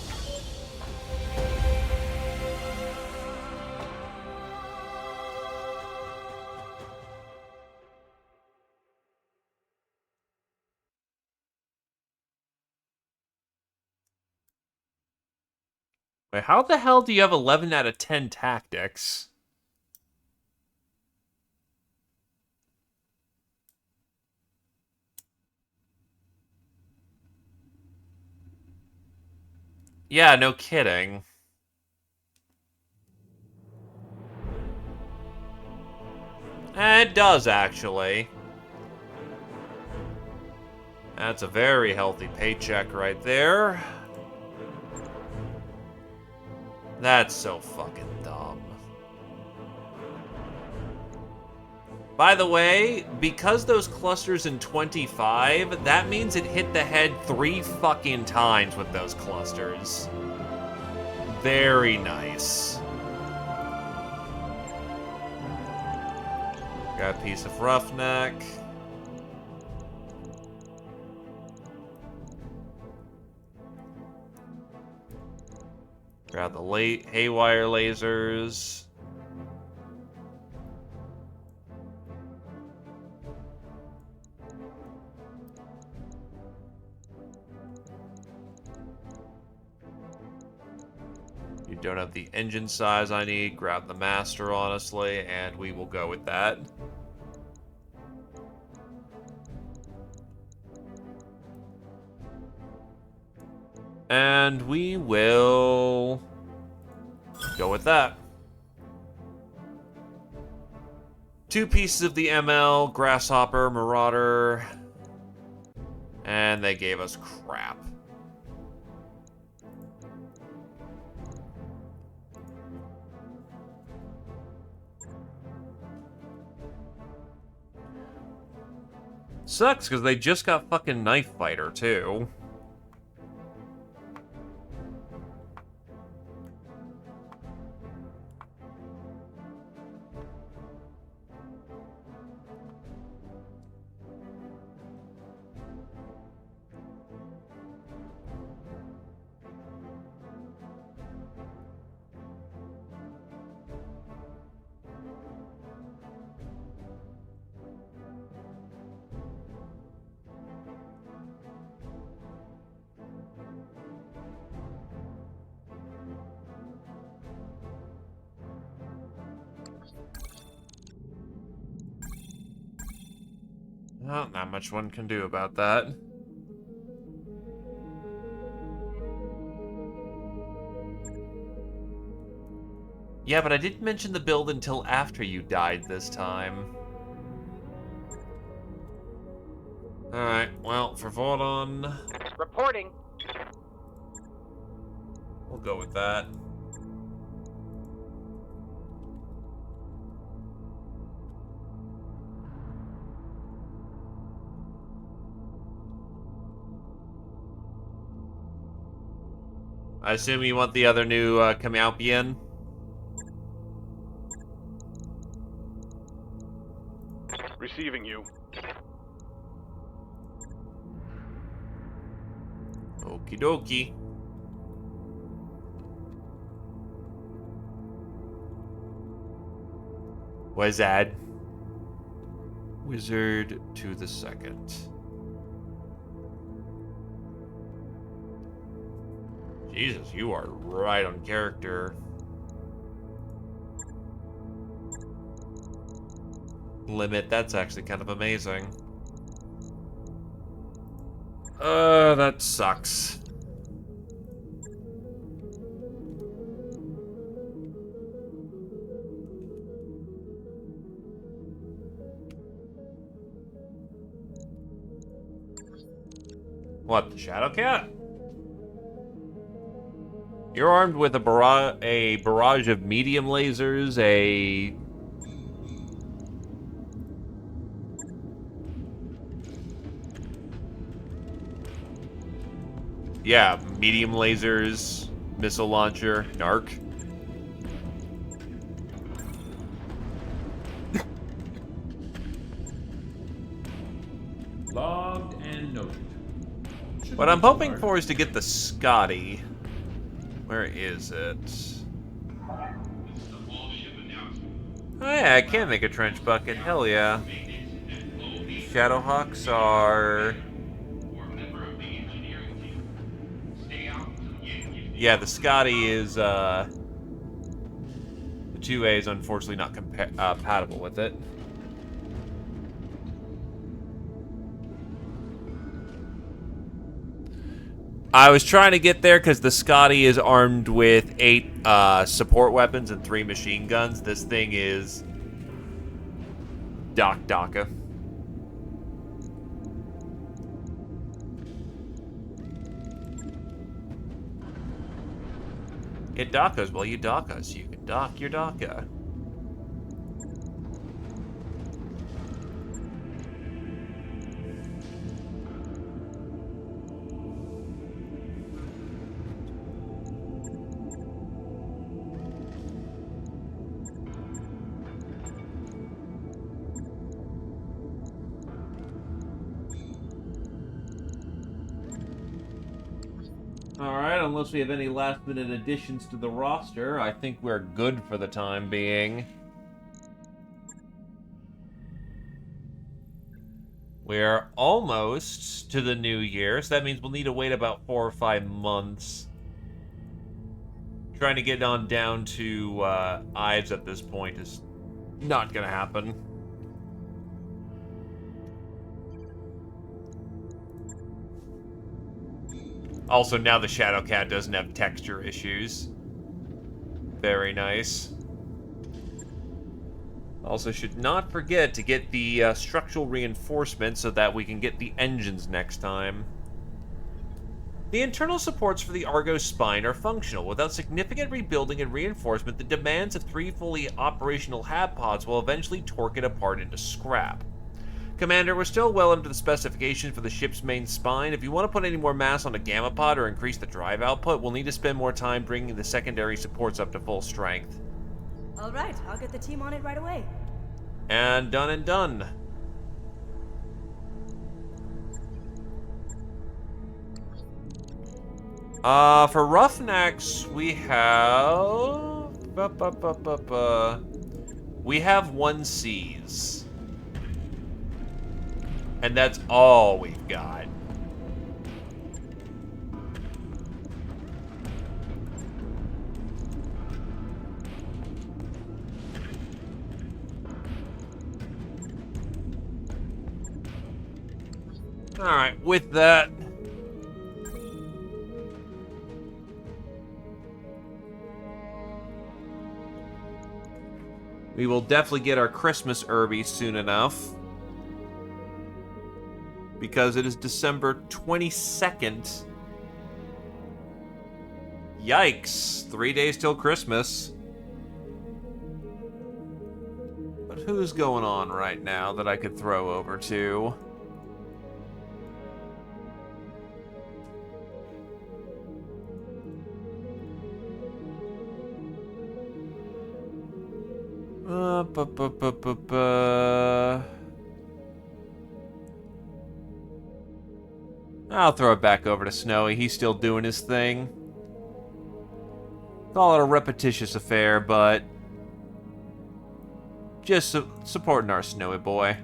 Wait, how the hell do you have 11 out of 10 tactics? Yeah, no kidding. It does, actually. That's a very healthy paycheck right there. That's so fucking dumb. By the way, because those clusters in 25, that means it hit the head 3 fucking times with those clusters. Very nice. Got a piece of roughneck. Grab the late haywire lasers. You don't have the engine size I need. Grab the master, honestly, and we will go with that. And we will go with that. 2 pieces of the ML, Grasshopper, Marauder, and they gave us crap. Sucks, because they just got fucking Knife Fighter, too. Well, not much one can do about that. Yeah, but I didn't mention the build until after you died this time. Alright, well, for Vordon... Reporting. We'll go with that. I assume you want the other new Kamaupian? Receiving you. Okie dokie. Wizard. Wizard to the second. Jesus, you are right on character. Limit, that's actually kind of amazing. That sucks. What, the Shadowcat? You're armed with a barrage of medium lasers, a... Yeah, medium lasers, missile launcher, narc. Logged and noted. What I'm hoping for is to get the Scotty. Where is it? Oh yeah, I can make a trench bucket. Hell yeah. Shadowhawks are... Yeah, the Scotty is, the 2A is unfortunately not compatible with it. I was trying to get there because the Scotty is armed with 8 support weapons and 3 machine guns. This thing is Daka. It Dakas while you Daka, so you can dock your Daka. Alright, unless we have any last-minute additions to the roster, I think we're good for the time being. We're almost to the new year, so that means we'll need to wait about 4 or 5 months. Trying to get on down to Ives at this point is not gonna happen. Also, now the Shadowcat doesn't have texture issues. Very nice. Also, should not forget to get the structural reinforcement so that we can get the engines next time. The internal supports for the Argo's spine are functional. Without significant rebuilding and reinforcement, the demands of 3 fully operational hab pods will eventually torque it apart into scrap. Commander, we're still well under the specifications for the ship's main spine. If you want to put any more mass on a gamma pod or increase the drive output, we'll need to spend more time bringing the secondary supports up to full strength. Alright, I'll get the team on it right away. And done and done. For Roughnecks, we have... We have 1 Cs. And that's all we've got. Alright, with that... we will definitely get our Christmas Irby soon enough. Because it is December 22nd. Yikes. 3 days till Christmas. But who's going on right now that I could throw over to? I'll throw it back over to Snowy. He's still doing his thing. Call it a repetitious affair, but just supporting our Snowy boy.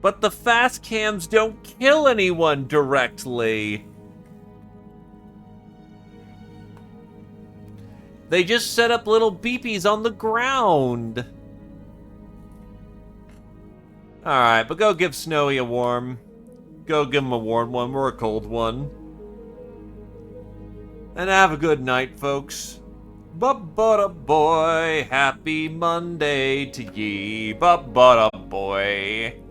But the fast cams don't kill anyone directly. They just set up little beepies on the ground. Alright, but go give Snowy a warm. Go give him a warm one or a cold one. And have a good night, folks. Ba-ba-da boy, happy Monday to ye. Ba-ba-da boy.